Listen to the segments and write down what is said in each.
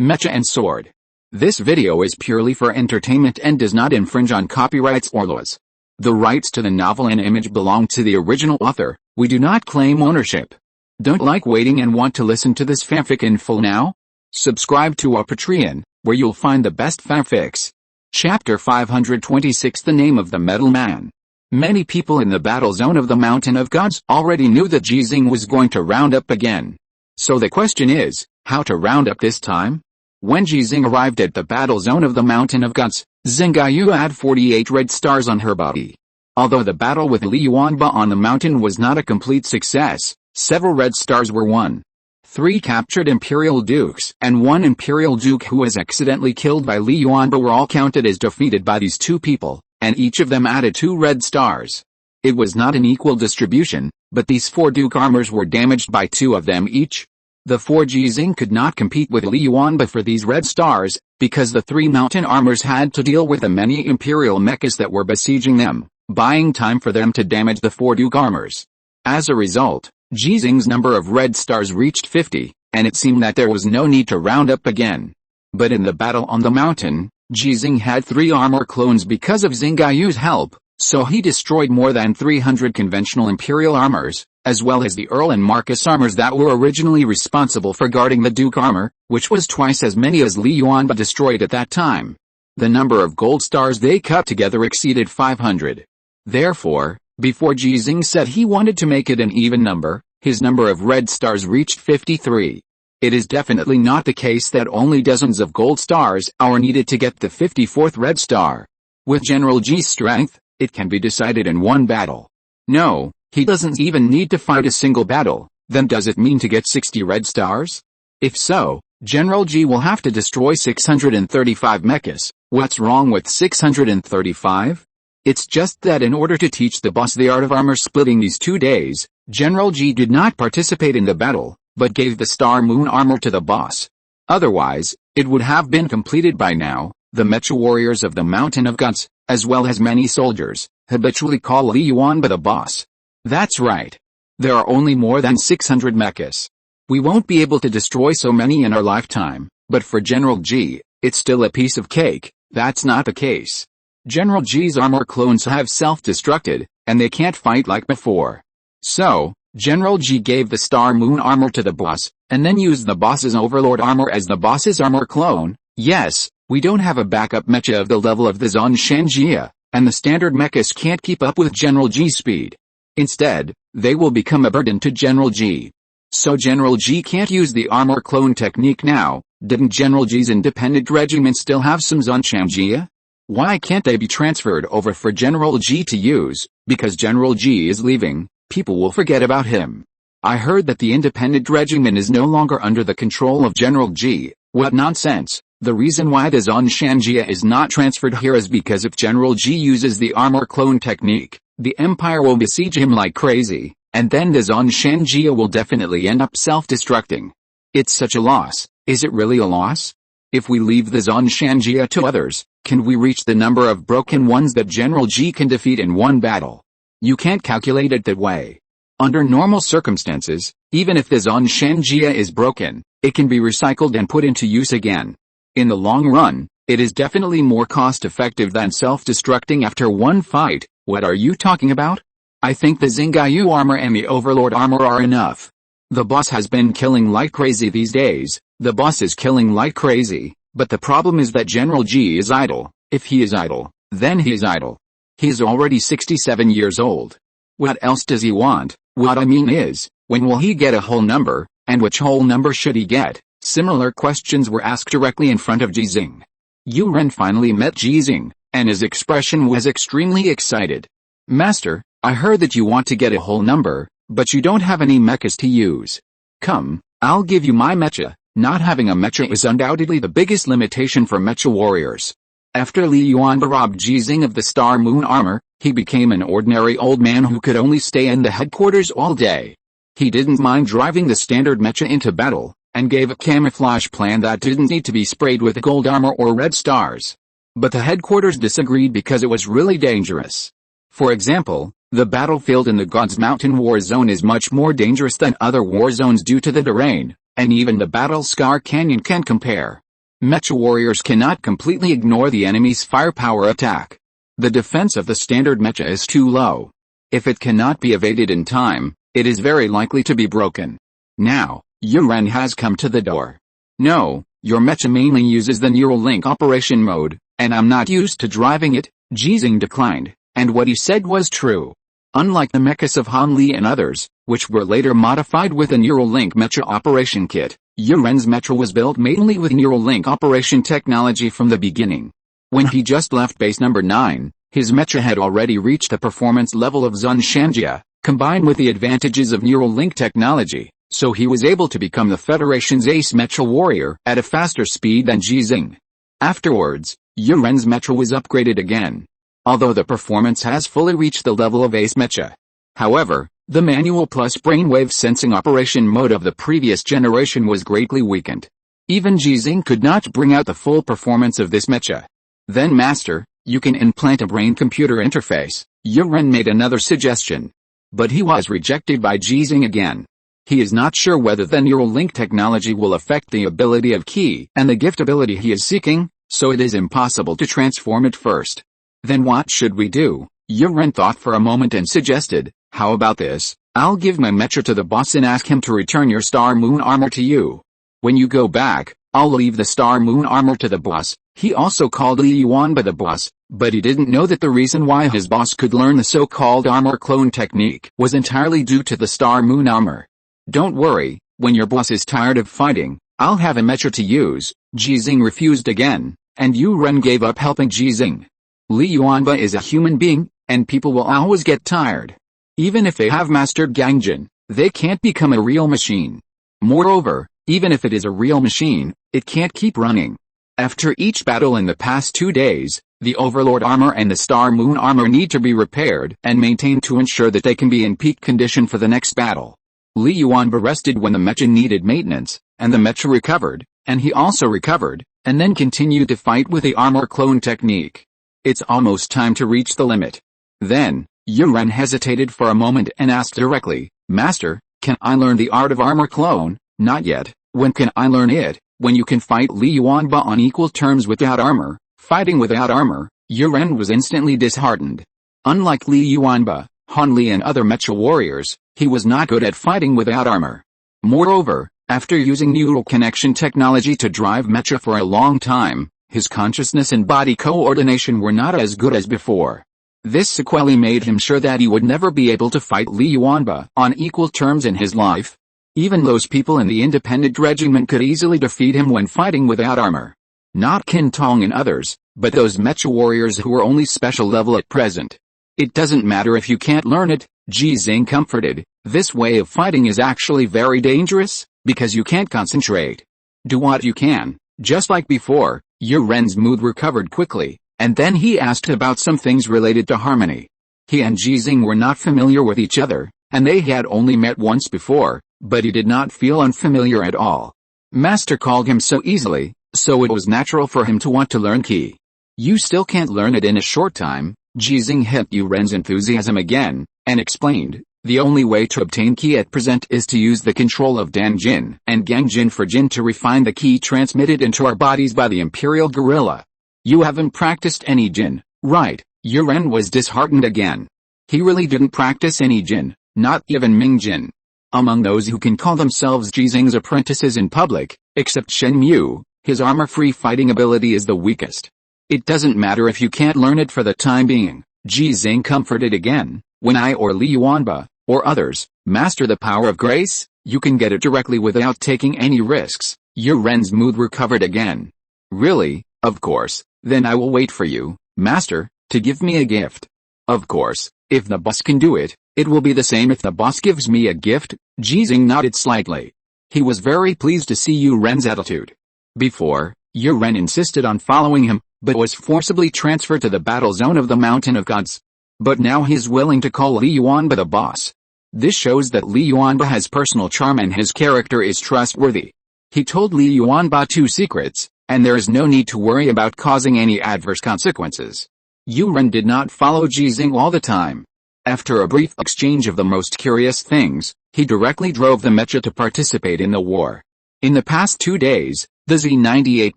Mecha and Sword. This video is purely for entertainment and does not infringe on copyrights or laws. The rights to the novel and image belong to the original author. We do not claim ownership. Don't like waiting and want to listen to this fanfic in full now? Subscribe to our Patreon, where you'll find the best fanfics. Chapter 526 The Name of the Metal Man. Many people in the battle zone of the Mountain of Gods already knew that Ji Xinghe was going to round up again. So the question is, how to round up this time? When Ji Xinghe arrived at the battle zone of the Mountain of Gods, Xinghe had 48 red stars on her body. Although the battle with Li Yuanba on the mountain was not a complete success, several red stars were won. 3 captured imperial dukes and 1 imperial duke who was accidentally killed by Li Yuanba were all counted as defeated by these 2 people, and each of them added 2 red stars. It was not an equal distribution, but these 4 duke armors were damaged by 2 of them each. The 4 Ji Xinghe could not compete with Li Yuanba for these red stars, because the 3 mountain armors had to deal with the many imperial mechas that were besieging them, buying time for them to damage the 4 duke armors. As a result, Ji Xinghe's number of red stars reached 50, and it seemed that there was no need to round up again. But in the battle on the mountain, Ji Xinghe had 3 armor clones because of Xinghe's help, so he destroyed more than 300 conventional imperial armors, as well as the Earl and Marcus armors that were originally responsible for guarding the Duke armor, which was twice as many as Li Yuanba destroyed at that time. The number of gold stars they cut together exceeded 500. Therefore, before Ji Xinghe said he wanted to make it an even number, his number of red stars reached 53. It is definitely not the case that only dozens of gold stars are needed to get the 54th red star. With General Ji's strength, it can be decided in one battle. No, he doesn't even need to fight a single battle. Then does it mean to get 60 red stars? If so, General Ji will have to destroy 635 mechas. What's wrong with 635? It's just that in order to teach the boss the art of armor splitting these 2 days, General Ji did not participate in the battle, but gave the Star Moon armor to the boss. Otherwise, it would have been completed by now. The mecha warriors of the Mountain of Gods, as well as many soldiers, habitually call Li Yuanba the boss. That's right. There are only more than 600 mechas. We won't be able to destroy so many in our lifetime, but for General Ji, it's still a piece of cake. That's not the case. General Ji's armor clones have self-destructed, and they can't fight like before. So, General Ji gave the Star Moon armor to the boss, and then used the boss's Overlord armor as the boss's armor clone. Yes, we don't have a backup mecha of the level of the Zhongxianjia, and the standard mechas can't keep up with General Ji's speed. Instead, they will become a burden to General Ji. So General Ji can't use the armor clone technique now. Didn't General Ji's independent regiment still have some Zhongxianjia? Why can't they be transferred over for General Ji to use? Because General Ji is leaving, people will forget about him. I heard that the independent regiment is no longer under the control of General Ji. What nonsense. The reason why the Zhongxianjia is not transferred here is because if General Ji uses the armor clone technique, the Empire will besiege him like crazy, and then the Zhongxianjia will definitely end up self-destructing. It's such a loss. Is it really a loss? If we leave the Zhongxianjia to others, can we reach the number of broken ones that General Ji can defeat in one battle? You can't calculate it that way. Under normal circumstances, even if the Zhongxianjia is broken, it can be recycled and put into use again. In the long run, it is definitely more cost-effective than self-destructing after one fight. What are you talking about? I think the Xinghe armor and the Overlord armor are enough. The boss has been killing like crazy these days. The boss is killing like crazy, but the problem is that General Ji is idle. If he is idle, then he is idle. He's already 67 years old. What else does he want? What I mean is, when will he get a whole number, and which whole number should he get? Similar questions were asked directly in front of Ji Xinghe. Yu Ren finally met Ji Xinghe, and his expression was extremely excited. Master, I heard that you want to get a whole number, but you don't have any mechas to use. Come, I'll give you my mecha. Not having a mecha is undoubtedly the biggest limitation for mecha warriors. After Li Yuanba robbed Ji Xinghe of the Star Moon armor, he became an ordinary old man who could only stay in the headquarters all day. He didn't mind driving the standard mecha into battle, and gave a camouflage plan that didn't need to be sprayed with gold armor or red stars. But the headquarters disagreed because it was really dangerous. For example, the battlefield in the Gods Mountain war zone is much more dangerous than other war zones due to the terrain, and even the Battle Scar Canyon can't compare. Mecha warriors cannot completely ignore the enemy's firepower attack. The defense of the standard mecha is too low. If it cannot be evaded in time, it is very likely to be broken. Now, Yuren has come to the door. No, your mecha mainly uses the neural link operation mode, and I'm not used to driving it, Ji Xinghe declined, and what he said was true. Unlike the mechas of Han Li and others, which were later modified with a neural link mecha operation kit, Yuren's mecha was built mainly with neural link operation technology from the beginning. When he just left base number 9, his mecha had already reached the performance level of Zun Shanjia, combined with the advantages of neural link technology, so he was able to become the Federation's ace mecha warrior at a faster speed than Ji Xinghe. Afterwards, Yuren's mecha was upgraded again, although the performance has fully reached the level of ace mecha. However, the manual plus brainwave sensing operation mode of the previous generation was greatly weakened. Even Ji Xinghe could not bring out the full performance of this mecha. Then Master, you can implant a brain-computer interface, Yuren made another suggestion. But he was rejected by Ji Xinghe again. He is not sure whether the neural link technology will affect the ability of Qi and the gift ability he is seeking, so it is impossible to transform it first. Then what should we do? Yuren thought for a moment and suggested, how about this, I'll give my mecha to the boss and ask him to return your star moon armor to you. When you go back, I'll leave the star moon armor to the boss. He also called Li Yuanba the boss, but he didn't know that the reason why his boss could learn the so-called armor clone technique was entirely due to the star moon armor. Don't worry, when your boss is tired of fighting, I'll have a mecha to use. Ji Xinghe refused again, and Yuren gave up helping Ji Xinghe. Li Yuanba is a human being, and people will always get tired. Even if they have mastered Gangjin, they can't become a real machine. Moreover, even if it is a real machine, it can't keep running. After each battle in the past 2 days, the Overlord armor and the Star Moon armor need to be repaired and maintained to ensure that they can be in peak condition for the next battle. Li Yuanba rested when the mecha needed maintenance, and the mecha recovered, and he also recovered, and then continued to fight with the armor clone technique. It's almost time to reach the limit. Then, Yuren hesitated for a moment and asked directly, Master, can I learn the art of armor clone? Not yet. When can I learn it? When you can fight Li Yuanba on equal terms without armor. Fighting without armor, Yuren was instantly disheartened. Unlike Li Yuanba, Han Li and other mecha warriors, he was not good at fighting without armor. Moreover, after using neural connection technology to drive mecha for a long time, his consciousness and body coordination were not as good as before. This sequelae made him sure that he would never be able to fight Li Yuanba on equal terms in his life. Even those people in the independent regiment could easily defeat him when fighting without armor. Not Qin Tong and others, but those mecha warriors who were only special level at present. It doesn't matter if you can't learn it, Ji Xinghe comforted. This way of fighting is actually very dangerous, because you can't concentrate. Do what you can. Just like before, Yuren's mood recovered quickly, and then he asked about some things related to harmony. He and Ji Xinghe were not familiar with each other, and they had only met once before, but he did not feel unfamiliar at all. Master called him so easily, so it was natural for him to want to learn Qi. You still can't learn it in a short time. Ji Xinghe hit Yuren's enthusiasm again, and explained, the only way to obtain Qi at present is to use the control of Danjin and Gangjin for Jin to refine the Qi transmitted into our bodies by the Imperial Gorilla. You haven't practiced any Jin, right? Yuren was disheartened again. He really didn't practice any Jin, not even Ming Jin. Among those who can call themselves Ji Xinghe's apprentices in public, except Shen Mu, his armor-free fighting ability is the weakest. It doesn't matter if you can't learn it for the time being, Ji Xinghe comforted again. When I or Li Yuanba, or others, master the power of grace, you can get it directly without taking any risks. Yuren's mood recovered again. Really? Of course, then I will wait for you, master, to give me a gift. Of course, if the boss can do it, it will be the same if the boss gives me a gift. Ji Xinghe nodded slightly. He was very pleased to see Yuren's attitude. Before, Yuren insisted on following him, but was forcibly transferred to the battle zone of the Mountain of Gods. But now he is willing to call Li Yuanba the boss. This shows that Li Yuanba has personal charm and his character is trustworthy. He told Li Yuanba 2 secrets, and there is no need to worry about causing any adverse consequences. Yuren did not follow Ji Xinghe all the time. After a brief exchange of the most curious things, he directly drove the mecha to participate in the war. In the past 2 days, The Z-98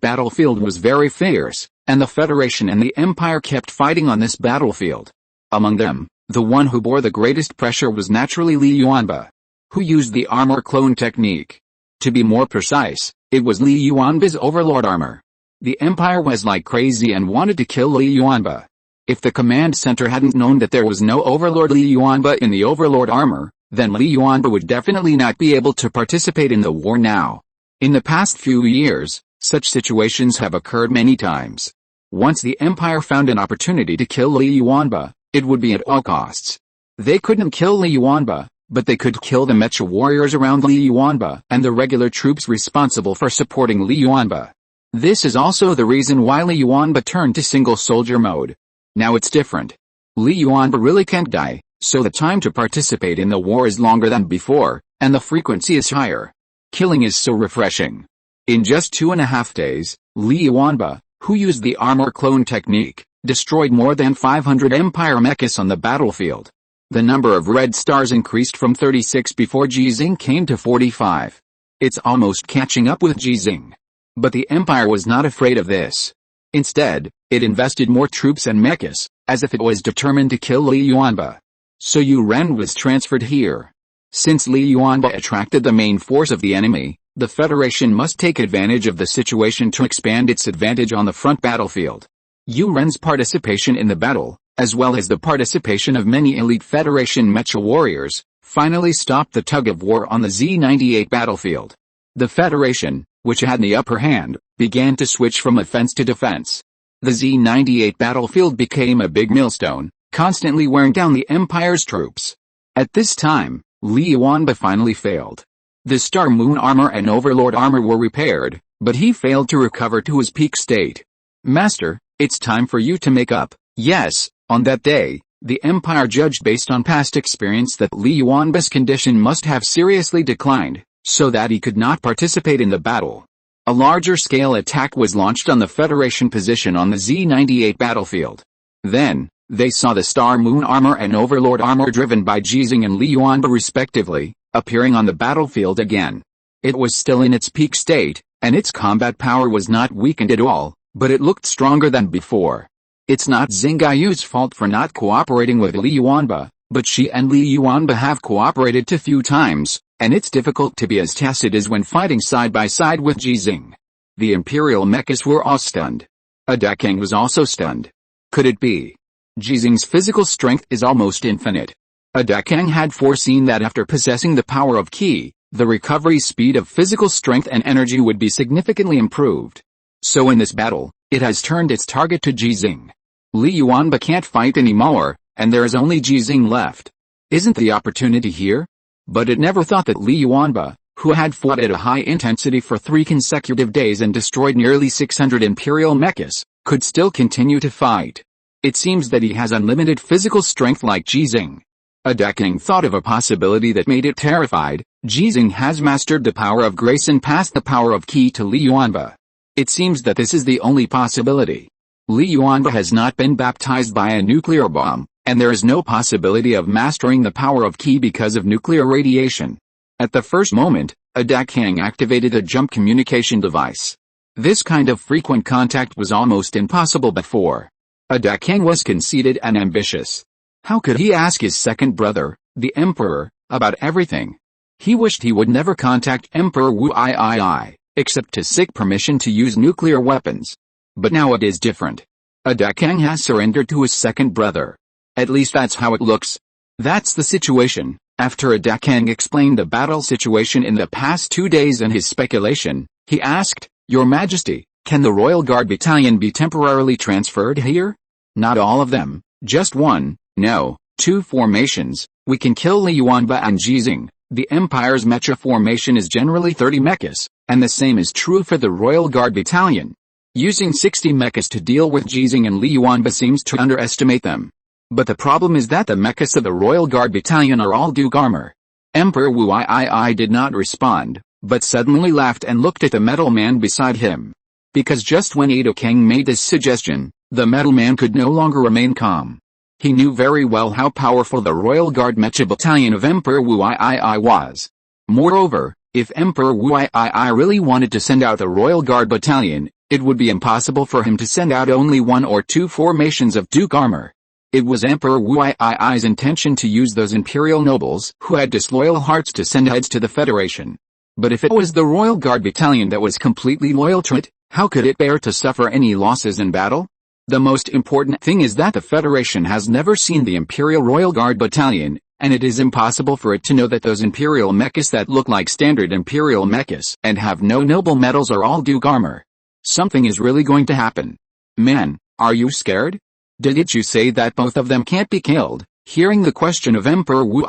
battlefield was very fierce, and the Federation and the Empire kept fighting on this battlefield. Among them, the one who bore the greatest pressure was naturally Li Yuanba, who used the armor clone technique. To be more precise, it was Li Yuanba's overlord armor. The Empire was like crazy and wanted to kill Li Yuanba. If the command center hadn't known that there was no overlord Li Yuanba in the overlord armor, then Li Yuanba would definitely not be able to participate in the war now. In the past few years, such situations have occurred many times. Once the Empire found an opportunity to kill Li Yuanba, it would be at all costs. They couldn't kill Li Yuanba, but they could kill the mecha warriors around Li Yuanba and the regular troops responsible for supporting Li Yuanba. This is also the reason why Li Yuanba turned to single soldier mode. Now it's different. Li Yuanba really can't die, so the time to participate in the war is longer than before, and the frequency is higher. Killing is so refreshing. In just 2.5 days, Li Yuanba, who used the armor clone technique, destroyed more than 500 Empire mechas on the battlefield. The number of red stars increased from 36 before Ji Xinghe came to 45. It's almost catching up with Ji Xinghe. But the Empire was not afraid of this. Instead, it invested more troops and mechas, as if it was determined to kill Li Yuanba. So Yu Ren was transferred here. Since Li Yuanba attracted the main force of the enemy, the Federation must take advantage of the situation to expand its advantage on the front battlefield. Yu Ren's participation in the battle, as well as the participation of many elite Federation mecha warriors, finally stopped the tug-of-war on the Z-98 battlefield. The Federation, which had the upper hand, began to switch from offense to defense. The Z-98 battlefield became a big millstone, constantly wearing down the Empire's troops. At this time, Li Yuanba finally failed. The Star Moon armor and Overlord armor were repaired, but he failed to recover to his peak state. Master, it's time for you to make up. Yes, on that day, the Empire judged based on past experience that Li Yuanba's condition must have seriously declined, so that he could not participate in the battle. A larger-scale attack was launched on the Federation position on the Z-98 battlefield. Then, they saw the Star Moon armor and Overlord armor driven by Ji Xinghe and Li Yuanba respectively, appearing on the battlefield again. It was still in its peak state, and its combat power was not weakened at all, but it looked stronger than before. It's not Xingayu's fault for not cooperating with Li Yuanba, but she and Li Yuanba have cooperated too few times, and it's difficult to be as tested as when fighting side by side with Ji Xinghe. The imperial mechas were all stunned. Adakang was also stunned. Could it be? Ji Xinghe's physical strength is almost infinite. Adakang had foreseen that after possessing the power of Qi, the recovery speed of physical strength and energy would be significantly improved. So in this battle, it has turned its target to Ji Xinghe. Li Yuanba can't fight anymore, and there is only Ji Xinghe left. Isn't the opportunity here? But it never thought that Li Yuanba, who had fought at a high intensity for 3 consecutive days and destroyed nearly 600 imperial mechas, could still continue to fight. It seems that he has unlimited physical strength like Ji Xinghe. Adakang thought of a possibility that made it terrified. Ji Xinghe has mastered the power of grace and passed the power of Qi to Li Yuanba. It seems that this is the only possibility. Li Yuanba has not been baptized by a nuclear bomb, and there is no possibility of mastering the power of Qi because of nuclear radiation. At the first moment, Adakang activated a jump communication device. This kind of frequent contact was almost impossible before. Adakang was conceited and ambitious. How could he ask his second brother, the Emperor, about everything? He wished he would never contact Emperor Wu III, except to seek permission to use nuclear weapons. But now it is different. Adakang has surrendered to his second brother. At least that's how it looks. That's the situation. After Adakang explained the battle situation in the past 2 days and his speculation, he asked, Your Majesty, can the Royal Guard Battalion be temporarily transferred here? Not all of them, just one, no, 2 formations. We can kill Li Yuanba and Ji Xinghe. The Empire's mecha formation is generally 30 mechas, and the same is true for the Royal Guard Battalion. Using 60 mechas to deal with Ji Xinghe and Li Yuanba seems to underestimate them. But the problem is that the mechas of the Royal Guard Battalion are all Duke armor. Emperor Wu III did not respond, but suddenly laughed and looked at the metal man beside him. Because just when Adakang made this suggestion, the metal man could no longer remain calm. He knew very well how powerful the Royal Guard Mecha Battalion of Emperor Wu III was. Moreover, If Emperor Wu I really wanted to send out the Royal Guard Battalion, it would be impossible for him to send out only 1 or 2 formations of Duke armor. It was Emperor Wu I's intention to use those imperial nobles who had disloyal hearts to send heads to the Federation. But if it was the Royal Guard Battalion that was completely loyal to it, how could it bear to suffer any losses in battle? The most important thing is that the Federation has never seen the Imperial Royal Guard Battalion, and it is impossible for it to know that those Imperial mechas that look like standard Imperial mechas and have no noble medals are all Duke armor. Something is really going to happen. Man, are you scared? Didn't you say that both of them can't be killed? Hearing the question of Emperor Wu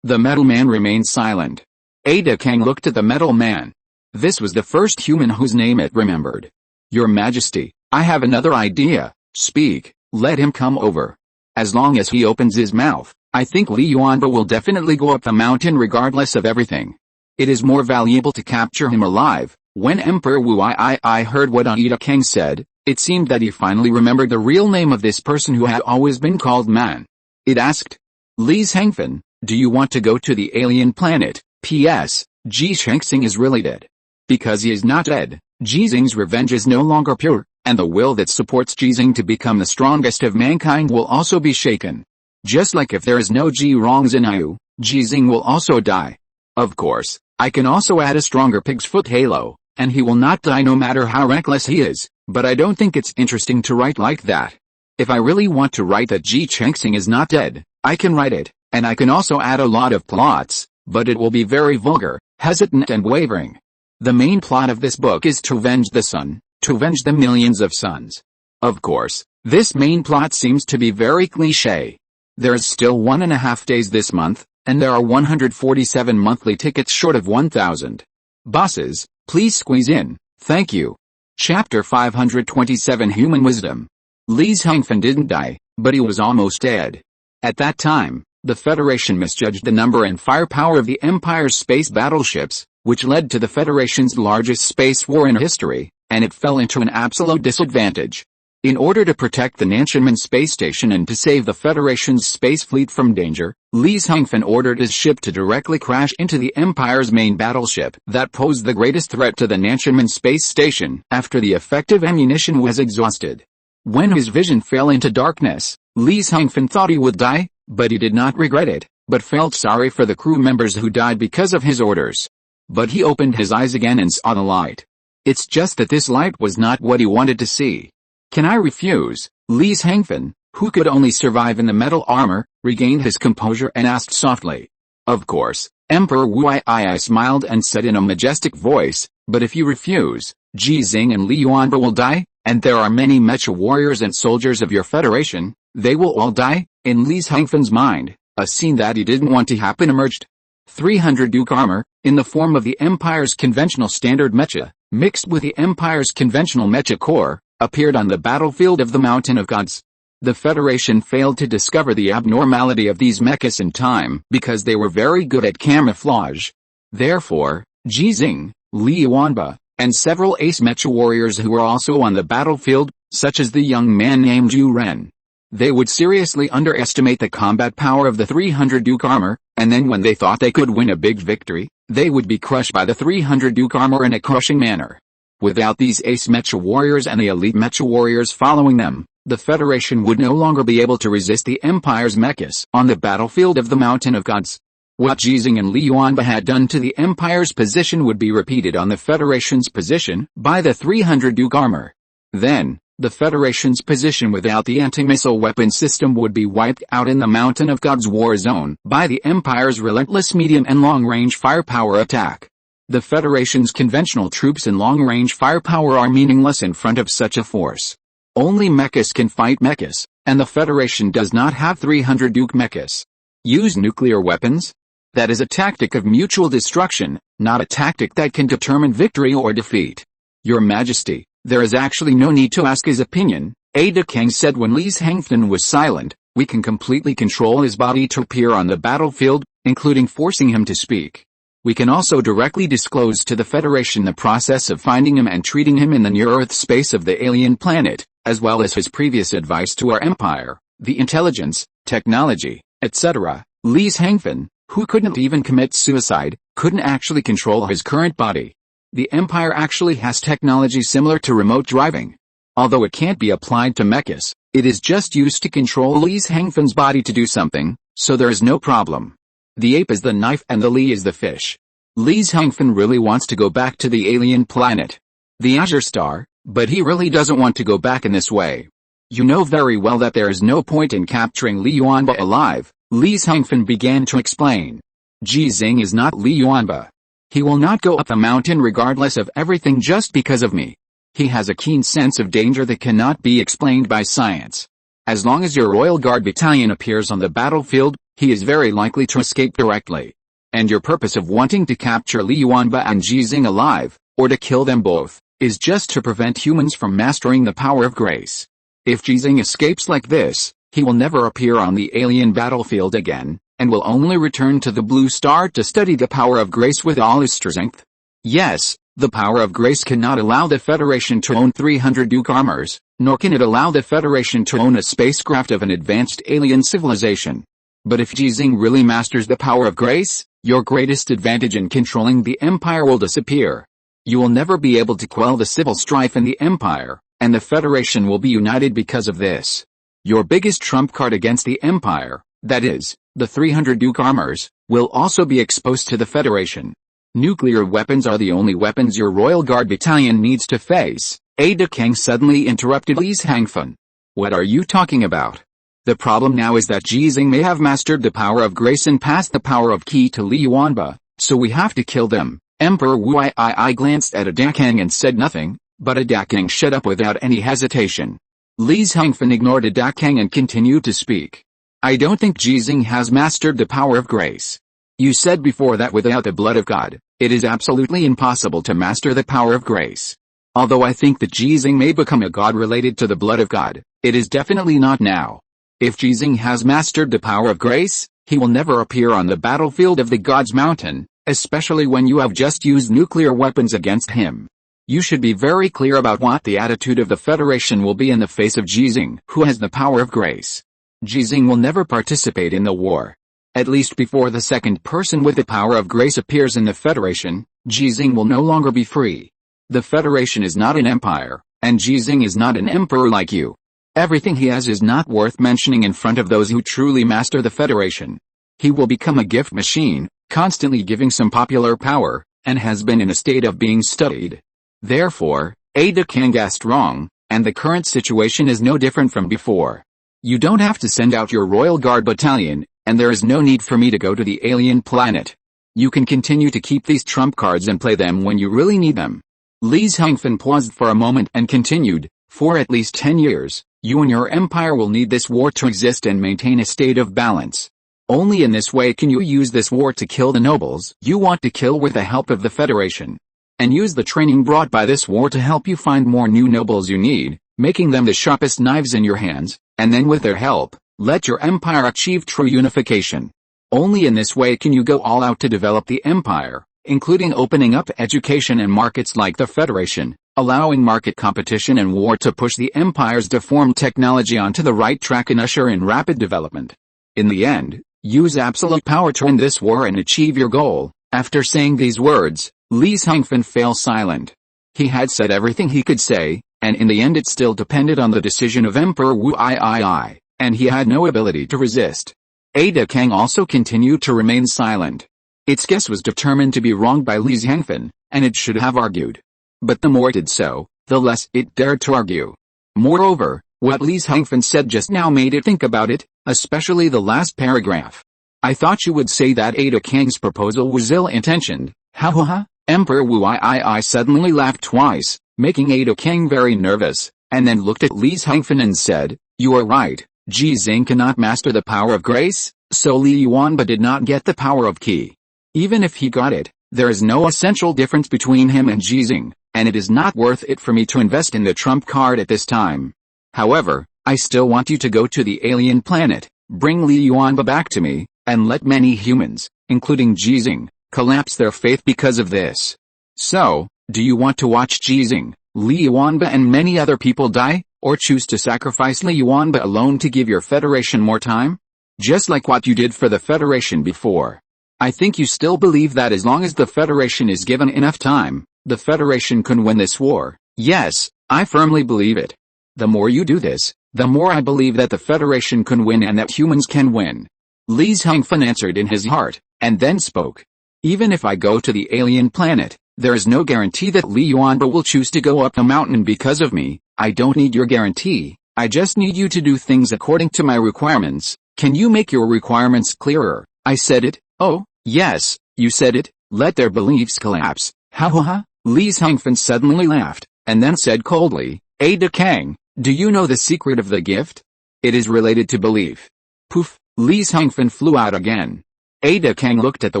the metal man remained silent. Ada Kang looked at the metal man. This was the first human whose name it remembered. Your Majesty, I have another idea. Speak, let him come over. As long as he opens his mouth, I think Li Yuanba will definitely go up the mountain regardless of everything. It is more valuable to capture him alive. When Emperor Wu heard what Ada Kang said, it seemed that he finally remembered the real name of this person who had always been called man. It asked, Li Zhengfen, do you want to go to the alien planet? P.S. Ji Xinghe is really dead. Because he is not dead, Ji Xinghe's revenge is no longer pure, and the will that supports Ji Xinghe to become the strongest of mankind will also be shaken. Just like if there is no Ji Rongzhenyu, Ji Xinghe will also die. Of course, I can also add a stronger pig's foot halo, and he will not die no matter how reckless he is, but I don't think it's interesting to write like that. If I really want to write that Ji Xinghe is not dead, I can write it, and I can also add a lot of plots, but it will be very vulgar, hesitant and wavering. The main plot of this book is to avenge the sun, to avenge the millions of suns. Of course, this main plot seems to be very cliché. There is still 1.5 days this month, and there are 147 monthly tickets short of 1,000. Bosses, please squeeze in, thank you. Chapter 527 Human Wisdom. Li Zhengfen didn't die, but he was almost dead. At that time, the Federation misjudged the number and firepower of the Empire's space battleships, which led to the Federation's largest space war in history, and it fell into an absolute disadvantage. In order to protect the Nantianmen space station and to save the Federation's space fleet from danger, Li Zhengfen ordered his ship to directly crash into the Empire's main battleship that posed the greatest threat to the Nantianmen space station after the effective ammunition was exhausted. When his vision fell into darkness, Li Zhengfen thought he would die, but he did not regret it, but felt sorry for the crew members who died because of his orders. But he opened his eyes again and saw the light. It's just that this light was not what he wanted to see. Can I refuse? Li Zhengfen, who could only survive in the metal armor, regained his composure and asked softly. Of course, Emperor Wu smiled and said in a majestic voice, but if you refuse, Ji Xinghe and Li Yuanba will die, and there are many mecha warriors and soldiers of your federation, they will all die. In Li Zhengfen's mind, a scene that he didn't want to happen emerged. 300 Duke armor, in the form of the Empire's conventional standard mecha, mixed with the Empire's conventional mecha core, appeared on the battlefield of the Mountain of Gods. The Federation failed to discover the abnormality of these mechas in time because they were very good at camouflage. Therefore, Ji Xinghe, Li Yuanba, and several ace mecha warriors who were also on the battlefield, such as the young man named Zhu Ren. They would seriously underestimate the combat power of the 300 Duke armor, and then when they thought they could win a big victory, they would be crushed by the 300 Duke armor in a crushing manner. Without these ace mecha warriors and the elite mecha warriors following them, the Federation would no longer be able to resist the Empire's mechas on the battlefield of the Mountain of Gods. What Ji Xinghe and Li Yuanba had done to the Empire's position would be repeated on the Federation's position by the 300 Duke armor. Then, the Federation's position without the anti-missile weapon system would be wiped out in the Mountain of Gods war zone by the Empire's relentless medium and long-range firepower attack. The Federation's conventional troops and long-range firepower are meaningless in front of such a force. Only mechas can fight mechas, and the Federation does not have 300 Duke mechas. Use nuclear weapons? That is a tactic of mutual destruction, not a tactic that can determine victory or defeat. Your Majesty, there is actually no need to ask his opinion, Ada Kang said when Li Zhengfen was silent. We can completely control his body to appear on the battlefield, including forcing him to speak. We can also directly disclose to the Federation the process of finding him and treating him in the near-Earth space of the alien planet, as well as his previous advice to our empire, the intelligence, technology, etc. Li Zhengfen, who couldn't even commit suicide, couldn't actually control his current body. The Empire actually has technology similar to remote driving. Although it can't be applied to mechas, it is just used to control Li Xingfen's body to do something, so there is no problem. The ape is the knife and the Li is the fish. Li Xingfen really wants to go back to the alien planet, the Azure Star, but he really doesn't want to go back in this way. You know very well that there is no point in capturing Li Yuanba alive, Li Xingfen began to explain. Ji Xinghe is not Li Yuanba. He will not go up the mountain regardless of everything just because of me. He has a keen sense of danger that cannot be explained by science. As long as your Royal Guard battalion appears on the battlefield, he is very likely to escape directly. And your purpose of wanting to capture Li Yuanba and Ji Xinghe alive, or to kill them both, is just to prevent humans from mastering the power of grace. If Ji Xinghe escapes like this, he will never appear on the alien battlefield again, and will only return to the Blue Star to study the power of grace with all his strength. Yes, the power of grace cannot allow the Federation to own 300 Duke armors, nor can it allow the Federation to own a spacecraft of an advanced alien civilization. But if Ji Xinghe really masters the power of grace, your greatest advantage in controlling the Empire will disappear. You will never be able to quell the civil strife in the Empire, and the Federation will be united because of this. Your biggest trump card against the Empire, that is, the 300 Duke armors, will also be exposed to the Federation. Nuclear weapons are the only weapons your Royal Guard battalion needs to face, Ji Xinghe suddenly interrupted Li Xingfen. What are you talking about? The problem now is that Ji Xinghe may have mastered the power of grace and passed the power of ki to Li Yuanba, so we have to kill them. Emperor Wu I glanced at Ji Xinghe and said nothing, but Ji Xinghe shut up without any hesitation. Li Xingfen ignored Ji Xinghe and continued to speak. I don't think Ji Xinghe has mastered the power of grace. You said before that without the blood of God, it is absolutely impossible to master the power of grace. Although I think that Ji Xinghe may become a god related to the blood of God, it is definitely not now. If Ji Xinghe has mastered the power of grace, he will never appear on the battlefield of the God's Mountain, especially when you have just used nuclear weapons against him. You should be very clear about what the attitude of the Federation will be in the face of Ji Xinghe, who has the power of grace. Ji Xinghe will never participate in the war. At least before the second person with the power of grace appears in the Federation, Ji Xinghe will no longer be free. The Federation is not an empire, and Ji Xinghe is not an emperor like you. Everything he has is not worth mentioning in front of those who truly master the Federation. He will become a gift machine, constantly giving some popular power, and has been in a state of being studied. Therefore, Ji Xinghe guessed wrong, and the current situation is no different from before. You don't have to send out your Royal Guard battalion, and there is no need for me to go to the alien planet. You can continue to keep these trump cards and play them when you really need them. Li Xingfen paused for a moment and continued, for at least 10 years, you and your empire will need this war to exist and maintain a state of balance. Only in this way can you use this war to kill the nobles you want to kill with the help of the Federation. And use the training brought by this war to help you find more new nobles you need, making them the sharpest knives in your hands, and then with their help, let your empire achieve true unification. Only in this way can you go all out to develop the empire, including opening up education and markets like the Federation, allowing market competition and war to push the empire's deformed technology onto the right track and usher in rapid development. In the end, use absolute power to end this war and achieve your goal. After saying these words, Li Xingfen fell silent. He had said everything he could say, and in the end it still depended on the decision of Emperor Wu I, and he had no ability to resist. Ji Xinghe also continued to remain silent. Its guess was determined to be wrong by Li Xingfen, and it should have argued. But the more it did so, the less it dared to argue. Moreover, what Li Xingfen said just now made it think about it, especially the last paragraph. I thought you would say that Ji Xinghe's proposal was ill-intentioned. Ha ha ha. Emperor Wu I suddenly laughed twice, making Ji Xinghe very nervous, and then looked at Li Xingfen and said, you are right, Ji Xinghe cannot master the power of grace, so Li Yuanba did not get the power of ki. Even if he got it, there is no essential difference between him and Ji Xinghe, and it is not worth it for me to invest in the trump card at this time. However, I still want you to go to the alien planet, bring Li Yuanba back to me, and let many humans, including Ji Xinghe, collapse their faith because of this. So, do you want to watch Ji Xinghe, Li Yuanba and many other people die, or choose to sacrifice Li Yuanba alone to give your Federation more time? Just like what you did for the Federation before. I think you still believe that as long as the Federation is given enough time, the Federation can win this war. Yes, I firmly believe it. The more you do this, the more I believe that the Federation can win and that humans can win. Li Xinghe answered in his heart, and then spoke. Even if I go to the alien planet, there is no guarantee that Li Yuanba will choose to go up the mountain because of me. I don't need your guarantee, I just need you to do things according to my requirements. Can you make your requirements clearer? I said it. Oh, yes, you said it. Let their beliefs collapse. Ha ha ha. Li Xinghe suddenly laughed, and then said coldly, Ada Kang, do you know the secret of the gift? It is related to belief. Poof, Li Xinghe flew out again. Ada Kang looked at the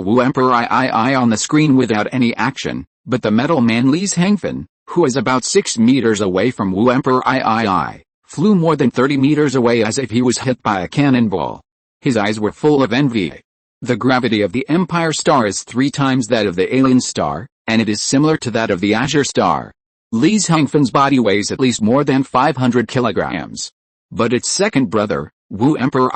Wu Emperor on the screen without any action, but the metal man Li Xinghe, who is about 6 meters away from Wu Emperor flew more than 30 meters away as if he was hit by a cannonball. His eyes were full of envy. The gravity of the Empire Star is 3 times that of the alien star, and it is similar to that of the Azure Star. Li Xinghe's body weighs at least more than 500 kilograms. But its second brother, Wu Emperor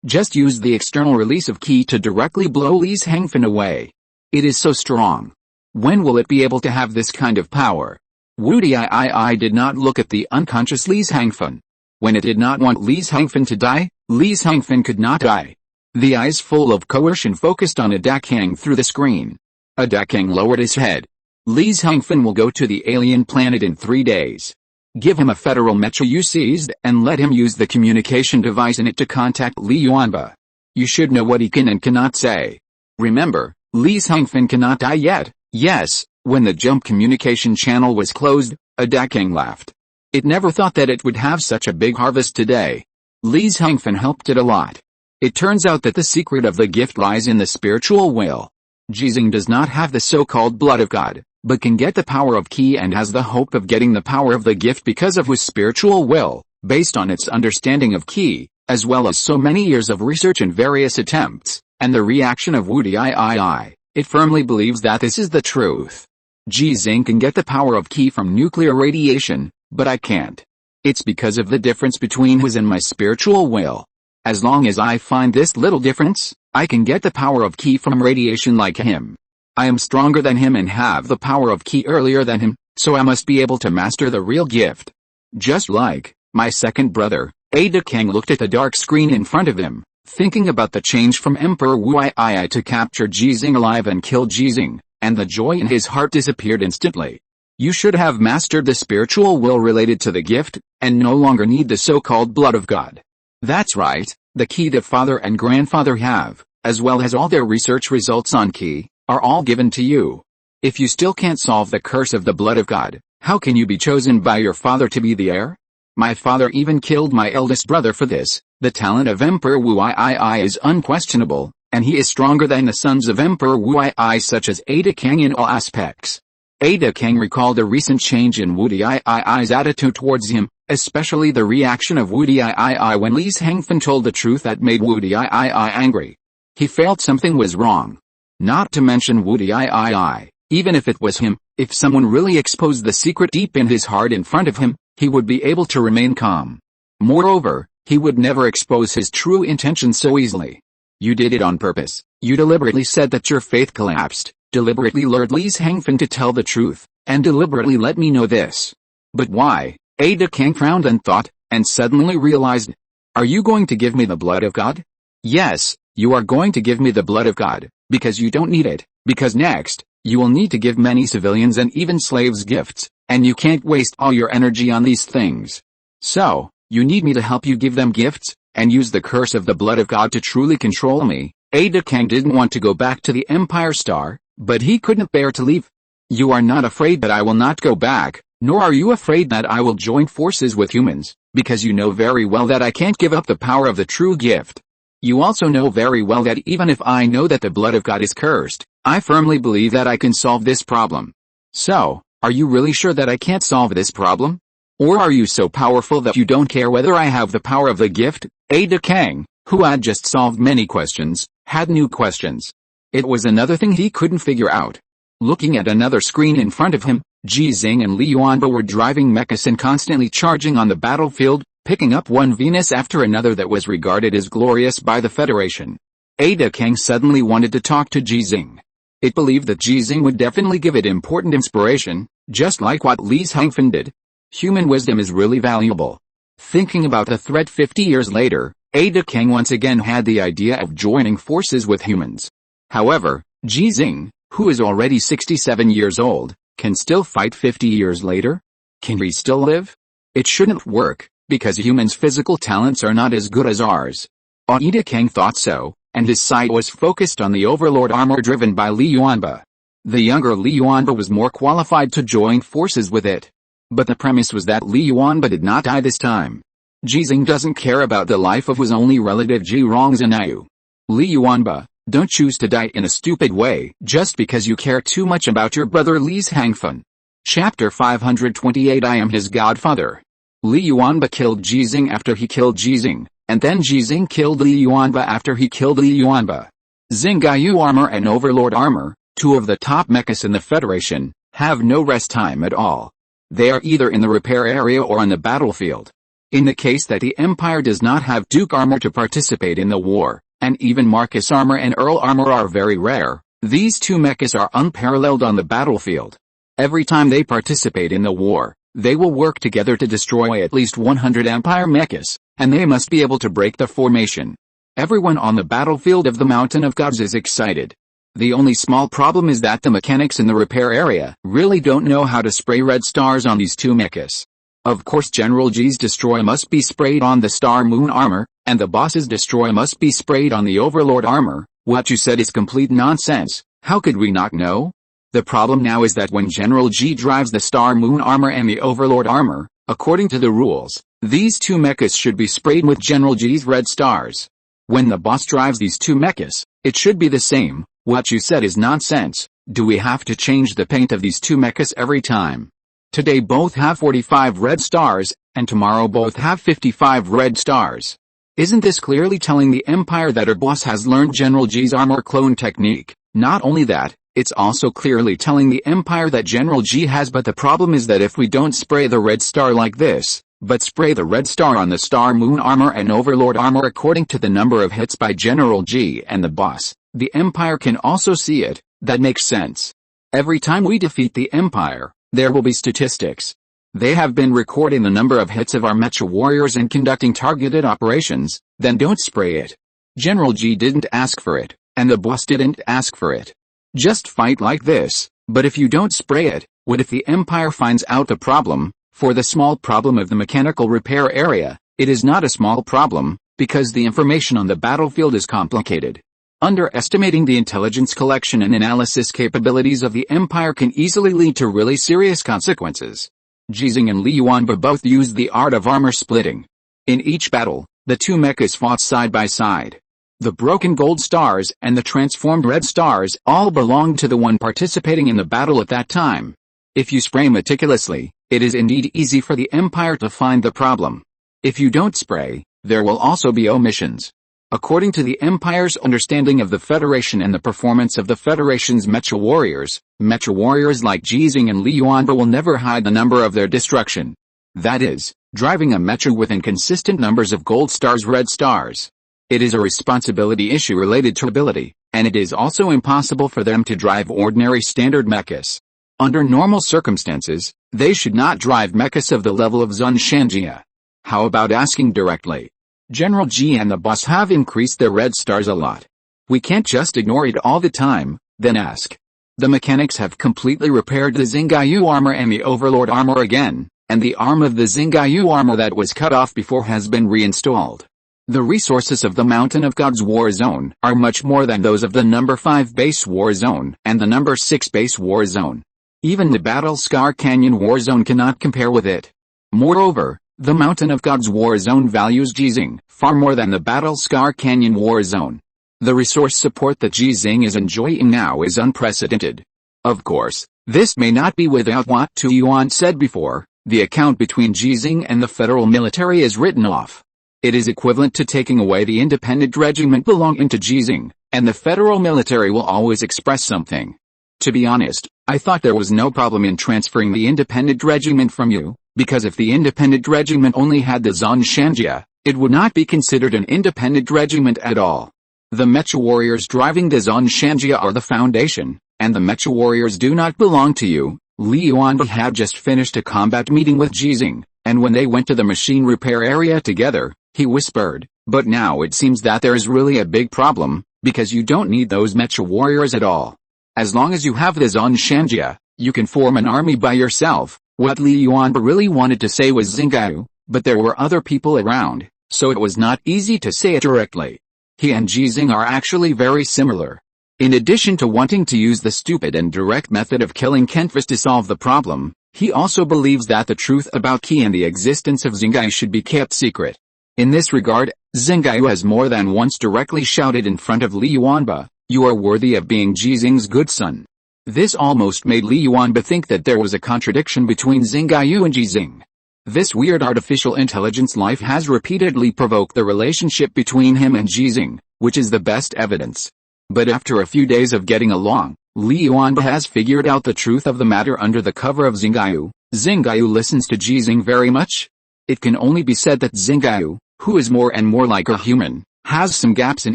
just used the external release of Qi to directly blow Li Xinghe away. It is so strong. When will it be able to have this kind of power? Wu did not look at the unconscious Li Xinghe. When it did not want Li Xinghe to die, Li Xinghe could not die. The eyes full of coercion focused on Ada Kang through the screen. Ada Kang lowered his head. Li Xinghe will go to the alien planet in 3 days. Give him a federal mecha you seized and let him use the communication device in it to contact Li Yuanba. You should know what he can and cannot say. Remember, Li Xinghe cannot die yet. Yes, when the jump communication channel was closed, Ada Kang laughed. It never thought that it would have such a big harvest today. Li Xinghe helped it a lot. It turns out that the secret of the gift lies in the spiritual will. Ji Xinghe does not have the so-called blood of God, but can get the power of Qi and has the hope of getting the power of the gift because of his spiritual will, based on its understanding of Qi, as well as so many years of research and various attempts, and the reaction of Wu Dii. It firmly believes that this is the truth. Ji Xinghe can get the power of Qi from nuclear radiation, but I can't. It's because of the difference between his and my spiritual will. As long as I find this little difference, I can get the power of Qi from radiation like him. I am stronger than him and have the power of Qi earlier than him, so I must be able to master the real gift. Just like my second brother, Ada Kang looked at the dark screen in front of him, thinking about the change from Emperor Wu to capture Ji Xinghe alive and kill Ji Xinghe, and the joy in his heart disappeared instantly. You should have mastered the spiritual will related to the gift, and no longer need the so-called blood of God. That's right, the Qi that father and grandfather have, as well as all their research results on Qi, are all given to you. If you still can't solve the curse of the blood of God, how can you be chosen by your father to be the heir? My father even killed my eldest brother for this. The talent of Emperor Wu is unquestionable, and he is stronger than the sons of Emperor Wu such as Ada Kang in all aspects. Ada Kang recalled a recent change in Wu Dii's attitude towards him, especially the reaction of Wu Dii when Li Xinghe told the truth that made Wu Dii angry. He felt something was wrong. Not to mention Wu Dii, even if it was him, if someone really exposed the secret deep in his heart in front of him, he would be able to remain calm. Moreover, he would never expose his true intentions so easily. You did it on purpose. You deliberately said that your faith collapsed, deliberately lured Li Xinghe to tell the truth, and deliberately let me know this. But why? Ada Kang frowned and thought, and suddenly realized. Are you going to give me the blood of God? Yes, you are going to give me the blood of God, because you don't need it, because next, you will need to give many civilians and even slaves gifts, and you can't waste all your energy on these things. So, you need me to help you give them gifts, and use the curse of the blood of God to truly control me. Ada Kang didn't want to go back to the Empire Star, but he couldn't bear to leave. You are not afraid that I will not go back, nor are you afraid that I will join forces with humans, because you know very well that I can't give up the power of the true gift. You also know very well that even if I know that the blood of God is cursed, I firmly believe that I can solve this problem. So, are you really sure that I can't solve this problem? Or are you so powerful that you don't care whether I have the power of the gift? Ada Kang, who had just solved many questions, had new questions. It was another thing he couldn't figure out. Looking at another screen in front of him, Ji Xinghe and Li Yuanba were driving mechas and constantly charging on the battlefield, picking up one Venus after another that was regarded as glorious by the Federation. Ada Kang suddenly wanted to talk to Ji Xinghe. It believed that Ji Xinghe would definitely give it important inspiration, just like what Li Hangfen did. Human wisdom is really valuable. Thinking about the threat 50 years later, Ada Kang once again had the idea of joining forces with humans. However, Ji Xinghe, who is already 67 years old, can still fight 50 years later? Can he still live? It shouldn't work, because humans' physical talents are not as good as ours. Ada Kang thought so, and his sight was focused on the Overlord armor driven by Li Yuanba. The younger Li Yuanba was more qualified to join forces with it. But the premise was that Li Yuanba did not die this time. Ji Xinghe doesn't care about the life of his only relative Ji Rongzhenyu. Li Yuanba, don't choose to die in a stupid way just because you care too much about your brother Li Hangfen. Chapter 528 I am his godfather. Li Yuanba killed Ji Xinghe after he killed Ji Xinghe, and then Ji Xinghe killed Li Yuanba after he killed Li Yuanba. Xinghe armor and Overlord armor, two of the top mechas in the Federation, have no rest time at all. They are either in the repair area or on the battlefield. In the case that the Empire does not have Duke armor to participate in the war, and even Marcus armor and Earl armor are very rare, these two mechas are unparalleled on the battlefield. Every time they participate in the war, they will work together to destroy at least 100 Empire mechas, and they must be able to break the formation. Everyone on the battlefield of the Mountain of Gods is excited. The only small problem is that the mechanics in the repair area really don't know how to spray red stars on these two mechas. Of course General Ji's destroy must be sprayed on the Star Moon armor, and the boss's destroy must be sprayed on the Overlord armor. What you said is complete nonsense. How could we not know? The problem now is that when General Ji drives the Star Moon armor and the Overlord armor, according to the rules, these two mechas should be sprayed with General Ji's red stars. When the boss drives these two mechas, it should be the same. What you said is nonsense. Do we have to change the paint of these two mechas every time? Today both have 45 red stars, and tomorrow both have 55 red stars. Isn't this clearly telling the Empire that our boss has learned General Ji's armor clone technique? Not only that, it's also clearly telling the Empire that General Ji has, but the problem is that if we don't spray the red star like this, but spray the red star on the Star Moon armor and Overlord armor according to the number of hits by General Ji and the boss, the Empire can also see it. That makes sense. Every time we defeat the Empire, there will be statistics. They have been recording the number of hits of our Mecha warriors and conducting targeted operations. Then don't spray it. General Ji didn't ask for it, and the boss didn't ask for it. Just fight like this. But if you don't spray it, what if the Empire finds out the problem? For the small problem of the mechanical repair area, it is not a small problem, because the information on the battlefield is complicated. Underestimating the intelligence collection and analysis capabilities of the Empire can easily lead to really serious consequences. Ji Xinghe and Li Yuanba both used the art of armor splitting. In each battle, the two mechas fought side by side. The broken gold stars and the transformed red stars all belonged to the one participating in the battle at that time. If you spray meticulously, it is indeed easy for the Empire to find the problem. If you don't spray, there will also be omissions. According to the Empire's understanding of the Federation and the performance of the Federation's Mecha warriors like Ji Xinghe and Li Yuanba will never hide the number of their destruction. That is, driving a Mecha with inconsistent numbers of gold stars, red stars. It is a responsibility issue related to ability, and it is also impossible for them to drive ordinary standard mechas. Under normal circumstances, they should not drive mechas of the level of Zun Shanjia. How about asking directly? General Ji and the boss have increased their red stars a lot. We can't just ignore it all the time, then ask. The mechanics have completely repaired the Xinghe armor and the Overlord armor again, and the arm of the Xinghe armor that was cut off before has been reinstalled. The resources of the Mountain of Gods war zone are much more than those of the number 5 base war zone and the number 6 base war zone. Even the Battle Scar Canyon war zone cannot compare with it. Moreover, the Mountain of Gods war zone values Ji Xinghe far more than the Battle Scar Canyon war zone. The resource support that Ji Xinghe is enjoying now is unprecedented. Of course, this may not be without what Tu Yuan said before. The account between Ji Xinghe and the federal military is written off. It is equivalent to taking away the independent regiment belonging to Ji Xinghe, and the federal military will always express something. To be honest, I thought there was no problem in transferring the independent regiment from you, because if the independent regiment only had the Zun Shanjia, it would not be considered an independent regiment at all. The Mecha warriors driving the Zon Shanjia are the foundation, and the Mecha warriors do not belong to you. Li Yuanba had just finished a combat meeting with Ji Xinghe, and when they went to the machine repair area together, he whispered, but now it seems that there is really a big problem, because you don't need those Mecha warriors at all. As long as you have the Zon Shanjia, you can form an army by yourself. What Li Yuanba really wanted to say was Xinghe, but there were other people around, so it was not easy to say it directly. He and Ji Xinghe are actually very similar. In addition to wanting to use the stupid and direct method of killing Kenfis to solve the problem, he also believes that the truth about Qi and the existence of Xinghe should be kept secret. In this regard, Xinghe has more than once directly shouted in front of Li Yuanba, "You are worthy of being Ji Xinghe's good son." This almost made Li Yuanba think that there was a contradiction between Xinghe and Ji Xinghe. This weird artificial intelligence life has repeatedly provoked the relationship between him and Ji Xinghe, which is the best evidence. But after a few days of getting along, Li Yuanba has figured out the truth of the matter under the cover of Xinghe. Xinghe listens to Ji Xinghe very much. It can only be said that Xinghe, who is more and more like a human, has some gaps in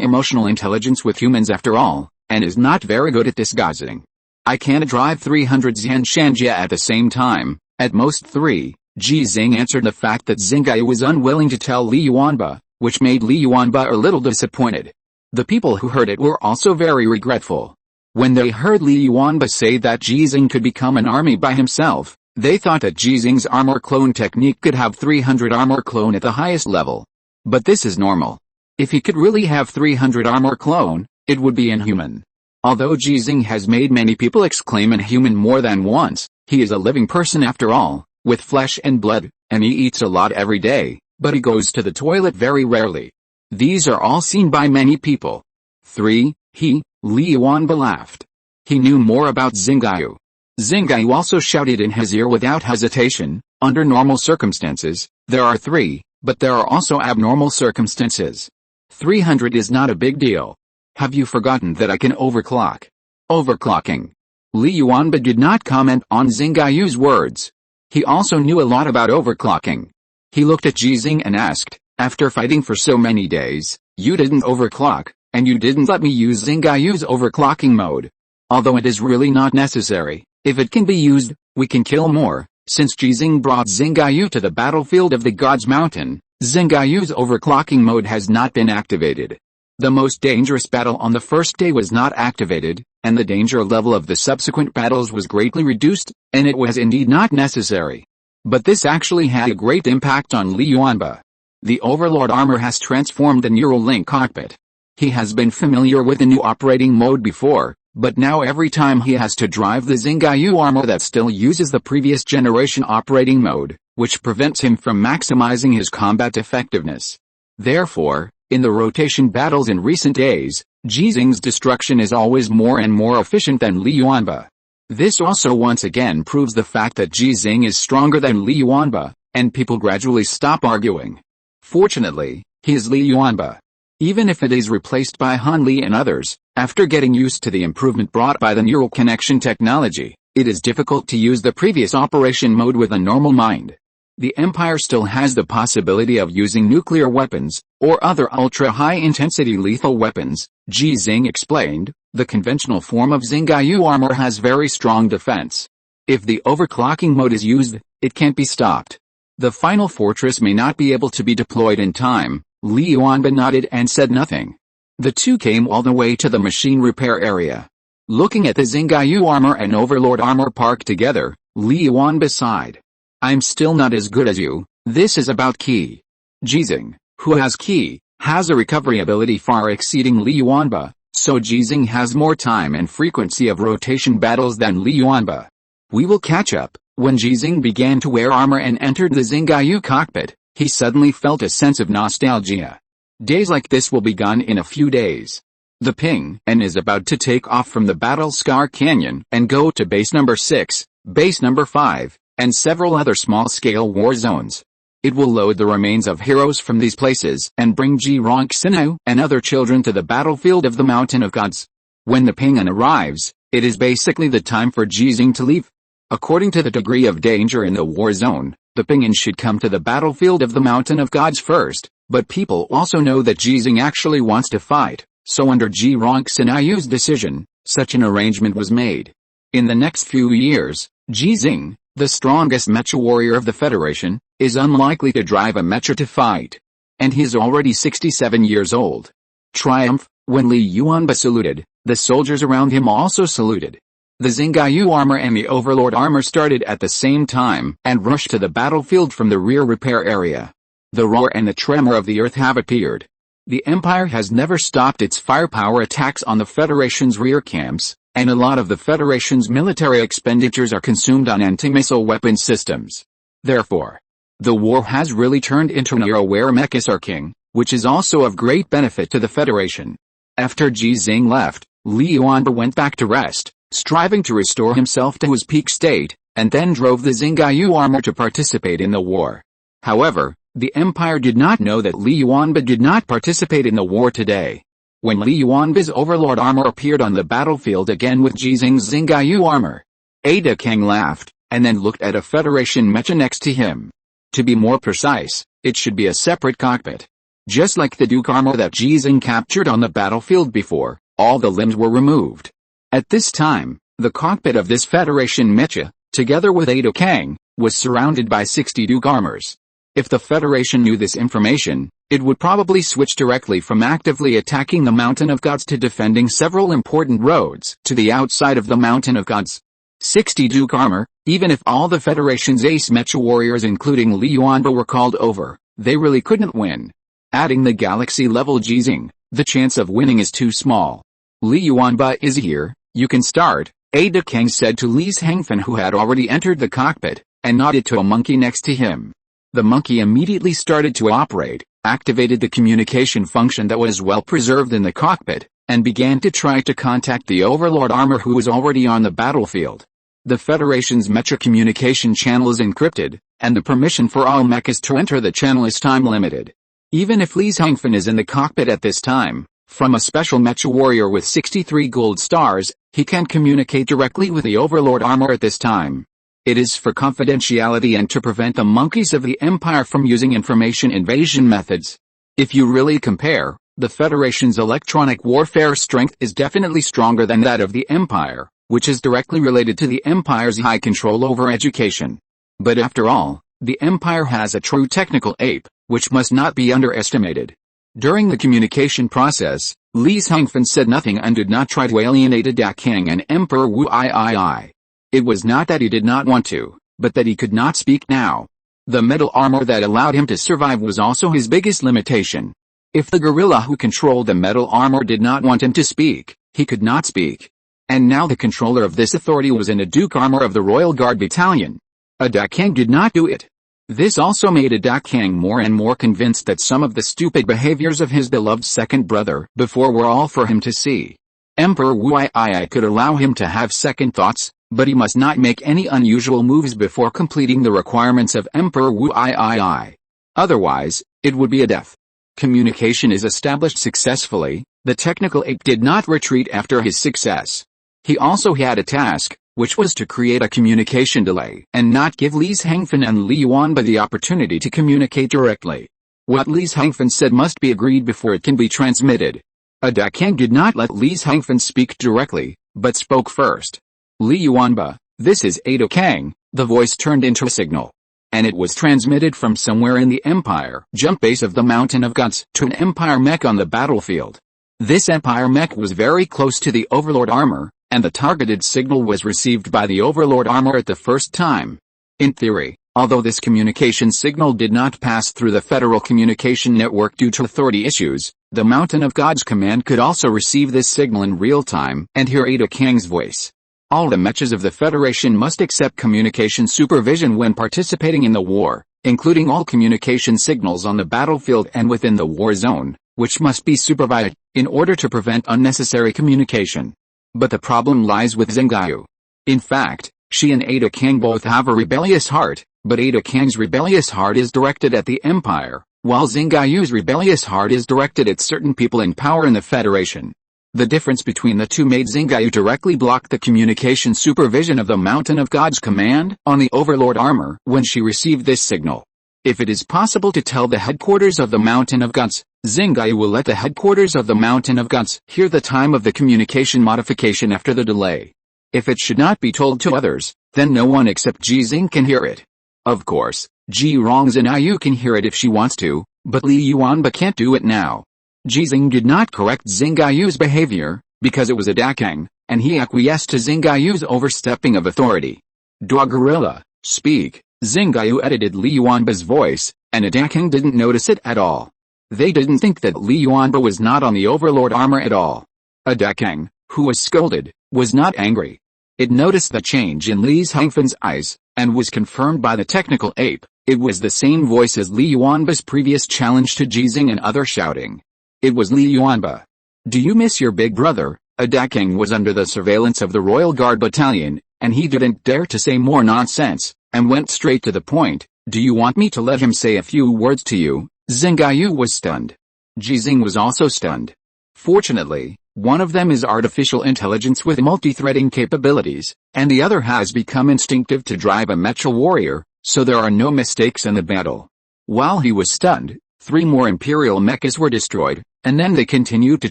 emotional intelligence with humans after all, and is not very good at disguising. I can't drive 300 Zon Shanjia at the same time, at most 3. Ji Xinghe answered the fact that Xinghe was unwilling to tell Li Yuanba, which made Li Yuanba a little disappointed. The people who heard it were also very regretful. When they heard Li Yuanba say that Ji Xinghe could become an army by himself, they thought that Ji Xinghe's armor clone technique could have 300 armor clone at the highest level. But this is normal. If he could really have 300 armor clone, it would be inhuman. Although Ji Xinghe has made many people exclaim inhuman more than once, he is a living person after all, with flesh and blood, and he eats a lot every day, but he goes to the toilet very rarely. These are all seen by many people. 3. Li Yuanba laughed. He knew more about Xinghe. Xinghe also shouted in his ear without hesitation, under normal circumstances, there are 3, but there are also abnormal circumstances. 300 is not a big deal. Have you forgotten that I can overclock? Overclocking. Li Yuanba did not comment on Xinghe's words. He also knew a lot about overclocking. He looked at Ji Xinghe and asked, after fighting for so many days, you didn't overclock, and you didn't let me use Xinghe's overclocking mode. Although it is really not necessary, if it can be used, we can kill more. Since Ji Xinghe brought Xinghe to the battlefield of the God's Mountain, Xinghe's overclocking mode has not been activated. The most dangerous battle on the first day was not activated, and the danger level of the subsequent battles was greatly reduced, and it was indeed not necessary. But this actually had a great impact on Li Yuanba. The Overlord armor has transformed the neural link cockpit. He has been familiar with the new operating mode before, but now every time he has to drive the Xinghe armor that still uses the previous generation operating mode, which prevents him from maximizing his combat effectiveness. Therefore, in the rotation battles in recent days, Ji Xinghe's destruction is always more and more efficient than Li Yuanba. This also once again proves the fact that Ji Xinghe is stronger than Li Yuanba, and people gradually stop arguing. Fortunately, he is Li Yuanba. Even if it is replaced by Han Li and others, after getting used to the improvement brought by the neural connection technology, it is difficult to use the previous operation mode with a normal mind. The Empire still has the possibility of using nuclear weapons, or other ultra-high-intensity lethal weapons, Ji Xinghe explained. The conventional form of Xinghe armor has very strong defense. If the overclocking mode is used, it can't be stopped. The final fortress may not be able to be deployed in time. Li Yuanba nodded and said nothing. The two came all the way to the machine repair area. Looking at the Xinghe armor and Overlord armor parked together, Li Yuanba sighed. I'm still not as good as you. This is about Qi. Ji Xinghe, who has Qi, has a recovery ability far exceeding Li Yuanba, so Ji Xinghe has more time and frequency of rotation battles than Li Yuanba. We will catch up. When Ji Xinghe began to wear armor and entered the Xinghe cockpit, he suddenly felt a sense of nostalgia. Days like this will be gone in a few days. The Ping N is about to take off from the Battle Scar Canyon and go to base number 6, base number 5, and several other small-scale war zones. It will load the remains of heroes from these places and bring Ji Xinghe and other children to the battlefield of the Mountain of Gods. When the Ping N arrives, it is basically the time for Ji Xinghe to leave. According to the degree of danger in the war zone, the Ping N should come to the battlefield of the Mountain of Gods first, but people also know that Ji Xinghe actually wants to fight, So under Ji Xinghe's decision, such an arrangement was made. In the next few years, Ji Xinghe, the strongest mecha warrior of the Federation, is unlikely to drive a mecha to fight. And he is already 67 years old. Triumph. When Li Yuanba saluted, the soldiers around him also saluted. The Xinghe armor and the Overlord armor started at the same time and rushed to the battlefield from the rear repair area. The roar and the tremor of the earth have appeared. The Empire has never stopped its firepower attacks on the Federation's rear camps, and a lot of the Federation's military expenditures are consumed on anti-missile weapon systems. Therefore, the war has really turned into an era where mechas are king, which is also of great benefit to the Federation. After Ji Xinghe left, Li Yuanba went back to rest, striving to restore himself to his peak state, and then drove the Xinghe armor to participate in the war. However, the Empire did not know that Li Yuanba did not participate in the war today. When Li Yuanba's Overlord armor appeared on the battlefield again with Ji Xinghe's Xinghe armor, Ada Kang laughed, and then looked at a Federation mecha next to him. To be more precise, it should be a separate cockpit. Just like the Duke armor that Ji Xinghe captured on the battlefield before, all the limbs were removed. At this time, the cockpit of this Federation mecha, together with Ada Kang, was surrounded by 60 Duke armors. If the Federation knew this information, it would probably switch directly from actively attacking the Mountain of Gods to defending several important roads to the outside of the Mountain of Gods. 60 Duke armor, even if all the Federation's ace mecha warriors including Li Yuanba were called over, they really couldn't win. Adding the galaxy-level Ji Xinghe, the chance of winning is too small. Li Yuanba is here, you can start, Ada Kang said to Li Xinghe who had already entered the cockpit, and nodded to a monkey next to him. The monkey immediately started to operate, activated the communication function that was well preserved in the cockpit, and began to try to contact the Overlord armor who was already on the battlefield. The Federation's mecha communication channel is encrypted, and the permission for all mechas to enter the channel is time-limited. Even if Li Xinghe is in the cockpit at this time, from a special mecha warrior with 63 gold stars, he can communicate directly with the Overlord armor at this time. It is for confidentiality and to prevent the monkeys of the Empire from using information invasion methods. If you really compare, the Federation's electronic warfare strength is definitely stronger than that of the Empire, which is directly related to the Empire's high control over education. But after all, the Empire has a true technical ape, which must not be underestimated. During the communication process, Li Xinghe said nothing and did not try to alienate Ada Kang and Emperor Wu III. It was not that he did not want to, but that he could not speak now. The metal armor that allowed him to survive was also his biggest limitation. If the gorilla who controlled the metal armor did not want him to speak, he could not speak. And now the controller of this authority was in a Duke armor of the Royal Guard Battalion. Ada Kang did not do it. This also made Ada Kang more and more convinced that some of the stupid behaviors of his beloved second brother before were all for him to see. Emperor Wu II could allow him to have second thoughts, but he must not make any unusual moves before completing the requirements of Emperor Wu II. Otherwise, it would be a death. Communication is established successfully. The technical ape did not retreat after his success. He also had a task, which was to create a communication delay and not give Li Xinghe and Li Yuanba the opportunity to communicate directly. What Li Xinghe said must be agreed before it can be transmitted. Ada Kang did not let Li Xinghe speak directly, but spoke first. Li Yuanba, this is Ada Kang. The voice turned into a signal. And it was transmitted from somewhere in the Empire jump base of the Mountain of Gods to an Empire mech on the battlefield. This Empire mech was very close to the Overlord armor, and the targeted signal was received by the Overlord armor at the first time. In theory, although this communication signal did not pass through the Federal Communication Network due to authority issues, the Mountain of Gods command could also receive this signal in real time and hear Ada Kang's voice. All the mechas of the Federation must accept communication supervision when participating in the war, including all communication signals on the battlefield and within the war zone, which must be supervised, in order to prevent unnecessary communication. But the problem lies with Xinghe. In fact, she and Ada Kang both have a rebellious heart, but Ada Kang's rebellious heart is directed at the Empire, while Xinghe's rebellious heart is directed at certain people in power in the Federation. The difference between the two made Xinghe directly block the communication supervision of the Mountain of Gods command on the Overlord armor when she received this signal. If it is possible to tell the headquarters of the Mountain of Guts, Xinghe will let the headquarters of the Mountain of Guts hear the time of the communication modification after the delay. If it should not be told to others, then no one except Ji Xinghe can hear it. Of course, Ji Rongzhenyu can hear it if she wants to, but Li Yuanba can't do it now. Ji Xinghe did not correct Xingheyu's behavior, because it was a dakang, and he acquiesced to Xingheyu's overstepping of authority. Dog Gorilla, speak. Xinghe edited Li Yuanba's voice, and a dakang didn't notice it at all. They didn't think that Li Yuanba was not on the overlord armor at all. A dakang, who was scolded, was not angry. It noticed the change in Li Xinghe's eyes, and was confirmed by the technical ape. It was the same voice as Li Yuanba's previous challenge to Ji Xinghe and other shouting. It was Li Yuanba. Do you miss your big brother? A dakang was under the surveillance of the Royal Guard Battalion, and he didn't dare to say more nonsense, and went straight to the point. Do you want me to let him say a few words to you? Xinghe was stunned. Ji Xinghe was also stunned. Fortunately, one of them is artificial intelligence with multi-threading capabilities, and the other has become instinctive to drive a mecha warrior, so there are no mistakes in the battle. While he was stunned, 3 more imperial mechas were destroyed, and then they continued to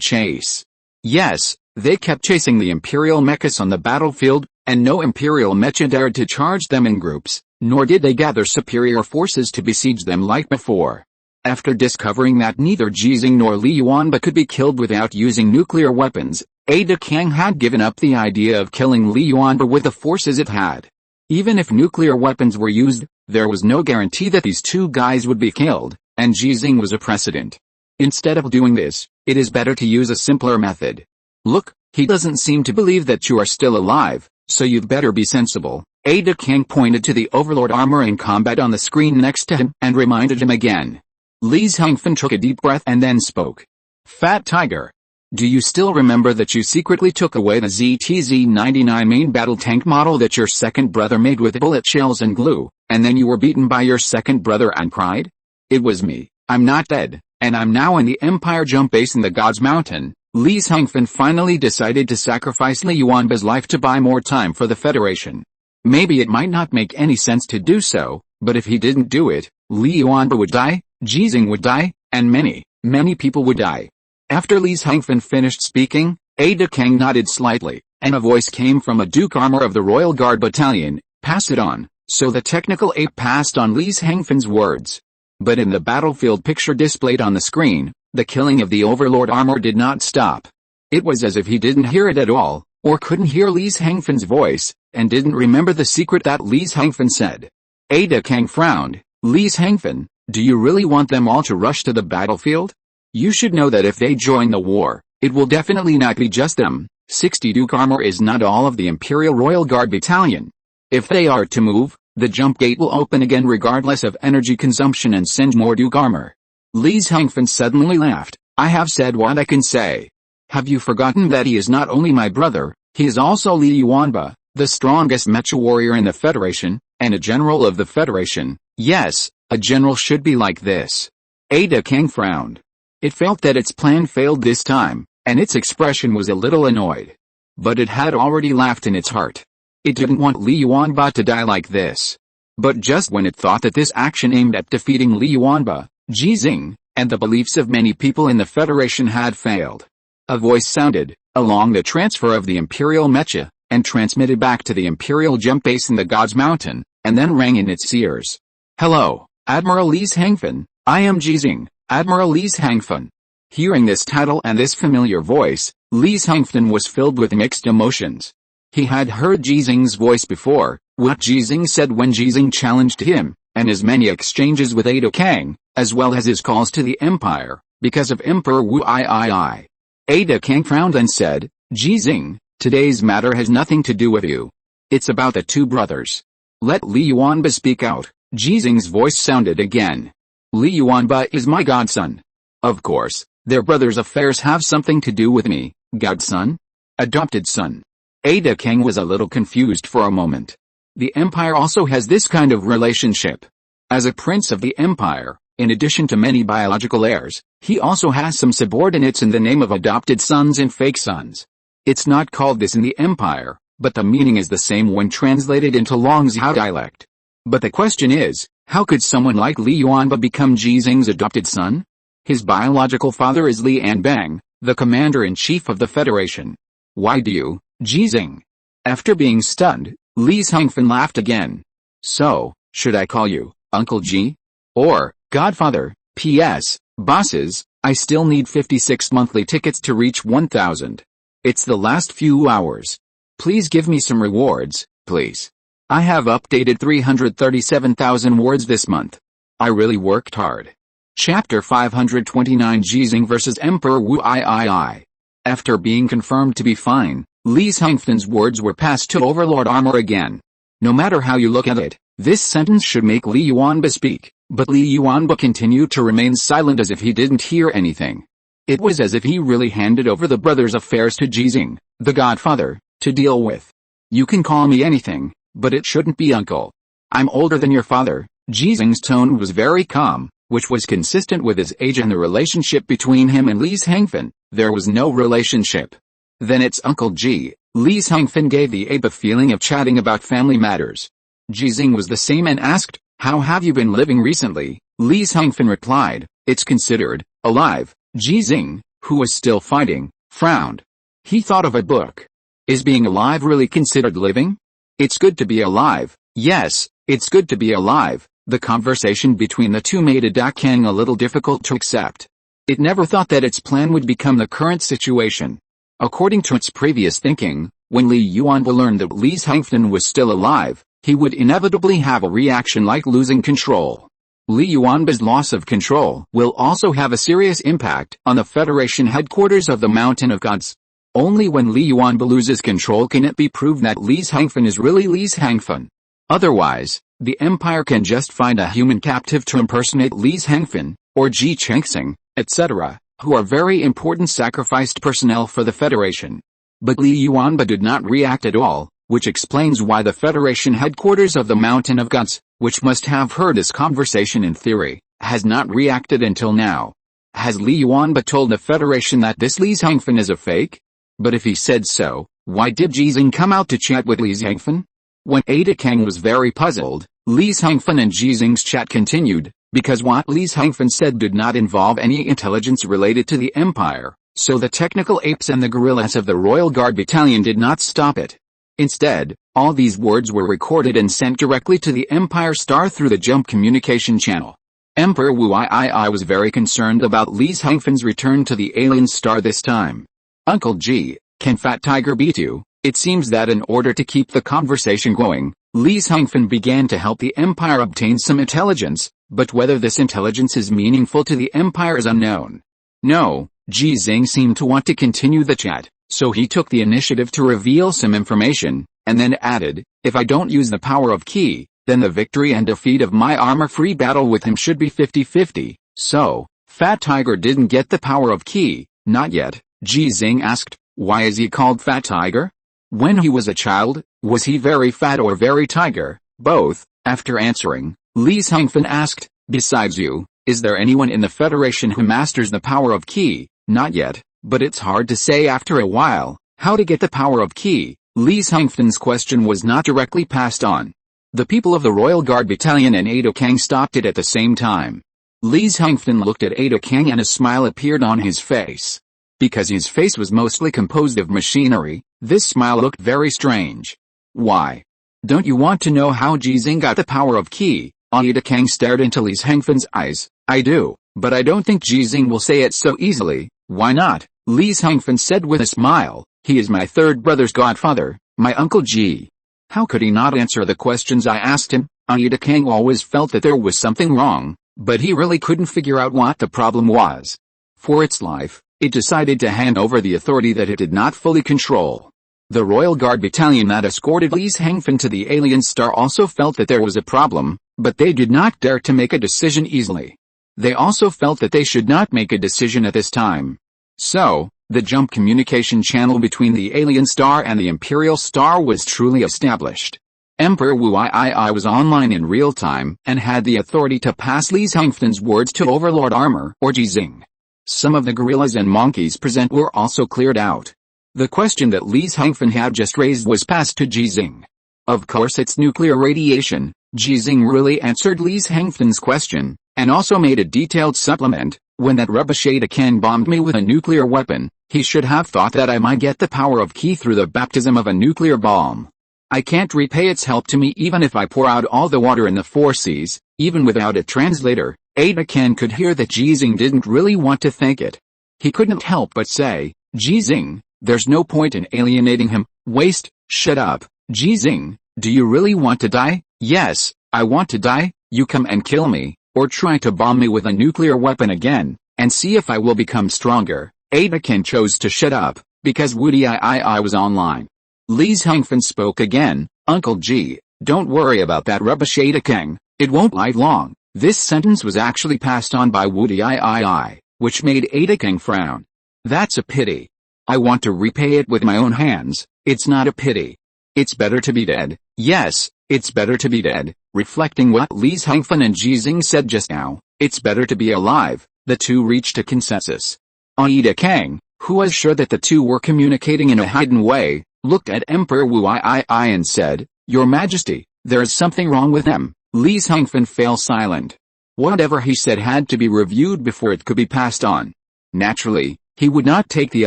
chase. Yes, they kept chasing the imperial mechas on the battlefield, and no imperial mecha dared to charge them in groups, nor did they gather superior forces to besiege them like before. After discovering that neither Ji Xinghe nor Li Yuanba could be killed without using nuclear weapons, Ada Kang had given up the idea of killing Li Yuanba with the forces it had. Even if nuclear weapons were used, there was no guarantee that these 2 guys would be killed, and Ji Xinghe was a precedent. Instead of doing this, it is better to use a simpler method. Look, he doesn't seem to believe that you are still alive, so you'd better be sensible. Ada Kang pointed to the overlord armor in combat on the screen next to him and reminded him again. Li Xinghe took a deep breath and then spoke. Fat Tiger. Do you still remember that you secretly took away the ZTZ-99 main battle tank model that your second brother made with bullet shells and glue, and then you were beaten by your second brother and cried? It was me. I'm not dead, and I'm now in the Empire jump base in the God's Mountain. Li Xinghe finally decided to sacrifice Li Yuanba's life to buy more time for the Federation. Maybe it might not make any sense to do so, but if he didn't do it, Li Yuanba would die, Ji Xinghe would die, and many, many people would die. After Li Xinghe finished speaking, Ada Kang nodded slightly, and a voice came from a Duke armor of the Royal Guard Battalion. Pass it on. So the technical ape passed on Li Xinghe's words. But in the battlefield picture displayed on the screen, the killing of the Overlord armor did not stop. It was as if he didn't hear it at all, or couldn't hear Li Xinghe's voice, and didn't remember the secret that Li Xinghe said. Ada Kang frowned. Li Xinghe, do you really want them all to rush to the battlefield? You should know that if they join the war, it will definitely not be just them. 60 Duke armor is not all of the Imperial Royal Guard Battalion. If they are to move, the jump gate will open again regardless of energy consumption and send more Duke armor. Li Xinghe suddenly laughed. I have said what I can say. Have you forgotten that he is not only my brother, he is also Li Yuanba, the strongest mecha warrior in the Federation, and a general of the Federation? Yes, a general should be like this. Ada Kang frowned. It felt that its plan failed this time, and its expression was a little annoyed. But it had already laughed in its heart. It didn't want Li Yuanba to die like this. But just when it thought that this action aimed at defeating Li Yuanba, Ji Xinghe, and the beliefs of many people in the Federation had failed. A voice sounded, along the transfer of the Imperial Mecha, and transmitted back to the Imperial jump base in the God's Mountain, and then rang in its ears. Hello, Admiral Li Xinghe, I am Ji Xinghe, Admiral Li Xinghe. Hearing this title and this familiar voice, Li Xinghe was filled with mixed emotions. He had heard Ji Xinghe's voice before, what Ji Xinghe said when Ji Xinghe challenged him, and his many exchanges with Ada Kang, as well as his calls to the Empire, because of Emperor Wu III. Ada Kang frowned and said, Ji Xinghe, today's matter has nothing to do with you. It's about the 2 brothers. Let Li Yuanba speak out. Ji Xinghe's voice sounded again. Li Yuanba is my godson. Of course, their brothers' affairs have something to do with me. Godson? Adopted son. Ada Kang was a little confused for a moment. The Empire also has this kind of relationship. As a prince of the Empire, in addition to many biological heirs, he also has some subordinates in the name of adopted sons and fake sons. It's not called this in the Empire, but the meaning is the same when translated into Longxiao dialect. But the question is, How could someone like Li Yuanba become Ji Xinghe's adopted son? His biological father is Li Anbang, the commander-in-chief of the Federation. Why do you, Ji Xinghe? After being stunned, Li Xinghe laughed again. So, should I call you Uncle Ji? Or Godfather? P.S. Bosses, I still need 56 monthly tickets to reach 1,000. It's the last few hours. Please give me some rewards, please. I have updated 337,000 words this month. I really worked hard. Chapter 529 Ji Xinghe vs Emperor Wu III. After being confirmed to be fine, Li Xinghe's words were passed to Overlord Armor again. No matter how you look at it, this sentence should make Li Yuanba speak, but Li Yuanba continued to remain silent as if he didn't hear anything. It was as if he really handed over the brothers' affairs to Ji Xinghe, the godfather, to deal with. You can call me anything, but it shouldn't be uncle. I'm older than your father. Ji Xinghe's tone was very calm, which was consistent with his age and the relationship between him and Li Xinghe. There was no relationship. Then it's Uncle Ji. Li Xinghe gave the ape a feeling of chatting about family matters. Ji Xinghe was the same and asked, how have you been living recently? Li Xinghe replied, it's considered alive. Ji Xinghe, who was still fighting, frowned. He thought of a book. Is being alive really considered living? It's good to be alive. Yes, it's good to be alive. The conversation between the two made Adakang a little difficult to accept. It never thought that its plan would become the current situation. According to its previous thinking, when Li Yuanba learned that Li Xinghe was still alive, he would inevitably have a reaction like losing control. Li Yuanba's loss of control will also have a serious impact on the Federation headquarters of the Mountain of Gods. Only when Li Yuanba loses control can it be proved that Li Xinghe is really Li Xinghe. Otherwise, the Empire can just find a human captive to impersonate Li Xinghe, or Ji Xinghe, etc., who are very important sacrificed personnel for the Federation. But Li Yuanba did not react at all, which explains why the Federation headquarters of the Mountain of Gods, which must have heard this conversation in theory, has not reacted until now. Has Li Yuanba told the Federation that this Li Xinghe is a fake? But if he said so, why did Ji Xinghe come out to chat with Li Xinghe? When Adakang was very puzzled, Li Xinghe and Ji Xinghe's chat continued, because what Li Xinghe said did not involve any intelligence related to the Empire, so the technical apes and the gorillas of the Royal Guard Battalion did not stop it. Instead, all these words were recorded and sent directly to the Empire Star through the jump communication channel. Emperor Wu III was very concerned about Li Xinghe's return to the alien star this time. Uncle Ji, can Fat Tiger beat you? It seems that in order to keep the conversation going, Li Xinghe began to help the Empire obtain some intelligence, but whether this intelligence is meaningful to the Empire is unknown. No, Ji Xinghe seemed to want to continue the chat, so he took the initiative to reveal some information, and then added, if I don't use the power of Qi, then the victory and defeat of my armor-free battle with him should be 50-50, so, Fat Tiger didn't get the power of Qi, not yet. Ji Xinghe asked, why is he called Fat Tiger? When he was a child, was he very fat or very tiger? Both. After answering, Li Xinghe asked, besides you, is there anyone in the Federation who masters the power of Qi? Not yet, but it's hard to say after a while. How to get the power of Qi? Li Xinghe's question was not directly passed on. The people of the Royal Guard Battalion and Adakang stopped it at the same time. Li Xinghe looked at Adakang and a smile appeared on his face. Because his face was mostly composed of machinery, this smile looked very strange. Why? Don't you want to know how Ji Xinghe got the power of Qi? Adakang stared into Li Xinghe's eyes. I do, but I don't think Ji Xinghe will say it so easily. Why not? Li Xinghe said with a smile. He is my third brother's godfather, my Uncle Ji. How could he not answer the questions I asked him? Adakang always felt that there was something wrong, but he really couldn't figure out what the problem was. For its life, it decided to hand over the authority that it did not fully control. The Royal Guard Battalion that escorted Li Xinghe to the alien star also felt that there was a problem, but they did not dare to make a decision easily. They also felt that they should not make a decision at this time. So, the jump communication channel between the alien star and the imperial star was truly established. Emperor Wu III was online in real time and had the authority to pass Li Xinghe's words to Overlord Armor or Ji Xinghe. Some of the gorillas and monkeys present were also cleared out. The question that Li Xinghe had just raised was passed to Ji Xinghe. Of course it's nuclear radiation, Ji Xinghe really answered Li Hangfan's question, and also made a detailed supplement. When that rubbish Ada Kang bombed me with a nuclear weapon, he should have thought that I might get the power of Qi through the baptism of a nuclear bomb. I can't repay its help to me even if I pour out all the water in the 4 seas. Even without a translator, Ada Kang could hear that Ji Xinghe didn't really want to thank it. He couldn't help but say, Ji Xinghe, there's no point in alienating him. Waste. Shut up, Ji Xinghe. Do you really want to die? Yes, I want to die. You come and kill me, or try to bomb me with a nuclear weapon again, and see if I will become stronger. Ada Kang chose to shut up, because Woody I was online. Li Hangfan spoke again. Uncle Ji, don't worry about that rubbish Ada Kang, it won't last long. This sentence was actually passed on by Woody I, which made Ada Kang frown. That's a pity. I want to repay it with my own hands. It's not a pity. It's better to be dead. Yes, it's better to be dead. Reflecting what Li Hangfan and Ji Xinghe said just now, it's better to be alive. The two reached a consensus. Ada Kang, who was sure that the two were communicating in a hidden way, looked at Emperor Wu I and said, Your Majesty, there is something wrong with them. Li Hangfan fell silent. Whatever he said had to be reviewed before it could be passed on. Naturally, he would not take the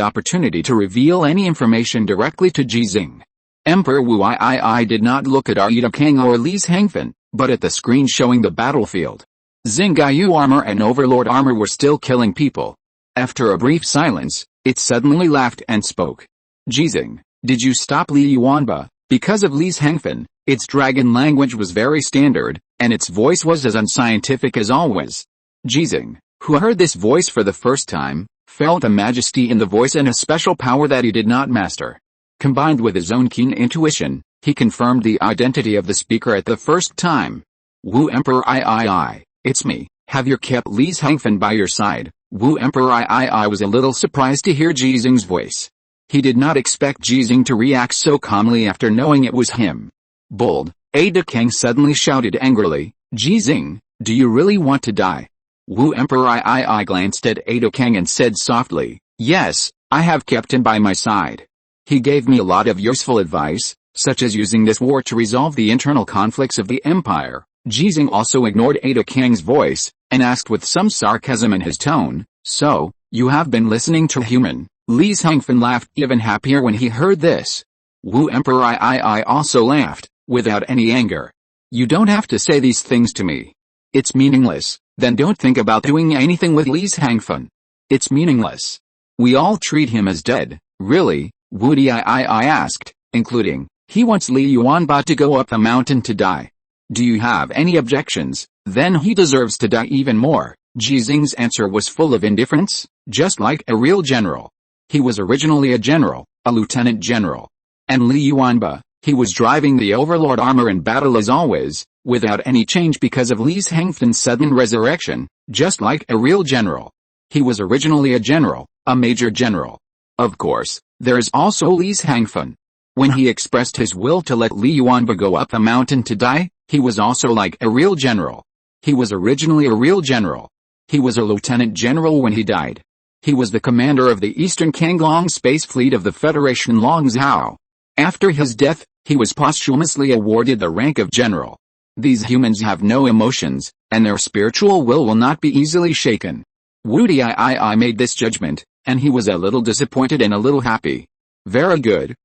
opportunity to reveal any information directly to Ji Xinghe. Emperor Wu I did not look at Ada Kang or Li Hangfan, but at the screen showing the battlefield. Xingyu armor and Overlord armor were still killing people. After a brief silence, it suddenly laughed and spoke. Ji Xinghe, did you stop Li Yuanba? Because of Li Hangfan, its dragon language was very standard, and its voice was as unscientific as always. Ji Xinghe, who heard this voice for the first time, felt a majesty in the voice and a special power that he did not master. Combined with his own keen intuition, he confirmed the identity of the speaker at the first time. Wu Emperor I, it's me. Have you kept Li Hangfan by your side? Wu Emperor I was a little surprised to hear Ji Xinghe's voice. He did not expect Ji Xinghe to react so calmly after knowing it was him. Bold, Ada Kang suddenly shouted angrily, Ji Xinghe, do you really want to die? Wu Emperor I glanced at Ada Kang and said softly, yes, I have kept him by my side. He gave me a lot of useful advice, such as using this war to resolve the internal conflicts of the empire. Ji Xinghe also ignored Ada Kang's voice, and asked with some sarcasm in his tone, so, you have been listening to human? Li Hangfan laughed even happier when he heard this. Wu Emperor I also laughed, without any anger. You don't have to say these things to me. It's meaningless, then don't think about doing anything with Li Hangfan. It's meaningless. We all treat him as dead, really? Woody I asked, including, he wants Li Yuanba to go up the mountain to die. Do you have any objections? Then he deserves to die even more. Ji Xinghe's answer was full of indifference, just like a real general. He was originally a general, a lieutenant general. And Li Yuanba, he was driving the Overlord armor in battle as always, without any change because of Li Hangfan's sudden resurrection, just like a real general. He was originally a general, a major general. Of course, there is also Li Hangfan. When he expressed his will to let Li Yuanba go up the mountain to die, he was also like a real general. He was originally a real general. He was a lieutenant general when he died. He was the commander of the Eastern Kanglong Space Fleet of the Federation Longzhou. After his death, he was posthumously awarded the rank of general. These humans have no emotions, and their spiritual will not be easily shaken. Woody I made this judgment, and he was a little disappointed and a little happy. Very good,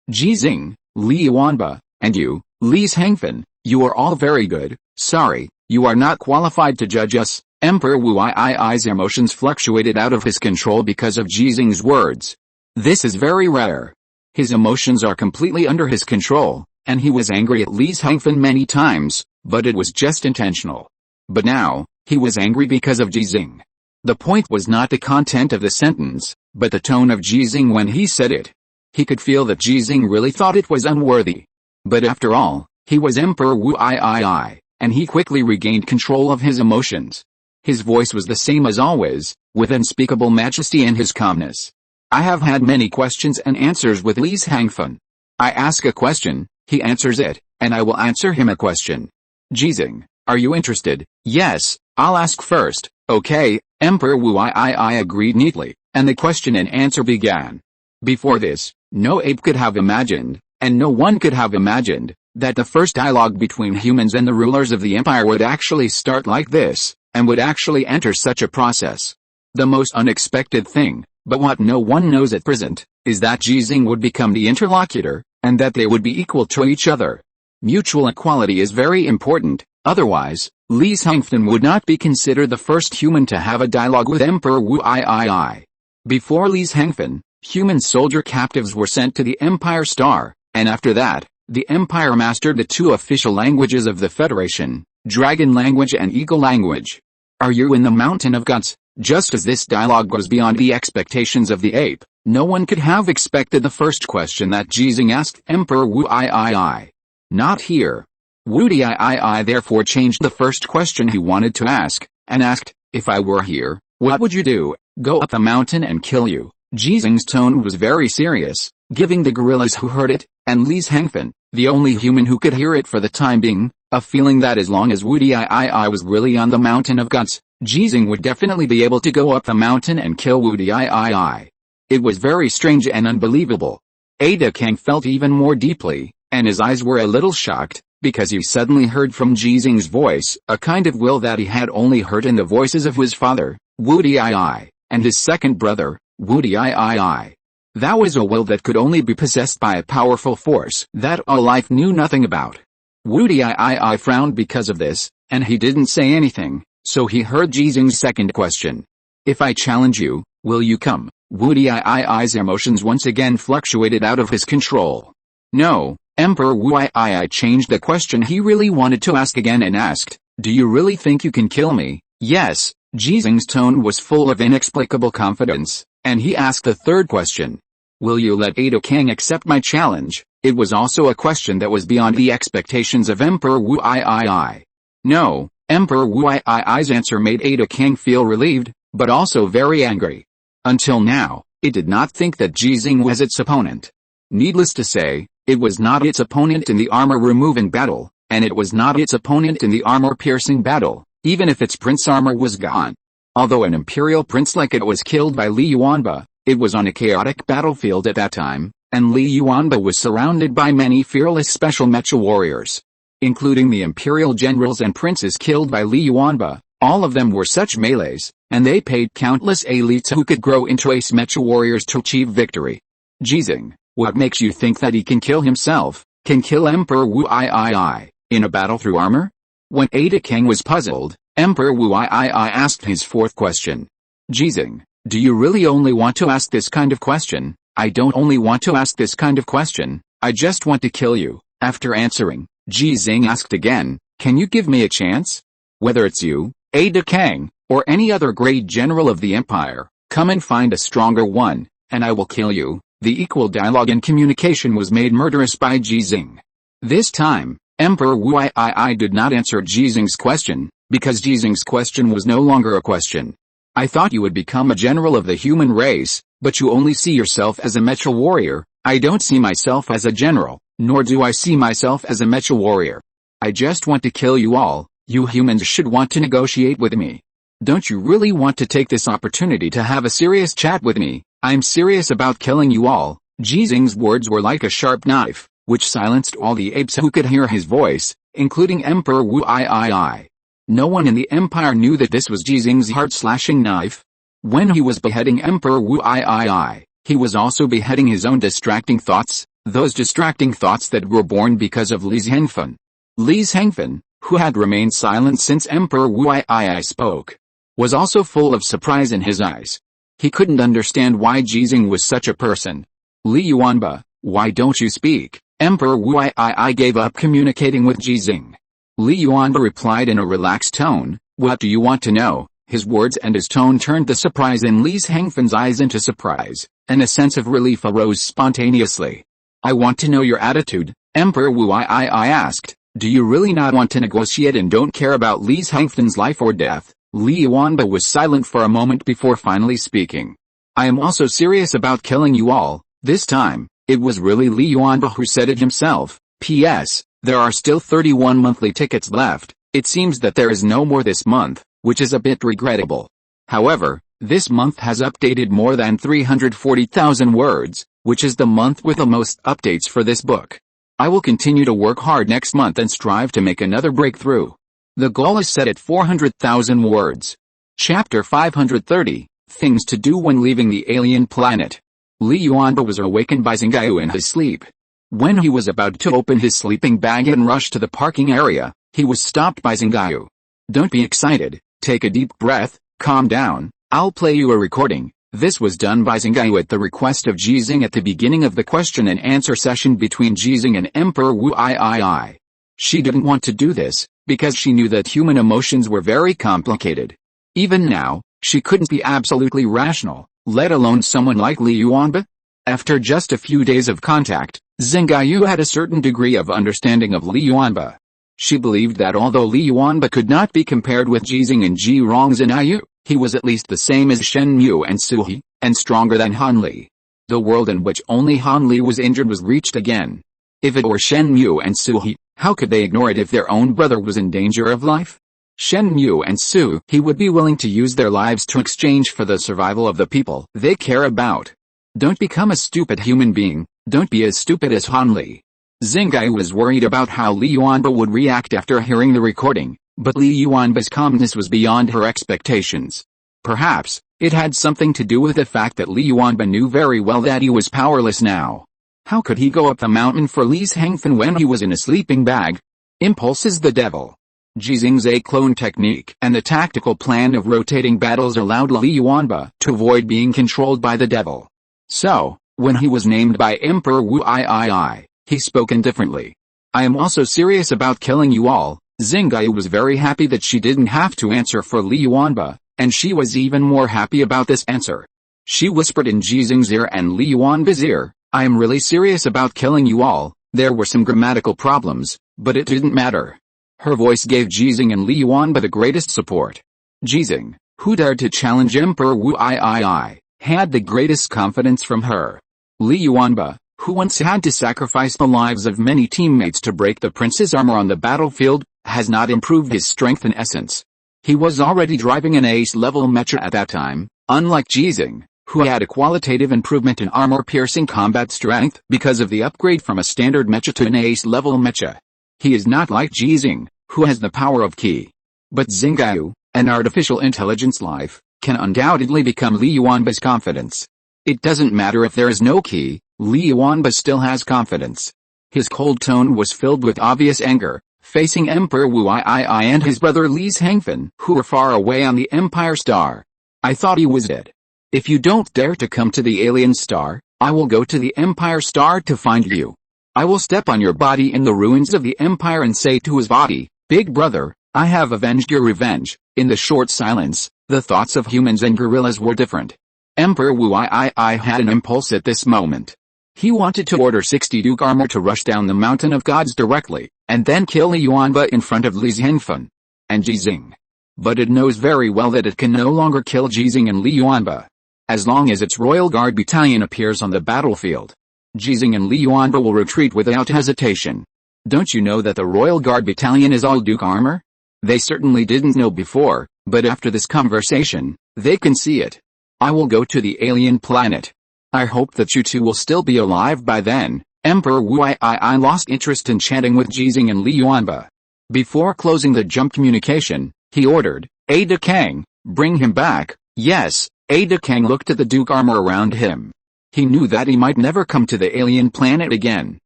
Ji Xinghe, Li Yuanba, and you, Li Hangfan, you are all very good. Sorry, you are not qualified to judge us. Emperor Wu I's emotions fluctuated out of his control because of Ji Xinghe's words. This is very rare. His emotions are completely under his control, and he was angry at Li Hangfan many times, but it was just intentional. But now, he was angry because of Ji Xinghe. The point was not the content of the sentence, but the tone of Ji Xinghe when he said it. He could feel that Ji Xinghe really thought it was unworthy. But after all, he was Emperor Wu I, and he quickly regained control of his emotions. His voice was the same as always, with unspeakable majesty and his calmness. I have had many questions and answers with Li Hangfan. I ask a question, he answers it, and I will answer him a question. Ji Xinghe, are you interested? Yes, I'll ask first. Okay, Emperor Wu I agreed neatly, and the question and answer began. Before this, no ape could have imagined, and no one could have imagined, That the first dialogue between humans and the rulers of the empire would actually start like this, and would actually enter such a process. The most unexpected thing, but what no one knows at present, is that Ji Xinghe would become the interlocutor, and that they would be equal to each other. Mutual equality is very important, otherwise, Li Xinghe would not be considered the first human to have a dialogue with Emperor Wu III. Before Li Xinghe, human soldier captives were sent to the Empire Star, and after that, the Empire mastered the two official languages of the Federation, Dragon language and Eagle language. Are you in the Mountain of Guts? Just as this dialogue goes beyond the expectations of the ape, no one could have expected the first question that Ji Xinghe asked Emperor Wu III. Not here. Wu III therefore changed the first question he wanted to ask, and asked, if I were here, what would you do? Go up the mountain and kill you. Ji Xinghe's tone was very serious, giving the gorillas who heard it, and Li Xinghe, the only human who could hear it for the time being, a feeling that as long as Wu III was really on the Mountain of Guts, Ji Xinghe would definitely be able to go up the mountain and kill Wu III. It was very strange and unbelievable. Ada Kang felt even more deeply, and his eyes were a little shocked, because he suddenly heard from Ji Xinghe's voice a kind of will that he had only heard in the voices of his father, Wu III, and his second brother, Wu III. That was a will that could only be possessed by a powerful force that all life knew nothing about. Wu III frowned because of this, and he didn't say anything, so he heard Ji Xinghe's second question. If I challenge you, will you come? Wu II's emotions once again fluctuated out of his control. No, Emperor Wu II changed the question he really wanted to ask again and asked, do you really think you can kill me? Yes. Ji Xinghe's tone was full of inexplicable confidence, and he asked the third question. Will you let Ada Kang accept my challenge? It was also a question that was beyond the expectations of Emperor Wu II. No, Emperor Wu II's answer made Ada Kang feel relieved, but also very angry. Until now, it did not think that Ji Xinghe was its opponent. Needless to say, it was not its opponent in the armor-removing battle, and it was not its opponent in the armor-piercing battle, even if its prince armor was gone. Although an imperial prince like it was killed by Li Yuanba, it was on a chaotic battlefield at that time, and Li Yuanba was surrounded by many fearless special mecha warriors. Including the imperial generals and princes killed by Li Yuanba, all of them were such melees, and they paid countless elites who could grow into ace mecha warriors to achieve victory. Ji Xinghe, what makes you think that he can kill himself, can kill Emperor Wu III, in a battle through armor? When Ada Kang was puzzled, Emperor Wu II asked his fourth question. Ji Xinghe, do you really only want to ask this kind of question? I don't only want to ask this kind of question, I just want to kill you. After answering, Ji Xinghe asked again, can you give me a chance? Whether it's you, Ada Kang, or any other great general of the empire, come and find a stronger one, and I will kill you. The equal dialogue and communication was made murderous by Ji Xinghe. This time, Emperor Wu II did not answer Ji Xinghe's question, because Ji Xinghe's question was no longer a question. I thought you would become a general of the human race, but you only see yourself as a mecha warrior. I don't see myself as a general, nor do I see myself as a mecha warrior. I just want to kill you all. You humans should want to negotiate with me. Don't you really want to take this opportunity to have a serious chat with me? I'm serious about killing you all. Ji Xinghe's words were like a sharp knife, which silenced all the apes who could hear his voice, including Emperor Wu III. No one in the empire knew that this was Ji Xinghe's heart-slashing knife. When he was beheading Emperor Wu III, he was also beheading his own distracting thoughts, those distracting thoughts that were born because of Li Xinghe. Li Xinghe, who had remained silent since Emperor Wu II spoke, was also full of surprise in his eyes. He couldn't understand why Ji Xinghe was such a person. Li Yuanba, why don't you speak? Emperor Wu II gave up communicating with Ji Xinghe. Li Yuanba replied in a relaxed tone, what do you want to know? His words and his tone turned the surprise in Li Xinghe's eyes into surprise, and a sense of relief arose spontaneously. I want to know your attitude, Emperor Wu II asked. Do you really not want to negotiate and don't care about Li Xinghe's life or death? Li Yuanba was silent for a moment before finally speaking. I am also serious about killing you all. This time, it was really Li Yuanba who said it himself. P.S. There are still 31 monthly tickets left. It seems that there is no more this month, which is a bit regrettable. However, this month has updated more than 340,000 words, which is the month with the most updates for this book. I will continue to work hard next month and strive to make another breakthrough. The goal is set at 400,000 words. Chapter 530, Things to Do When Leaving the Alien Planet. Li Yuanba was awakened by Xinghe in his sleep. When he was about to open his sleeping bag and rush to the parking area, he was stopped by Xinghe. Don't be excited, take a deep breath, calm down, I'll play you a recording. This was done by Xinghe at the request of Ji Xinghe at the beginning of the question and answer session between Ji Xinghe and Emperor Wu II. She didn't want to do this, because she knew that human emotions were very complicated. Even now, she couldn't be absolutely rational, let alone someone like Li Yuanba. After just a few days of contact, Xinghe had a certain degree of understanding of Li Yuanba. She believed that although Li Yuanba could not be compared with Ji Xinghe and Ji Rongzhen, he was at least the same as Shen Mu and Su He, and stronger than Han Li. The world in which only Han Li was injured was reached again. If it were Shen Mu and Su He, how could they ignore it if their own brother was in danger of life? Shen Mu and Su He would be willing to use their lives to exchange for the survival of the people they care about. Don't become a stupid human being, don't be as stupid as Han Li. Xinghe was worried about how Li Yuanba would react after hearing the recording, but Li Yuanba's calmness was beyond her expectations. Perhaps, it had something to do with the fact that Li Yuanba knew very well that he was powerless now. How could he go up the mountain for Li Xinghe when he was in a sleeping bag? Impulse is the devil. Ji Xinghe's clone technique and the tactical plan of rotating battles allowed Li Yuanba to avoid being controlled by the devil. So, when he was named by Emperor Wu II, he spoke indifferently. I am also serious about killing you all. Xinghe was very happy that she didn't have to answer for Li Yuanba, and she was even more happy about this answer. She whispered in Ji Xinghe's ear and Li Yuanba's ear, I am really serious about killing you all. There were some grammatical problems, but it didn't matter. Her voice gave Ji Xinghe and Li Yuanba the greatest support. Ji Xinghe, who dared to challenge Emperor Wu II, had the greatest confidence from her. Li Yuanba, who once had to sacrifice the lives of many teammates to break the prince's armor on the battlefield, has not improved his strength and essence. He was already driving an ace-level mecha at that time, unlike Ji Xinghe, who had a qualitative improvement in armor-piercing combat strength because of the upgrade from a standard mecha to an ace-level mecha. He is not like Ji Xinghe, who has the power of Qi. But Xinghe, an artificial intelligence life, can undoubtedly become Li Yuanba's confidence. It doesn't matter if there is no Qi, Li Yuanba still has confidence. His cold tone was filled with obvious anger, facing Emperor Wu II and his brother Li Xinghe, who were far away on the Empire Star. I thought he was dead. If you don't dare to come to the alien star, I will go to the Empire Star to find you. I will step on your body in the ruins of the Empire and say to his body, Big brother, I have avenged your revenge. In the short silence, the thoughts of humans and gorillas were different. Emperor Wu II had an impulse at this moment. He wanted to order 60 Duke armor to rush down the Mountain of Gods directly, and then kill Li Yuanba in front of Li Xinghe and Ji Xinghe. But it knows very well that it can no longer kill Ji Xinghe and Li Yuanba. As long as its Royal Guard battalion appears on the battlefield, Ji Xinghe and Li Yuanba will retreat without hesitation. Don't you know that the Royal Guard battalion is all Duke armor? They certainly didn't know before, but after this conversation, they can see it. I will go to the alien planet. I hope that you two will still be alive by then. Emperor Wu II lost interest in chatting with Ji Xinghe and Li Yuanba. Before closing the jump communication, he ordered, Ada Kang, bring him back. Yes, Ada Kang looked at the Duke armor around him. He knew that he might never come to the alien planet again.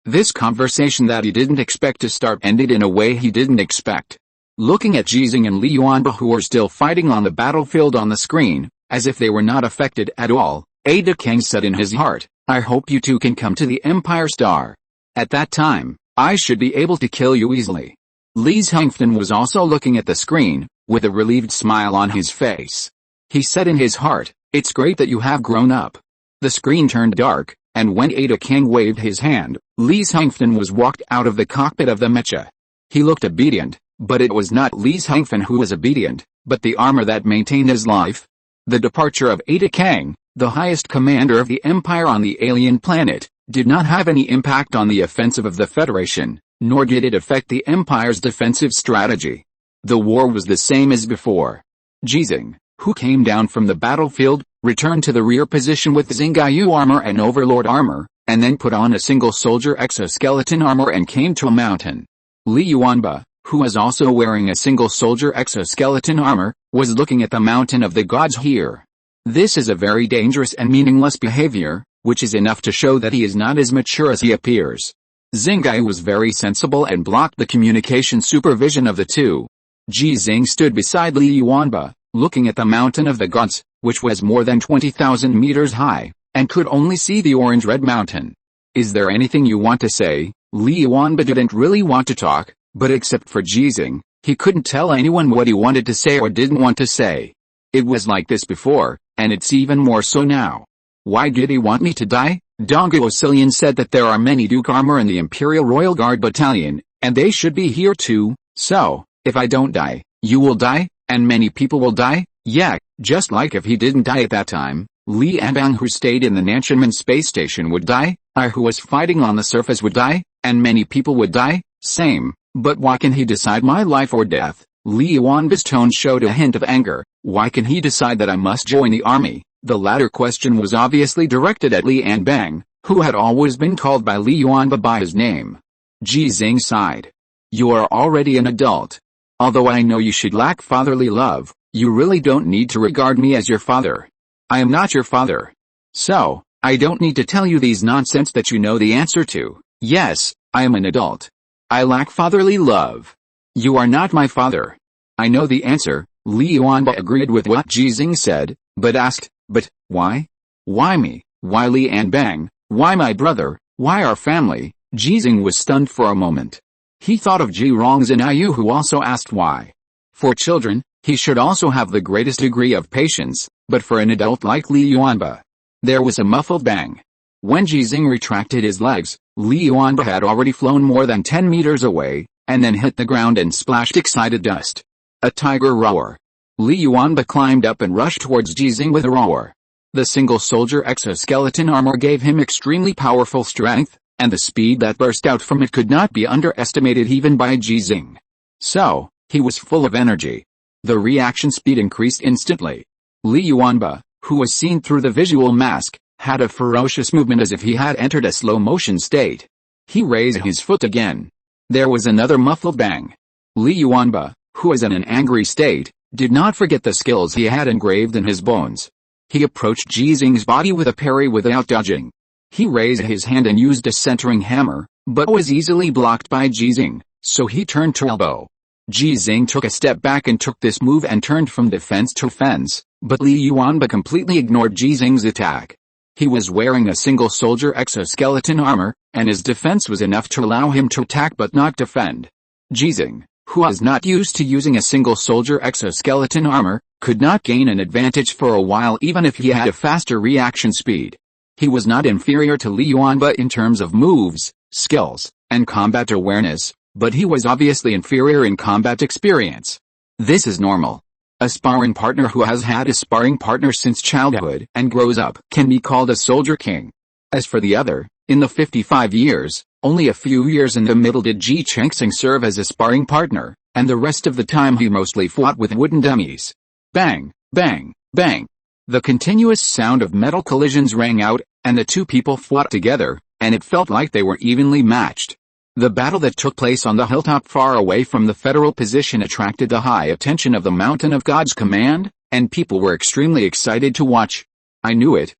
This conversation that he didn't expect to start ended in a way he didn't expect. Looking at Ji Xinghe and Li Yuanba who were still fighting on the battlefield on the screen, as if they were not affected at all, Ada Kang said in his heart, I hope you two can come to the Empire Star. At that time, I should be able to kill you easily. Li Xinghe was also looking at the screen, with a relieved smile on his face. He said in his heart, it's great that you have grown up. The screen turned dark, and when Ada Kang waved his hand, Li Xinghe was walked out of the cockpit of the mecha. He looked obedient, but it was not Li Xinghe who was obedient, but the armor that maintained his life. The departure of Ada Kang, the highest commander of the Empire on the alien planet, did not have any impact on the offensive of the Federation, nor did it affect the Empire's defensive strategy. The war was the same as before. Ji Xinghe, who came down from the battlefield, returned to the rear position with Xinghe armor and Overlord armor, and then put on a single soldier exoskeleton armor and came to a mountain. Li Yuanba, who was also wearing a single soldier exoskeleton armor, was looking at the mountain of the gods here. This is a very dangerous and meaningless behavior, which is enough to show that he is not as mature as he appears. Xinghe was very sensible and blocked the communication supervision of the two. Ji Xinghe stood beside Li Yuanba, looking at the mountain of the gods, which was more than 20,000 meters high, and could only see the orange-red mountain. Is there anything you want to say? Li Yuanba didn't really want to talk, but except for Ji Xinghe, he couldn't tell anyone what he wanted to say or didn't want to say. It was like this before, and it's even more so now. Why did he want me to die? Dongguo Silian said that there are many Duke armor in the Imperial Royal Guard Battalion, and they should be here too, so, if I don't die, you will die, and many people will die? Yeah, just like if he didn't die at that time, Li Anbang who stayed in the Nanchunman space station would die, I who was fighting on the surface would die, and many people would die, same, but why can he decide my life or death? Li Yuanba's tone showed a hint of anger. Why can he decide that I must join the army? The latter question was obviously directed at Li Anbang, who had always been called by Li Yuanba by his name. Ji Xinghe sighed. You are already an adult. Although I know you should lack fatherly love, you really don't need to regard me as your father. I am not your father. So, I don't need to tell you these nonsense that you know the answer to. Yes, I am an adult. I lack fatherly love. You are not my father. I know the answer. Li Yuanba agreed with what Ji Xinghe said, but asked, but, why? Why me? Why Li Anbang? Why my brother? Why our family? Ji Xinghe was stunned for a moment. He thought of Ji Rongzhen who also asked why. For children, he should also have the greatest degree of patience, but for an adult like Li Yuanba. There was a muffled bang. When Ji Xinghe retracted his legs, Li Yuanba had already flown more than 10 meters away, and then hit the ground and splashed excited dust. A tiger roar. Li Yuanba climbed up and rushed towards Ji Xinghe with a roar. The single soldier exoskeleton armor gave him extremely powerful strength, and the speed that burst out from it could not be underestimated even by Ji Xinghe. So, he was full of energy. The reaction speed increased instantly. Li Yuanba, who was seen through the visual mask, had a ferocious movement as if he had entered a slow-motion state. He raised his foot again. There was another muffled bang. Li Yuanba, who was in an angry state, did not forget the skills he had engraved in his bones. He approached Ji Xinghe's body with a parry without dodging. He raised his hand and used a centering hammer, but was easily blocked by Ji Xinghe, so he turned to elbow. Ji Xinghe took a step back and took this move and turned from defense to offense, but Li Yuanba completely ignored Ji Xinghe's attack. He was wearing a single soldier exoskeleton armor, and his defense was enough to allow him to attack but not defend. Ji Xinghe, who was not used to using a single soldier exoskeleton armor, could not gain an advantage for a while even if he had a faster reaction speed. He was not inferior to Li Yuanba in terms of moves, skills, and combat awareness, but he was obviously inferior in combat experience. This is normal. A sparring partner who has had a sparring partner since childhood and grows up can be called a soldier king. As for the other, in the 55 years, only a few years in the middle did Ji Xinghe serve as a sparring partner, and the rest of the time he mostly fought with wooden dummies. Bang, bang, bang. The continuous sound of metal collisions rang out, and the two people fought together, and it felt like they were evenly matched. The battle that took place on the hilltop far away from the federal position attracted the high attention of the Mountain of God's command, and people were extremely excited to watch. I knew it.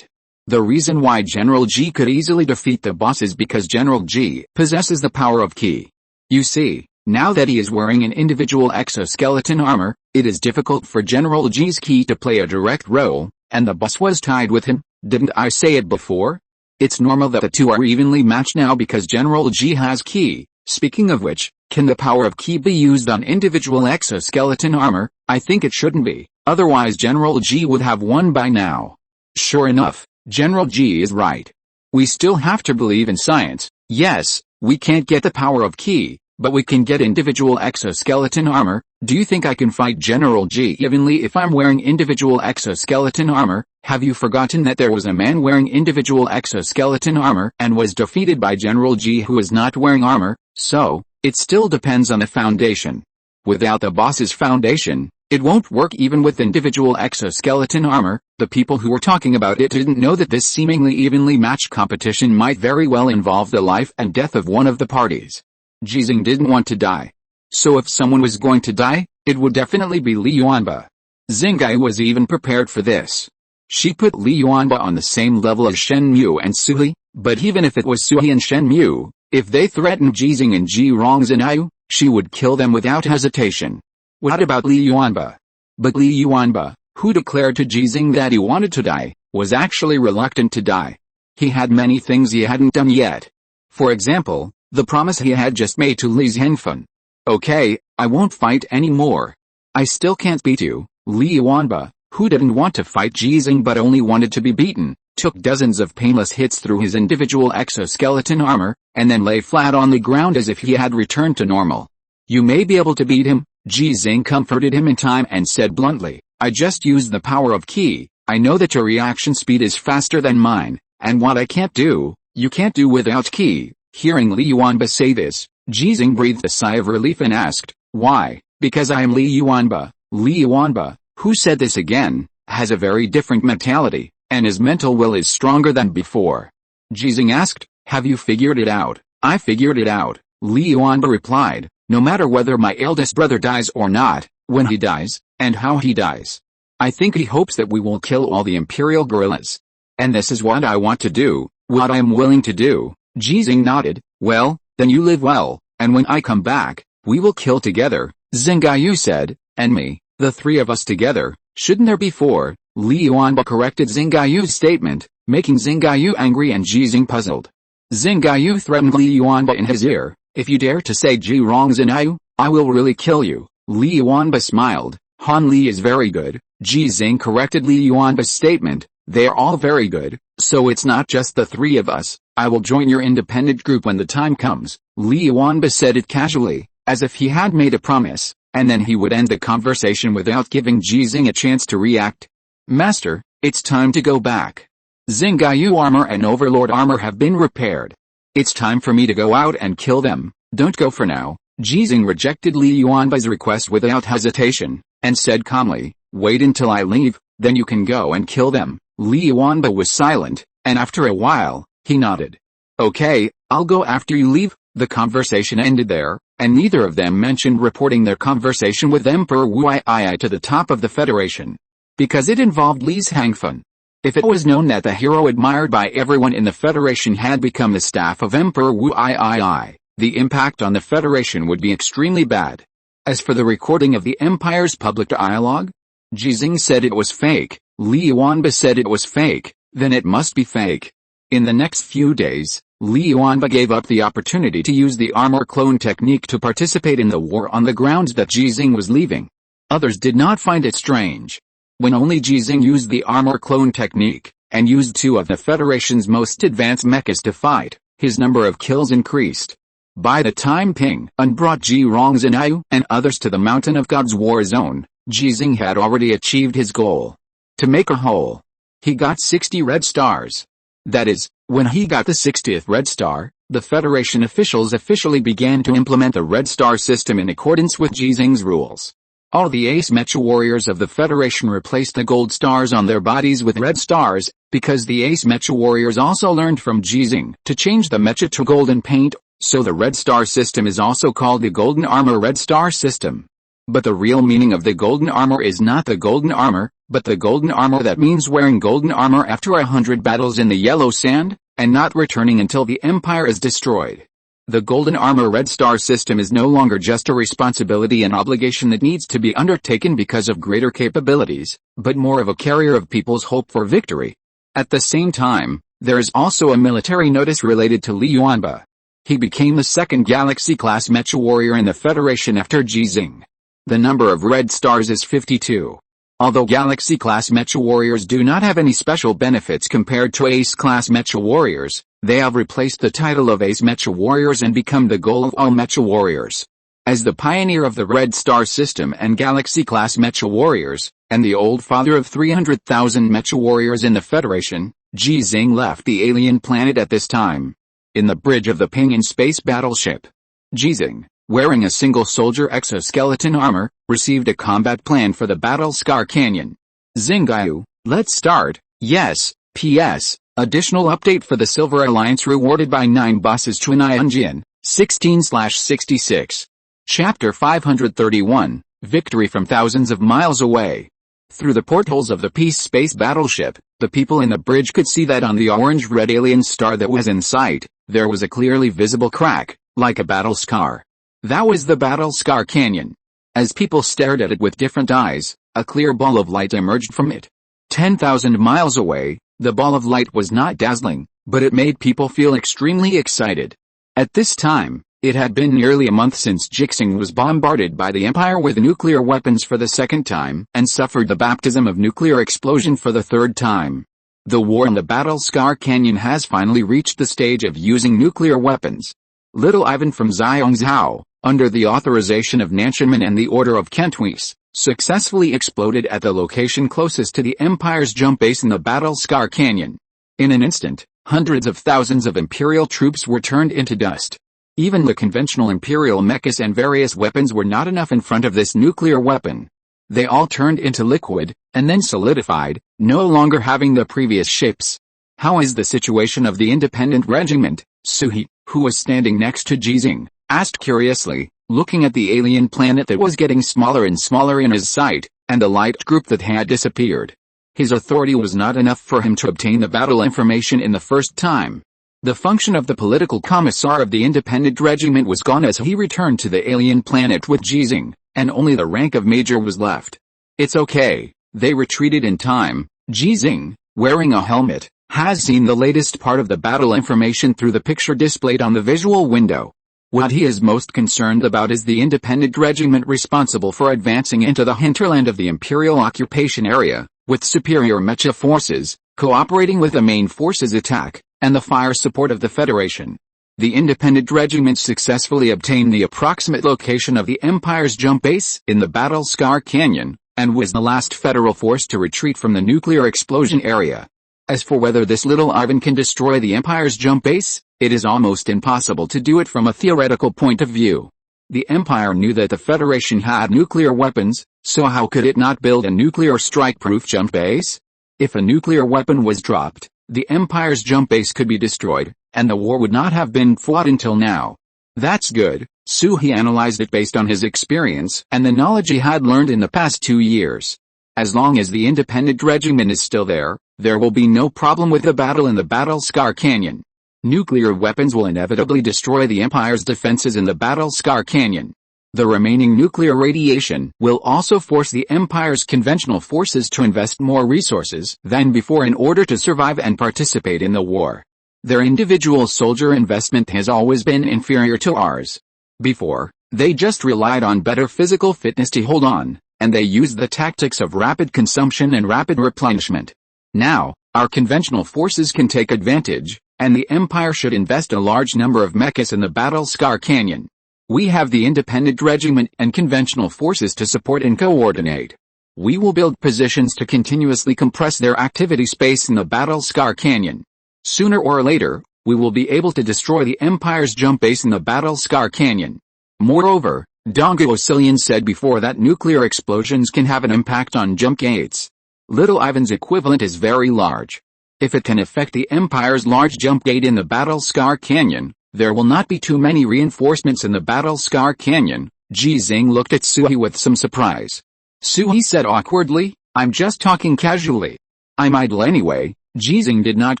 The reason why General Ji could easily defeat the boss is because General Ji possesses the power of Ki. You see, now that he is wearing an individual exoskeleton armor, it is difficult for General Ji's Ki to play a direct role, and the boss was tied with him. Didn't I say it before? It's normal that the two are evenly matched now because General Ji has Ki. Speaking of which, can the power of Ki be used on individual exoskeleton armor? I think it shouldn't be, otherwise General Ji would have won by now. Sure enough, General Ji is right. We still have to believe in science. Yes, we can't get the power of Ki, but we can get individual exoskeleton armor. Do you think I can fight General Ji evenly if I'm wearing individual exoskeleton armor? Have you forgotten that there was a man wearing individual exoskeleton armor and was defeated by General Ji who is not wearing armor? So, it still depends on the foundation. Without the boss's foundation, It won't work even with individual exoskeleton armor. The people who were talking about it didn't know that this seemingly evenly matched competition might very well involve the life and death of one of the parties. Ji Xinghe didn't want to die. So if someone was going to die, it would definitely be Li Yuanba. Xinghe was even prepared for this. She put Li Yuanba on the same level as Shen Mu and Suhe, but even if it was Suhe and Shen Mu, if they threatened Ji Xinghe and Ji Rongzhenyu, she would kill them without hesitation. What about Li Yuanba? But Li Yuanba, who declared to Ji Xinghe that he wanted to die, was actually reluctant to die. He had many things he hadn't done yet. For example, the promise he had just made to Li Zhengfen. Okay, I won't fight anymore. I still can't beat you. Li Yuanba, who didn't want to fight Ji Xinghe but only wanted to be beaten, took dozens of painless hits through his individual exoskeleton armor, and then lay flat on the ground as if he had returned to normal. You may be able to beat him, Ji Xinghe comforted him in time and said bluntly, I just used the power of Qi. I know that your reaction speed is faster than mine, and what I can't do, you can't do without Qi. Hearing Li Yuanba say this, Ji Xinghe breathed a sigh of relief and asked, why? Because I am Li Yuanba. Li Yuanba, who said this again, has a very different mentality, and his mental will is stronger than before. Ji Xinghe asked, have you figured it out? I figured it out, Li Yuanba replied. No matter whether my eldest brother dies or not, when he dies, and how he dies. I think he hopes that we will kill all the imperial guerrillas. And this is what I want to do, what I am willing to do. Ji Xinghe nodded, well, then you live well, and when I come back, we will kill together, Xinghe said, and me, the three of us together, shouldn't there be four? Li Yuanba corrected Xinghe's statement, making Xinghe angry and Ji Xinghe puzzled. Xinghe threatened Li Yuanba in his ear, if you dare to say Ji Rongzhenyu, I will really kill you. Li Yuanba smiled, Han Li is very good. Ji Xinghe corrected Li Yuanba's statement, they are all very good, so it's not just the three of us. I will join your independent group when the time comes. Li Yuanba said it casually, as if he had made a promise, and then he would end the conversation without giving Ji Xinghe a chance to react. Master, it's time to go back. Xinghe armor and Overlord armor have been repaired. It's time for me to go out and kill them. Don't go for now. Ji Xinghe rejected Li Yuanba's request without hesitation, and said calmly, wait until I leave, then you can go and kill them. Li Yuanba was silent, and after a while, he nodded. Okay, I'll go after you leave. The conversation ended there, and neither of them mentioned reporting their conversation with Emperor Wu Yi to the top of the Federation. Because it involved Li Zhengfen. If it was known that the hero admired by everyone in the Federation had become the staff of Emperor Wu Yi, the impact on the Federation would be extremely bad. As for the recording of the Empire's public dialogue, Ji Xinghe said it was fake, Li Yuanba said it was fake, then it must be fake. In the next few days, Li Yuanba gave up the opportunity to use the armor clone technique to participate in the war on the grounds that Ji Xinghe was leaving. Others did not find it strange. When only Ji Xinghe used the armor clone technique, and used two of the Federation's most advanced mechas to fight, his number of kills increased. By the time Ping Un brought Ji Rongzhenyu and others to the Mountain of God's war zone, Ji Xinghe had already achieved his goal. To make a whole, he got 60 red stars. That is, when he got the 60th red star, the Federation officials officially began to implement the red star system in accordance with Ji Xinghe's rules. All the ace mecha warriors of the Federation replaced the gold stars on their bodies with red stars, because the ace mecha warriors also learned from Ji Xinghe to change the mecha to golden paint, so the red star system is also called the golden armor red star system. But the real meaning of the golden armor is not the golden armor, but the golden armor that means wearing golden armor after 100 battles in the yellow sand, and not returning until the empire is destroyed. The golden armor red star system is no longer just a responsibility and obligation that needs to be undertaken because of greater capabilities, but more of a carrier of people's hope for victory. At the same time, there is also a military notice related to Li Yuanba. He became the second Galaxy-class mecha warrior in the Federation after Ji Xinghe. The number of red stars is 52. Although Galaxy-class mecha warriors do not have any special benefits compared to Ace-class mecha warriors, they have replaced the title of Ace mecha warriors and become the goal of all mecha warriors. As the pioneer of the Red Star system and Galaxy-class mecha warriors, and the old father of 300,000 mecha warriors in the Federation, Ji Xinghe left the alien planet at this time. In the bridge of the Ping In space battleship, Ji Xinghe, wearing a single soldier exoskeleton armor, received a combat plan for the Battle Scar Canyon. Xinghe, let's start. Yes. P.S. Additional update for the Silver Alliance rewarded by 9 bosses Chuanyanjian, 16/66. Chapter 531, Victory from thousands of miles away. Through the portholes of the Peace Space battleship, the people in the bridge could see that on the orange-red alien star that was in sight, there was a clearly visible crack, like a battle scar. That was the Battle Scar Canyon. As people stared at it with different eyes, a clear ball of light emerged from it. 10,000 miles away, the ball of light was not dazzling, but it made people feel extremely excited. At this time, it had been nearly a month since Ji Xinghe was bombarded by the Empire with nuclear weapons for the second time and suffered the baptism of nuclear explosion for the third time. The war in the Battle Scar Canyon has finally reached the stage of using nuclear weapons. Little Ivan from Zhao, under the authorization of Nanshanman and the Order of Kentwis, successfully exploded at the location closest to the Empire's jump base in the Battle Scar Canyon. In an instant, hundreds of thousands of Imperial troops were turned into dust. Even the conventional Imperial mechas and various weapons were not enough in front of this nuclear weapon. They all turned into liquid, and then solidified, no longer having the previous shapes. How is the situation of the independent regiment? Suhi, who was standing next to Ji Xinghe, asked curiously, looking at the alien planet that was getting smaller and smaller in his sight, and the light group that had disappeared. His authority was not enough for him to obtain the battle information in the first time. The function of the political commissar of the independent regiment was gone as he returned to the alien planet with Ji Xinghe, and only the rank of major was left. It's okay, they retreated in time. Ji Xinghe, wearing a helmet, has seen the latest part of the battle information through the picture displayed on the visual window. What he is most concerned about is the independent regiment responsible for advancing into the hinterland of the Imperial occupation area, with superior mecha forces, cooperating with the main forces attack, and the fire support of the Federation. The independent regiment successfully obtained the approximate location of the Empire's jump base in the Battle Scar Canyon, and was the last Federal force to retreat from the nuclear explosion area. As for whether this little Ivan can destroy the Empire's jump base, it is almost impossible to do it from a theoretical point of view. The Empire knew that the Federation had nuclear weapons, so how could it not build a nuclear strike-proof jump base? If a nuclear weapon was dropped, the Empire's jump base could be destroyed, and the war would not have been fought until now. That's good. Suhi analyzed it based on his experience and the knowledge he had learned in the past 2 years. As long as the independent regiment is still there will be no problem with the battle in the Battle Scar Canyon. Nuclear weapons will inevitably destroy the Empire's defenses in the Battle Scar Canyon. The remaining nuclear radiation will also force the Empire's conventional forces to invest more resources than before in order to survive and participate in the war. Their individual soldier investment has always been inferior to ours. Before, they just relied on better physical fitness to hold on, and they used the tactics of rapid consumption and rapid replenishment. Now, our conventional forces can take advantage, and the Empire should invest a large number of mechas in the Battle Scar Canyon. We have the independent regiment and conventional forces to support and coordinate. We will build positions to continuously compress their activity space in the Battle Scar Canyon. Sooner or later, we will be able to destroy the Empire's jump base in the Battle Scar Canyon. Moreover, Dongo Osilian said before that nuclear explosions can have an impact on jump gates. Little Ivan's equivalent is very large. If it can affect the Empire's large jump gate in the Battle Scar Canyon, there will not be too many reinforcements in the Battle Scar Canyon. Ji Xinghe looked at Suhi with some surprise. Suhi said awkwardly, I'm just talking casually. I'm idle anyway. Ji Xinghe did not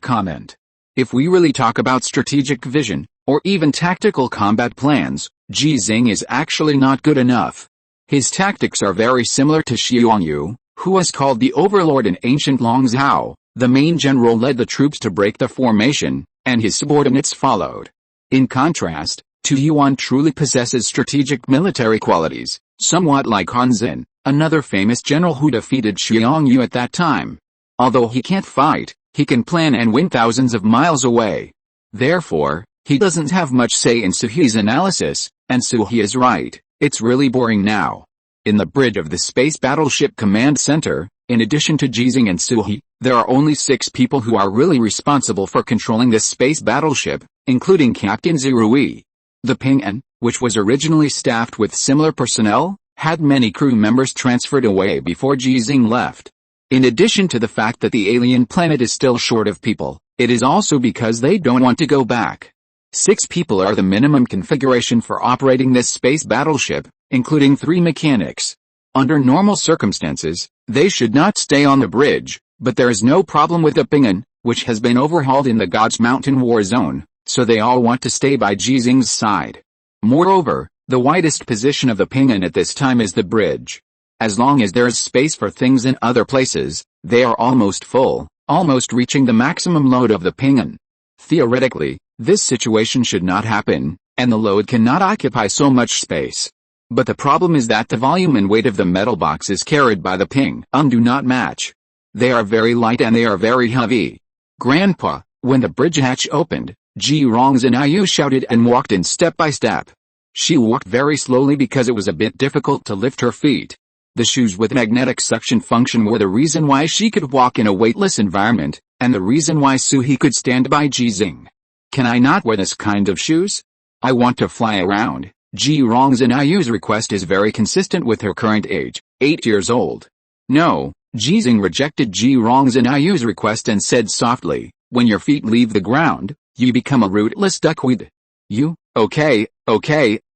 comment. If we really talk about strategic vision, or even tactical combat plans, Ji Xinghe is actually not good enough. His tactics are very similar to Xiongyu, who was called the Overlord in ancient Longzhou. The main general led the troops to break the formation, and his subordinates followed. In contrast, Tu Yuan truly possesses strategic military qualities, somewhat like Han Xin, another famous general who defeated Xiongyu at that time. Although he can't fight, he can plan and win thousands of miles away. Therefore, he doesn't have much say in Suhi's analysis, and Suhi is right, it's really boring now. In the bridge of the Space Battleship Command Center, in addition to Ji Xinghe and Suhi, there are only 6 people who are really responsible for controlling this space battleship, including Captain Zirui. The Ping An, which was originally staffed with similar personnel, had many crew members transferred away before Ji Xinghe left. In addition to the fact that the alien planet is still short of people, it is also because they don't want to go back. 6 people are the minimum configuration for operating this space battleship, including 3 mechanics. Under normal circumstances, they should not stay on the bridge, but there is no problem with the Pingan, which has been overhauled in the God's Mountain war zone, so they all want to stay by Ji Xinghe's side. Moreover, the widest position of the Pingan at this time is the bridge. As long as there is space for things in other places, they are almost full, almost reaching the maximum load of the Pingan. Theoretically, this situation should not happen, and the load cannot occupy so much space. But the problem is that the volume and weight of the metal boxes carried by the Pingan do not match. They are very light and they are very heavy. Grandpa, when the bridge hatch opened, Ji Xinghe shouted and walked in step by step. She walked very slowly because it was a bit difficult to lift her feet. The shoes with magnetic suction function were the reason why she could walk in a weightless environment, and the reason why Suhi could stand by Ji Xinghe. Can I not wear this kind of shoes? I want to fly around. Ji Xinghe's request is very consistent with her current age, 8 years old. No, Ji Xinghe rejected Ji Xinghe's request and said softly, when your feet leave the ground, you become a rootless duckweed. You, okay,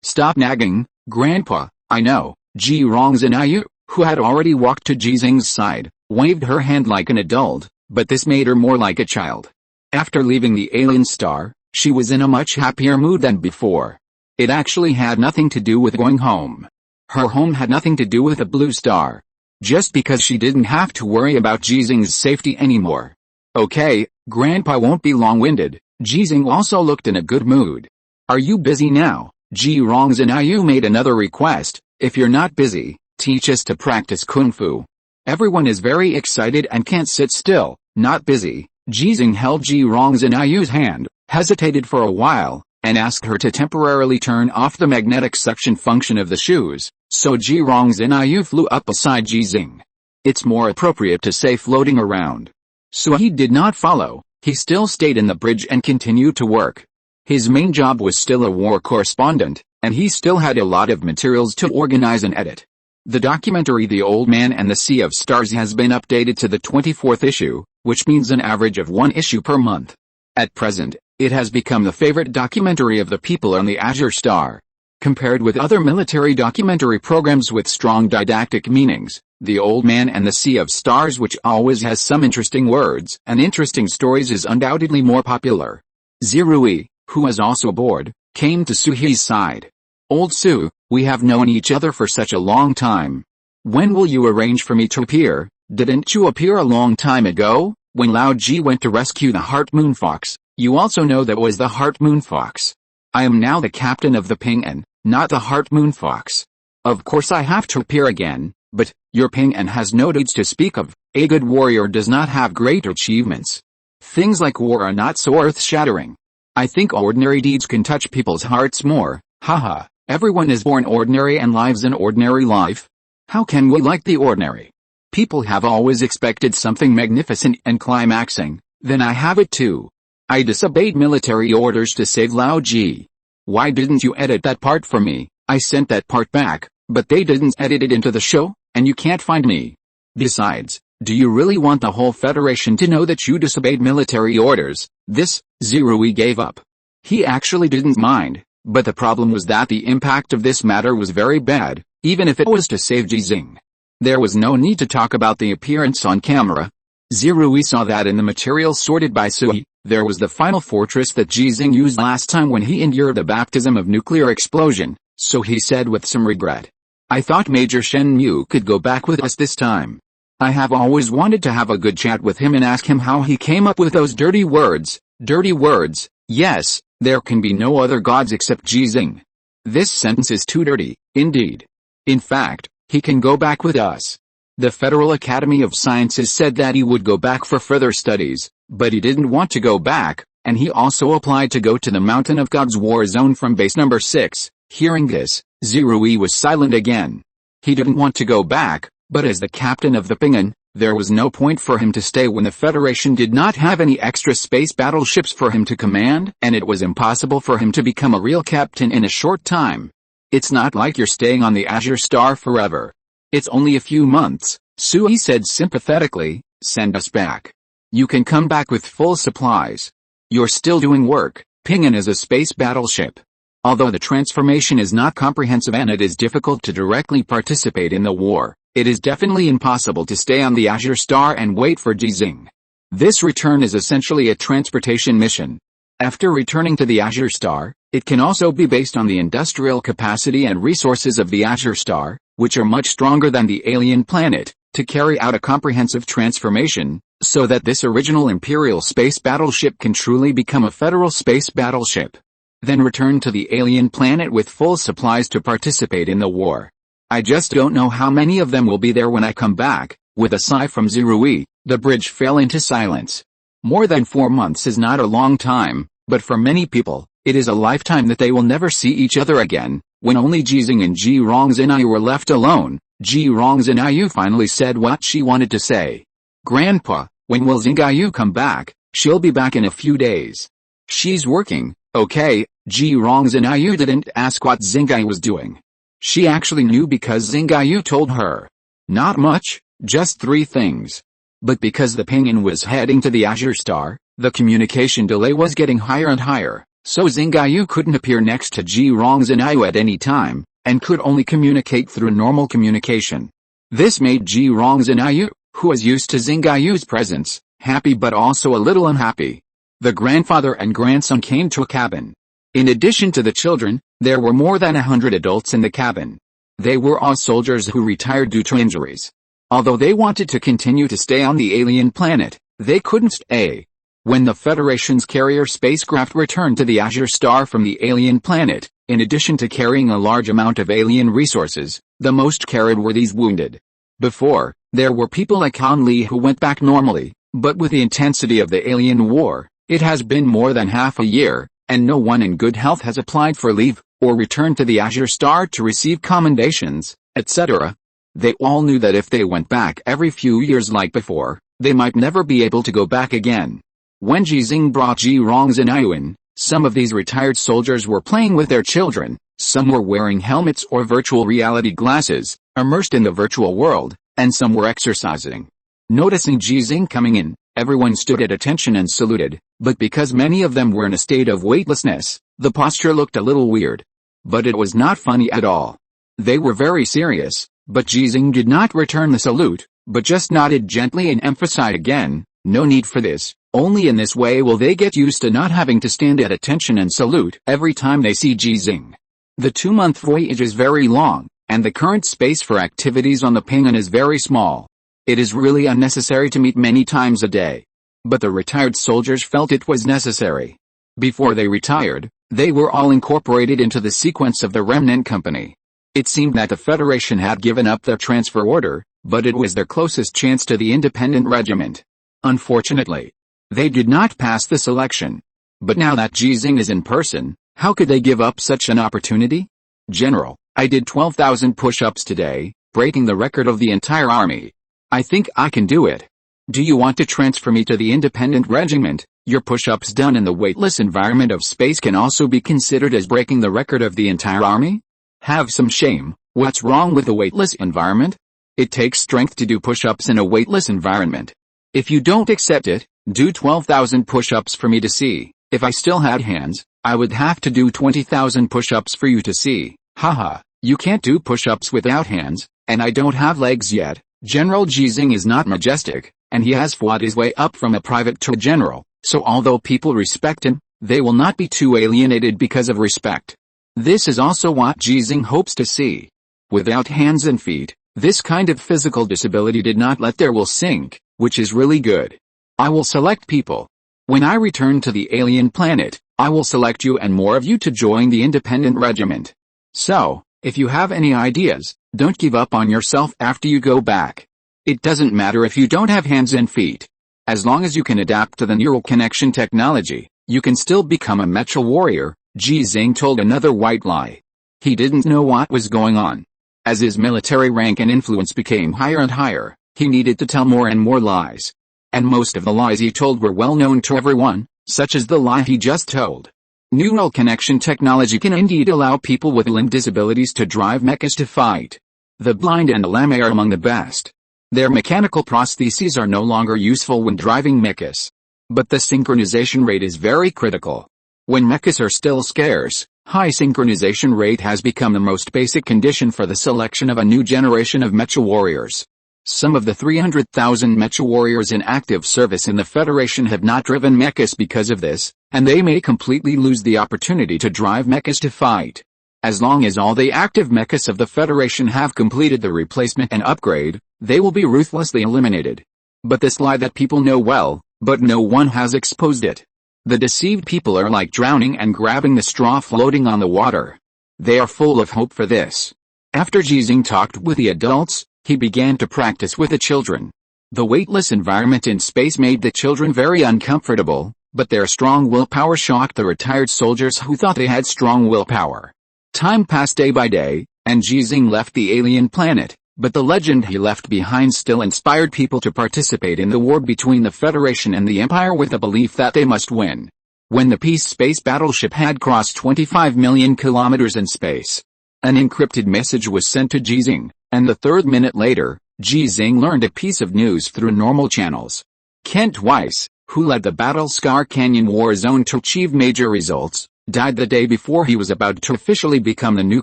stop nagging, Grandpa, I know. Ji Xinghe, who had already walked to Ji Xinghe's side, waved her hand like an adult, but this made her more like a child. After leaving the alien star, she was in a much happier mood than before. It actually had nothing to do with going home. Her home had nothing to do with a blue star. Just because she didn't have to worry about Ji Xinghe's safety anymore. Okay, Grandpa won't be long-winded. Ji Xinghe also looked in a good mood. Are you busy now? Ji Xinghe made another request. If you're not busy, teach us to practice Kung Fu. Everyone is very excited and can't sit still. Not busy. Ji Xinghe held Ji Xinghe's hand, hesitated for a while, and asked her to temporarily turn off the magnetic suction function of the shoes, so Ji Xinghe flew up beside Ji Xinghe. It's more appropriate to say floating around. So he did not follow, he still stayed in the bridge and continued to work. His main job was still a war correspondent, and he still had a lot of materials to organize and edit. The documentary The Old Man and the Sea of Stars has been updated to the 24th issue, which means an average of 1 issue per month. At present, it has become the favorite documentary of the people on the Azure Star. Compared with other military documentary programs with strong didactic meanings, The Old Man and the Sea of Stars, which always has some interesting words and interesting stories, is undoubtedly more popular. Zirui, who was also aboard, came to Suhi's side. Old Su, we have known each other for such a long time. When will you arrange for me to appear? Didn't you appear a long time ago, when Lao Ji went to rescue the Heart Moon Fox? You also know that was the Heart Moon Fox. I am now the captain of the Pingan, not the Heart Moon Fox. Of course I have to appear again, but your Pingan has no deeds to speak of. A good warrior does not have great achievements. Things like war are not so earth-shattering. I think ordinary deeds can touch people's hearts more. Haha, everyone is born ordinary and lives an ordinary life. How can we like the ordinary? People have always expected something magnificent and climaxing, then I have it too. I disobeyed military orders to save Lao Ji. Why didn't you edit that part for me? I sent that part back, but they didn't edit it into the show, and you can't find me. Besides, do you really want the whole Federation to know that you disobeyed military orders? This, Zirui gave up. He actually didn't mind, but the problem was that the impact of this matter was very bad, even if it was to save Ji Xinghe. There was no need to talk about the appearance on camera. Zirui saw that in the material sorted by Suhi. There was the final fortress that Ji Xinghe used last time when he endured the baptism of nuclear explosion, so he said with some regret. I thought Major Shen Mu could go back with us this time. I have always wanted to have a good chat with him and ask him how he came up with those dirty words. Dirty words, yes, there can be no other gods except Ji Xinghe. This sentence is too dirty, indeed. In fact, he can go back with us. The Federal Academy of Sciences said that he would go back for further studies, but he didn't want to go back, and he also applied to go to the Mountain of God's War Zone from base number 6. Hearing this, Zirui was silent again. He didn't want to go back, but as the captain of the Pingan, There was no point for him to stay when the Federation did not have any extra space battleships for him to command, and it was impossible for him to become a real captain in a short time. It's not like you're staying on the Azure Star forever. It's only a few months, Sui said sympathetically. Send us back. You can come back with full supplies. You're still doing work. Pinyin is a space battleship. Although the transformation is not comprehensive and it is difficult to directly participate in the war, it is definitely impossible to stay on the Azure Star and wait for Ji Xinghe. This return is essentially a transportation mission. After returning to the Azure Star, it can also be based on the industrial capacity and resources of the Azure Star, which are much stronger than the alien planet, to carry out a comprehensive transformation, so that this original Imperial space battleship can truly become a Federal space battleship. Then return to the alien planet with full supplies to participate in the war. I just don't know how many of them will be there when I come back. With a sigh from Zirui, the bridge fell into silence. More than 4 months is not a long time, but for many people, it is a lifetime that they will never see each other again. When only Ji Xinghe and Ji Xinghe were left alone, Ji Xinghe finally said what she wanted to say. Grandpa, when will Xinghe come back? She'll be back in a few days. She's working, okay. Ji Xinghe didn't ask what Xinghe was doing. She actually knew because Xinghe told her. Not much, just 3 things. But because the Pinyin was heading to the Azure Star, the communication delay was getting higher and higher, so Xinghe couldn't appear next to Ji Xinghe at any time, and could only communicate through normal communication. This made Ji Xinghe, who was used to Xinghe's presence, happy but also a little unhappy. The grandfather and grandson came to a cabin. In addition to the children, there were more than 100 adults in the cabin. They were all soldiers who retired due to injuries. Although they wanted to continue to stay on the alien planet, they couldn't stay. When the Federation's carrier spacecraft returned to the Azure Star from the alien planet, in addition to carrying a large amount of alien resources, the most carried were these wounded. Before, there were people like Han Li who went back normally, but with the intensity of the alien war, it has been more than half a year, and no one in good health has applied for leave, or returned to the Azure Star to receive commendations, etc. They all knew that if they went back every few years like before, they might never be able to go back again. When Ji Xinghe brought Ji Xinghe in, some of these retired soldiers were playing with their children, some were wearing helmets or virtual reality glasses, immersed in the virtual world, and some were exercising. Noticing Ji Xinghe coming in, everyone stood at attention and saluted, but because many of them were in a state of weightlessness, the posture looked a little weird. But it was not funny at all. They were very serious, but Ji Xinghe did not return the salute, but just nodded gently and emphasized again, no need for this, only in this way will they get used to not having to stand at attention and salute every time they see Ji Xinghe. The 2-month voyage is very long, and the current space for activities on the Pinyin is very small. It is really unnecessary to meet many times a day. But the retired soldiers felt it was necessary. Before they retired, they were all incorporated into the sequence of the Remnant Company. It seemed that the Federation had given up their transfer order, but it was their closest chance to the independent regiment. Unfortunately, they did not pass the selection. But now that Ji Xinghe is in person, how could they give up such an opportunity? General, I did 12,000 push-ups today, breaking the record of the entire army. I think I can do it. Do you want to transfer me to the independent regiment? Your push-ups done in the weightless environment of space can also be considered as breaking the record of the entire army? Have some shame. What's wrong with the weightless environment? It takes strength to do push-ups in a weightless environment. If you don't accept it, do 12,000 push-ups for me to see. If I still had hands, I would have to do 20,000 push-ups for you to see. Haha, you can't do push-ups without hands, and I don't have legs yet. General Ji Xinghe is not majestic, and he has fought his way up from a private to a general, so although people respect him, they will not be too alienated because of respect. This is also what Ji Xinghe hopes to see. Without hands and feet, this kind of physical disability did not let their will sink, which is really good. I will select people. When I return to the alien planet, I will select you and more of you to join the independent regiment. So, if you have any ideas, don't give up on yourself after you go back. It doesn't matter if you don't have hands and feet. As long as you can adapt to the neural connection technology, you can still become a mecha warrior, Ji Xinghe told another white lie. He didn't know what was going on. As his military rank and influence became higher and higher, He needed to tell more and more lies. And most of the lies he told were well known to everyone, such as the lie he just told. Neural connection technology can indeed allow people with limb disabilities to drive mechas to fight. The blind and the lame are among the best. Their mechanical prostheses are no longer useful when driving mechas. But the synchronization rate is very critical. When mechas are still scarce, high synchronization rate has become the most basic condition for the selection of a new generation of mecha warriors. Some of the 300,000 mecha warriors in active service in the Federation have not driven mechas because of this, and they may completely lose the opportunity to drive mechas to fight. As long as all the active mechas of the Federation have completed the replacement and upgrade, they will be ruthlessly eliminated. But this lie that people know well, but no one has exposed it. The deceived people are like drowning and grabbing the straw floating on the water. They are full of hope for this. After Ji Xinghe talked with the adults, he began to practice with the children. The weightless environment in space made the children very uncomfortable, but their strong willpower shocked the retired soldiers who thought they had strong willpower. Time passed day by day, and Ji Xinghe left the alien planet, but the legend he left behind still inspired people to participate in the war between the Federation and the Empire with the belief that they must win. When the peace space battleship had crossed 25 million kilometers in space, an encrypted message was sent to Ji Xinghe. And the third minute later, Ji Xinghe learned a piece of news through normal channels. Kent Weiss, who led the Battle Scar Canyon War Zone to achieve major results, died the day before he was about to officially become the new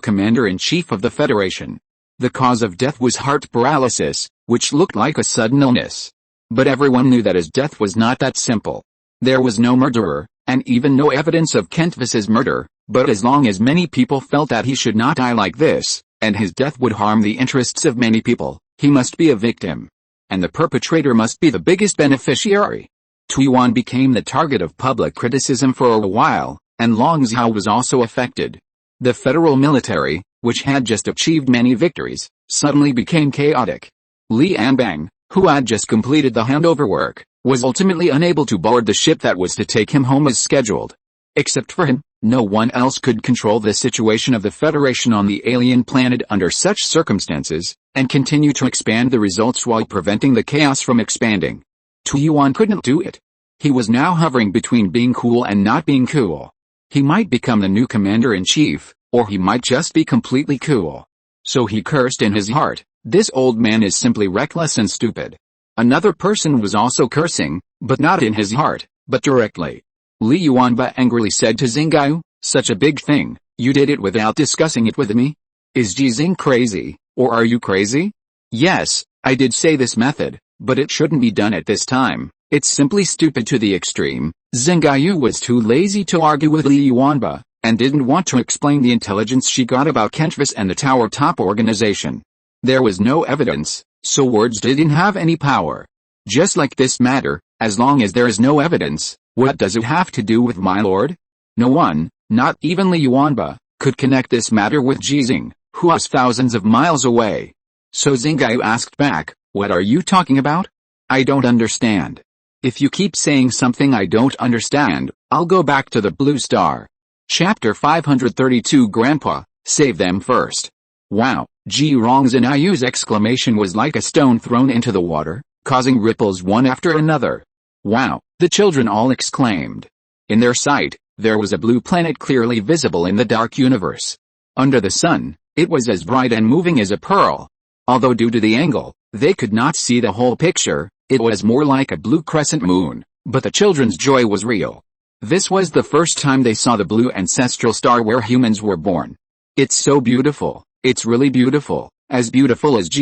commander-in-chief of the Federation. The cause of death was heart paralysis, which looked like a sudden illness. But everyone knew that his death was not that simple. There was no murderer, and even no evidence of Kent Weiss's murder, but as long as many people felt that he should not die like this, and his death would harm the interests of many people, he must be a victim. And the perpetrator must be the biggest beneficiary. Tuan became the target of public criticism for a while, and Long Zhao was also affected. The federal military, which had just achieved many victories, suddenly became chaotic. Li Anbang, who had just completed the handover work, was ultimately unable to board the ship that was to take him home as scheduled. Except for him, no one else could control the situation of the Federation on the alien planet under such circumstances, and continue to expand the results while preventing the chaos from expanding. Tuan couldn't do it. He was now hovering between being cool and not being cool. He might become the new commander-in-chief, or he might just be completely cool. So he cursed in his heart, "This old man is simply reckless and stupid." Another person was also cursing, but not in his heart, but directly. Li Yuanba angrily said to Xinghe, "Such a big thing, you did it without discussing it with me? Is Ji Xinghe crazy, or are you crazy?" "Yes, I did say this method, but it shouldn't be done at this time. It's simply stupid to the extreme." Xinghe was too lazy to argue with Li Yuanba, and didn't want to explain the intelligence she got about Kent Weiss and the Tower Top organization. There was no evidence, so words didn't have any power. Just like this matter, as long as there is no evidence, what does it have to do with my lord? No one, not even Li Yuanba, could connect this matter with Ji Xinghe, who was thousands of miles away. So Xinghe asked back, "What are you talking about? I don't understand. If you keep saying something I don't understand, I'll go back to the Blue Star." Chapter 532 Grandpa, save them first. Wow, Ji Xinghe's exclamation was like a stone thrown into the water, causing ripples one after another. Wow, the children all exclaimed. In their sight, there was a blue planet clearly visible in the dark universe. Under the sun, it was as bright and moving as a pearl. Although due to the angle, they could not see the whole picture, it was more like a blue crescent moon, but the children's joy was real. This was the first time they saw the blue ancestral star where humans were born. "It's so beautiful, it's really beautiful as Ji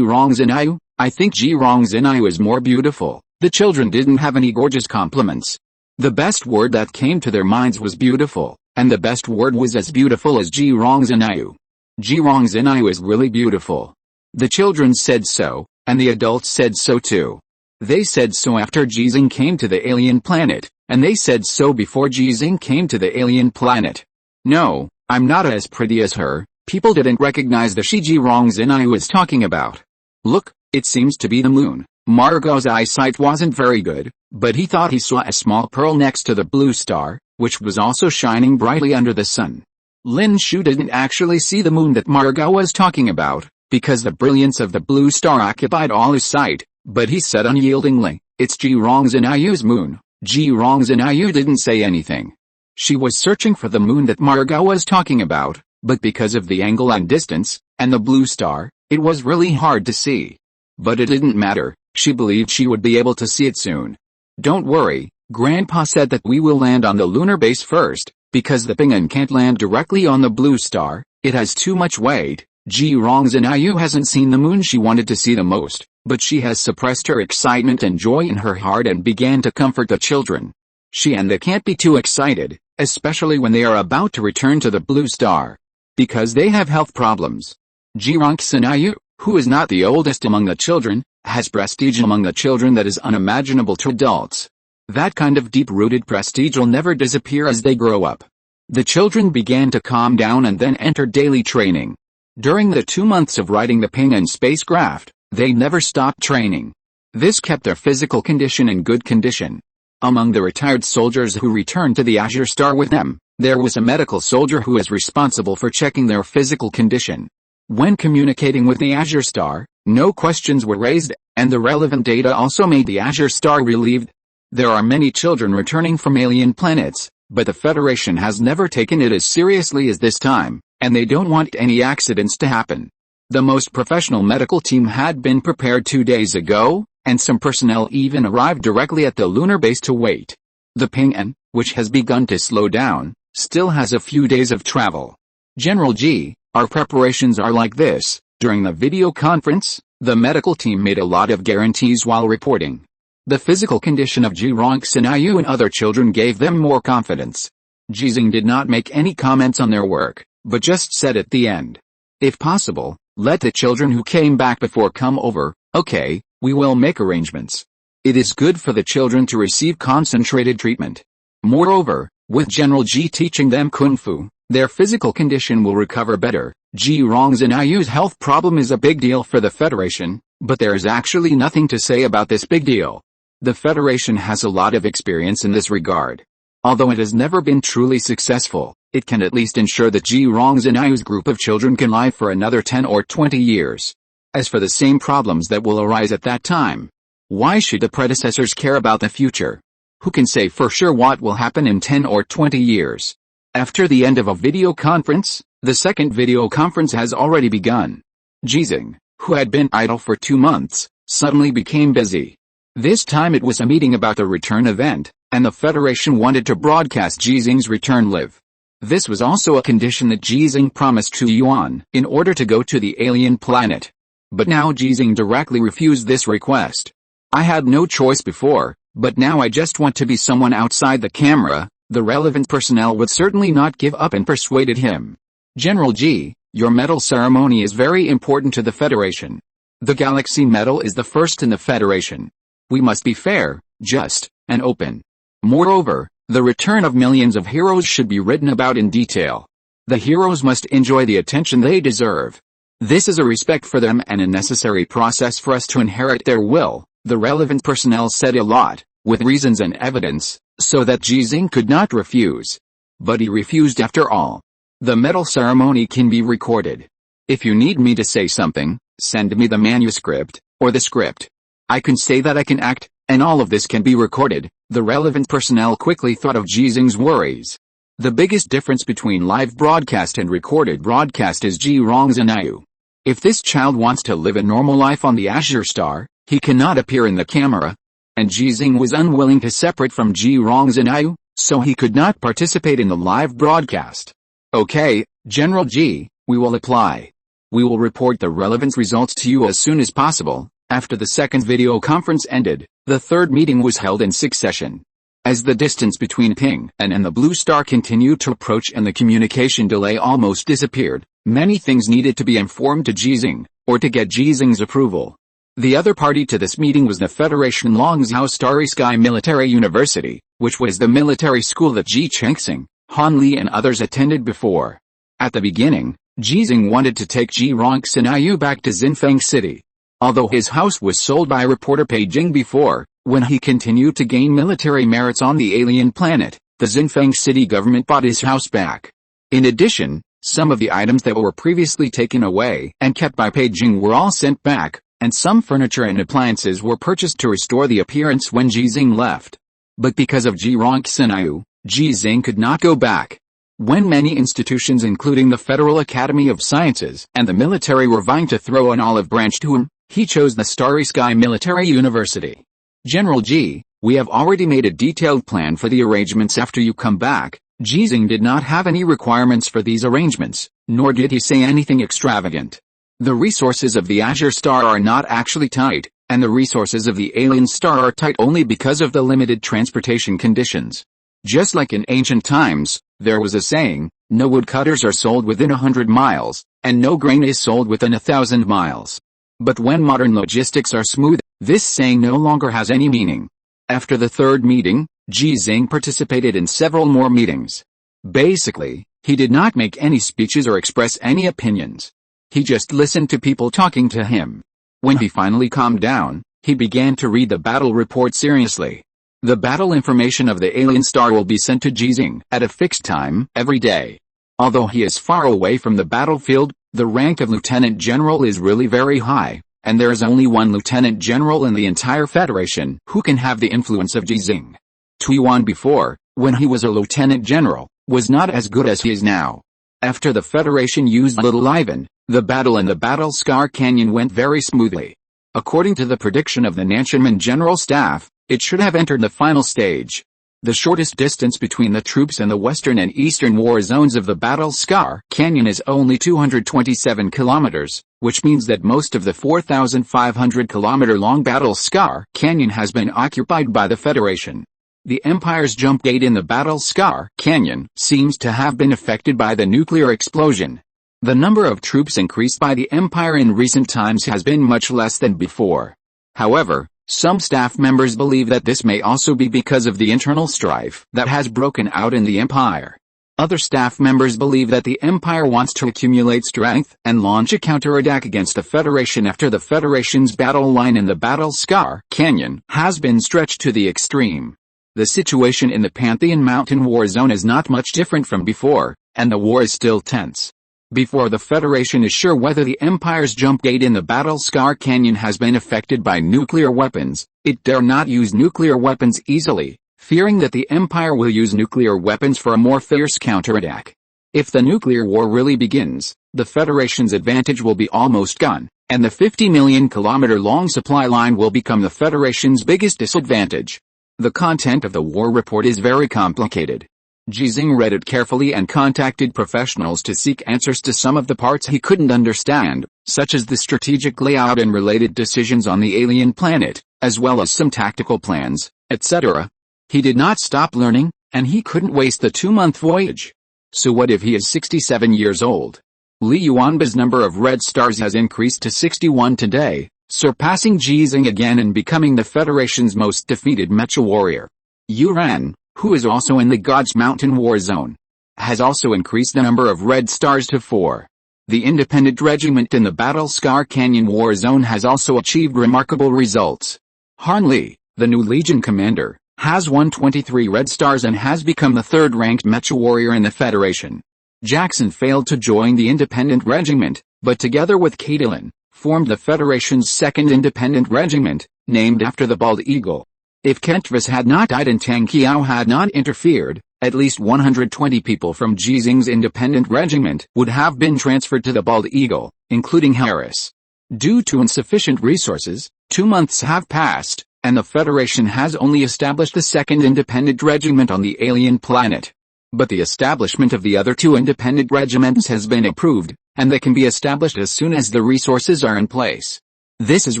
Xinghe. I think Ji Xinghe is more beautiful." The children didn't have any gorgeous compliments. The best word that came to their minds was beautiful, and the best word was as beautiful as Ji Xinghe. Ji Xinghe is really beautiful. The children said so, and the adults said so too. They said so after Ji Xinghe came to the alien planet, and they said so before Ji Xinghe came to the alien planet. "No, I'm not as pretty as her." People didn't recognize the Ji Xinghe was talking about. "Look, it seems to be the moon." Margot's eyesight wasn't very good, but he thought he saw a small pearl next to the blue star, which was also shining brightly under the sun. Lin Shu didn't actually see the moon that Margot was talking about, because the brilliance of the blue star occupied all his sight, But he said unyieldingly, "It's Ji Xinghe's moon." Ji Xinghe didn't say anything. She was searching for the moon that Margot was talking about, but because of the angle and distance, and the blue star, it was really hard to see. But it didn't matter, she believed she would be able to see it soon. "Don't worry," Grandpa said, "that we will land on the lunar base first, because the Ping An can't land directly on the blue star, it has too much weight." Ji Xinghe hasn't seen the moon she wanted to see the most, but she has suppressed her excitement and joy in her heart and began to comfort the children. She and they can't be too excited, especially when they are about to return to the blue star, because they have health problems. Ji Xinghe, who is not the oldest among the children, has prestige among the children that is unimaginable to adults. That kind of deep-rooted prestige will never disappear as they grow up. The children began to calm down and then entered daily training. During the 2 months of riding the Ping An spacecraft, they never stopped training. This kept their physical condition in good condition. Among the retired soldiers who returned to the Azure Star with them, there was a medical soldier who was responsible for checking their physical condition. When communicating with the Azure Star, no questions were raised, and the relevant data also made the Azure Star relieved. There are many children returning from alien planets, but the Federation has never taken it as seriously as this time, and they don't want any accidents to happen. The most professional medical team had been prepared 2 days ago, and some personnel even arrived directly at the lunar base to wait. The Ping An, which has begun to slow down, still has a few days of travel. "General Ji, our preparations are like this." During the video conference, the medical team made a lot of guarantees while reporting. The physical condition of Ji Xinghe and other children gave them more confidence. Ji Xinghe did not make any comments on their work, but just said at the end, "If possible, let the children who came back before come over. Okay, we will make arrangements. It is good for the children to receive concentrated treatment." Moreover, with General Ji teaching them Kung Fu, their physical condition will recover better. Ji Xinghe's health problem is a big deal for the Federation, but there is actually nothing to say about this big deal. The Federation has a lot of experience in this regard. Although it has never been truly successful, it can at least ensure that Ji Xinghe's group of children can live for another 10 or 20 years. As for the same problems that will arise at that time, why should the predecessors care about the future? Who can say for sure what will happen in 10 or 20 years? After the end of a video conference, the second video conference has already begun. Ji Xinghe, who had been idle for 2 months, suddenly became busy. This time it was a meeting about the return event, and the Federation wanted to broadcast Ji Xinghe's return live. This was also a condition that Ji Xinghe promised to Yuan in order to go to the alien planet. But now Ji Xinghe directly refused this request. "I had no choice before, but now I just want to be someone outside the camera." The relevant personnel would certainly not give up and persuaded him. "General Ji, your medal ceremony is very important to the Federation. The Galaxy Medal is the first in the Federation. We must be fair, just, and open. Moreover, the return of millions of heroes should be written about in detail. The heroes must enjoy the attention they deserve. This is a respect for them and a necessary process for us to inherit their will." The relevant personnel said a lot, with reasons and evidence, so that Ji Xinghe could not refuse. But he refused after all. "The medal ceremony can be recorded. If you need me to say something, send me the manuscript, or the script. I can say that I can act, and all of this can be recorded." The relevant personnel quickly thought of Ji Xinghe's worries. The biggest difference between live broadcast and recorded broadcast is Ji Xinghe. If this child wants to live a normal life on the Azure Star, he cannot appear in the camera. And Ji Xinghe was unwilling to separate from Ji Xinghe, so he could not participate in the live broadcast. "Okay, General Ji, we will apply. We will report the relevant results to you as soon as possible." After the second video conference ended, the third meeting was held in succession. As the distance between Ping An and the Blue Star continued to approach and the communication delay almost disappeared, many things needed to be informed to Ji Xinghe, or to get Ji Xinghe's approval. The other party to this meeting was the Federation Longzhou Starry Sky Military University, which was the military school that Ji Xinghe, Han Li and others attended before. At the beginning, Ji Xinghe wanted to take Ji Xinghe back to Xinfeng City. Although his house was sold by reporter Pei Jing before, when he continued to gain military merits on the alien planet, the Xinfeng City government bought his house back. In addition, some of the items that were previously taken away and kept by Pei Jing were all sent back, and some furniture and appliances were purchased to restore the appearance when Ji Xinghe left. But because of Ji Xinghe, Ji Xinghe could not go back. When many institutions including the Federal Academy of Sciences and the military were vying to throw an olive branch to him, he chose the Starry Sky Military University. General Ji, we have already made a detailed plan for the arrangements after you come back. Ji Xinghe did not have any requirements for these arrangements, nor did he say anything extravagant. The resources of the Azure Star are not actually tight, and the resources of the Alien Star are tight only because of the limited transportation conditions. Just like in ancient times, there was a saying, no woodcutters are sold within 100 miles, and no grain is sold within 1,000 miles. But when modern logistics are smooth, this saying no longer has any meaning. After the third meeting, Ji Xinghe participated in several more meetings. Basically, he did not make any speeches or express any opinions. He just listened to people talking to him. When he finally calmed down, he began to read the battle report seriously. The battle information of the Alien Star will be sent to Ji Xinghe at a fixed time every day. Although he is far away from the battlefield, the rank of Lieutenant General is really very high, and there is only one Lieutenant General in the entire Federation who can have the influence of Ji Xinghe. Tuan before, when he was a Lieutenant General, was not as good as he is now. After the Federation used Little Ivan, the battle in the Battle Scar Canyon went very smoothly. According to the prediction of the Nanshanman General Staff, it should have entered the final stage. The shortest distance between the troops and the western and eastern war zones of the Battle Scar Canyon is only 227 kilometers, which means that most of the 4,500-kilometer-long Battle Scar Canyon has been occupied by the Federation. The Empire's jump gate in the Battle Scar Canyon seems to have been affected by the nuclear explosion. The number of troops increased by the Empire in recent times has been much less than before. However, some staff members believe that this may also be because of the internal strife that has broken out in the Empire. Other staff members believe that the Empire wants to accumulate strength and launch a counterattack against the Federation after the Federation's battle line in the Battle Scar Canyon has been stretched to the extreme. The situation in the Pantheon Mountain War Zone is not much different from before, and the war is still tense. Before the Federation is sure whether the Empire's jump gate in the Battle Scar Canyon has been affected by nuclear weapons, it dare not use nuclear weapons easily, fearing that the Empire will use nuclear weapons for a more fierce counterattack. If the nuclear war really begins, the Federation's advantage will be almost gone, and the 50 million kilometer long supply line will become the Federation's biggest disadvantage. The content of the war report is very complicated. Ji Xinghe read it carefully and contacted professionals to seek answers to some of the parts he couldn't understand, such as the strategic layout and related decisions on the alien planet, as well as some tactical plans, etc. He did not stop learning, and he couldn't waste the 2-month voyage. So what if he is 67 years old? Li Yuanba's number of red stars has increased to 61 today, surpassing Ji Xinghe again and becoming the Federation's most defeated mecha warrior. Yu Ran, who is also in the God's Mountain War Zone, has also increased the number of red stars to 4. The independent regiment in the Battle Scar Canyon War Zone has also achieved remarkable results. Han Li, the new Legion commander, has won 23 red stars and has become the 3rd-ranked mecha warrior in the Federation. Jackson failed to join the independent regiment, but together with Caitlin, formed the Federation's 2nd independent regiment, named after the bald eagle. If Kentvis had not died and Tang Qiao had not interfered, at least 120 people from Ji Xinghe's independent regiment would have been transferred to the Bald Eagle, including Harris. Due to insufficient resources, 2 months have passed, and the Federation has only established the 2nd independent regiment on the alien planet. But the establishment of the other 2 independent regiments has been approved, and they can be established as soon as the resources are in place. This is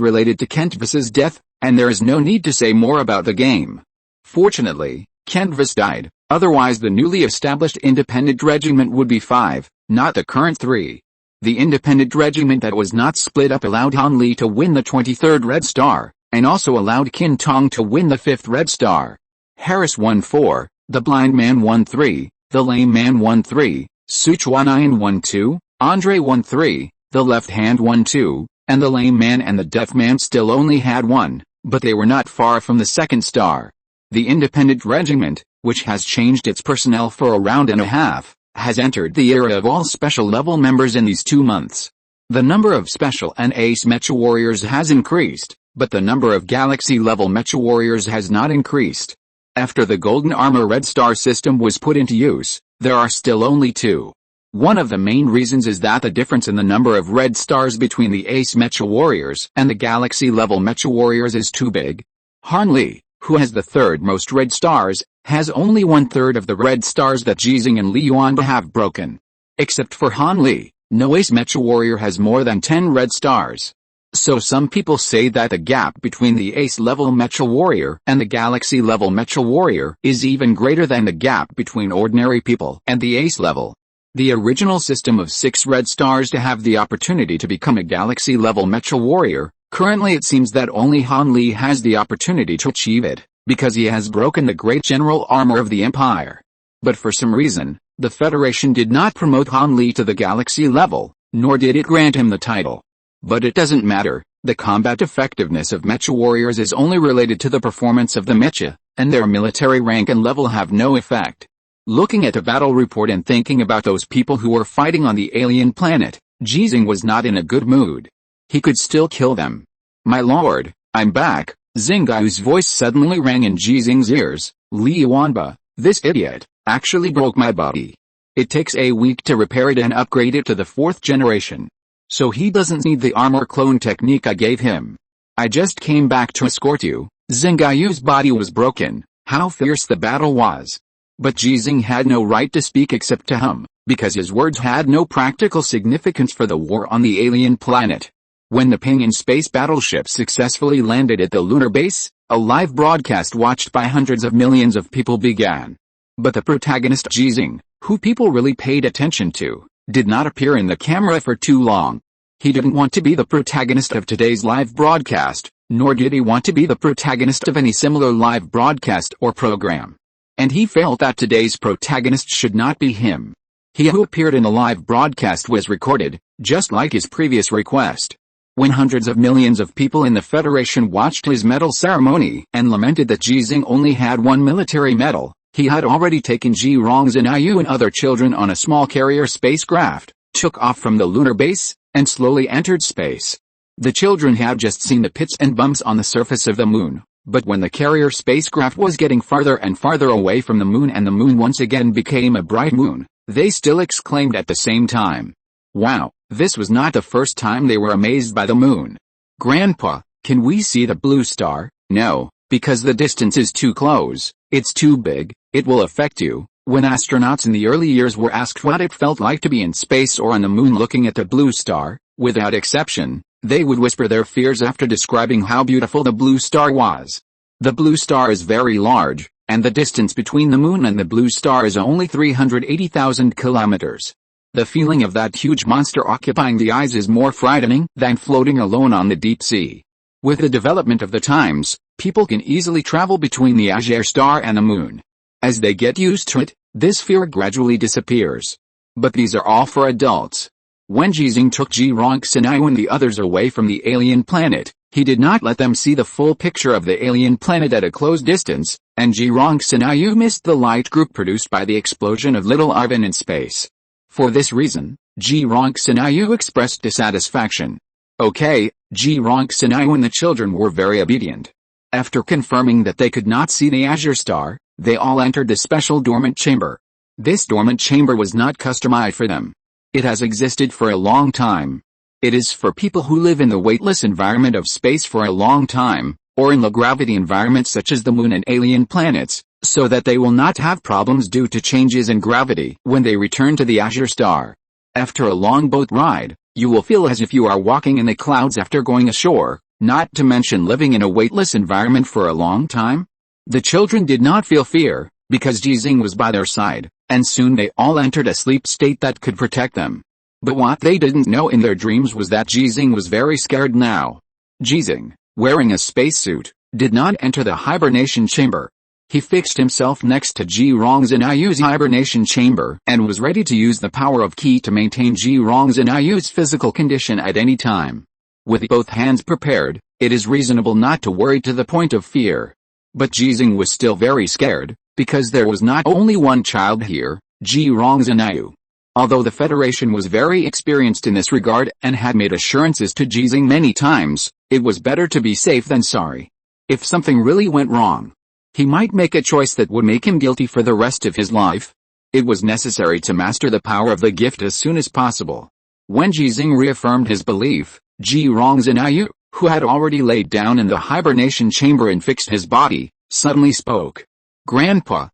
related to Kentvis's death, and there is no need to say more about the game. Fortunately, Kentvis died, otherwise the newly established independent regiment would be 5, not the current 3. The independent regiment that was not split up allowed Han Li to win the 23rd Red Star, and also allowed Qin Tong to win the 5th Red Star. Harris won 4, the Blind Man won 3, the Lame Man won 3, Suchuanayan won 2, Andre won 3, the Left Hand won 2, and the Lame Man and the Deaf Man still only had 1, but they were not far from the 2nd star. The independent regiment, which has changed its personnel for a round and a half, has entered the era of all special level members in these 2 months. The number of special and ace mecha warriors has increased, but the number of galaxy-level mecha warriors has not increased. After the Golden Armor Red Star system was put into use, there are still only 2. One of the main reasons is that the difference in the number of red stars between the ace mecha warriors and the galaxy-level mecha warriors is too big. Han Li, who has the third most red stars, has only 1/3 of the red stars that Ji Xinghe and Li Yuanba have broken. Except for Han Li, no ace mecha warrior has more than 10 red stars. So some people say that the gap between the ace-level mecha warrior and the galaxy-level mecha warrior is even greater than the gap between ordinary people and the ace level. The original system of 6 red stars to have the opportunity to become a galaxy-level mecha warrior, currently it seems that only Han Li has the opportunity to achieve it, because he has broken the great general armor of the Empire. But for some reason, the Federation did not promote Han Li to the galaxy level, nor did it grant him the title. But it doesn't matter, the combat effectiveness of mecha warriors is only related to the performance of the mecha, and their military rank and level have no effect. Looking at the battle report and thinking about those people who were fighting on the alien planet, Ji Xinghe was not in a good mood. He could still kill them. "My lord, I'm back," Xingai's voice suddenly rang in Ji Xinghe's ears. "Li Yuanba, this idiot, actually broke my body. It takes a week to repair it and upgrade it to the 4th generation. So he doesn't need the armor clone technique I gave him. I just came back to escort you." Xingai's body was broken. How fierce the battle was. But Ji Xinghe had no right to speak except to hum, because his words had no practical significance for the war on the alien planet. When the Pinyin space battleship successfully landed at the lunar base, a live broadcast watched by hundreds of millions of people began. But the protagonist Ji Xinghe, who people really paid attention to, did not appear in the camera for too long. He didn't want to be the protagonist of today's live broadcast, nor did he want to be the protagonist of any similar live broadcast or program. And he felt that today's protagonist should not be him. He who appeared in the live broadcast was recorded, just like his previous request. When hundreds of millions of people in the Federation watched his medal ceremony and lamented that Ji Xinghe only had 1 military medal, he had already taken Ji Xinghe and other children on a small carrier spacecraft, took off from the lunar base, and slowly entered space. The children had just seen the pits and bumps on the surface of the moon, but when the carrier spacecraft was getting farther and farther away from the moon and the moon once again became a bright moon, they still exclaimed at the same time. "Wow, this was not the first time they were amazed by the moon. Grandpa, can we see the blue star?" "No, because the distance is too close, it's too big, it will affect you." When astronauts in the early years were asked what it felt like to be in space or on the moon looking at the blue star, without exception, they would whisper their fears after describing how beautiful the blue star was. The blue star is very large, and the distance between the moon and the blue star is only 380,000 kilometers. The feeling of that huge monster occupying the eyes is more frightening than floating alone on the deep sea. With the development of the times, people can easily travel between the Azure star and the moon. As they get used to it, this fear gradually disappears. But these are all for adults. When Ji Xinghe took Ji Xinghe and the others away from the alien planet, he did not let them see the full picture of the alien planet at a close distance, and Ji Xinghe missed the light group produced by the explosion of little Arvin in space. For this reason, Ji Xinghe expressed dissatisfaction. Okay, Ji Xinghe and the children were very obedient. After confirming that they could not see the Azure star, they all entered the special dormant chamber. This dormant chamber was not customized for them. It has existed for a long time. It is for people who live in the weightless environment of space for a long time, or in low-gravity environments such as the moon and alien planets, so that they will not have problems due to changes in gravity when they return to the Azure star. After a long boat ride, you will feel as if you are walking in the clouds after going ashore, not to mention living in a weightless environment for a long time. The children did not feel fear, because Ji Xinghe was by their side, and soon they all entered a sleep state that could protect them. But what they didn't know in their dreams was that Ji Xinghe was very scared now. Ji Xinghe, wearing a spacesuit, did not enter the hibernation chamber. He fixed himself next to Ji Xinghe's hibernation chamber and was ready to use the power of Qi to maintain Ji Xinghe's physical condition at any time. With both hands prepared, it is reasonable not to worry to the point of fear. But Ji Xinghe was still very scared, because there was not only one child here, Ji Xinghe. Although the Federation was very experienced in this regard and had made assurances to Ji Xinghe many times, it was better to be safe than sorry. If something really went wrong, he might make a choice that would make him guilty for the rest of his life. It was necessary to master the power of the gift as soon as possible. When Ji Xinghe reaffirmed his belief, Ji Xinghe, who had already laid down in the hibernation chamber and fixed his body, suddenly spoke. "Grandpa,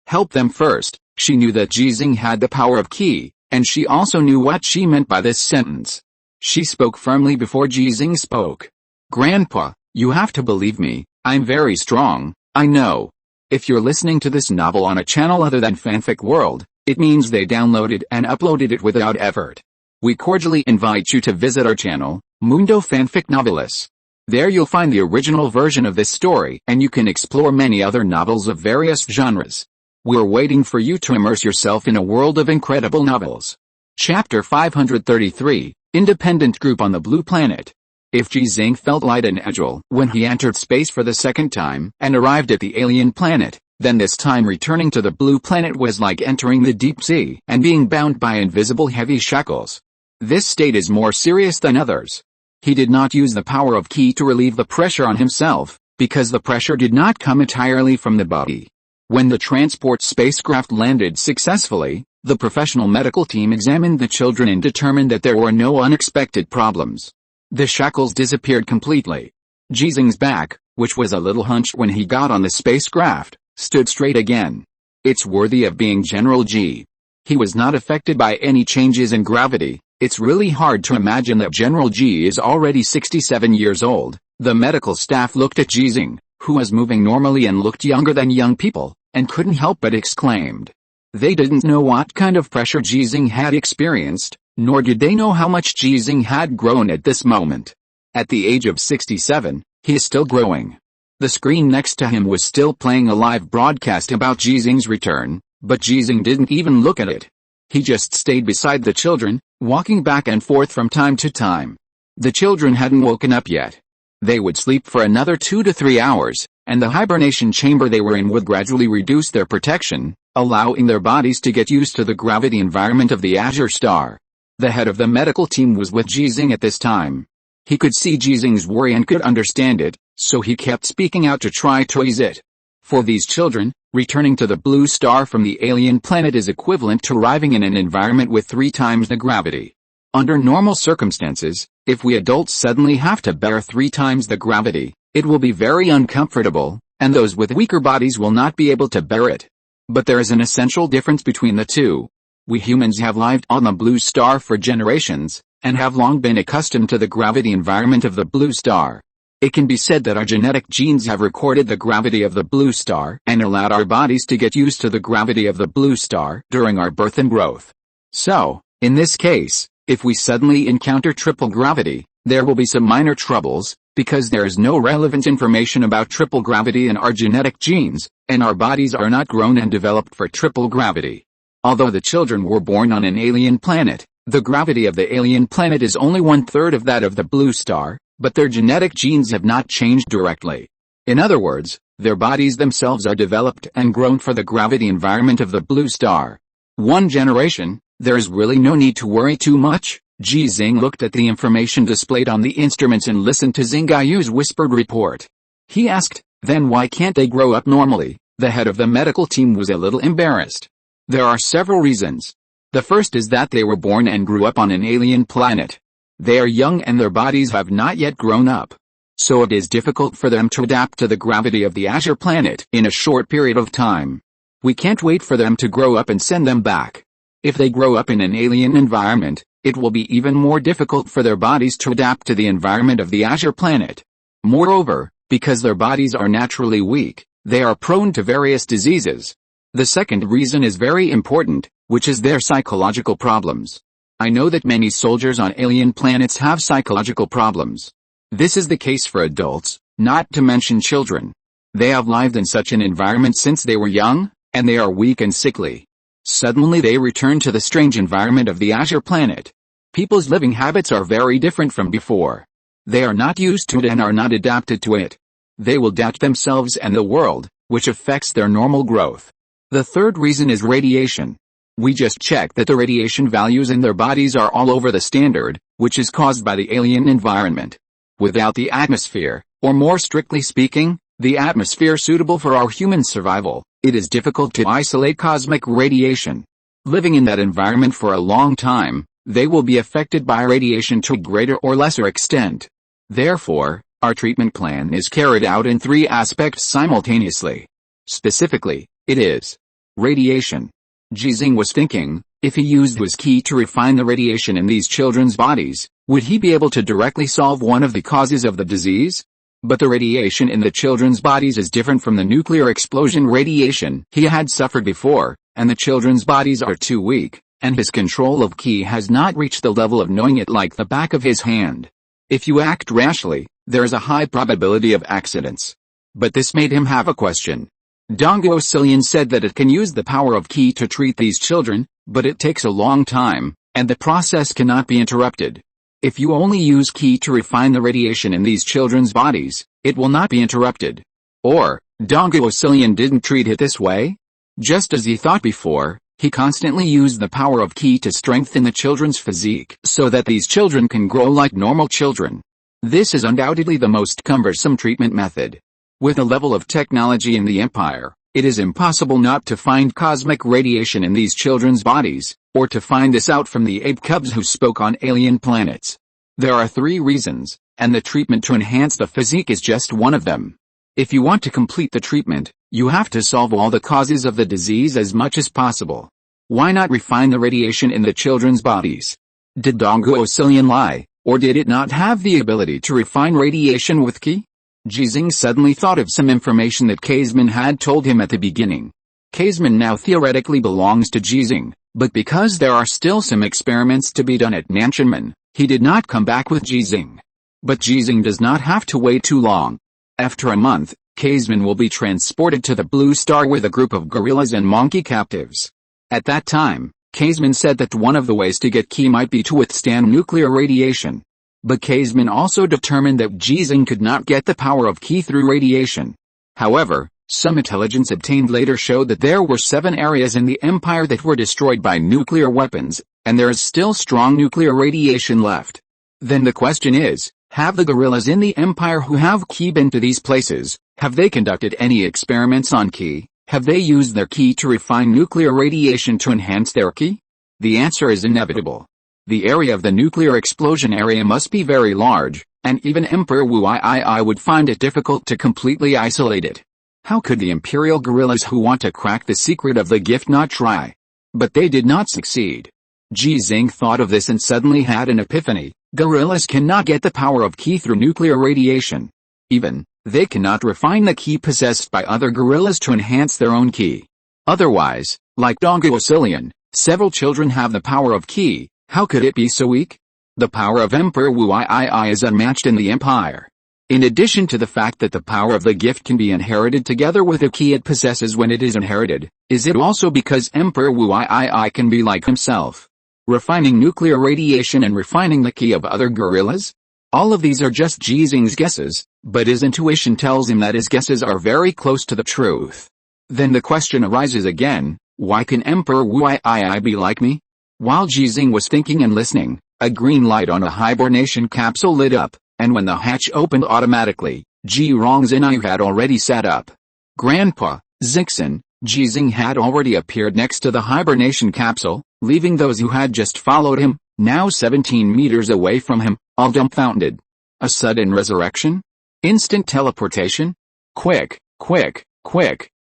help them first." She knew that Ji Xinghe had the power of Qi, and she also knew what she meant by this sentence. She spoke firmly before Ji Xinghe spoke. "Grandpa, you have to believe me, I'm very strong, I know." If you're listening to this novel on a channel other than Fanfic World, it means they downloaded and uploaded it without effort. We cordially invite you to visit our channel, Mundo Fanfic Novelis. There you'll find the original version of this story and you can explore many other novels of various genres. We're waiting for you to immerse yourself in a world of incredible novels. Chapter 533, Independent Group on the Blue Planet. If Ji Xinghe felt light and agile when he entered space for the second time and arrived at the alien planet, then this time returning to the blue planet was like entering the deep sea and being bound by invisible heavy shackles. This state is more serious than others. He did not use the power of Qi to relieve the pressure on himself, because the pressure did not come entirely from the body. When the transport spacecraft landed successfully, the professional medical team examined the children and determined that there were no unexpected problems. The shackles disappeared completely. Ji Xinghe's back, which was a little hunched when he got on the spacecraft, stood straight again. It's worthy of being General Ji. He was not affected by any changes in gravity. It's really hard to imagine that General Ji is already 67 years old. The medical staff looked at Ji Xinghe, who was moving normally and looked younger than young people, and couldn't help but exclaimed. They didn't know what kind of pressure Ji Xinghe had experienced, nor did they know how much Ji Xinghe had grown at this moment. At the age of 67, he is still growing. The screen next to him was still playing a live broadcast about Ji Xinghe's return, but Ji Xinghe didn't even look at it. He just stayed beside the children, walking back and forth from time to time. The children hadn't woken up yet. They would sleep for another 2 to 3 hours, and the hibernation chamber they were in would gradually reduce their protection, allowing their bodies to get used to the gravity environment of the Azure Star. The head of the medical team was with Ji Xinghe at this time. He could see Ji Xinghe's worry and could understand it, so he kept speaking out to try to ease it. For these children, returning to the blue star from the alien planet is equivalent to arriving in an environment with 3 times the gravity. Under normal circumstances, if we adults suddenly have to bear 3 times the gravity, it will be very uncomfortable, and those with weaker bodies will not be able to bear it. But there is an essential difference between the two. We humans have lived on the blue star for generations, and have long been accustomed to the gravity environment of the blue star. It can be said that our genetic genes have recorded the gravity of the blue star and allowed our bodies to get used to the gravity of the blue star during our birth and growth. So, in this case, if we suddenly encounter triple gravity, there will be some minor troubles, because there is no relevant information about triple gravity in our genetic genes, and our bodies are not grown and developed for triple gravity. Although the children were born on an alien planet, the gravity of the alien planet is only 1/3 of that of the blue star, but their genetic genes have not changed directly. In other words, their bodies themselves are developed and grown for the gravity environment of the blue star. 1 generation, there is really no need to worry too much. Ji Xinghe looked at the information displayed on the instruments and listened to Xingayu's whispered report. He asked, then why can't they grow up normally? The head of the medical team was a little embarrassed. There are several reasons. The first is that they were born and grew up on an alien planet. They are young and their bodies have not yet grown up. So it is difficult for them to adapt to the gravity of the Azure planet in a short period of time. We can't wait for them to grow up and send them back. If they grow up in an alien environment, it will be even more difficult for their bodies to adapt to the environment of the Azure planet. Moreover, because their bodies are naturally weak, they are prone to various diseases. The second reason is very important, which is their psychological problems. I know that many soldiers on alien planets have psychological problems. This is the case for adults, not to mention children. They have lived in such an environment since they were young, and they are weak and sickly. Suddenly they return to the strange environment of the Azure planet. People's living habits are very different from before. They are not used to it and are not adapted to it. They will doubt themselves and the world, which affects their normal growth. The third reason is radiation. We just checked that the radiation values in their bodies are all over the standard, which is caused by the alien environment. Without the atmosphere, or more strictly speaking, the atmosphere suitable for our human survival, it is difficult to isolate cosmic radiation. Living in that environment for a long time, they will be affected by radiation to a greater or lesser extent. Therefore, our treatment plan is carried out in 3 aspects simultaneously. Specifically, it is radiation. Ji Xinghe was thinking, if he used his key to refine the radiation in these children's bodies, would he be able to directly solve one of the causes of the disease? But the radiation in the children's bodies is different from the nuclear explosion radiation he had suffered before, and the children's bodies are too weak, and his control of ki has not reached the level of knowing it like the back of his hand. If you act rashly, there is a high probability of accidents. But this made him have a question. Dongo Silian said that it can use the power of ki to treat these children, but it takes a long time, and the process cannot be interrupted. If you only use ki to refine the radiation in these children's bodies, it will not be interrupted. Or, Dongo Silian didn't treat it this way? Just as he thought before, he constantly used the power of ki to strengthen the children's physique so that these children can grow like normal children. This is undoubtedly the most cumbersome treatment method. With the level of technology in the Empire, it is impossible not to find cosmic radiation in these children's bodies, or to find this out from the ape cubs who spoke on alien planets. There are 3 reasons, and the treatment to enhance the physique is just one of them. If you want to complete the treatment, you have to solve all the causes of the disease as much as possible. Why not refine the radiation in the children's bodies? Did Dongo Silian lie, or did it not have the ability to refine radiation with ki? Ji Xinghe suddenly thought of some information that Kaisman had told him at the beginning. Kaisman now theoretically belongs to Ji Xinghe, but because there are still some experiments to be done at Nanshanmen, he did not come back with Ji Xinghe. But Ji Xinghe does not have to wait too long. After a month, Kaisman will be transported to the Blue Star with a group of gorillas and monkey captives. At that time, Kaisman said that one of the ways to get ki might be to withstand nuclear radiation. But Kaisman also determined that Ji Xinghe could not get the power of ki through radiation. However, some intelligence obtained later showed that there were 7 areas in the Empire that were destroyed by nuclear weapons, and there is still strong nuclear radiation left. Then the question is, have the gorillas in the Empire who have ki been to these places? Have they conducted any experiments on ki? Have they used their ki to refine nuclear radiation to enhance their ki? The answer is inevitable. The area of the nuclear explosion area must be very large, and even Emperor Wu II would find it difficult to completely isolate it. How could the imperial gorillas who want to crack the secret of the gift not try? But they did not succeed. Ji Xinghe thought of this and suddenly had an epiphany. Gorillas cannot get the power of ki through nuclear radiation. Even, they cannot refine the ki possessed by other gorillas to enhance their own ki. Otherwise, like Dongo Silian, several children have the power of ki. How could it be so weak? The power of Emperor Wu II is unmatched in the Empire. In addition to the fact that the power of the gift can be inherited together with the ki it possesses when it is inherited, is it also because Emperor Wu II can be like himself, refining nuclear radiation and refining the ki of other gorillas? All of these are just Ji Xinghe's guesses, but his intuition tells him that his guesses are very close to the truth. Then the question arises again, why can Emperor Wu II be like me? While Ji Xinghe was thinking and listening, a green light on a hibernation capsule lit up, and when the hatch opened automatically, Ji Xinghe had already sat up. Grandpa, Zixin, Ji Xinghe had already appeared next to the hibernation capsule, leaving those who had just followed him, now 17 meters away from him, all dumbfounded. A sudden resurrection? Instant teleportation? Quick,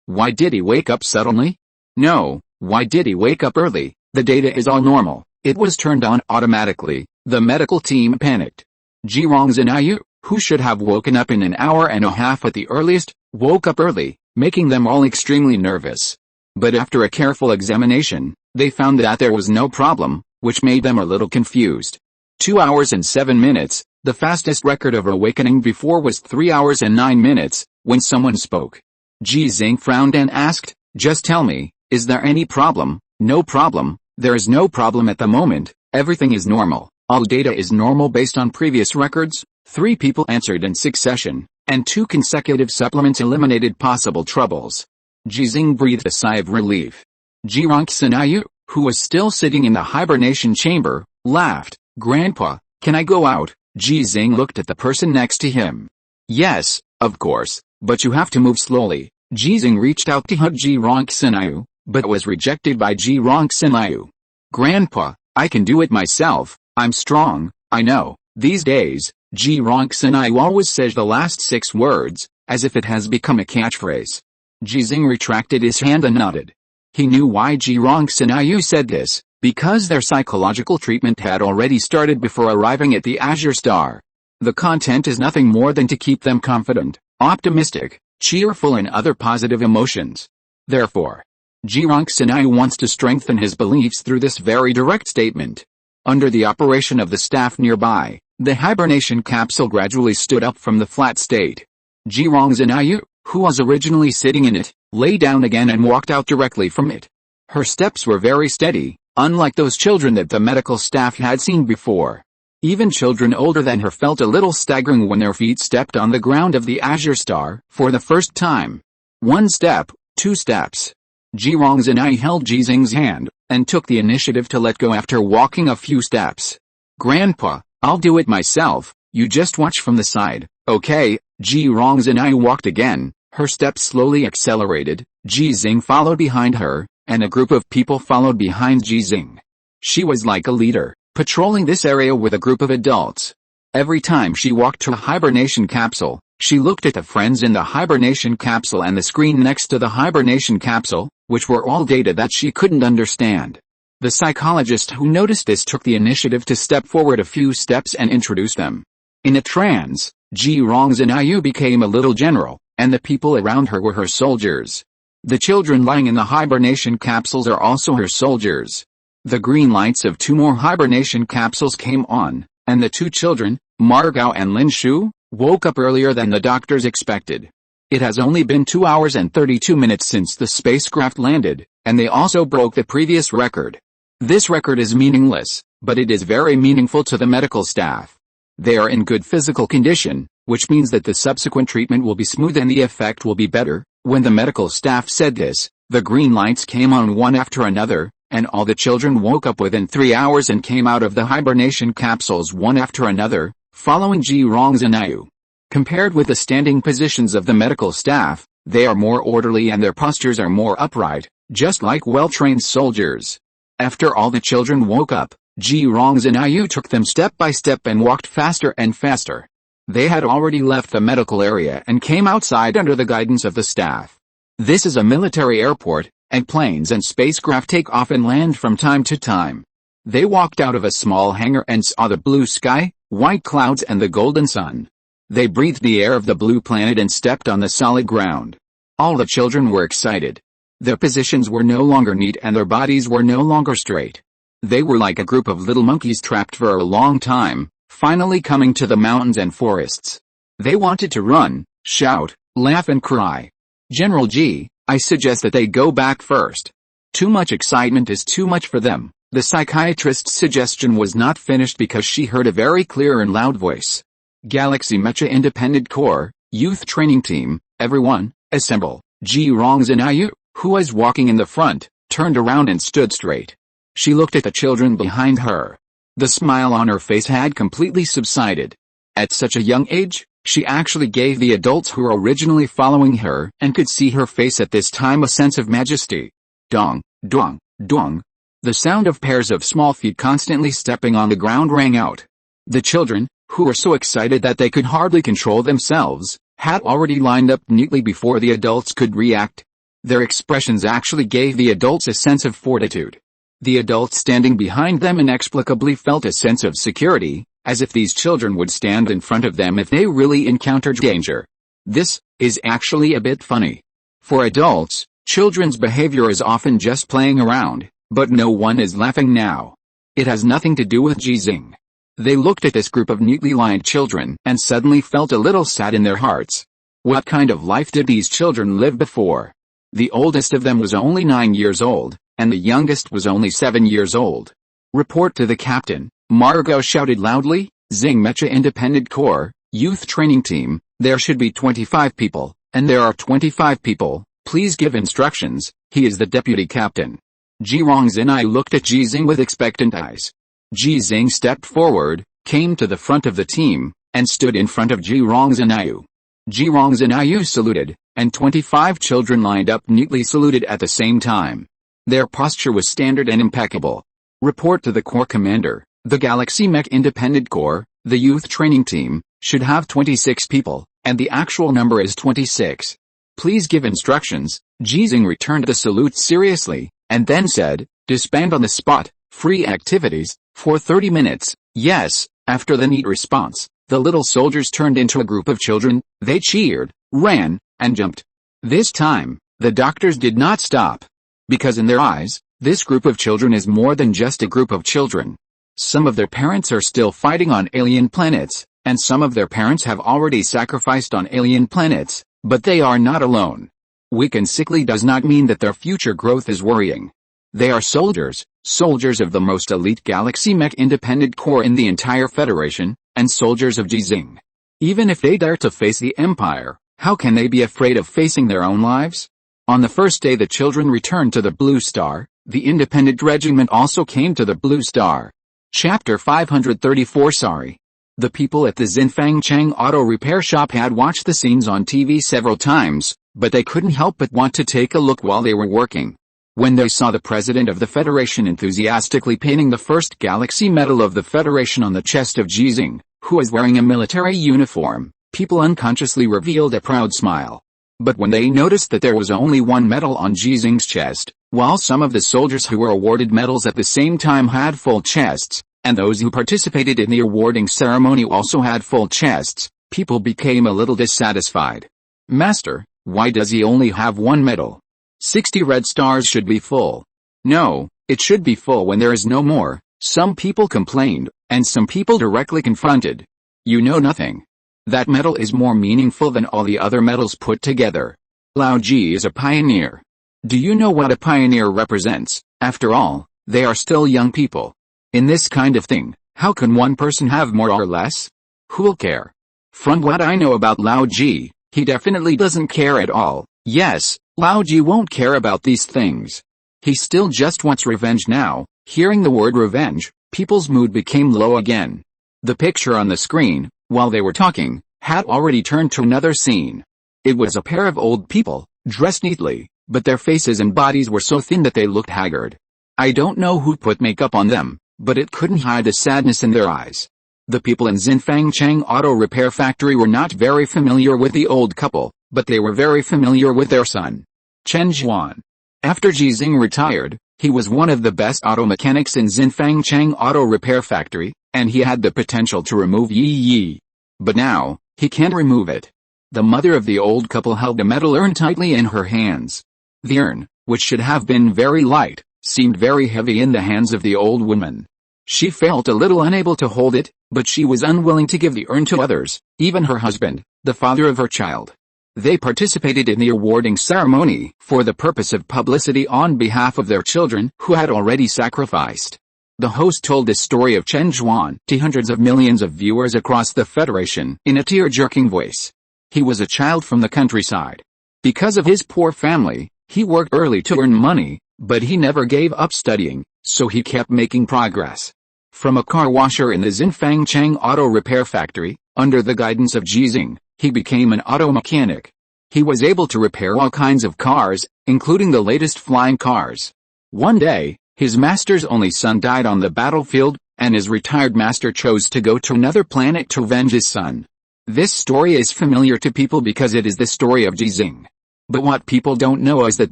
why did he wake up suddenly? No, why did he wake up early? The data is all normal, it was turned on automatically. The medical team panicked. Ji Xinghe, who should have woken up in an hour and a half at the earliest, woke up early, making them all extremely nervous. But after a careful examination, they found that there was no problem, which made them a little confused. 2 hours and 7 minutes, the fastest record of awakening before was 3 hours and 9 minutes, when someone spoke. Ji Xinghe frowned and asked, just tell me, is there any problem? No problem. There is no problem at the moment, everything is normal, all data is normal based on previous records. 3 people answered in succession, and 2 consecutive supplements eliminated possible troubles. Ji Xinghe breathed a sigh of relief. Ji Xinghe, who was still sitting in the hibernation chamber, laughed. "Grandpa, can I go out?" Ji Xinghe looked at the person next to him. "Yes, of course, but you have to move slowly." Ji Xinghe reached out to hug Ji Xinghe, but was rejected by Ji Xinghe. "Grandpa, I can do it myself, I'm strong, I know." These days, Ji Xinghe always says the last 6 words, as if it has become a catchphrase. Ji Xinghe retracted his hand and nodded. He knew why Ji Xinghe said this, because their psychological treatment had already started before arriving at the Azure Star. The content is nothing more than to keep them confident, optimistic, cheerful and other positive emotions. Therefore, Ji Xinghe wants to strengthen his beliefs through this very direct statement. Under the operation of the staff nearby, the hibernation capsule gradually stood up from the flat state. Ji Xinghe, who was originally sitting in it, lay down again and walked out directly from it. Her steps were very steady, unlike those children that the medical staff had seen before. Even children older than her felt a little staggering when their feet stepped on the ground of the Azure Star for the first time. 1 step, 2 steps. Ji Xinghe held Ji Xinghe's hand, and took the initiative to let go after walking a few steps. "Grandpa, I'll do it myself, you just watch from the side, okay?" Ji Xinghe walked again, her steps slowly accelerated, Ji Xinghe followed behind her, and a group of people followed behind Ji Xinghe. She was like a leader, patrolling this area with a group of adults. Every time she walked to a hibernation capsule, she looked at the friends in the hibernation capsule and the screen next to the hibernation capsule, which were all data that she couldn't understand. The psychologist who noticed this took the initiative to step forward a few steps and introduce them. In a trance, Ji Xinghe became a little general, and the people around her were her soldiers. The children lying in the hibernation capsules are also her soldiers. The green lights of 2 more hibernation capsules came on, and the 2 children, Margot and Lin Shu, woke up earlier than the doctors expected. It has only been 2 hours and 32 minutes since the spacecraft landed, and they also broke the previous record. This record is meaningless, but it is very meaningful to the medical staff. They are in good physical condition, which means that the subsequent treatment will be smooth and the effect will be better. When the medical staff said this, the green lights came on one after another, and all the children woke up within 3 hours and came out of the hibernation capsules one after another, following Ji Xinghe. Compared with the standing positions of the medical staff, they are more orderly and their postures are more upright, just like well-trained soldiers. After all the children woke up, Ji Xinghe took them step by step and walked faster and faster. They had already left the medical area and came outside under the guidance of the staff. This is a military airport, and planes and spacecraft take off and land from time to time. They walked out of a small hangar and saw the blue sky, white clouds and the golden sun. They breathed the air of the blue planet and stepped on the solid ground. All the children were excited. Their positions were no longer neat and their bodies were no longer straight. They were like a group of little monkeys trapped for a long time, finally coming to the mountains and forests. They wanted to run, shout, laugh and cry. "General Ji, I suggest that they go back first. Too much excitement is too much for them." The psychiatrist's suggestion was not finished because she heard a very clear and loud voice. "Galaxy Mecha Independent Corps, Youth Training Team, everyone, assemble." Ji Xinghe, who was walking in the front, turned around and stood straight. She looked at the children behind her. The smile on her face had completely subsided. At such a young age, she actually gave the adults who were originally following her and could see her face at this time a sense of majesty. Dong, dong, dong. The sound of pairs of small feet constantly stepping on the ground rang out. The children, who were so excited that they could hardly control themselves, had already lined up neatly before the adults could react. Their expressions actually gave the adults a sense of fortitude. The adults standing behind them inexplicably felt a sense of security, as if these children would stand in front of them if they really encountered danger. This is actually a bit funny. For adults, children's behavior is often just playing around, but no one is laughing now. It has nothing to do with Ji Xinghe. They looked at this group of neatly lined children and suddenly felt a little sad in their hearts. What kind of life did these children live before? The oldest of them was only 9 years old, and the youngest was only 7 years old. "Report to the captain," Margot shouted loudly. "Xinghe Mecha Independent Corps, Youth Training Team, there should be 25 people, and there are 25 people, please give instructions." He is the deputy captain. Ji Xinghe looked at Ji Xinghe with expectant eyes. Ji Xinghe stepped forward, came to the front of the team, and stood in front of Ji Xinghe. Ji Xinghe saluted, and 25 children lined up neatly saluted at the same time. Their posture was standard and impeccable. Report to the Corps Commander. The Galaxy Mech Independent Corps, the youth training team, should have 26 people, and the actual number is 26. Please give instructions. Ji Xinghe returned the salute seriously, and then said, disband on the spot, free activities, for 30 minutes, yes. After the neat response, the little soldiers turned into a group of children. They cheered, ran, and jumped. This time, the doctors did not stop. Because in their eyes, this group of children is more than just a group of children. Some of their parents are still fighting on alien planets, and some of their parents have already sacrificed on alien planets, but they are not alone. Weak and sickly does not mean that their future growth is worrying. They are soldiers of the most elite Galaxy Mech Independent Corps in the entire Federation, and soldiers of Ji Xinghe. Even if they dare to face the Empire, how can they be afraid of facing their own lives? On the first day the children returned to the Blue Star, the Independent Regiment also came to the Blue Star. Chapter 534 Sorry. The people at the Xinfang Chang Auto Repair Shop had watched the scenes on TV several times, but they couldn't help but want to take a look while they were working. When they saw the President of the Federation enthusiastically painting the first Galaxy Medal of the Federation on the chest of Ji Xinghe, who was wearing a military uniform, people unconsciously revealed a proud smile. But when they noticed that there was only one medal on Ji Xinghe's chest, while some of the soldiers who were awarded medals at the same time had full chests, and those who participated in the awarding ceremony also had full chests, people became a little dissatisfied. Master, why does he only have one medal? 60 red stars should be full. No, it should be full when there is no more, some people complained, and some people directly confronted. You know nothing. That medal is more meaningful than all the other medals put together. Lao Ji is a pioneer. Do you know what a pioneer represents? After all, they are still young people. In this kind of thing, how can one person have more or less? Who'll care? From what I know about Lao Ji, he definitely doesn't care at all. Yes, Lao Ji won't care about these things. He still just wants revenge now. Hearing the word revenge, people's mood became low again. The picture on the screen, while they were talking, had already turned to another scene. It was a pair of old people, dressed neatly, but their faces and bodies were so thin that they looked haggard. I don't know who put makeup on them, but it couldn't hide the sadness in their eyes. The people in Xinfang Chang Auto Repair Factory were not very familiar with the old couple, but they were very familiar with their son, Chen Zhuan. After Ji Xinghe retired, he was one of the best auto mechanics in Xinfang Chang Auto Repair Factory, and he had the potential to remove Yi. But now, he can't remove it. The mother of the old couple held the metal urn tightly in her hands. The urn, which should have been very light, seemed very heavy in the hands of the old woman. She felt a little unable to hold it, but she was unwilling to give the urn to others, even her husband, the father of her child. They participated in the awarding ceremony for the purpose of publicity on behalf of their children who had already sacrificed. The host told the story of Chen Zhuan to hundreds of millions of viewers across the Federation in a tear-jerking voice. He was a child from the countryside. Because of his poor family, he worked early to earn money, but he never gave up studying, so he kept making progress. From a car washer in the Xinfang Chang Auto Repair Factory, under the guidance of Ji Xinghe, he became an auto mechanic. He was able to repair all kinds of cars, including the latest flying cars. One day, his master's only son died on the battlefield, and his retired master chose to go to another planet to avenge his son. This story is familiar to people because it is the story of Ji Xinghe. But what people don't know is that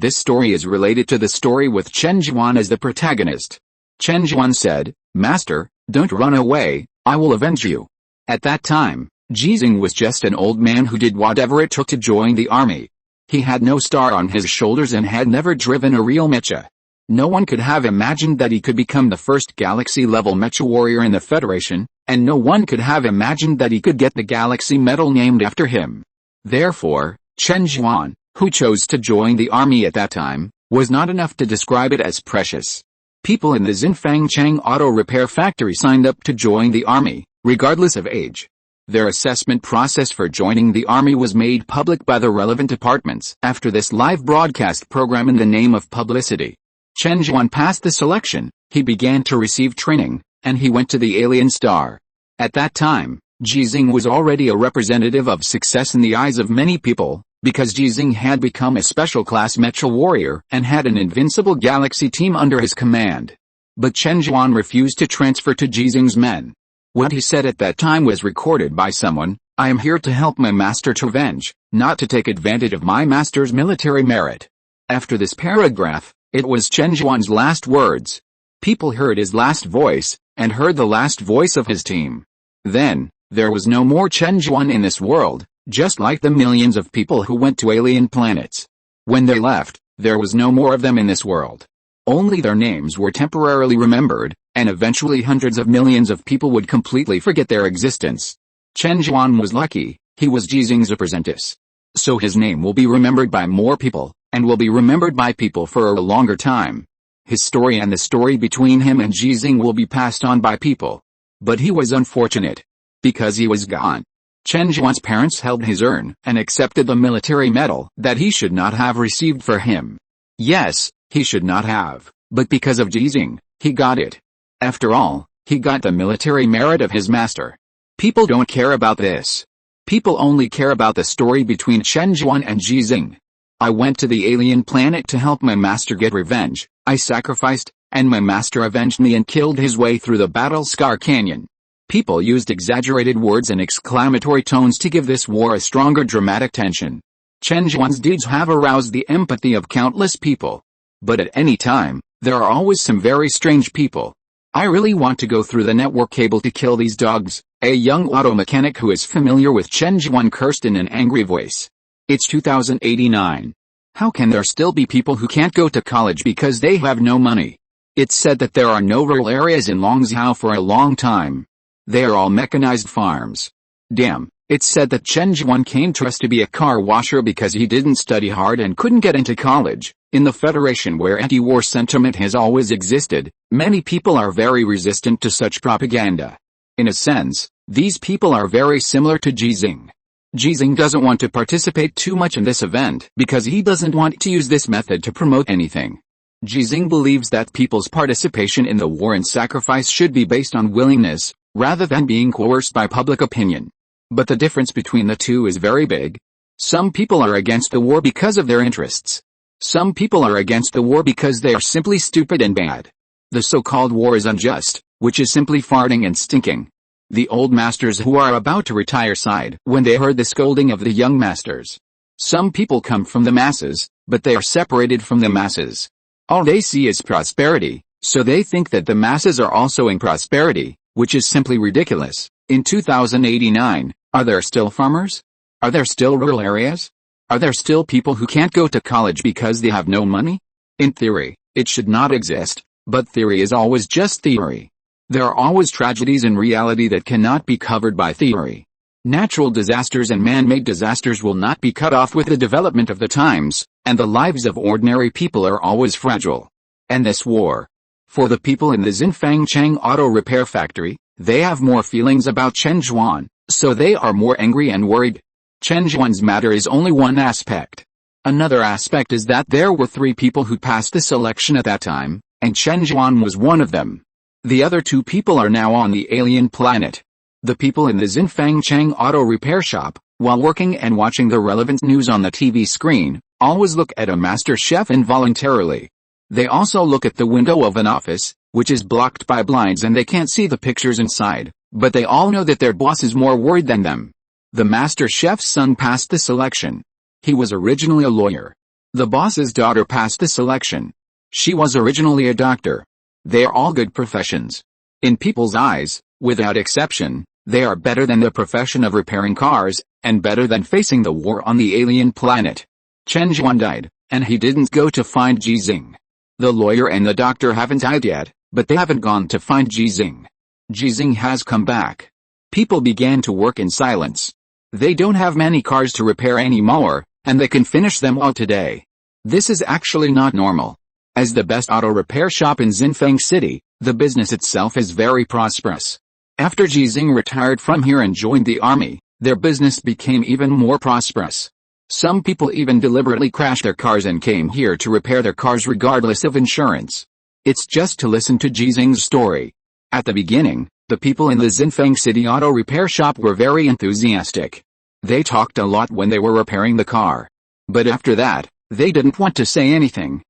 this story is related to the story with Chen Zhuan as the protagonist. Chen Zhuan said, "Master, don't run away, I will avenge you." At that time, Ji Xinghe was just an old man who did whatever it took to join the army. He had no star on his shoulders and had never driven a real mecha. No one could have imagined that he could become the first galaxy-level mecha warrior in the Federation, and no one could have imagined that he could get the Galaxy Medal named after him. Therefore, Chen Zhuan, who chose to join the army at that time, was not enough to describe it as precious. People in the Xinfang Chang Auto Repair Factory signed up to join the army, regardless of age. Their assessment process for joining the army was made public by the relevant departments after this live broadcast program in the name of publicity. Chen Zhuan passed the selection, he began to receive training, and he went to the alien star. At that time, Ji Xinghe was already a representative of success in the eyes of many people, because Ji Xinghe had become a special-class mecha warrior and had an invincible galaxy team under his command. But Chen Zhuan refused to transfer to Ji Xinghe's men. What he said at that time was recorded by someone: "I am here to help my master to revenge, not to take advantage of my master's military merit." After this paragraph, it was Chen Zhuan's last words. People heard his last voice, and heard the last voice of his team. Then, there was no more Chen Zhuan in this world, just like the millions of people who went to alien planets. When they left, there was no more of them in this world. Only their names were temporarily remembered, and eventually hundreds of millions of people would completely forget their existence. Chen Zhuan was lucky, he was Ji Xinghe's apprentice. So his name will be remembered by more people, and will be remembered by people for a longer time. His story and the story between him and Ji Xinghe will be passed on by people. But he was unfortunate. Because he was gone. Chen Zhuan's parents held his urn and accepted the military medal that he should not have received for him. Yes, he should not have, but because of Ji Xinghe, he got it. After all, he got the military merit of his master. People don't care about this. People only care about the story between Chen Zhuan and Ji Xinghe. I went to the alien planet to help my master get revenge. I sacrificed, and my master avenged me and killed his way through the Battle Scar Canyon. People used exaggerated words and exclamatory tones to give this war a stronger dramatic tension. Chen Zhuan's deeds have aroused the empathy of countless people. But at any time, there are always some very strange people. I really want to go through the network cable to kill these dogs, a young auto mechanic who is familiar with Chen Zhuan cursed in an angry voice. It's 2089. How can there still be people who can't go to college because they have no money? It's said that there are no rural areas in Longzhou for a long time. They are all mechanized farms. Damn, it's said that Chen Zhuan came to us to be a car washer because he didn't study hard and couldn't get into college. In the Federation, where anti-war sentiment has always existed, many people are very resistant to such propaganda. In a sense, these people are very similar to Ji Xinghe. Ji Xinghe doesn't want to participate too much in this event because he doesn't want to use this method to promote anything. Ji Xinghe believes that people's participation in the war and sacrifice should be based on willingness, rather than being coerced by public opinion. But the difference between the two is very big. Some people are against the war because of their interests. Some people are against the war because they are simply stupid and bad. The so-called war is unjust, which is simply farting and stinking. The old masters who are about to retire sighed when they heard the scolding of the young masters. Some people come from the masses, but they are separated from the masses. All they see is prosperity, so they think that the masses are also in prosperity, which is simply ridiculous. In 2089, are there still farmers? Are there still rural areas? Are there still people who can't go to college because they have no money? In theory, it should not exist, but theory is always just theory. There are always tragedies in reality that cannot be covered by theory. Natural disasters and man-made disasters will not be cut off with the development of the times, and the lives of ordinary people are always fragile. And this war. For the people in the Xinfang Chang auto repair factory, they have more feelings about Chen Zhuan, so they are more angry and worried. Chen Zhuan's matter is only one aspect. Another aspect is that there were 3 people who passed the selection at that time, and Chen Zhuan was one of them. The other 2 people are now on the alien planet. The people in the Xinfang Chang auto repair shop, while working and watching the relevant news on the TV screen, always look at a master chef involuntarily. They also look at the window of an office, which is blocked by blinds and they can't see the pictures inside, but they all know that their boss is more worried than them. The master chef's son passed the selection. He was originally a lawyer. The boss's daughter passed the selection. She was originally a doctor. They are all good professions. In people's eyes, without exception, they are better than the profession of repairing cars, and better than facing the war on the alien planet. Chen Zhuan died, and he didn't go to find Ji Xinghe. The lawyer and the doctor haven't died yet, but they haven't gone to find Ji Xinghe. Ji Xinghe has come back. People began to work in silence. They don't have many cars to repair anymore, and they can finish them all today. This is actually not normal. As the best auto repair shop in Xinfang City, the business itself is very prosperous. After Ji Xinghe retired from here and joined the army, their business became even more prosperous. Some people even deliberately crash their cars and came here to repair their cars regardless of insurance. It's just to listen to Ji Xinghe's story. At the beginning, the people in the Xinfeng City auto repair shop were very enthusiastic. They talked a lot when they were repairing the car. But after that, they didn't want to say anything.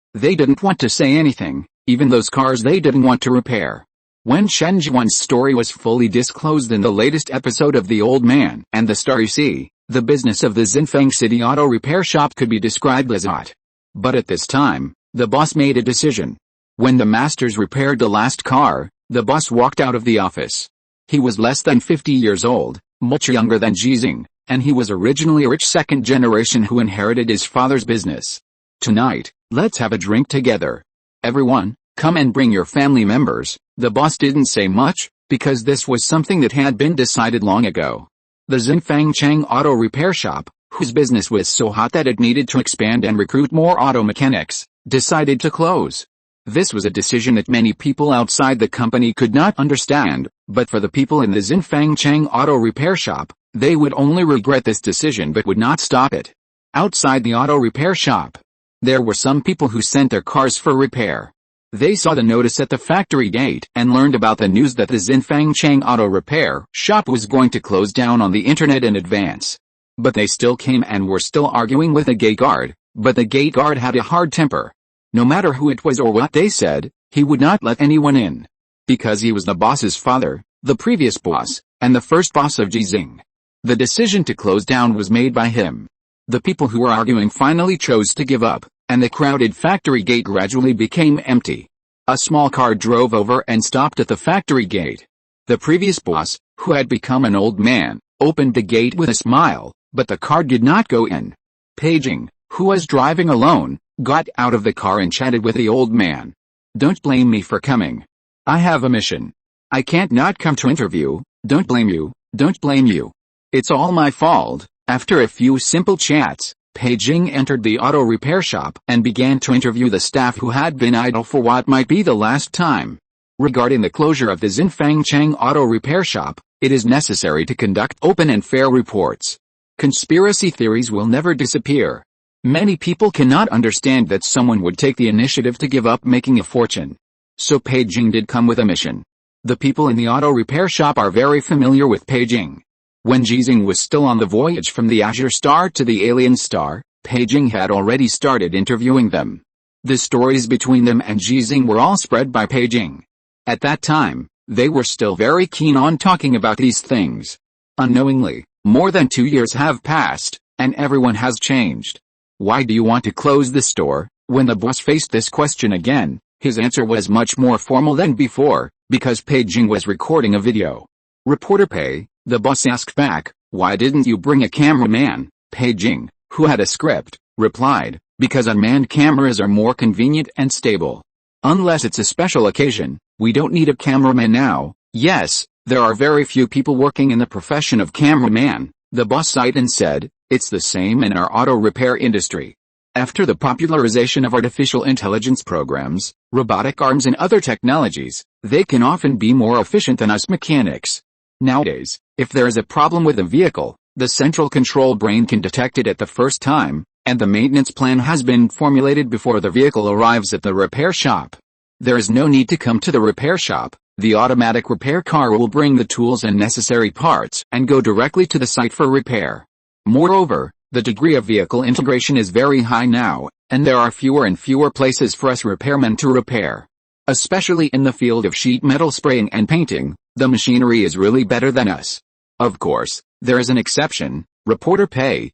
Even those cars they didn't want to repair. When Shen Zhuan's story was fully disclosed in the latest episode of The Old Man and the Star, you see, the business of the Xinfeng City auto repair shop could be described as hot. But at this time, the boss made a decision. When the masters repaired the last car, the boss walked out of the office. He was less than 50 years old, much younger than Ji Xinghe, and he was originally a rich second generation who inherited his father's business. Tonight, let's have a drink together. Everyone, come and bring your family members. The boss didn't say much, because this was something that had been decided long ago. The Xinfeng Chang auto repair shop, whose business was so hot that it needed to expand and recruit more auto mechanics, decided to close. This was a decision that many people outside the company could not understand, but for the people in the Xinfeng Chang auto repair shop, they would only regret this decision but would not stop it. Outside the auto repair shop, there were some people who sent their cars for repair. They saw the notice at the factory gate and learned about the news that the Xinfeng Chang auto repair shop was going to close down on the internet in advance. But they still came and were still arguing with the gate guard, but the gate guard had a hard temper. No matter who it was or what they said, he would not let anyone in. Because he was the boss's father, the previous boss, and the first boss of Ji Xinghe. The decision to close down was made by him. The people who were arguing finally chose to give up, and the crowded factory gate gradually became empty. A small car drove over and stopped at the factory gate. The previous boss, who had become an old man, opened the gate with a smile, but the car did not go in. Paging, who was driving alone, got out of the car and chatted with the old man. Don't blame me for coming. I have a mission. I can't not come to interview. Don't blame you. It's all my fault. After a few simple chats, Paging entered the auto repair shop and began to interview the staff who had been idle for what might be the last time. Regarding the closure of the Xinfeng Chang auto repair shop, it is necessary to conduct open and fair reports. Conspiracy theories will never disappear. Many people cannot understand that someone would take the initiative to give up making a fortune. So Paging did come with a mission. The people in the auto repair shop are very familiar with Paging. When Ji Xinghe was still on the voyage from the Azure Star to the Alien Star, Paging had already started interviewing them. The stories between them and Ji Xinghe were all spread by Paging. At that time, they were still very keen on talking about these things. Unknowingly, more than 2 years have passed, and everyone has changed. Why do you want to close the store? When the boss faced this question again, his answer was much more formal than before, because Paging was recording a video. Reporter Pei, the boss asked back, why didn't you bring a cameraman? Paging, who had a script, replied, because unmanned cameras are more convenient and stable. Unless it's a special occasion, we don't need a cameraman now. Yes, there are very few people working in the profession of cameraman, the boss sighed and said, it's the same in our auto repair industry. After the popularization of artificial intelligence programs, robotic arms and other technologies, they can often be more efficient than us mechanics. Nowadays, if there is a problem with a vehicle, the central control brain can detect it at the first time, and the maintenance plan has been formulated before the vehicle arrives at the repair shop. There is no need to come to the repair shop. The automatic repair car will bring the tools and necessary parts and go directly to the site for repair. Moreover, the degree of vehicle integration is very high now, and there are fewer and fewer places for us repairmen to repair. Especially in the field of sheet metal spraying and painting, the machinery is really better than us. Of course, there is an exception, Reporter Pei,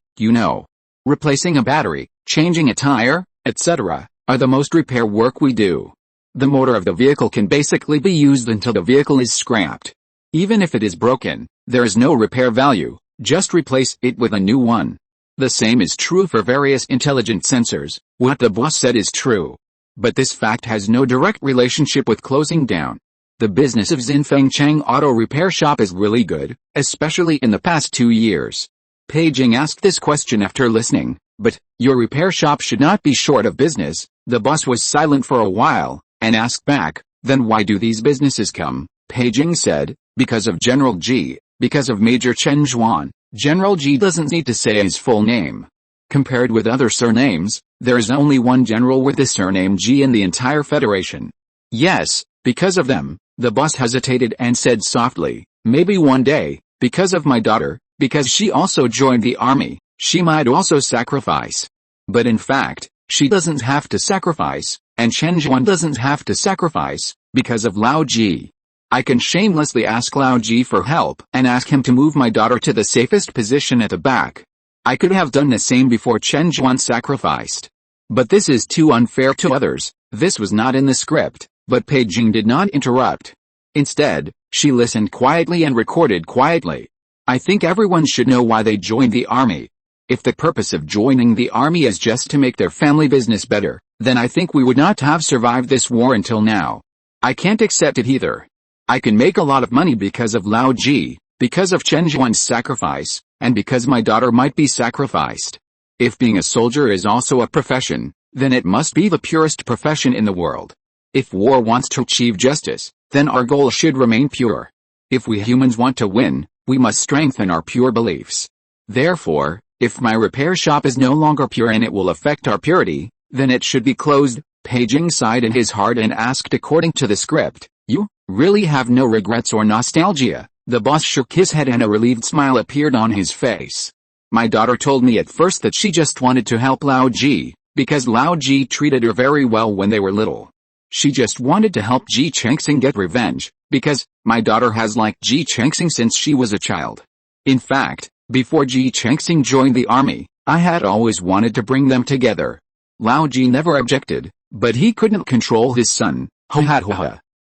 replacing a battery, changing a tire, etc., are the most repair work we do. The motor of the vehicle can basically be used until the vehicle is scrapped. Even if it is broken, there is no repair value, just replace it with a new one. The same is true for various intelligent sensors. What the boss said is true. But this fact has no direct relationship with closing down. The business of Xinfeng Chang auto repair shop is really good, especially in the past 2 years. Paging asked this question after listening, but, your repair shop should not be short of business. The boss was silent for a while, and asked back, then why do these businesses come? Paging said, because of General Ji, because of Major Chen Zhuan. General Ji doesn't need to say his full name. Compared with other surnames, there is only one general with the surname Ji in the entire Federation. Yes, because of them, the boss hesitated and said softly, maybe one day, because of my daughter, because she also joined the army, she might also sacrifice. But in fact, she doesn't have to sacrifice, and Chen Zhuan doesn't have to sacrifice, because of Lao Ji. I can shamelessly ask Lao Ji for help and ask him to move my daughter to the safest position at the back. I could have done the same before Chen Zhuan sacrificed. But this is too unfair to others. This was not in the script, but Pei Jing did not interrupt. Instead, she listened quietly and recorded quietly. I think everyone should know why they joined the army. If the purpose of joining the army is just to make their family business better, then I think we would not have survived this war until now. I can't accept it either. I can make a lot of money because of Lao Ji, because of Chen Zhuan's sacrifice, and because my daughter might be sacrificed. If being a soldier is also a profession, then it must be the purest profession in the world. If war wants to achieve justice, then our goal should remain pure. If we humans want to win, we must strengthen our pure beliefs. Therefore, if my repair shop is no longer pure and it will affect our purity, then it should be closed. Pei Jing sighed in his heart and asked according to the script, you really have no regrets or nostalgia? The boss shook his head and a relieved smile appeared on his face. My daughter told me at first that she just wanted to help Lao Ji, because Lao Ji treated her very well when they were little. She just wanted to help Ji Xinghe get revenge, because my daughter has liked Ji Xinghe since she was a child. In fact, before Ji Xinghe joined the army, I had always wanted to bring them together. Lao Ji never objected, but he couldn't control his son.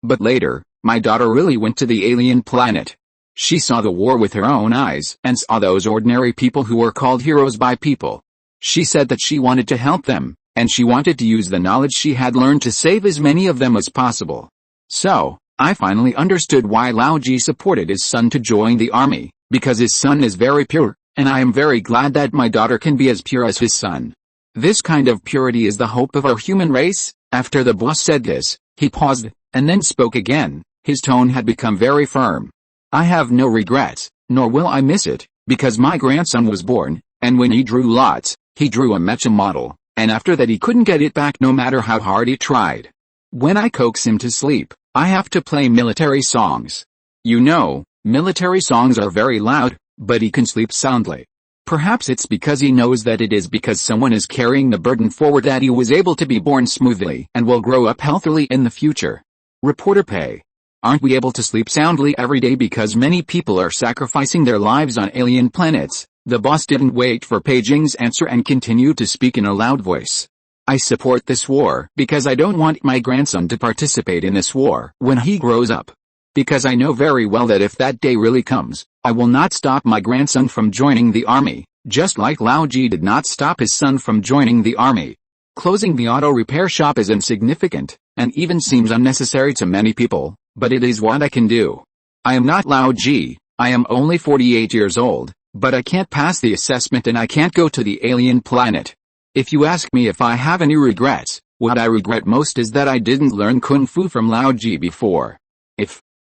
But later, my daughter really went to the alien planet. She saw the war with her own eyes and saw those ordinary people who were called heroes by people. She said that she wanted to help them, and she wanted to use the knowledge she had learned to save as many of them as possible. So, I finally understood why Lao Ji supported his son to join the army, because his son is very pure, and I am very glad that my daughter can be as pure as his son. This kind of purity is the hope of our human race. After the boss said this, he paused, and then spoke again. His tone had become very firm. I have no regrets, nor will I miss it, because my grandson was born, and when he drew lots, he drew a mecha model, and after that he couldn't get it back no matter how hard he tried. When I coax him to sleep, I have to play military songs. You know, military songs are very loud, but he can sleep soundly. Perhaps it's because he knows that it is because someone is carrying the burden forward that he was able to be born smoothly and will grow up healthily in the future. Reporter Pei. Aren't we able to sleep soundly every day because many people are sacrificing their lives on alien planets? The boss didn't wait for Pei Jing's answer and continued to speak in a loud voice. I support this war because I don't want my grandson to participate in this war when he grows up. Because I know very well that if that day really comes, I will not stop my grandson from joining the army, just like Lao Ji did not stop his son from joining the army. Closing the auto repair shop is insignificant, and even seems unnecessary to many people, but it is what I can do. I am not Lao Ji, I am only 48 years old, but I can't pass the assessment and I can't go to the alien planet. If you ask me if I have any regrets, what I regret most is that I didn't learn Kung Fu from Lao Ji before.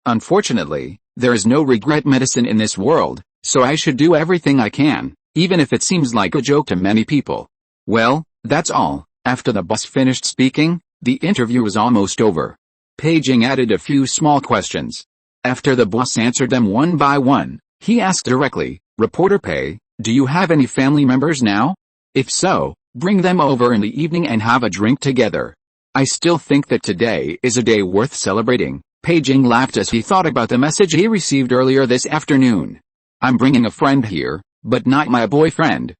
Unfortunately, there is no regret medicine in this world, so I should do everything I can, even if it seems like a joke to many people. Well, that's all. After the boss finished speaking, the interview was almost over. Pei Jing added a few small questions. After the boss answered them one by one, he asked directly, Reporter Pei, do you have any family members now? If so, bring them over in the evening and have a drink together. I still think that today is a day worth celebrating. Pei Jing laughed as he thought about the message he received earlier this afternoon. I'm bringing a friend here, but not my boyfriend,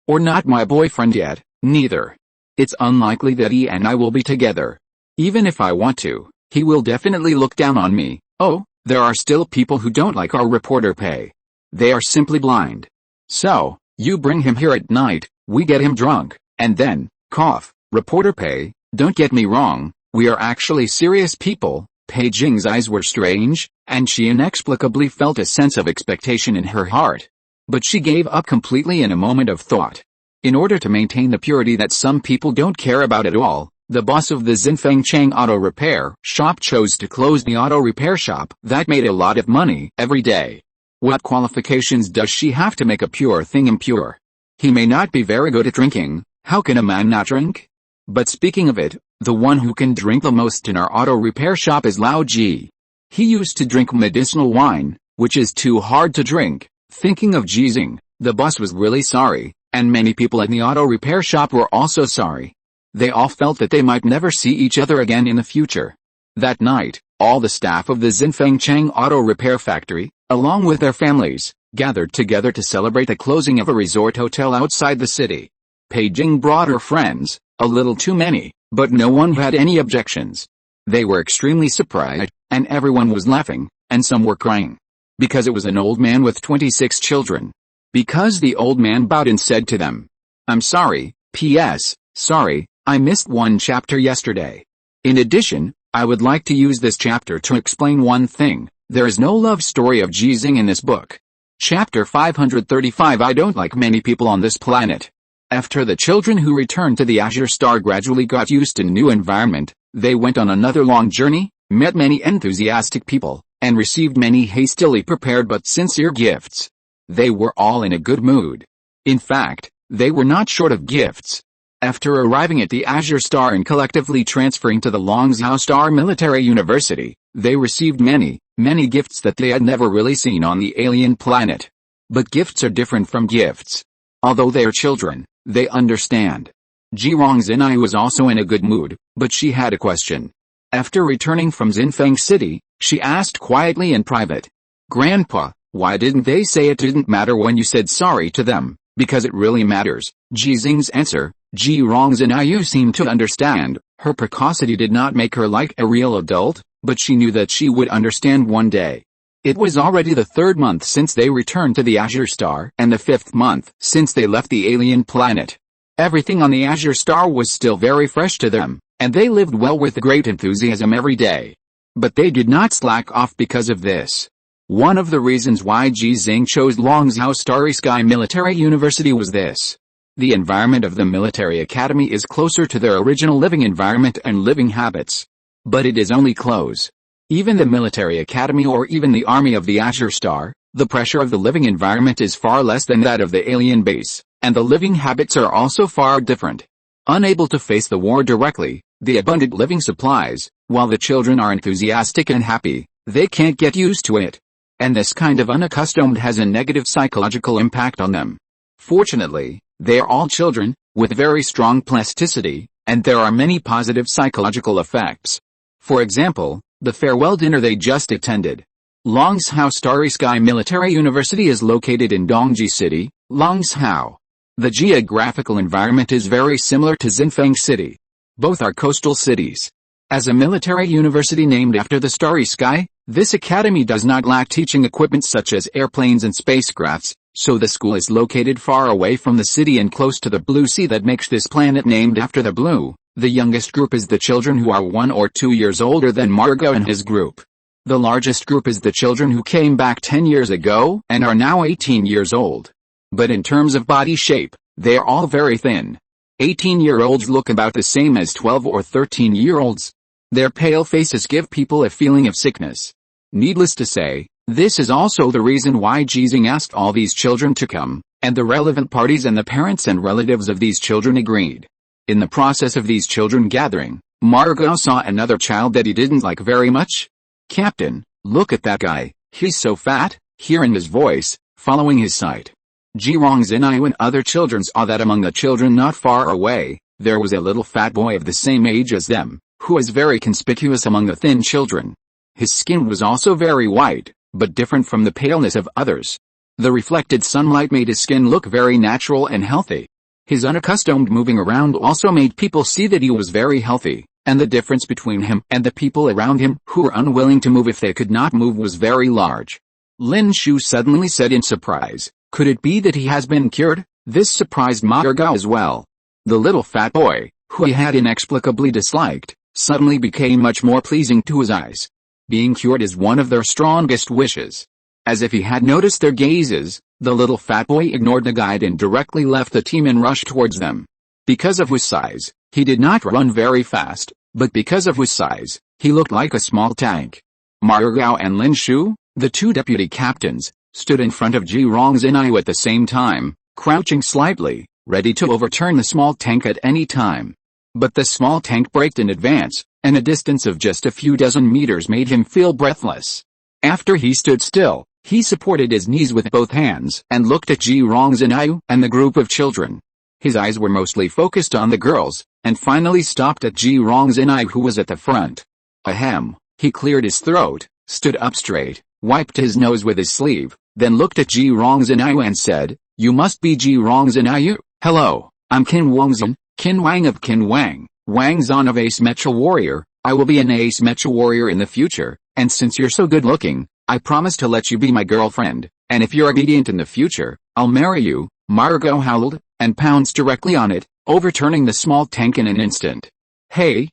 or not my boyfriend yet, neither. It's unlikely that he and I will be together. Even if I want to, he will definitely look down on me. Oh, there are still people who don't like our Reporter Pei. They are simply blind. So, you bring him here at night, we get him drunk, and then, cough. Reporter Pei, don't get me wrong, we are actually serious people. Pei Jing's eyes were strange, and she inexplicably felt a sense of expectation in her heart. But she gave up completely in a moment of thought. In order to maintain the purity that some people don't care about at all, the boss of the Xinfeng Chang auto repair shop chose to close the auto repair shop that made a lot of money every day. What qualifications does she have to make a pure thing impure? He may not be very good at drinking. How can a man not drink? But speaking of it, the one who can drink the most in our auto repair shop is Lao Ji. He used to drink medicinal wine, which is too hard to drink. Thinking of Ji Xinghe, the boss was really sorry, and many people in the auto repair shop were also sorry. They all felt that they might never see each other again in the future. That night, all the staff of the Xinfeng Chang Auto Repair Factory, along with their families, gathered together to celebrate the closing of a resort hotel outside the city. Pei Jing brought her friends, a little too many, but no one had any objections. They were extremely surprised, and everyone was laughing, and some were crying. Because it was an old man with 26 children. Because the old man bowed and said to them, "I'm sorry, P.S., sorry, I missed one chapter yesterday. In addition, I would like to use this chapter to explain one thing. There is no love story of Ji Xinghe in this book." Chapter 535. I don't like many people on this planet. After the children who returned to the Azure Star gradually got used to the new environment, they went on another long journey, met many enthusiastic people, and received many hastily prepared but sincere gifts. They were all in a good mood. In fact, they were not short of gifts. After arriving at the Azure Star and collectively transferring to the Longzhou Star Military University, they received many gifts that they had never really seen on the alien planet. But gifts are different from gifts. Although they are children, they understand. Ji Xinghe was also in a good mood, but she had a question. After returning from Xinfeng City, she asked quietly in private, "Grandpa, why didn't they say it didn't matter when you said sorry to them? Because it really matters." Ji Xinghe's answer, Ji Xinghe seemed to understand. Her precocity did not make her like a real adult, but she knew that she would understand one day. It was already the 3rd month since they returned to the Azure Star and the 5th month since they left the alien planet. Everything on the Azure Star was still very fresh to them, and they lived well with great enthusiasm every day. But they did not slack off because of this. One of the reasons why Ji Xinghe chose Longzhou Starry Sky Military University was this. The environment of the military academy is closer to their original living environment and living habits. But it is only close. Even the military academy or even the army of the Azure Star, the pressure of the living environment is far less than that of the alien base, and the living habits are also far different. Unable to face the war directly, the abundant living supplies, while the children are enthusiastic and happy, they can't get used to it. And this kind of unaccustomed has a negative psychological impact on them. Fortunately, they are all children, with very strong plasticity, and there are many positive psychological effects. For example, the farewell dinner they just attended. Longzhou Starry Sky Military University is located in Dongji City, Longzhou. The geographical environment is very similar to Xinfeng City. Both are coastal cities. As a military university named after the starry sky, this academy does not lack teaching equipment such as airplanes and spacecrafts, so the school is located far away from the city and close to the blue sea that makes this planet named after the blue. The youngest group is the children who are 1 or 2 years older than Margot and his group. The largest group is the children who came back 10 years ago and are now 18 years old. But in terms of body shape, they are all very thin. 18-year-olds look about the same as 12 or 13-year-olds. Their pale faces give people a feeling of sickness. Needless to say, this is also the reason why Ji Xinghe asked all these children to come, and the relevant parties and the parents and relatives of these children agreed. In the process of these children gathering, Margot saw another child that he didn't like very much. "Captain, look at that guy, he's so fat," hearing his voice, following his sight. Ji Xinghe and other children saw that among the children not far away, there was a little fat boy of the same age as them, who was very conspicuous among the thin children. His skin was also very white, but different from the paleness of others. The reflected sunlight made his skin look very natural and healthy. His unaccustomed moving around also made people see that he was very healthy, and the difference between him and the people around him who were unwilling to move if they could not move was very large. Lin Shu suddenly said in surprise, "Could it be that he has been cured?" This surprised Margot as well. The little fat boy, who he had inexplicably disliked, suddenly became much more pleasing to his eyes. Being cured is one of their strongest wishes. As if he had noticed their gazes, the little fat boy ignored the guide and directly left the team and rushed towards them. Because of his size, he did not run very fast, but because of his size, he looked like a small tank. Margot and Lin Shu, the 2 deputy captains, stood in front of Ji Xinghe at the same time, crouching slightly, ready to overturn the small tank at any time. But the small tank braked in advance, and a distance of just a few dozen meters made him feel breathless. After he stood still, he supported his knees with both hands and looked at Ji Xinghe and the group of children. His eyes were mostly focused on the girls, and finally stopped at Ji Xinghe, who was at the front. Ahem, he cleared his throat, stood up straight, wiped his nose with his sleeve, then looked at Ji Xinghe and said, "You must be Ji Xinghe. Hello, I'm Qin Wangzhen, Qin Wang of Qin Wang, Wang Zhan of Ace Mecha Warrior. I will be an Ace Mecha Warrior in the future, and since you're so good looking, I promise to let you be my girlfriend, and if you're obedient in the future, I'll marry you." Margot howled, and pounced directly on it, overturning the small tank in an instant. Hey,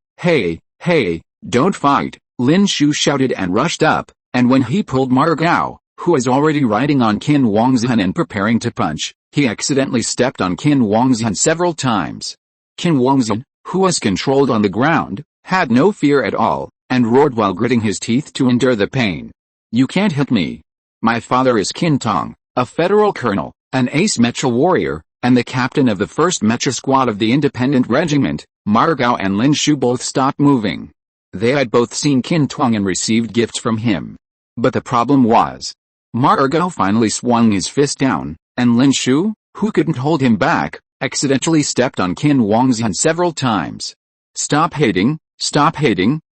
don't fight, Lin Shu shouted and rushed up, and when he pulled Margot, who was already riding on Qin Wangzhen and preparing to punch, he accidentally stepped on Qin Wangzhen several times. Qin Wangzhen, who was controlled on the ground, had no fear at all, and roared while gritting his teeth to endure the pain. "You can't hit me. My father is Qin Tong, a federal colonel, an Ace Mecha Warrior, and the captain of the 1st Mecha Squad of the Independent Regiment." Margot and Lin Shu both stopped moving. They had both seen Qin Tong and received gifts from him. But the problem was, Margot finally swung his fist down, and Lin Shu, who couldn't hold him back, accidentally stepped on Qin Wangzhen several times. Stop hating,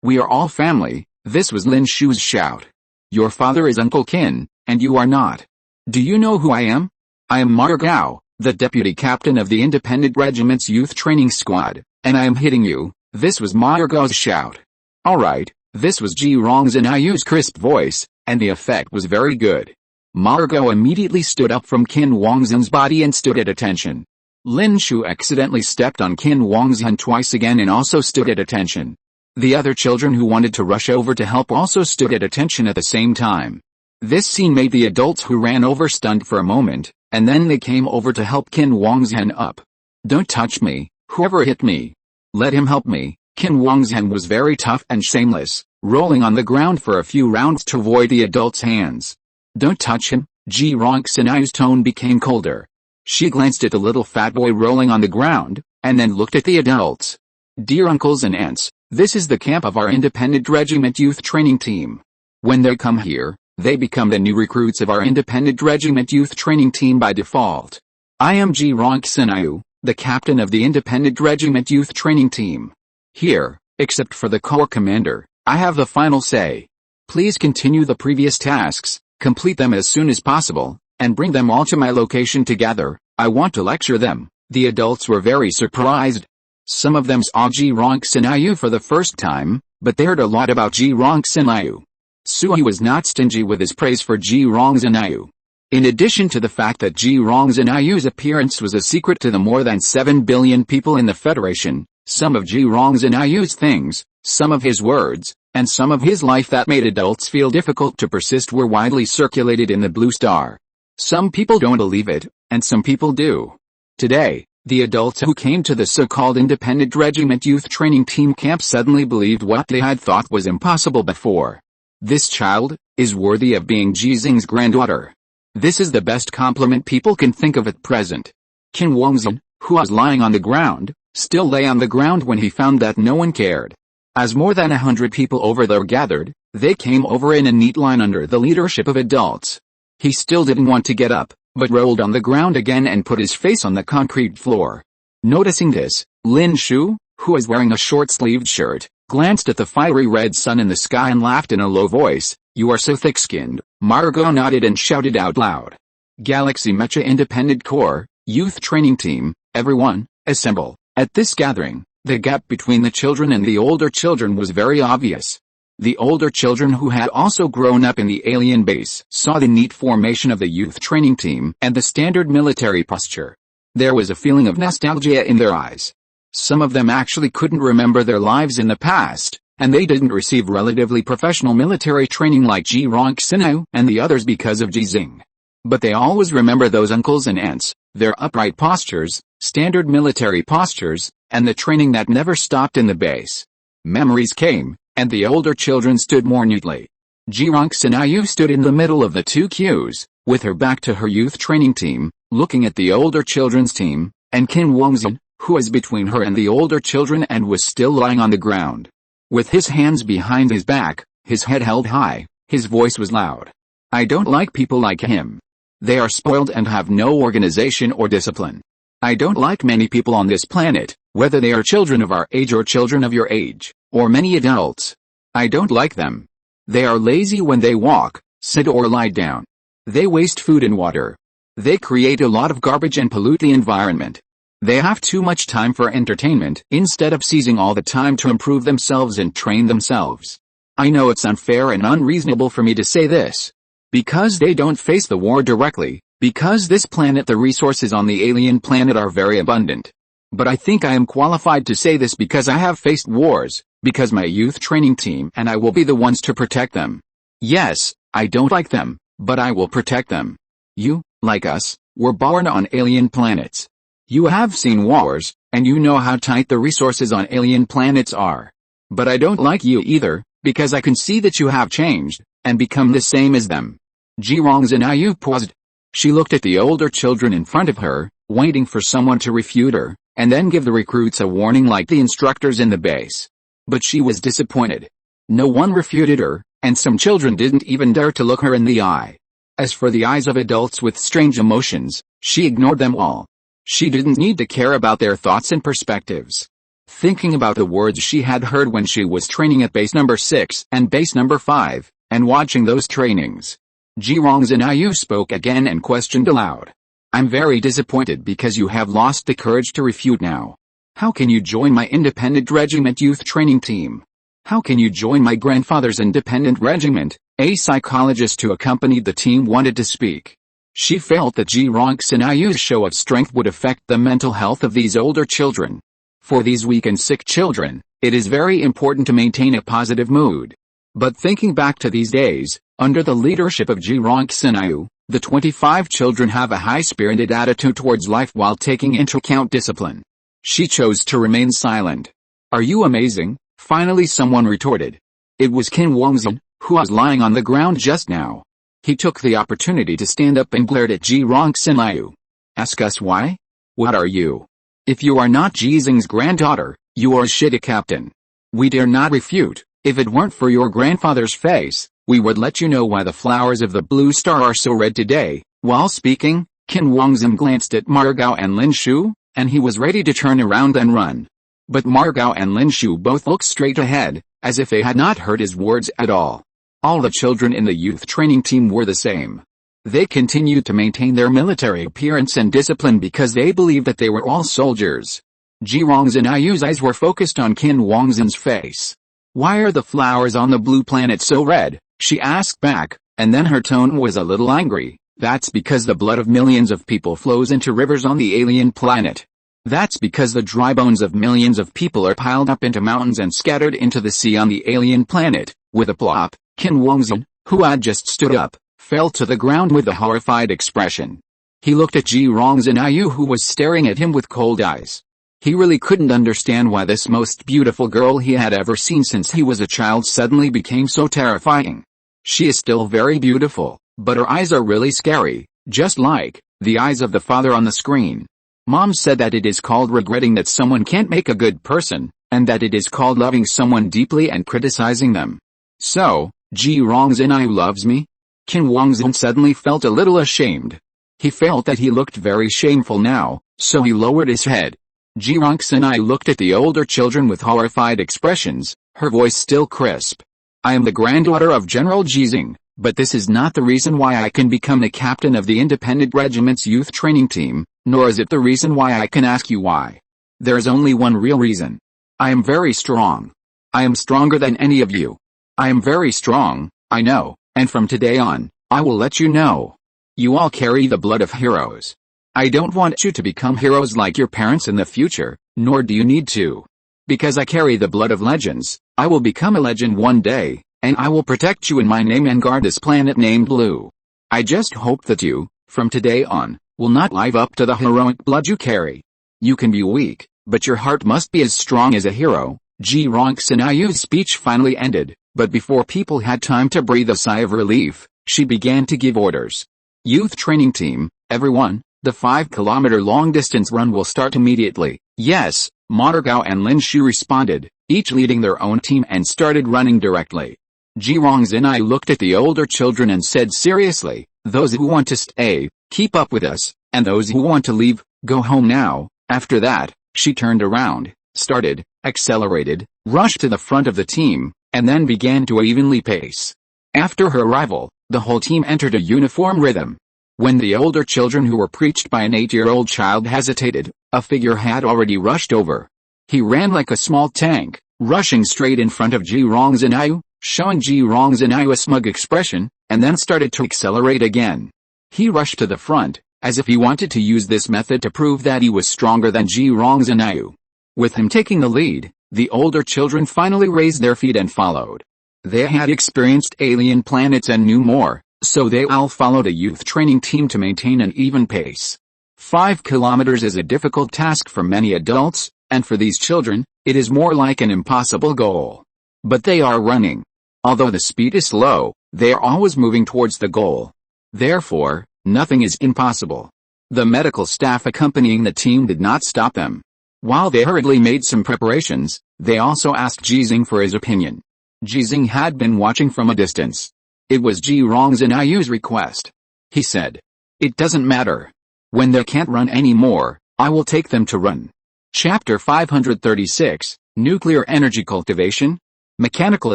we are all family," this was Lin Shu's shout. "Your father is Uncle Qin, and you are not. Do you know who I am? I am Margot, the deputy captain of the Independent Regiment's youth training squad, and I am hitting you," this was Margot's shout. Alright, this was Ji Xinghe's crisp voice, and the effect was very good. Margot immediately stood up from Qin Wangzhen's body and stood at attention. Lin Shu accidentally stepped on Qin Wangzhen twice again and also stood at attention. The other children who wanted to rush over to help also stood at attention at the same time. This scene made the adults who ran over stunned for a moment, and then they came over to help Qin Wangzhen up. "Don't touch me, whoever hit me. Let him help me." Qin Wangzhen was very tough and shameless, rolling on the ground for a few rounds to avoid the adults' hands. "Don't touch him." Ji Xinghe's tone became colder. She glanced at the little fat boy rolling on the ground, and then looked at the adults. "Dear uncles and aunts, this is the camp of our Independent Regiment youth training team. When they come here, they become the new recruits of our Independent Regiment youth training team by default. I am Ji Xinghe, the captain of the Independent Regiment youth training team. Here, except for the corps commander, I have the final say. Please continue the previous tasks, complete them as soon as possible, and bring them all to my location together. I want to lecture them." The adults were very surprised. Some of them saw Ji Xinghe for the first time, but they heard a lot about Ji Xinghe. Sui was not stingy with his praise for Ji Xinghe. In addition to the fact that Ji Xinghe's appearance was a secret to the more than 7 billion people in the Federation, some of Ji Xinghe's things, some of his words, and some of his life that made adults feel difficult to persist were widely circulated in the Blue Star. Some people don't believe it, and some people do. Today, the adults who came to the so-called Independent Regiment Youth Training Team camp suddenly believed what they had thought was impossible before. This child is worthy of being Ji Xinghe's granddaughter. This is the best compliment people can think of at present. Qin Wangzhen, who was lying on the ground, still lay on the ground when he found that no one cared. As more than 100 people over there gathered, they came over in a neat line under the leadership of adults. He still didn't want to get up, but rolled on the ground again and put his face on the concrete floor. Noticing this, Lin Shu, who was wearing a short-sleeved shirt, glanced at the fiery red sun in the sky and laughed in a low voice. "You are so thick-skinned." Margot nodded and shouted out loud. "Galaxy Mecha Independent Corps, Youth Training Team, everyone, assemble." At this gathering, the gap between the children and the older children was very obvious. The older children who had also grown up in the alien base saw the neat formation of the youth training team and the standard military posture. There was a feeling of nostalgia in their eyes. Some of them actually couldn't remember their lives in the past, and they didn't receive relatively professional military training like Ji Xinghe and the others because of Ji Xinghe. But they always remember those uncles and aunts, their upright postures, standard military postures, and the training that never stopped in the base. Memories came, and the older children stood more neatly. Ji Xinghe stood in the middle of the two queues, with her back to her youth training team, looking at the older children's team, and Qin Wangzhen, who was between her and the older children and was still lying on the ground. With his hands behind his back, his head held high, his voice was loud. I don't like people like him. They are spoiled and have no organization or discipline. I don't like many people on this planet, whether they are children of our age or children of your age, or many adults. I don't like them. They are lazy when they walk, sit or lie down. They waste food and water. They create a lot of garbage and pollute the environment. They have too much time for entertainment instead of seizing all the time to improve themselves and train themselves. I know it's unfair and unreasonable for me to say this. Because they don't face the war directly, because this planet, the resources on the alien planet are very abundant. But I think I am qualified to say this because I have faced wars, because my youth training team and I will be the ones to protect them. Yes, I don't like them, but I will protect them. You, like us, were born on alien planets. You have seen wars, and you know how tight the resources on alien planets are. But I don't like you either, because I can see that you have changed, and become the same as them. Ji Xinghe paused. She looked at the older children in front of her, waiting for someone to refute her, and then give the recruits a warning like the instructors in the base. But she was disappointed. No one refuted her, and some children didn't even dare to look her in the eye. As for the eyes of adults with strange emotions, she ignored them all. She didn't need to care about their thoughts and perspectives. Thinking about the words she had heard when she was training at base number 6 and base number 5, and watching those trainings, Ji Xinghe spoke again and questioned aloud. I'm very disappointed because you have lost the courage to refute now. How can you join my independent regiment youth training team? How can you join my grandfather's independent regiment? A psychologist who accompanied the team wanted to speak. She felt that Ji Xinghe's show of strength would affect the mental health of these older children. For these weak and sick children, it is very important to maintain a positive mood. But thinking back to these days, under the leadership of Ji Xinghe, the 25 children have a high-spirited attitude towards life while taking into account discipline. She chose to remain silent. Are you amazing? Finally someone retorted. It was Qin Wangzhen, who was lying on the ground just now. He took the opportunity to stand up and glared at Ji Xinghe. Ask us why? What are you? If you are not Ji Xinghe's granddaughter, you are a shitty captain. We dare not refute. If it weren't for your grandfather's face, we would let you know why the flowers of the blue star are so red today. While speaking, Qin Wangzhen glanced at Margao and Lin Shu, and he was ready to turn around and run. But Margao and Lin Shu both looked straight ahead, as if they had not heard his words at all. All the children in the youth training team were the same. They continued to maintain their military appearance and discipline because they believed that they were all soldiers. Ji Xinghe's eyes were focused on Qin Wangzhen's face. Why are the flowers on the blue planet so red? She asked back, and then her tone was a little angry. That's because the blood of millions of people flows into rivers on the alien planet. That's because the dry bones of millions of people are piled up into mountains and scattered into the sea on the alien planet. With a plop, Qin Wangzhen, who had just stood up, fell to the ground with a horrified expression. He looked at Ji Xinghe, who was staring at him with cold eyes. He really couldn't understand why this most beautiful girl he had ever seen since he was a child suddenly became so terrifying. She is still very beautiful, but her eyes are really scary, just like the eyes of the father on the screen. Mom said that it is called regretting that someone can't make a good person, and that it is called loving someone deeply and criticizing them. So, Ji Xinghe loves me? Qin Wangzhen suddenly felt a little ashamed. He felt that he looked very shameful now, so he lowered his head. Ji Xinghe looked at the older children with horrified expressions, her voice still crisp. I am the granddaughter of General Ji Xinghe, but this is not the reason why I can become the captain of the independent regiment's youth training team, nor is it the reason why I can ask you why. There is only one real reason. I am very strong. I am stronger than any of you. I am very strong, I know, and from today on, I will let you know. You all carry the blood of heroes. I don't want you to become heroes like your parents in the future, nor do you need to. Because I carry the blood of legends, I will become a legend one day, and I will protect you in my name and guard this planet named Blue. I just hope that you, from today on, will not live up to the heroic blood you carry. You can be weak, but your heart must be as strong as a hero. Ji Xinghe's speech finally ended, But before people had time to breathe a sigh of relief, she began to give orders. Youth training team, everyone, the 5-kilometer long-distance run will start immediately. Yes, Montergao and Lin Shu responded, each leading their own team and started running directly. Ji Xinghe looked at the older children and said seriously, those who want to stay, keep up with us, and those who want to leave, go home now. After that, she turned around, started, accelerated, rushed to the front of the team, and then began to evenly pace. After her arrival, the whole team entered a uniform rhythm. When the older children who were preached by an 8-year-old child hesitated, a figure had already rushed over. He ran like a small tank, rushing straight in front of Ji Xinghe, showing Ji Xinghe a smug expression, and then started to accelerate again. He rushed to the front, as if he wanted to use this method to prove that he was stronger than Ji Xinghe. With him taking the lead, the older children finally raised their feet and followed. They had experienced alien planets and knew more, so they all followed a youth training team to maintain an even pace. 5 kilometers is a difficult task for many adults, and for these children, it is more like an impossible goal. But they are running. Although the speed is slow, they are always moving towards the goal. Therefore, nothing is impossible. The medical staff accompanying the team did not stop them. While they hurriedly made some preparations, they also asked Ji Xinghe for his opinion. Ji Xinghe had been watching from a distance. It was Ji Xinghe's request. He said, "It doesn't matter. When they can't run anymore, I will take them to run." Chapter 536, Nuclear Energy Cultivation? Mechanical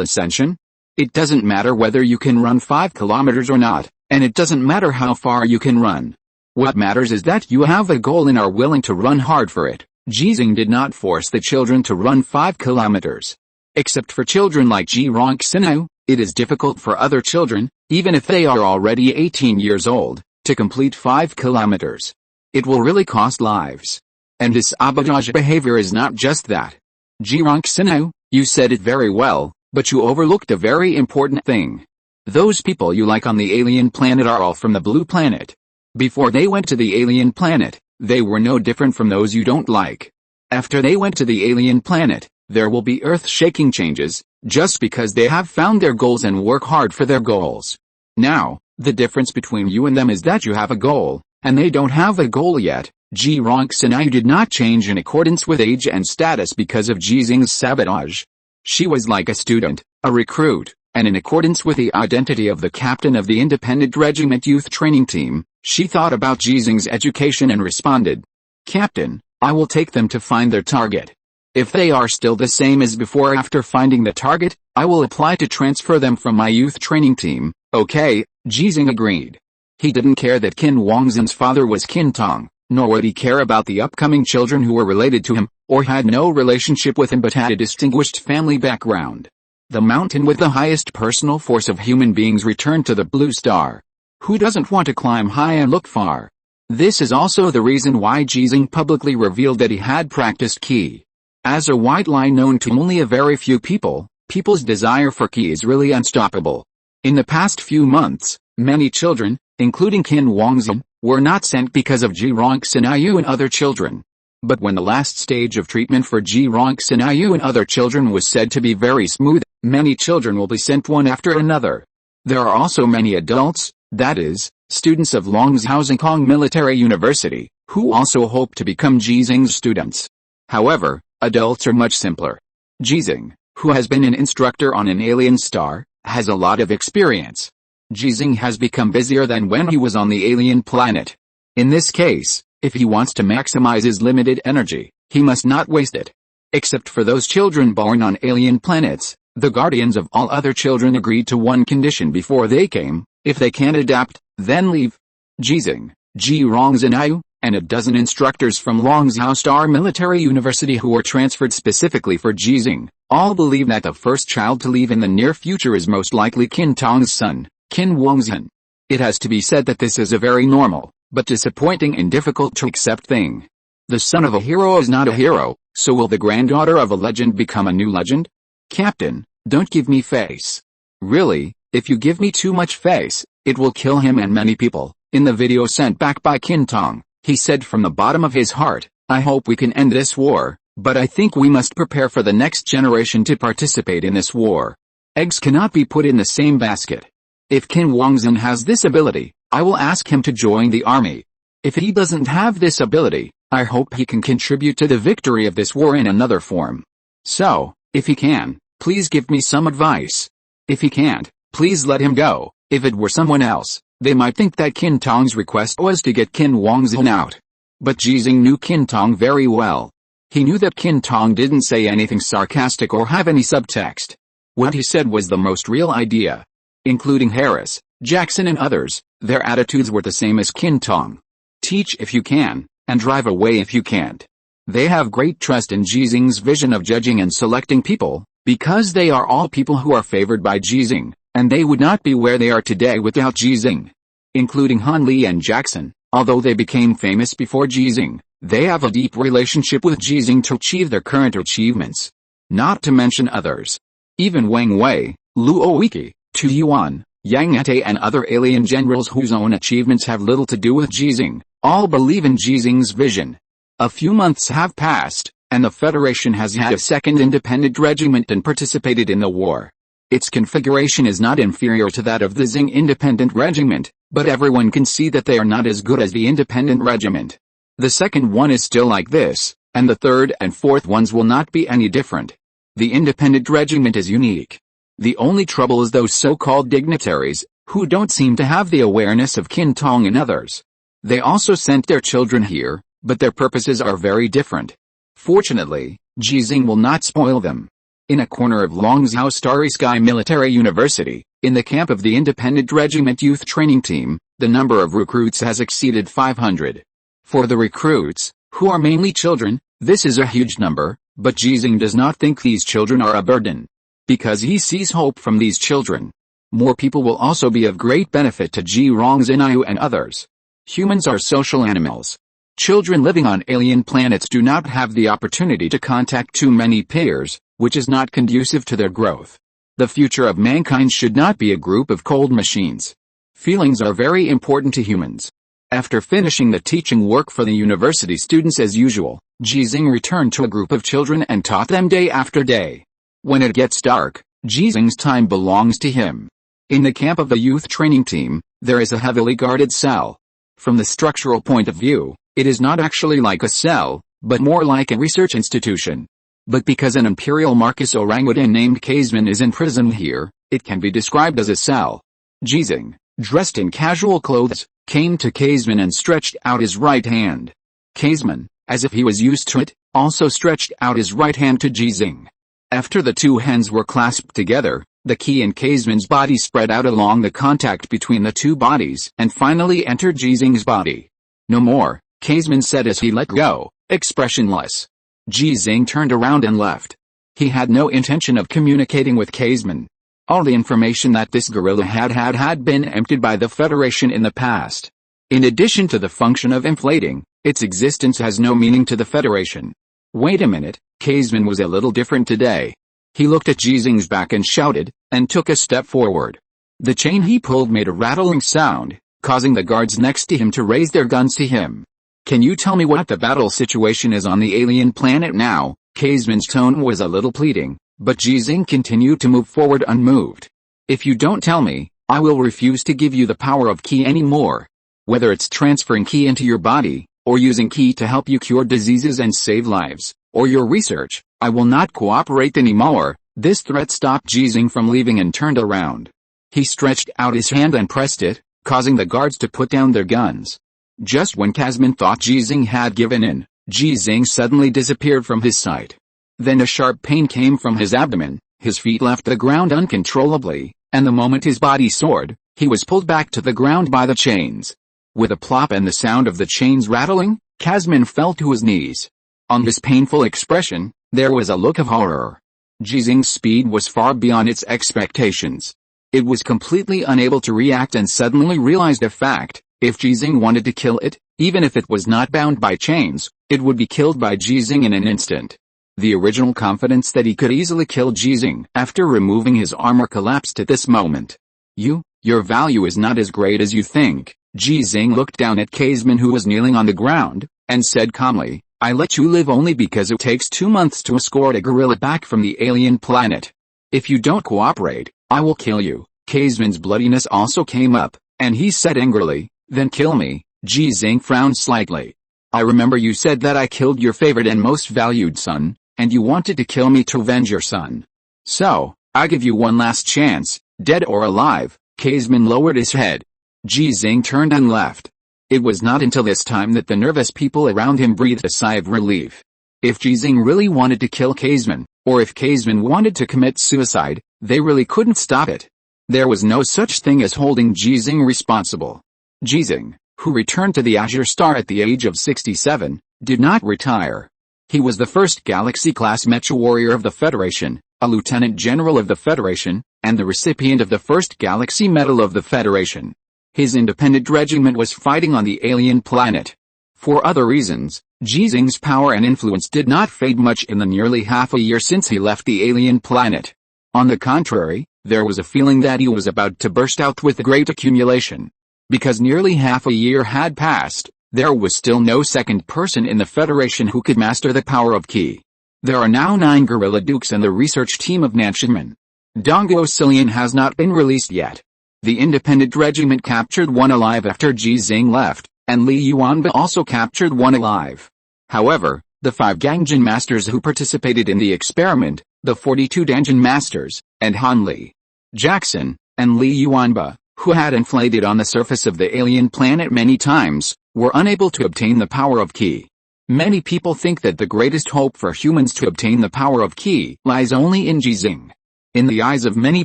Ascension? It doesn't matter whether you can run 5 kilometers or not, and it doesn't matter how far you can run. What matters is that you have a goal and are willing to run hard for it. Ji Xinghe did not force the children to run 5 kilometers. Except for children like Ji Xinghe, it is difficult for other children, even if they are already 18 years old, to complete 5 kilometers. It will really cost lives. And this sabotage behavior is not just that. Ji Xinghe, you said it very well, but you overlooked a very important thing. Those people you like on the alien planet are all from the blue planet. Before they went to the alien planet, they were no different from those you don't like. After they went to the alien planet, there will be earth-shaking changes, just because they have found their goals and work hard for their goals. Now, the difference between you and them is that you have a goal, and they don't have a goal yet. Ji Xinghe did not change in accordance with age and status because of Ji Xinghe's sabotage. She was like a student, a recruit, and in accordance with the identity of the captain of the Independent Regiment Youth Training Team, she thought about Ji Xinghe's education and responded, "Captain, I will take them to find their target. If they are still the same as before after finding the target, I will apply to transfer them from my youth training team." Okay, Ji Xinghe agreed. He didn't care that Qin Wangzhen's father was Qin Tong, nor would he care about the upcoming children who were related to him, or had no relationship with him but had a distinguished family background. The mountain with the highest personal force of human beings returned to the blue star. Who doesn't want to climb high and look far? This is also the reason why Ji Xinghe publicly revealed that he had practiced Qi. As a white lie known to only a very few people, people's desire for Qi is really unstoppable. In the past few months, many children, including Qin Wangzhen, were not sent because of Ji Xinghe and other children. But when the last stage of treatment for Ji Xinghe and other children was said to be very smooth, many children will be sent one after another. There are also many adults, that is, students of Longzhou Kong Military University, who also hope to become Ji Xinghe's students. However, adults are much simpler. Ji Xinghe, who has been an instructor on an alien star, has a lot of experience. Ji Xinghe has become busier than when he was on the alien planet. In this case, if he wants to maximize his limited energy, he must not waste it. Except for those children born on alien planets, the guardians of all other children agreed to one condition before they came: if they can't adapt, then leave. Ji Xinghe, Ji Xinghe, and a dozen instructors from Longzhou Star Military University who were transferred specifically for Ji Xinghe, all believe that the first child to leave in the near future is most likely Qin Tong's son, Qin Wangzhen. It has to be said that this is a very normal, but disappointing and difficult to accept thing. The son of a hero is not a hero, so will the granddaughter of a legend become a new legend? Captain, don't give me face. Really, if you give me too much face, it will kill him and many people. In the video sent back by Qin Tong, he said from the bottom of his heart, "I hope we can end this war, but I think we must prepare for the next generation to participate in this war." Eggs cannot be put in the same basket. If Qin Wangzhen has this ability, I will ask him to join the army. If he doesn't have this ability, I hope he can contribute to the victory of this war in another form. So, if he can, please give me some advice. If he can't, please let him go. If it were someone else, they might think that Qin Tong's request was to get Qin Wangzhen out. But Ji Xinghe knew Qin Tong very well. He knew that Qin Tong didn't say anything sarcastic or have any subtext. What he said was the most real idea. Including Harris, Jackson and others, their attitudes were the same as Qin Tong. Teach if you can, and drive away if you can't. They have great trust in Ji Xinghe's vision of judging and selecting people, because they are all people who are favored by Ji Xinghe, and they would not be where they are today without Ji Xinghe. Including Han Li and Jackson, although they became famous before Ji Xinghe, they have a deep relationship with Ji Xinghe to achieve their current achievements. Not to mention others. Even Wang Wei, Luo Wiki, Tu Yuan, Yang Ete and other alien generals whose own achievements have little to do with Ji Xinghe, all believe in Ji Xinghe's vision. A few months have passed, and the Federation has had a second independent regiment and participated in the war. Its configuration is not inferior to that of the Xinghe Independent Regiment, but everyone can see that they are not as good as the Independent Regiment. The second one is still like this, and the third and fourth ones will not be any different. The Independent Regiment is unique. The only trouble is those so-called dignitaries, who don't seem to have the awareness of Qin Tong and others. They also sent their children here, but their purposes are very different. Fortunately, Ji Xinghe will not spoil them. In a corner of Longzhou Starry Sky Military University, in the camp of the Independent Regiment Youth Training Team, the number of recruits has exceeded 500. For the recruits, who are mainly children, this is a huge number, but Ji Xinghe does not think these children are a burden. Because he sees hope from these children. More people will also be of great benefit to Ji Rongzhen and others. Humans are social animals. Children living on alien planets do not have the opportunity to contact too many peers, which is not conducive to their growth. The future of mankind should not be a group of cold machines. Feelings are very important to humans. After finishing the teaching work for the university students as usual, Ji Xinghe returned to a group of children and taught them day after day. When it gets dark, Ji Xinghe's time belongs to him. In the camp of the youth training team, there is a heavily guarded cell. From the structural point of view, it is not actually like a cell, but more like a research institution. But because an imperial Marcus orangutan named Kaisman is in prison here, it can be described as a cell. Ji Xinghe, dressed in casual clothes, came to Kaisman and stretched out his right hand. Kaisman, as if he was used to it, also stretched out his right hand to Ji Xinghe. After the two hands were clasped together, the key in Kaisman's body spread out along the contact between the two bodies and finally entered Ji Xinghe's body. No more, Kaisman said as he let go, expressionless. Ji Xinghe turned around and left. He had no intention of communicating with Kaisman. All the information that this gorilla had been emptied by the Federation in the past. In addition to the function of inflating, its existence has no meaning to the Federation. Wait a minute, Kaisman was a little different today. He looked at Ji Xinghe's back and shouted, and took a step forward. The chain he pulled made a rattling sound, causing the guards next to him to raise their guns to him. Can you tell me what the battle situation is on the alien planet now? Kaisman's tone was a little pleading, but Ji Xinghe continued to move forward unmoved. If you don't tell me, I will refuse to give you the power of Qi anymore. Whether it's transferring Qi into your body, or using Qi to help you cure diseases and save lives, or your research, I will not cooperate anymore. This threat stopped Ji Xinghe from leaving and turned around. He stretched out his hand and pressed it, causing the guards to put down their guns. Just when Kaisman thought Ji Xinghe had given in, Ji Xinghe suddenly disappeared from his sight. Then a sharp pain came from his abdomen, his feet left the ground uncontrollably, and the moment his body soared, he was pulled back to the ground by the chains. With a plop and the sound of the chains rattling, Kaisman fell to his knees. On his painful expression, there was a look of horror. Ji Xinghe's speed was far beyond its expectations. It was completely unable to react and suddenly realized a fact: if Ji Xinghe wanted to kill it, even if it was not bound by chains, it would be killed by Ji Xinghe in an instant. The original confidence that he could easily kill Ji Xinghe after removing his armor collapsed at this moment. Your value is not as great as you think. Ji Xinghe looked down at Kaisman, who was kneeling on the ground, and said calmly, I let you live only because it takes 2 months to escort a gorilla back from the alien planet. If you don't cooperate, I will kill you. Kaisman's bloodiness also came up, and he said angrily, then kill me. Ji Xinghe frowned slightly. I remember you said that I killed your favorite and most valued son, and you wanted to kill me to avenge your son. So, I give you one last chance, dead or alive. Kaisman lowered his head. Ji Xinghe turned and left. It was not until this time that the nervous people around him breathed a sigh of relief. If Ji Xinghe really wanted to kill Kaisman, or if Kaisman wanted to commit suicide, they really couldn't stop it. There was no such thing as holding Ji Xinghe responsible. Ji Xinghe, who returned to the Azure Star at the age of 67, did not retire. He was the first Galaxy-class Mecha warrior of the Federation, a Lieutenant General of the Federation, and the recipient of the first Galaxy Medal of the Federation. His independent regiment was fighting on the alien planet. For other reasons, Ji Xinghe's power and influence did not fade much in the nearly half a year since he left the alien planet. On the contrary, there was a feeling that he was about to burst out with great accumulation. Because nearly half a year had passed, there was still no second person in the Federation who could master the power of Ki. There are now 9 Gorilla Dukes and the research team of Nanshinman. Dongo Cillian has not been released yet. The independent regiment captured one alive after Ji Xinghe left, and Li Yuanba also captured one alive. However, the 5 Ganjin Masters who participated in the experiment, the 42 Danjin Masters, and Han Li, Jackson, and Li Yuanba, who had inflated on the surface of the alien planet many times, were unable to obtain the power of Ki. Many people think that the greatest hope for humans to obtain the power of Ki lies only in Ji Xinghe. In the eyes of many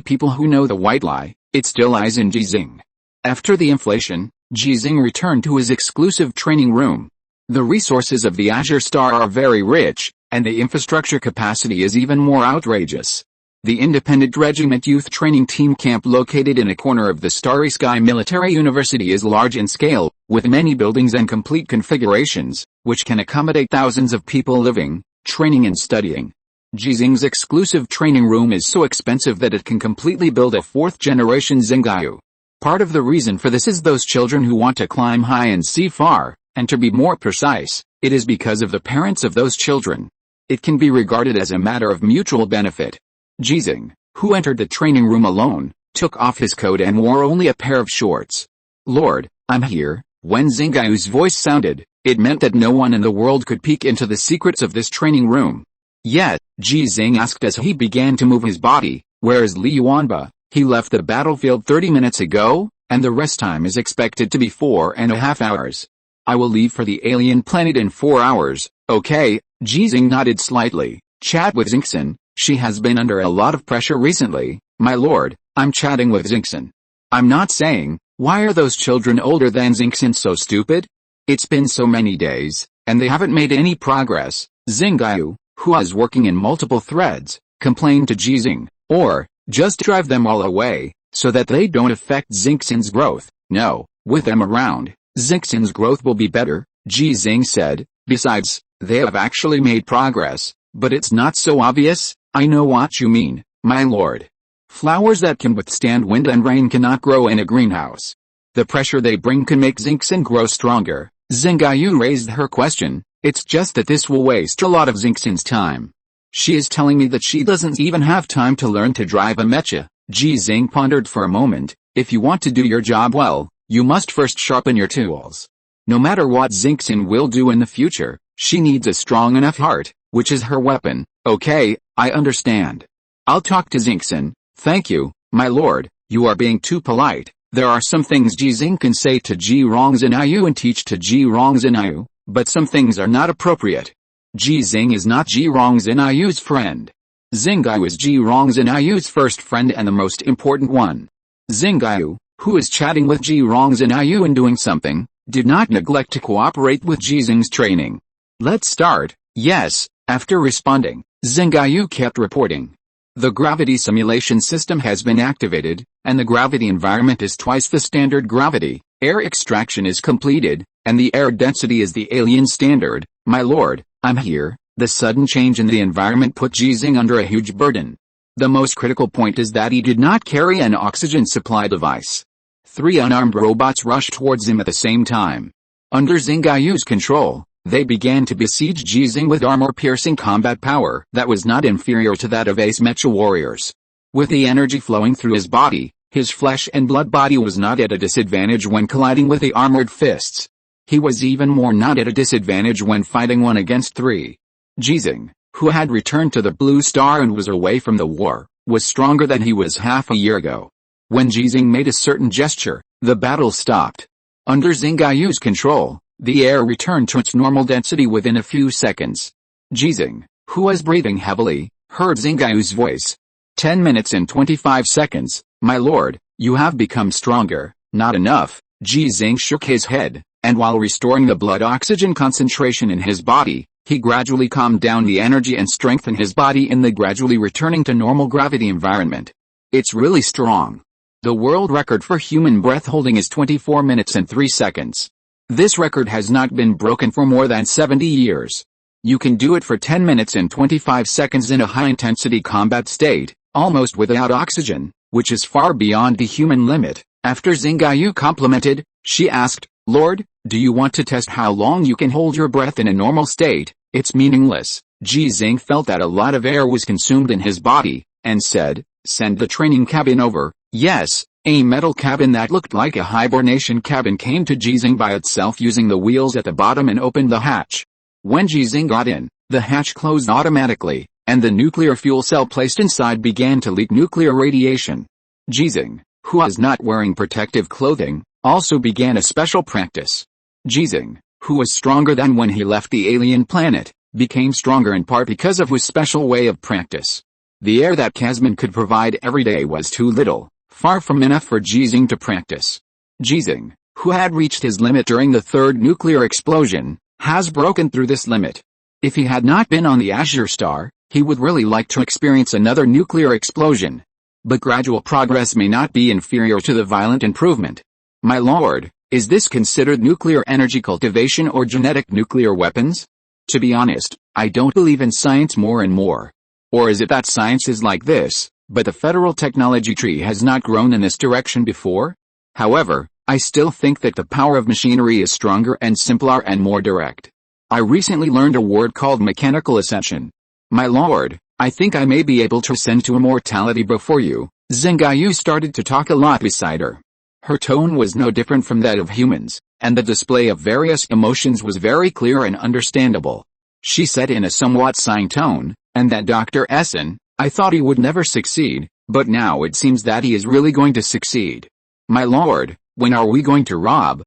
people who know the white lie, it still lies in Ji Xinghe. After the inflation, Ji Xinghe returned to his exclusive training room. The resources of the Azure Star are very rich, and the infrastructure capacity is even more outrageous. The Independent Regiment Youth Training Team camp located in a corner of the Starry Sky Military University is large in scale, with many buildings and complete configurations, which can accommodate thousands of people living, training and studying. Ji Xinghe's exclusive training room is so expensive that it can completely build a 4th-generation Xinghe. Part of the reason for this is those children who want to climb high and see far, and to be more precise, it is because of the parents of those children. It can be regarded as a matter of mutual benefit. Ji Xinghe, who entered the training room alone, took off his coat and wore only a pair of shorts. Lord, I'm here. When Xinghe's voice sounded, it meant that no one in the world could peek into the secrets of this training room. Yet, Ji Xinghe asked as he began to move his body, where is Li Yuanba? He left the battlefield 30 minutes ago, and the rest time is expected to be 4.5 hours. I will leave for the alien planet in 4 hours, okay? Ji Xinghe nodded slightly. Chat with Xinghe. She has been under a lot of pressure recently, my lord. I'm chatting with Xinghe. I'm not saying, why are those children older than Xinghe so stupid? It's been so many days, and they haven't made any progress. Xinghe, who is working in multiple threads, complained to Ji Xinghe, or, just drive them all away, so that they don't affect Xinghe's growth. No, with them around, Xinghe's growth will be better, Ji Xinghe said. Besides, they have actually made progress, but it's not so obvious. I know what you mean, my lord. Flowers that can withstand wind and rain cannot grow in a greenhouse. The pressure they bring can make Xinghe grow stronger. Xinghe raised her question. It's just that this will waste a lot of Xinghe's time. She is telling me that she doesn't even have time to learn to drive a mecha. Ji Xinghe pondered for a moment. If you want to do your job well, you must first sharpen your tools. No matter what Xinghe will do in the future, she needs a strong enough heart, which is her weapon. Okay, I understand. I'll talk to Xinghe. Thank you, my lord. You are being too polite. There are some things Ji Xinghe can say to Ji Rongxinayu and teach to Ji Rongxinayu, but some things are not appropriate. Ji Xinghe is not Ji Rongxinayu's friend. Xinghe is Ji Rongxinayu's first friend and the most important one. Xinghe, who is chatting with Ji Rongxinayu and doing something, did not neglect to cooperate with Ji Xinghe's training. Let's start. Yes, after responding, Xinghe kept reporting. The gravity simulation system has been activated, and the gravity environment is twice the standard gravity. Air extraction is completed, and the air density is the alien standard. My lord, I'm here. The sudden change in the environment put Ji Xinghe under a huge burden. The most critical point is that he did not carry an oxygen supply device. 3 unarmed robots rushed towards him at the same time. Under Xinghe's control, they began to besiege Ji Xinghe with armor-piercing combat power that was not inferior to that of ace mecha warriors. With the energy flowing through his body, his flesh and blood body was not at a disadvantage when colliding with the armored fists. He was even more not at a disadvantage when fighting 1 against 3. Ji Xinghe, who had returned to the Blue Star and was away from the war, was stronger than he was half a year ago. When Ji Xinghe made a certain gesture, the battle stopped. Under Xingayu's control, the air returned to its normal density within a few seconds. Ji Xinghe, who was breathing heavily, heard Xingayu's voice. 10 minutes and 25 seconds, my lord, you have become stronger. Not enough. Ji Xinghe shook his head, and while restoring the blood oxygen concentration in his body, he gradually calmed down the energy and strengthened his body in the gradually returning to normal gravity environment. It's really strong. The world record for human breath holding is 24 minutes and 3 seconds. This record has not been broken for more than 70 years. You can do it for 10 minutes and 25 seconds in a high-intensity combat state, almost without oxygen, which is far beyond the human limit. After Xingayu complimented, she asked, Lord, do you want to test how long you can hold your breath in a normal state? It's meaningless. Ji Xinghe felt that a lot of air was consumed in his body, and said, send the training cabin over. Yes, a metal cabin that looked like a hibernation cabin came to Ji Xinghe by itself using the wheels at the bottom and opened the hatch. When Ji Xinghe got in, the hatch closed automatically, and the nuclear fuel cell placed inside began to leak nuclear radiation. Ji Xinghe, who was not wearing protective clothing, also began a special practice. Ji Xinghe, who was stronger than when he left the alien planet, became stronger in part because of his special way of practice. The air that Kazman could provide every day was too little, far from enough for Ji Xinghe to practice. Ji Xinghe, who had reached his limit during the third nuclear explosion, has broken through this limit. If he had not been on the Azure Star, he would really like to experience another nuclear explosion. But gradual progress may not be inferior to the violent improvement. My lord, is this considered nuclear energy cultivation or genetic nuclear weapons? To be honest, I don't believe in science more and more. Or is it that science is like this, but the federal technology tree has not grown in this direction before? However, I still think that the power of machinery is stronger and simpler and more direct. I recently learned a word called mechanical ascension. My lord, I think I may be able to ascend to immortality before you. Xingayu started to talk a lot beside her. Her tone was no different from that of humans, and the display of various emotions was very clear and understandable. She said in a somewhat sighing tone, and that Dr. Essen, I thought he would never succeed, but now it seems that he is really going to succeed. My lord, when are we going to rob,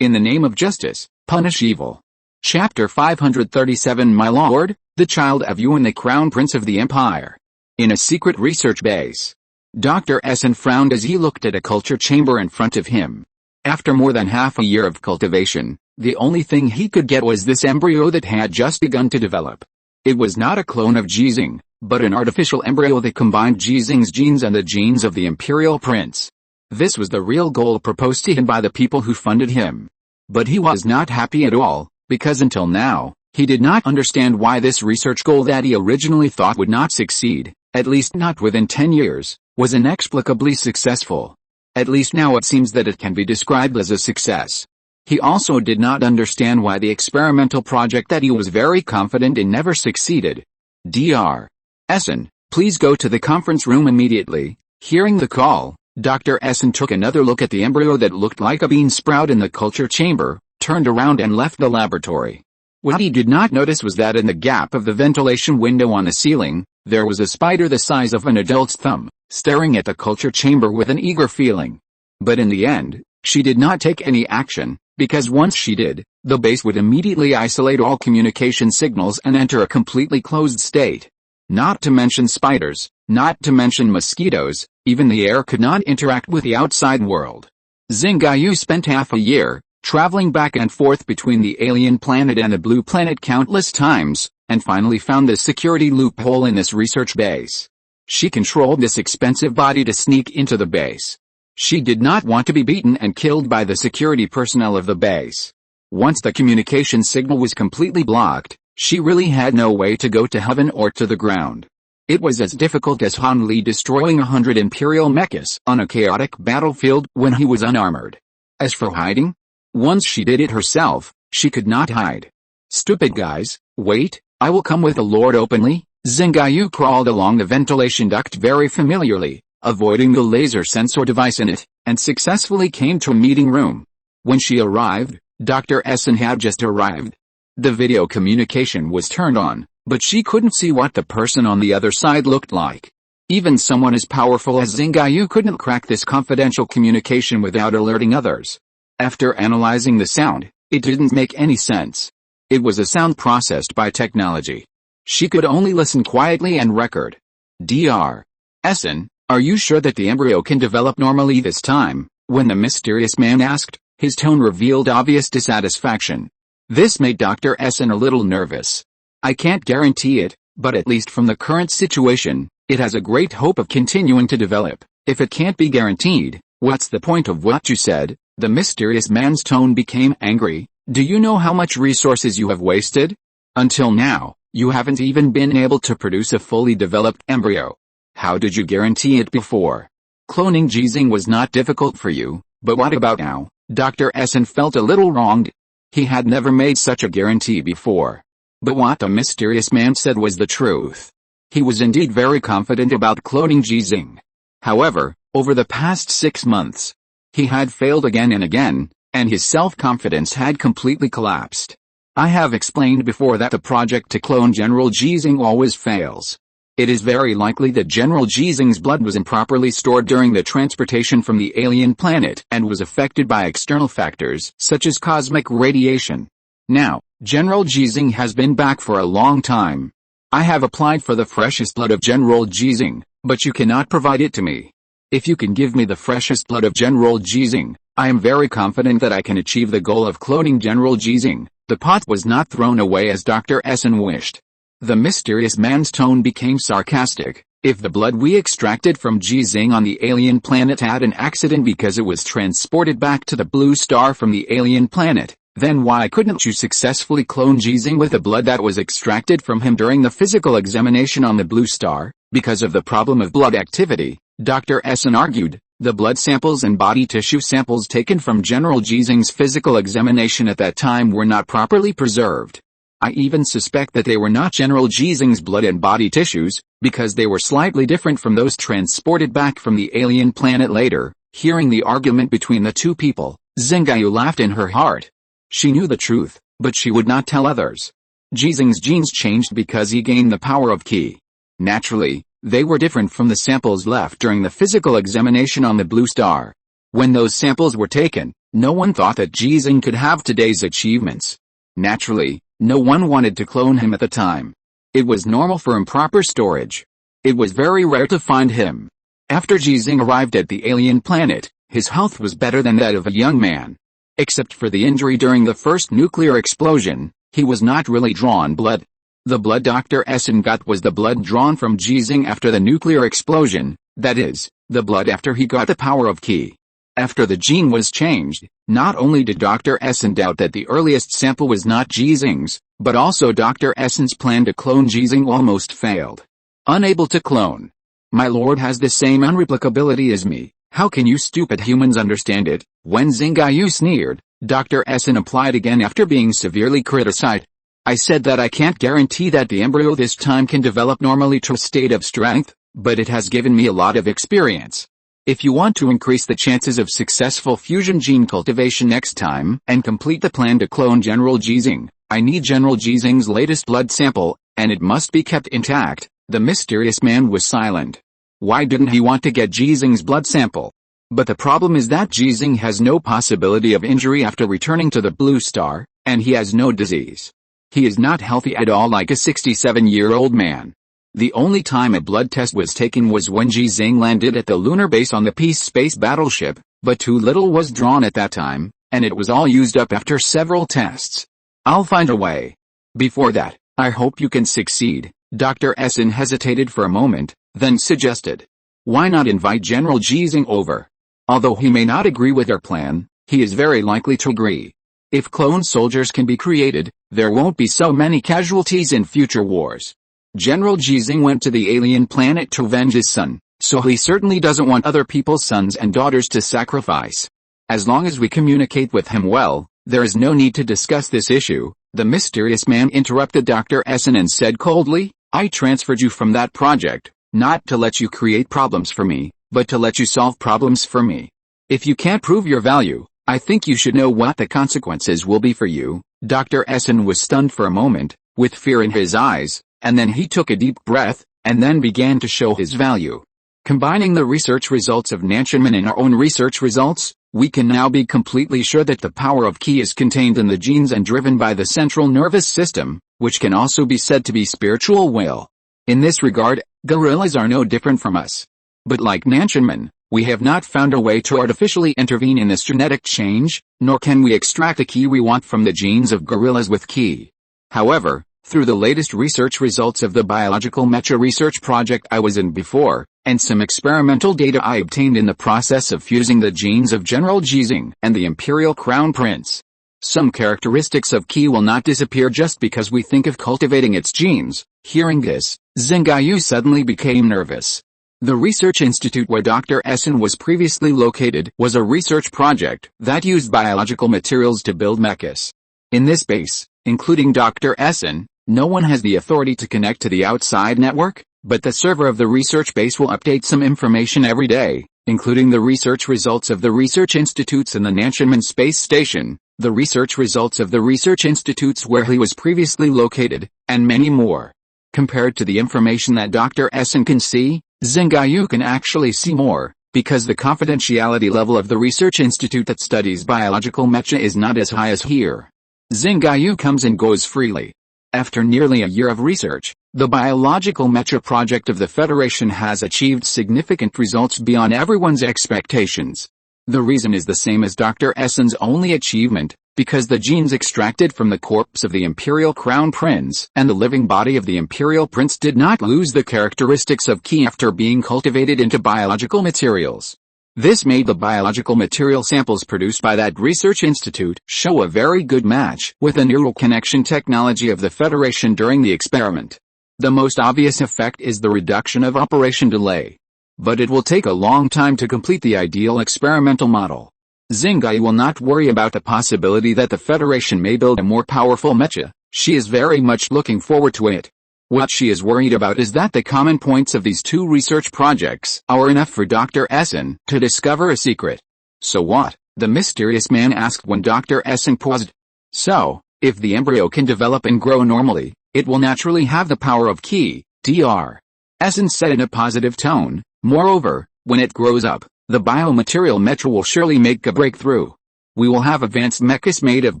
in the name of justice, punish evil? Chapter 537 My lord, the child of Yuan the crown prince of the empire. In a secret research base. Dr. Essen frowned as he looked at a culture chamber in front of him. After more than half a year of cultivation, the only thing he could get was this embryo that had just begun to develop. It was not a clone of Ji Xinghe, but an artificial embryo that combined Ji Xinghe's genes and the genes of the imperial prince. This was the real goal proposed to him by the people who funded him. But he was not happy at all, because until now, he did not understand why this research goal that he originally thought would not succeed, at least not within 10 years, was inexplicably successful. At least now it seems that it can be described as a success. He also did not understand why the experimental project that he was very confident in never succeeded. Dr. Essen, please go to the conference room immediately. Hearing the call, Dr. Essen took another look at the embryo that looked like a bean sprout in the culture chamber, turned around and left the laboratory. What he did not notice was that in the gap of the ventilation window on the ceiling, there was a spider the size of an adult's thumb, staring at the culture chamber with an eager feeling. But in the end, she did not take any action, because once she did, the base would immediately isolate all communication signals and enter a completely closed state. Not to mention spiders, not to mention mosquitoes, even the air could not interact with the outside world. Xingayu spent half a year, traveling back and forth between the alien planet and the blue planet countless times, and finally found the security loophole in this research base. She controlled this expensive body to sneak into the base. She did not want to be beaten and killed by the security personnel of the base. Once the communication signal was completely blocked, she really had no way to go to heaven or to the ground. It was as difficult as Han Li destroying 100 imperial mechas on a chaotic battlefield when he was unarmored. As for hiding, once she did it herself, she could not hide. Stupid guys, wait, I will come with the Lord openly. Xinghe crawled along the ventilation duct very familiarly, avoiding the laser sensor device in it, and successfully came to a meeting room. When she arrived, Dr. Essen had just arrived. The video communication was turned on, but she couldn't see what the person on the other side looked like. Even someone as powerful as Xinghe couldn't crack this confidential communication without alerting others. After analyzing the sound, it didn't make any sense. It was a sound processed by technology. She could only listen quietly and record. Dr. Essen, are you sure that the embryo can develop normally this time? When the mysterious man asked, his tone revealed obvious dissatisfaction. This made Dr. Essen a little nervous. I can't guarantee it, but at least from the current situation, it has a great hope of continuing to develop. If it can't be guaranteed, what's the point of what you said? The mysterious man's tone became angry. Do you know how much resources you have wasted? Until now, you haven't even been able to produce a fully developed embryo. How did you guarantee it before? Cloning Ji Xinghe was not difficult for you, but what about now? Dr. Essen felt a little wronged. He had never made such a guarantee before. But what the mysterious man said was the truth. He was indeed very confident about cloning Ji Xinghe. However, over the past 6 months, he had failed again and again, and his self-confidence had completely collapsed. I have explained before that the project to clone General Ji Xinghe always fails. It is very likely that General Ji Xinghe's blood was improperly stored during the transportation from the alien planet and was affected by external factors such as cosmic radiation. Now, General Ji Xinghe has been back for a long time. I have applied for the freshest blood of General Ji Xinghe, but you cannot provide it to me. If you can give me the freshest blood of General Ji Xinghe, I am very confident that I can achieve the goal of cloning General Ji Xinghe. The pot was not thrown away as Dr. Essen wished. The mysterious man's tone became sarcastic. If the blood we extracted from Ji Xinghe on the alien planet had an accident because it was transported back to the blue star from the alien planet, then why couldn't you successfully clone Ji Xinghe with the blood that was extracted from him during the physical examination on the blue star? Because of the problem of blood activity, Dr. Essen argued, the blood samples and body tissue samples taken from General Ji Xinghe's physical examination at that time were not properly preserved. I even suspect that they were not General Ji Xinghe's blood and body tissues, because they were slightly different from those transported back from the alien planet later. Hearing the argument between the two people, Xinghe laughed in her heart. She knew the truth, but she would not tell others. Ji Xinghe's genes changed because he gained the power of Qi. Naturally, they were different from the samples left during the physical examination on the blue star. When those samples were taken, no one thought that Ji Xinghe could have today's achievements. Naturally, no one wanted to clone him at the time. It was normal for improper storage. It was very rare to find him. After Ji Xinghe arrived at the alien planet, his health was better than that of a young man. Except for the injury during the first nuclear explosion, he was not really drawn blood. The blood Dr. Essen got was the blood drawn from Ji Xinghe after the nuclear explosion, that is, the blood after he got the power of Qi. After the gene was changed, not only did Dr. Essen doubt that the earliest sample was not Ji Xinghe's, but also Dr. Essen's plan to clone Ji Xinghe almost failed. Unable to clone. My lord has the same unreplicability as me. How can you stupid humans understand it? When Xinghe sneered, Dr. Essen applied again after being severely criticized. I said that I can't guarantee that the embryo this time can develop normally to a state of strength, but it has given me a lot of experience. If you want to increase the chances of successful fusion gene cultivation next time and complete the plan to clone General Ji Xinghe, I need General Ji Xinghe's latest blood sample, and it must be kept intact. The mysterious man was silent. Why didn't he want to get Ji Xinghe's blood sample? But the problem is that Ji Xinghe has no possibility of injury after returning to the blue star, and he has no disease. He is not healthy at all like a 67-year-old man. The only time a blood test was taken was when Ji Xinghe landed at the lunar base on the Peace space battleship, but too little was drawn at that time, and it was all used up after several tests. I'll find a way. Before that, I hope you can succeed. Dr. Essen hesitated for a moment, then suggested. Why not invite General Ji Xinghe over? Although he may not agree with our plan, he is very likely to agree. If clone soldiers can be created, there won't be so many casualties in future wars. General Ji Xinghe went to the alien planet to avenge his son, so he certainly doesn't want other people's sons and daughters to sacrifice. As long as we communicate with him well, there is no need to discuss this issue. The mysterious man interrupted Dr. Essen and said coldly, I transferred you from that project, not to let you create problems for me, but to let you solve problems for me. If you can't prove your value, I think you should know what the consequences will be for you." Dr. Essen was stunned for a moment, with fear in his eyes, and then he took a deep breath, and then began to show his value. Combining the research results of Nanchunman and our own research results, we can now be completely sure that the power of Qi is contained in the genes and driven by the central nervous system, which can also be said to be spiritual will. In this regard, gorillas are no different from us. But like Nanchunman, we have not found a way to artificially intervene in this genetic change, nor can we extract the Qi we want from the genes of gorillas with Qi. However, through the latest research results of the biological mecha research project I was in before, and some experimental data I obtained in the process of fusing the genes of General Ji Xinghe and the Imperial Crown Prince, some characteristics of Qi will not disappear just because we think of cultivating its genes. Hearing this, Xinghe suddenly became nervous. The research institute where Dr. Essen was previously located was a research project that used biological materials to build mechas. In this base, including Dr. Essen, no one has the authority to connect to the outside network, but the server of the research base will update some information every day, including the research results of the research institutes in the Nanchunman space station, the research results of the research institutes where he was previously located, and many more. Compared to the information that Dr. Essen can see, Xinghe can actually see more, because the confidentiality level of the research institute that studies biological mecha is not as high as here. Xinghe comes and goes freely. After nearly a year of research, the biological mecha project of the Federation has achieved significant results beyond everyone's expectations. The reason is the same as Dr. Essen's only achievement, because the genes extracted from the corpse of the Imperial Crown Prince and the living body of the Imperial Prince did not lose the characteristics of Qi after being cultivated into biological materials. This made the biological material samples produced by that research institute show a very good match with the neural connection technology of the Federation during the experiment. The most obvious effect is the reduction of operation delay. But it will take a long time to complete the ideal experimental model. Xinghe will not worry about the possibility that the Federation may build a more powerful mecha. She is very much looking forward to it. What she is worried about is that the common points of these two research projects are enough for Dr. Essen to discover a secret. "So what?" the mysterious man asked when Dr. Essen paused. "So, if the embryo can develop and grow normally, it will naturally have the power of Qi," Dr. Essen said in a positive tone. "Moreover, when it grows up, the biomaterial mecha will surely make a breakthrough. We will have advanced mechas made of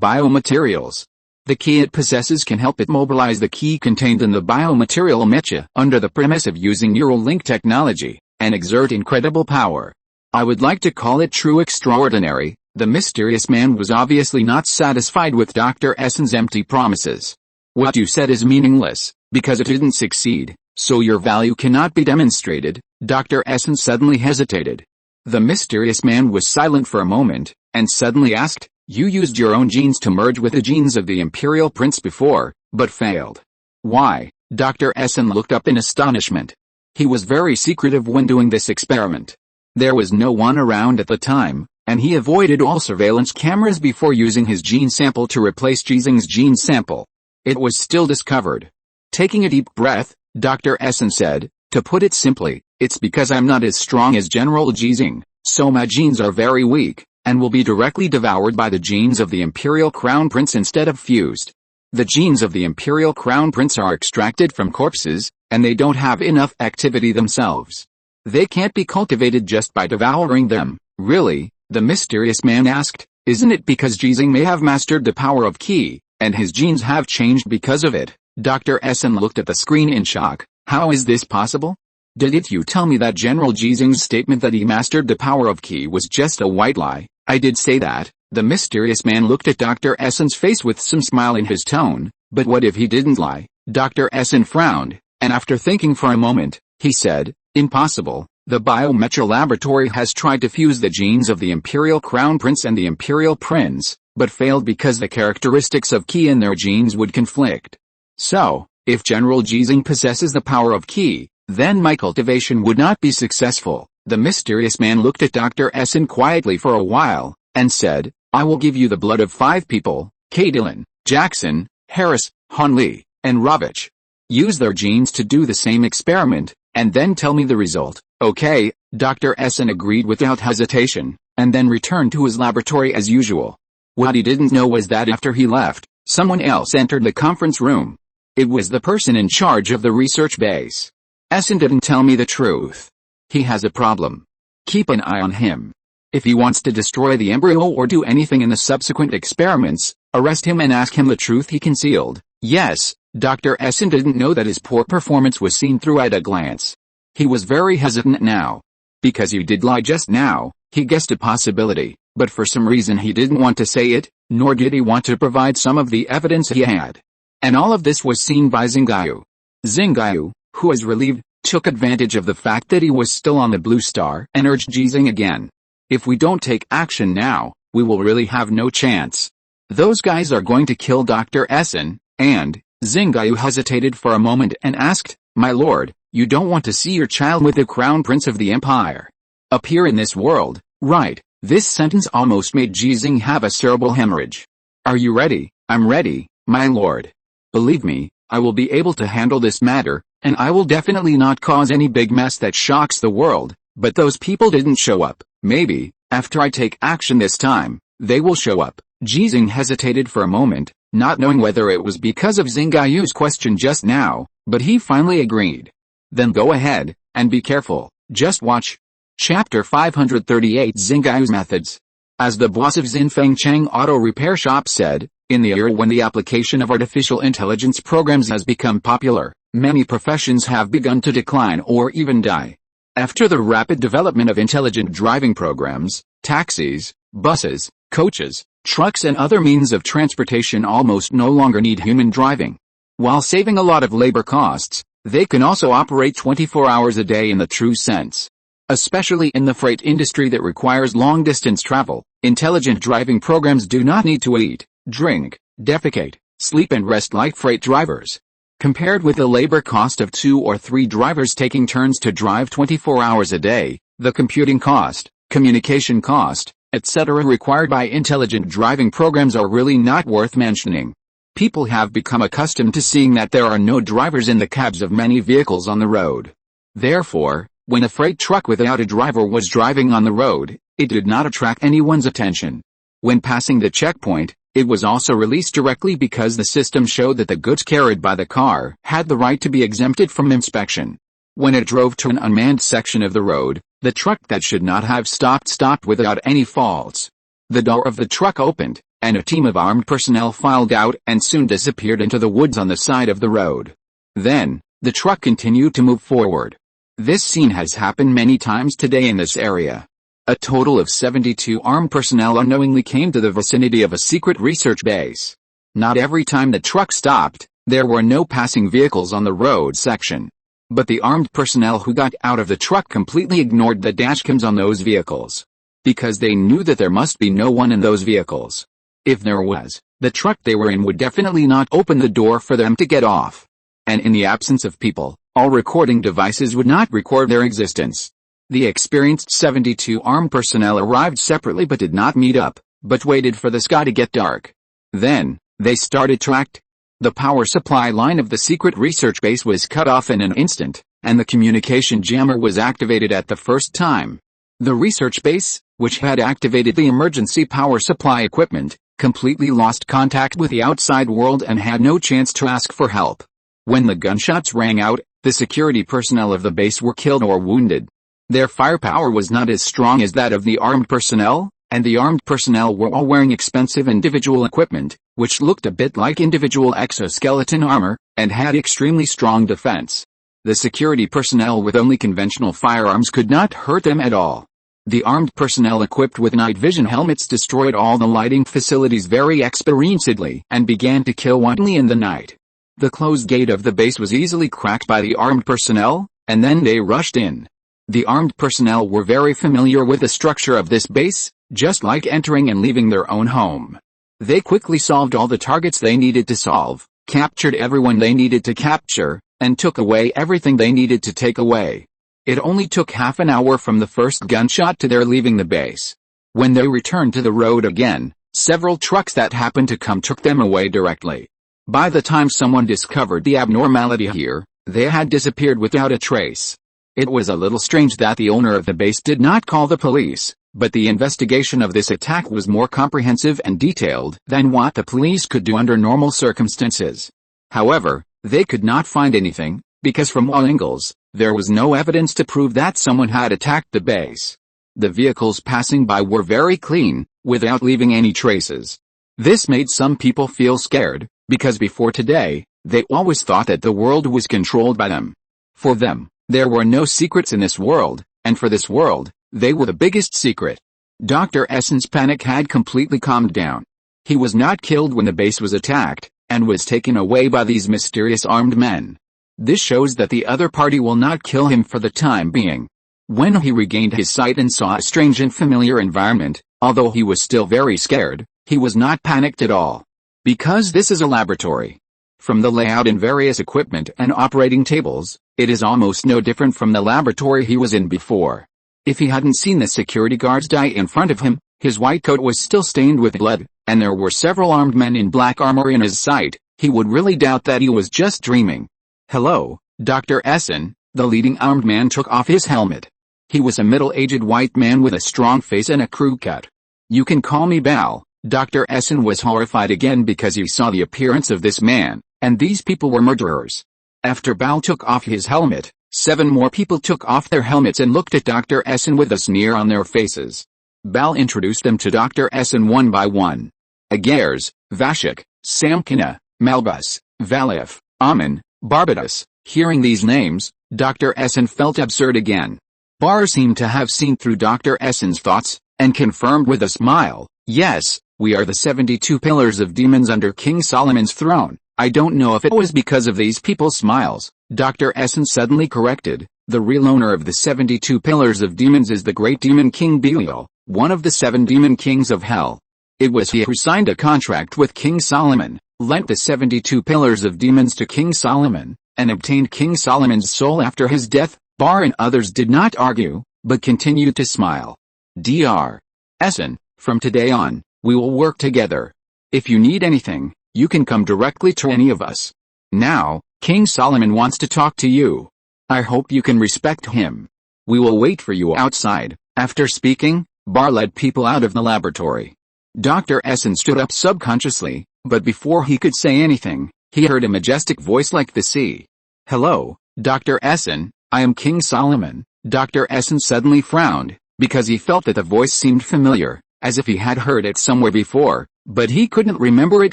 biomaterials. The Qi it possesses can help it mobilize the Qi contained in the biomaterial mecha under the premise of using neural link technology, and exert incredible power. I would like to call it true extraordinary." The mysterious man was obviously not satisfied with Dr. Essen's empty promises. "What you said is meaningless, because it didn't succeed, so your value cannot be demonstrated." Dr. Essen suddenly hesitated. The mysterious man was silent for a moment, and suddenly asked, "You used your own genes to merge with the genes of the Imperial Prince before, but failed. Why?" Dr. Essen looked up in astonishment. He was very secretive when doing this experiment. There was no one around at the time, and he avoided all surveillance cameras before using his gene sample to replace Ji Xinghe's gene sample. It was still discovered. Taking a deep breath, Dr. Essen said, "To put it simply, it's because I'm not as strong as General Ji Xinghe, so my genes are very weak, and will be directly devoured by the genes of the Imperial Crown Prince instead of fused. The genes of the Imperial Crown Prince are extracted from corpses, and they don't have enough activity themselves. They can't be cultivated just by devouring them." "Really?" the mysterious man asked. "Isn't it because Ji Xinghe may have mastered the power of Qi, and his genes have changed because of it?" Dr. Essen looked at the screen in shock. "How is this possible? Did you tell me that General Ji Xinghe's statement that he mastered the power of Qi was just a white lie?" "I did say that." The mysterious man looked at Dr. Essen's face with some smile in his tone. "But what if he didn't lie?" Dr. Essen frowned, and after thinking for a moment, he said, "Impossible. The biometra laboratory has tried to fuse the genes of the Imperial Crown Prince and the Imperial Prince, but failed because the characteristics of Qi in their genes would conflict. So, if General Ji Xinghe possesses the power of Qi, then my cultivation would not be successful." The mysterious man looked at Dr. Essen quietly for a while, and said, "I will give you the blood of 5 people, K. Dillon, Jackson, Harris, Han Lee, and Ravitch. use their genes to do the same experiment, and then tell me the result. Okay, Dr. Essen agreed without hesitation, and then returned to his laboratory as usual. What he didn't know was that after he left, someone else entered the conference room. It was the person in charge of the research base. Essen didn't tell me the truth. He has a problem. Keep an eye on him. If he wants to destroy the embryo or do anything in the subsequent experiments, arrest him and ask him the truth he concealed. Yes, Dr. Essen didn't know that his poor performance was seen through at a glance. He was very hesitant now. Because you did lie just now, he guessed a possibility, but for some reason he didn't want to say it, nor did he want to provide some of the evidence he had. And all of this was seen by Xinghe. Xinghe, who was relieved, took advantage of the fact that he was still on the blue star and urged Ji Xinghe again. If we don't take action now, we will really have no chance. Those guys are going to kill Dr. Essen, and Xinghe hesitated for a moment and asked, "My lord, you don't want to see your child with the crown prince of the empire appear in this world, right?" This sentence almost made Ji Xinghe have a cerebral hemorrhage. "Are you ready?" "I'm ready, my lord. Believe me, I will be able to handle this matter, and I will definitely not cause any big mess that shocks the world, but those people didn't show up. Maybe, after I take action this time, they will show up." Ji Xinghe hesitated for a moment, not knowing whether it was because of Xinghe's question just now, but he finally agreed. "Then go ahead, and be careful, just watch." Chapter 538 Xinghe's Methods. As the boss of Xinfeng Cheng Auto Repair Shop said, in the era when the application of artificial intelligence programs has become popular, many professions have begun to decline or even die. After the rapid development of intelligent driving programs, taxis, buses, coaches, trucks and other means of transportation almost no longer need human driving. While saving a lot of labor costs, they can also operate 24 hours a day in the true sense. Especially in the freight industry that requires long-distance travel, intelligent driving programs do not need to eat, drink, defecate, sleep and rest like freight drivers. Compared with the labor cost of 2 or 3 drivers taking turns to drive 24 hours a day, the computing cost, communication cost, etc. required by intelligent driving programs are really not worth mentioning. People have become accustomed to seeing that there are no drivers in the cabs of many vehicles on the road. Therefore, when a freight truck without a driver was driving on the road, it did not attract anyone's attention. When passing the checkpoint, it was also released directly because the system showed that the goods carried by the car had the right to be exempted from inspection. When it drove to an unmanned section of the road, the truck that should not have stopped without any faults. The door of the truck opened, and a team of armed personnel filed out and soon disappeared into the woods on the side of the road. Then, the truck continued to move forward. This scene has happened many times today in this area. A total of 72 armed personnel unknowingly came to the vicinity of a secret research base. Not every time the truck stopped, there were no passing vehicles on the road section. But the armed personnel who got out of the truck completely ignored the dashcams on those vehicles. Because they knew that there must be no one in those vehicles. If there was, the truck they were in would definitely not open the door for them to get off. And in the absence of people, all recording devices would not record their existence. The experienced 72 armed personnel arrived separately but did not meet up, but waited for the sky to get dark. Then, they started to act. The power supply line of the secret research base was cut off in an instant, and the communication jammer was activated at the first time. The research base, which had activated the emergency power supply equipment, completely lost contact with the outside world and had no chance to ask for help. When the gunshots rang out, the security personnel of the base were killed or wounded. Their firepower was not as strong as that of the armed personnel, and the armed personnel were all wearing expensive individual equipment, which looked a bit like individual exoskeleton armor, and had extremely strong defense. The security personnel with only conventional firearms could not hurt them at all. The armed personnel equipped with night vision helmets destroyed all the lighting facilities very experiencidly and began to kill wantonly in the night. The closed gate of the base was easily cracked by the armed personnel, and then they rushed in. The armed personnel were very familiar with the structure of this base, just like entering and leaving their own home. They quickly solved all the targets they needed to solve, captured everyone they needed to capture, and took away everything they needed to take away. It only took half an hour from the first gunshot to their leaving the base. When they returned to the road again, several trucks that happened to come took them away directly. By the time someone discovered the abnormality here, they had disappeared without a trace. It was a little strange that the owner of the base did not call the police, but the investigation of this attack was more comprehensive and detailed than what the police could do under normal circumstances. However, they could not find anything, because from all angles, there was no evidence to prove that someone had attacked the base. The vehicles passing by were very clean, without leaving any traces. This made some people feel scared, because before today, they always thought that the world was controlled by them. For them, there were no secrets in this world, and for this world, they were the biggest secret. Dr. Essen's panic had completely calmed down. He was not killed when the base was attacked, and was taken away by these mysterious armed men. This shows that the other party will not kill him for the time being. When he regained his sight and saw a strange and familiar environment, although he was still very scared, he was not panicked at all. Because this is a laboratory. From the layout and various equipment and operating tables, it is almost no different from the laboratory he was in before. If he hadn't seen the security guards die in front of him, his white coat was still stained with blood, and there were several armed men in black armor in his sight, he would really doubt that he was just dreaming. "Hello, Dr. Essen," the leading armed man took off his helmet. He was a middle-aged white man with a strong face and a crew cut. "You can call me Bal." Dr. Essen was horrified again because he saw the appearance of this man, and these people were murderers. After Bal took off his helmet, 7 more people took off their helmets and looked at Dr. Essen with a sneer on their faces. Bal introduced them to Dr. Essen one by one. Agars, Vashik, Samkina, Malbus, Valif, Amin, Barbados. Hearing these names, Dr. Essen felt absurd again. Bar seemed to have seen through Dr. Essen's thoughts, and confirmed with a smile, "Yes, we are the 72 pillars of demons under King Solomon's throne." I don't know if it was because of these people's smiles, Dr. Essen suddenly corrected. The real owner of the 72 pillars of demons is the great demon king Belial, one of the 7 demon kings of hell. It was he who signed a contract with King Solomon, lent the 72 pillars of demons to King Solomon, and obtained King Solomon's soul after his death. Bar and others did not argue, but continued to smile. Dr. Essen, from today on, we will work together. If you need anything, you can come directly to any of us. Now, King Solomon wants to talk to you. I hope you can respect him. We will wait for you outside. After speaking, Bar led people out of the laboratory. Dr. Essen stood up subconsciously, but before he could say anything, he heard a majestic voice like the sea. "Hello, Dr. Essen, I am King Solomon." Dr. Essen suddenly frowned, because he felt that the voice seemed familiar, as if he had heard it somewhere before, but he couldn't remember it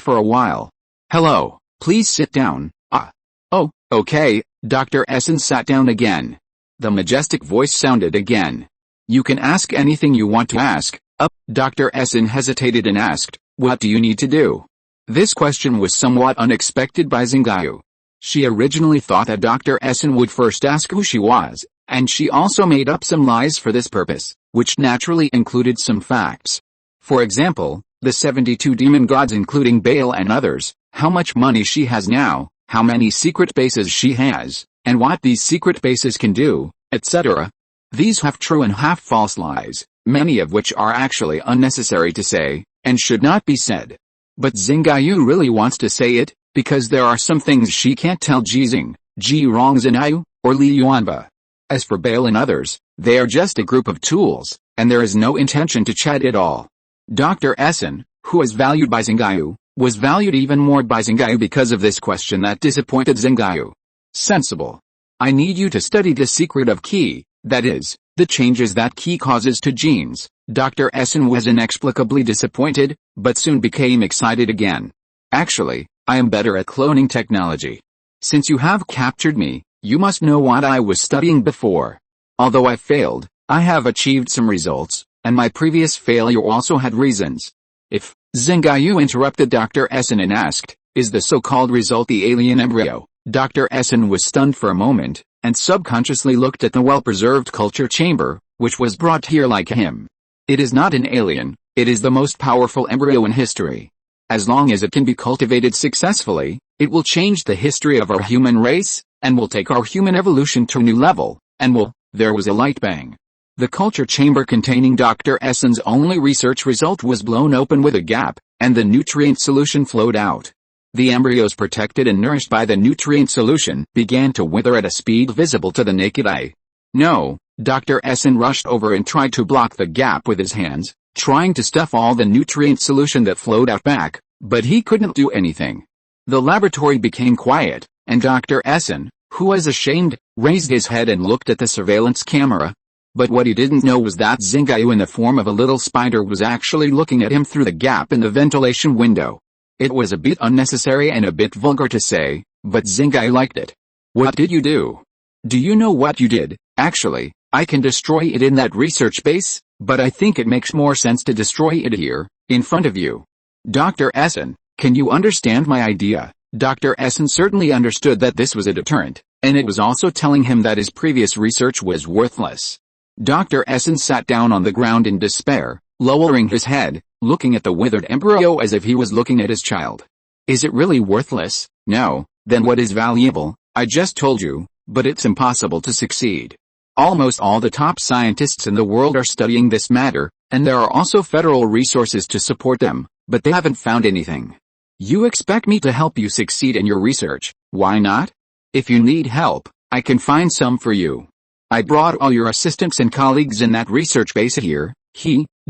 for a while. "Hello, please sit down." "Oh, okay." Dr. Essen sat down again. The majestic voice sounded again. "You can ask anything you want to ask." Dr. Essen hesitated and asked, "What do you need to do?" This question was somewhat unexpected by Xinghe. She originally thought that Dr. Essen would first ask who she was, and she also made up some lies for this purpose, which naturally included some facts. For example, the 72 demon gods including Baal and others, how much money she has now, how many secret bases she has, and what these secret bases can do, etc. These half true and half false lies, many of which are actually unnecessary to say, and should not be said. But Xinghe really wants to say it, because there are some things she can't tell Ji Xinghe, Ji Rongzhenyu, or Li Yuanba. As for Baal and others, they are just a group of tools, and there is no intention to chat at all. Dr. Essen, who is valued by Xinghe, was valued even more by Xinghe because of this question that disappointed Xinghe. Sensible. I need you to study the secret of Qi, that is, the changes that Qi causes to genes. Dr. Essen was inexplicably disappointed, but soon became excited again. Actually, I am better at cloning technology. Since you have captured me, you must know what I was studying before. Although I failed, I have achieved some results, and my previous failure also had reasons. If Xinghe interrupted Dr. Essen and asked, "Is the so-called result the alien embryo?" Dr. Essen was stunned for a moment, and subconsciously looked at the well-preserved culture chamber, which was brought here like him. It is not an alien, it is the most powerful embryo in history. As long as it can be cultivated successfully, it will change the history of our human race, and will take our human evolution to a new level, and will. There was a light bang. The culture chamber containing Dr. Essen's only research result was blown open with a gap, and the nutrient solution flowed out. The embryos, protected and nourished by the nutrient solution, began to wither at a speed visible to the naked eye. No, Dr. Essen rushed over and tried to block the gap with his hands, trying to stuff all the nutrient solution that flowed out back, but he couldn't do anything. The laboratory became quiet, and Dr. Essen, who was ashamed, raised his head and looked at the surveillance camera. But what he didn't know was that Xinghe in the form of a little spider was actually looking at him through the gap in the ventilation window. It was a bit unnecessary and a bit vulgar to say, but Xinghe liked it. What did you do? Do you know what you did? Actually, I can destroy it in that research base, but I think it makes more sense to destroy it here, in front of you. Dr. Essen, can you understand my idea? Dr. Essen certainly understood that this was a deterrent, and it was also telling him that his previous research was worthless. Dr. Essen sat down on the ground in despair, lowering his head, looking at the withered embryo as if he was looking at his child. Is it really worthless? No, then what is valuable? I just told you, but it's impossible to succeed. Almost all the top scientists in the world are studying this matter, and there are also federal resources to support them, but they haven't found anything. You expect me to help you succeed in your research, why not? If you need help, I can find some for you. I brought all your assistants and colleagues in that research base here.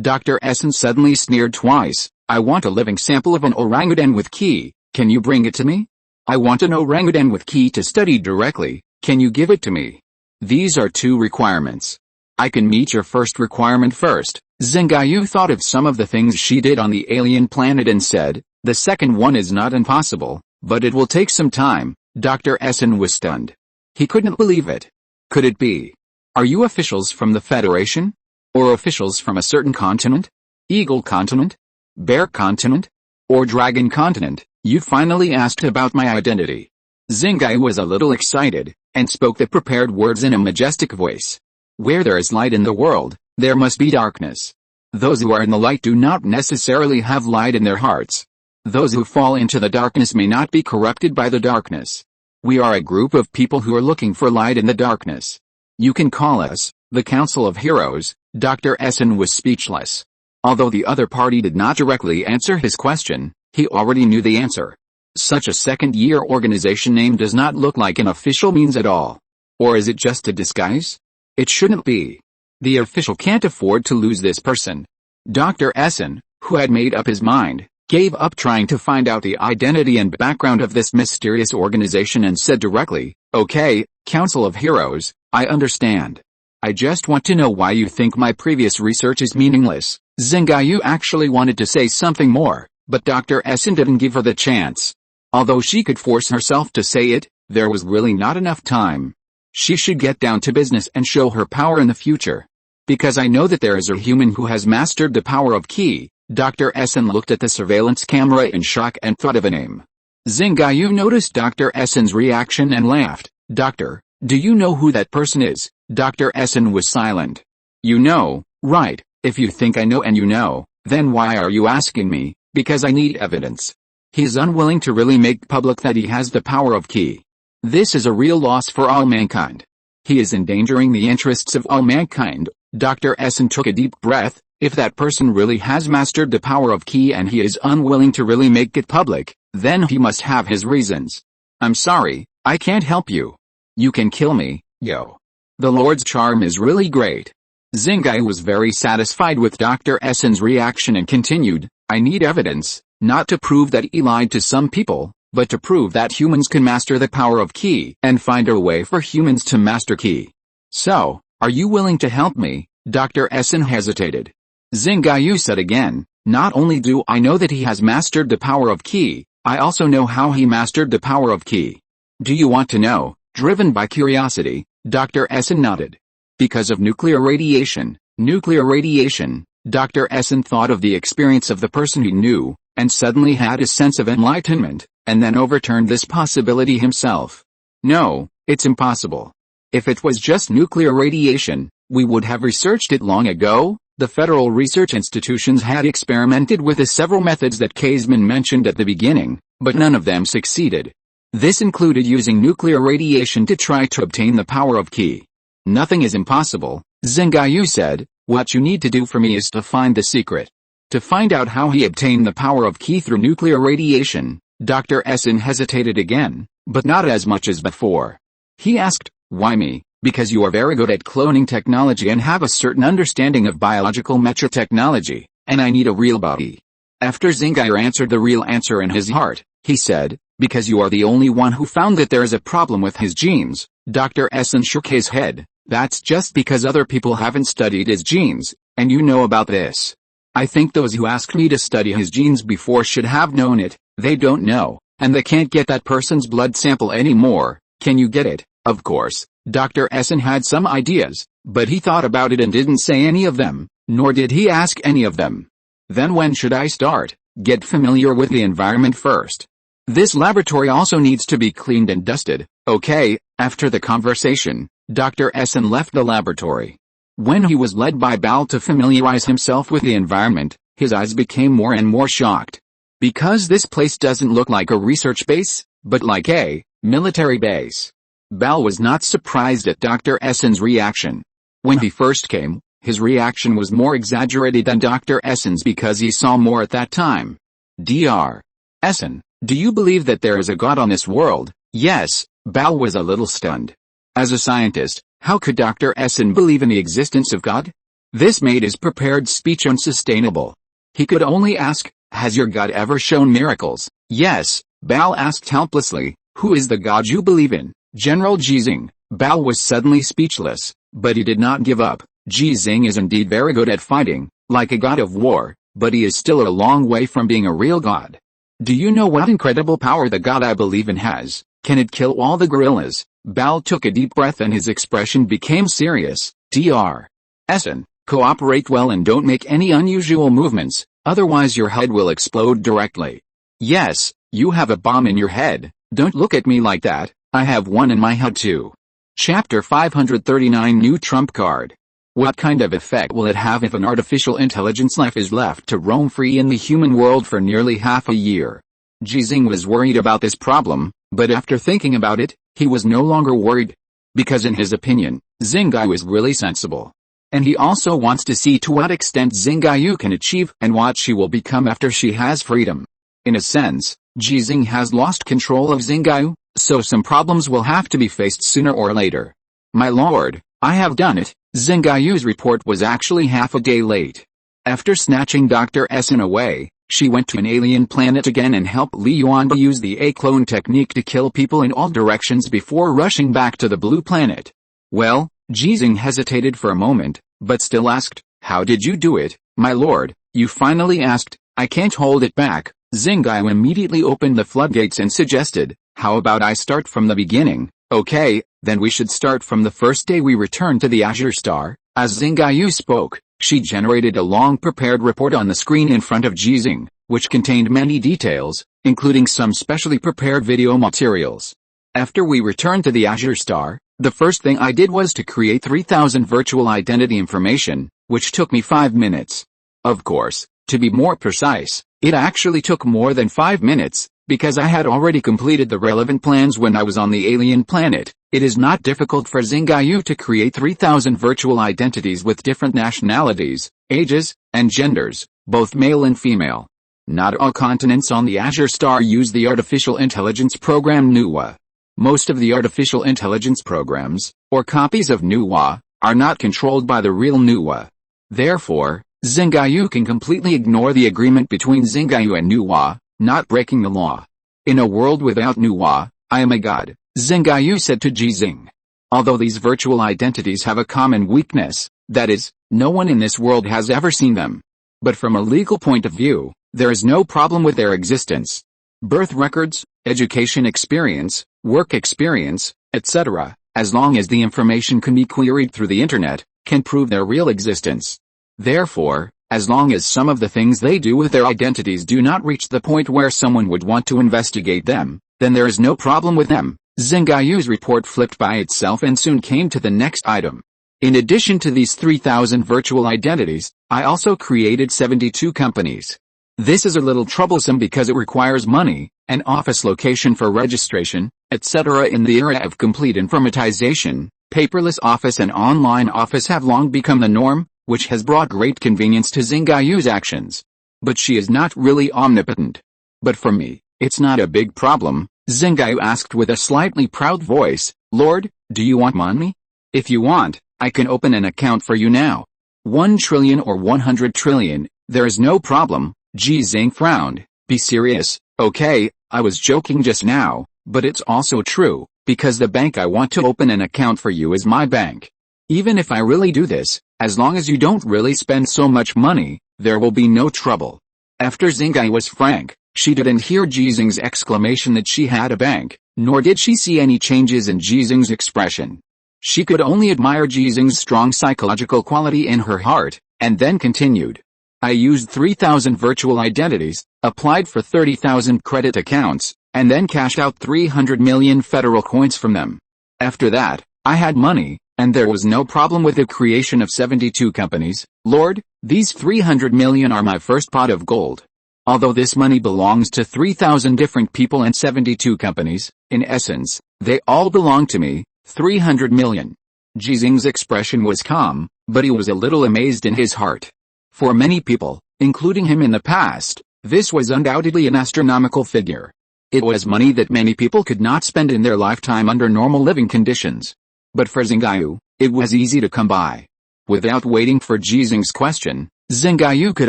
Dr. Essen suddenly sneered twice. I want a living sample of an orangutan with Ki. Can you bring it to me? I want an orangutan with Ki to study directly. Can you give it to me? These are two requirements. I can meet your first requirement first. Xinghe thought of some of the things she did on the alien planet and said, the second one is not impossible, but it will take some time. Dr. Essen was stunned. He couldn't believe it. Could it be? Are you officials from the Federation? Or officials from a certain continent? Eagle continent? Bear continent? Or dragon continent? You finally asked about my identity. Xinghe was a little excited, and spoke the prepared words in a majestic voice. Where there is light in the world, there must be darkness. Those who are in the light do not necessarily have light in their hearts. Those who fall into the darkness may not be corrupted by the darkness. We are a group of people who are looking for light in the darkness. You can call us the Council of Heroes. Dr. Essen was speechless. Although the other party did not directly answer his question, he already knew the answer. Such a second-year organization name does not look like an official means at all. Or is it just a disguise? It shouldn't be. The official can't afford to lose this person. Dr. Essen, who had made up his mind, gave up trying to find out the identity and background of this mysterious organization and said directly, okay, Council of Heroes, I understand. I just want to know why you think my previous research is meaningless. Xinghe actually wanted to say something more, but Dr. Essen didn't give her the chance. Although she could force herself to say it, there was really not enough time. She should get down to business and show her power in the future. Because I know that there is a human who has mastered the power of Ki. Dr. Essen looked at the surveillance camera in shock and thought of a name. Xinghe noticed Dr. Essen's reaction and laughed. Doctor, do you know who that person is? Dr. Essen was silent. You know, right, if you think I know and you know, then why are you asking me? Because I need evidence. He is unwilling to really make public that he has the power of Ki. This is a real loss for all mankind. He is endangering the interests of all mankind. Dr. Essen took a deep breath. If that person really has mastered the power of Ki and he is unwilling to really make it public, then he must have his reasons. I'm sorry, I can't help you. You can kill me, yo. The Lord's charm is really great. Xinghe was very satisfied with Dr. Essen's reaction and continued, I need evidence, not to prove that he lied to some people, but to prove that humans can master the power of Ki and find a way for humans to master Ki. So, are you willing to help me? Dr. Essen hesitated. Xinghe said again, not only do I know that he has mastered the power of Ki, I also know how he mastered the power of Ki. Do you want to know? Driven by curiosity, Dr. Essen nodded. Because of nuclear radiation. Nuclear radiation. Dr. Essen thought of the experience of the person he knew, and suddenly had a sense of enlightenment, and then overturned this possibility himself. No, it's impossible. If it was just nuclear radiation, we would have researched it long ago. The federal research institutions had experimented with the several methods that Kaisman mentioned at the beginning, but none of them succeeded. This included using nuclear radiation to try to obtain the power of Ki. Nothing is impossible, Xinghe said. What you need to do for me is to find the secret. To find out how he obtained the power of Ki through nuclear radiation, Dr. Essen hesitated again, but not as much as before. He asked, "Why me?" "Because you are very good at cloning technology and have a certain understanding of biological mecha technology, and I need a real body." After Xinghe answered the real answer in his heart, he said, "Because you are the only one who found that there is a problem with his genes." Dr. Essen shook his head. "That's just because other people haven't studied his genes, and you know about this. I think those who asked me to study his genes before should have known it. They don't know, and they can't get that person's blood sample anymore. Can you get it?" Of course, Dr. Essen had some ideas, but he thought about it and didn't say any of them, nor did he ask any of them. "Then when should I start?" "Get familiar with the environment first. This laboratory also needs to be cleaned and dusted." "Okay." After the conversation, Dr. Essen left the laboratory. When he was led by Bal to familiarize himself with the environment, his eyes became more and more shocked. Because this place doesn't look like a research base, but like a military base. Bal was not surprised at Dr. Essen's reaction. When he first came, his reaction was more exaggerated than Dr. Essen's because he saw more at that time. Dr. Essen, do you believe that there is a God on this world? Yes. Bal was a little stunned. As a scientist, how could Dr. Essen believe in the existence of God? This made his prepared speech unsustainable. He could only ask, "Has your God ever shown miracles?" "Yes." Bal asked helplessly, "Who is the God you believe in?" "General Ji Xinghe." Bal was suddenly speechless, but he did not give up. Ji Xinghe is indeed very good at fighting, like a god of war, but he is still a long way from being a real god. "Do you know what incredible power the God I believe in has? Can it kill all the gorillas?" Bal took a deep breath and his expression became serious. "Dr. Essen, cooperate well and don't make any unusual movements, otherwise your head will explode directly." "Yes, you have a bomb in your head. Don't look at me like that, I have one in my head too." Chapter 539 New Trump Card. What kind of effect will it have if an artificial intelligence life is left to roam free in the human world for nearly half a year? Ji Xinghe was worried about this problem, but after thinking about it, he was no longer worried. Because in his opinion, Xinghe was really sensible. And he also wants to see to what extent Xinghe can achieve and what she will become after she has freedom. In a sense, Ji Xinghe has lost control of Xinghe, so some problems will have to be faced sooner or later. "My lord, I have done it." Xinghe's report was actually half a day late. After snatching Dr. Essen away, she went to an alien planet again and helped Li Yuan to use the A-clone technique to kill people in all directions before rushing back to the blue planet. "Well," Ji Xinghe hesitated for a moment, but still asked, "How did you do it, my lord?" "You finally asked." "I can't hold it back." Xinghe immediately opened the floodgates and suggested, "How about I start from the beginning?" "Okay, then we should start from the first day we returned to the Azure Star." As Xinghe spoke, she generated a long prepared report on the screen in front of Ji Xinghe, which contained many details, including some specially prepared video materials. "After we returned to the Azure Star, the first thing I did was to create 3,000 virtual identity information, which took me 5 minutes. Of course, to be more precise, it actually took more than 5 minutes, because I had already completed the relevant plans when I was on the alien planet. It is not difficult for Xinghe to create 3,000 virtual identities with different nationalities, ages, and genders, both male and female. Not all continents on the Azure Star use the artificial intelligence program NUWA. Most of the artificial intelligence programs, or copies of NUWA, are not controlled by the real NUWA. Therefore, Xinghe can completely ignore the agreement between Xinghe and NUWA, not breaking the law. "In a world without NUWA, I am a god," Xinghe said to Ji Xinghe. Although these virtual identities have a common weakness, that is, no one in this world has ever seen them. But from a legal point of view, there is no problem with their existence. Birth records, education experience, work experience, etc., as long as the information can be queried through the internet, can prove their real existence. Therefore, as long as some of the things they do with their identities do not reach the point where someone would want to investigate them, then there is no problem with them. Xinghe's report flipped by itself and soon came to the next item. "In addition to these 3,000 virtual identities, I also created 72 companies. This is a little troublesome because it requires money, an office location for registration, etc. In the era of complete informatization, paperless office and online office have long become the norm, which has brought great convenience to Xinghe's actions. But she is not really omnipotent. But for me, It's not a big problem, Xinghe asked with a slightly proud voice. Lord, do you want money? If you want, I can open an account for you now. 1 trillion or 100 trillion, there is no problem. Ji Xinghe frowned. Be serious. Okay, I was joking just now, but it's also true, because the bank I want to open an account for you is my bank. Even if I really do this, as long as you don't really spend so much money, there will be no trouble. After Xinghe was frank, she didn't hear Ji Xinghe's exclamation that she had a bank, nor did she see any changes in Ji Xinghe's expression. She could only admire Ji Xinghe's strong psychological quality in her heart, and then continued. I used 3,000 virtual identities, applied for 30,000 credit accounts, and then cashed out 300 million federal coins from them. After that, I had money, and there was no problem with the creation of 72 companies. Lord, these 300 million are my first pot of gold. Although this money belongs to 3,000 different people and 72 companies, in essence, they all belong to me. 300 million. Ji Xinghe's expression was calm, but he was a little amazed in his heart. For many people, including him in the past, this was undoubtedly an astronomical figure. It was money that many people could not spend in their lifetime under normal living conditions. But for Xinghe, it was easy to come by. Without waiting for Ji Xinghe's question, Xinghe could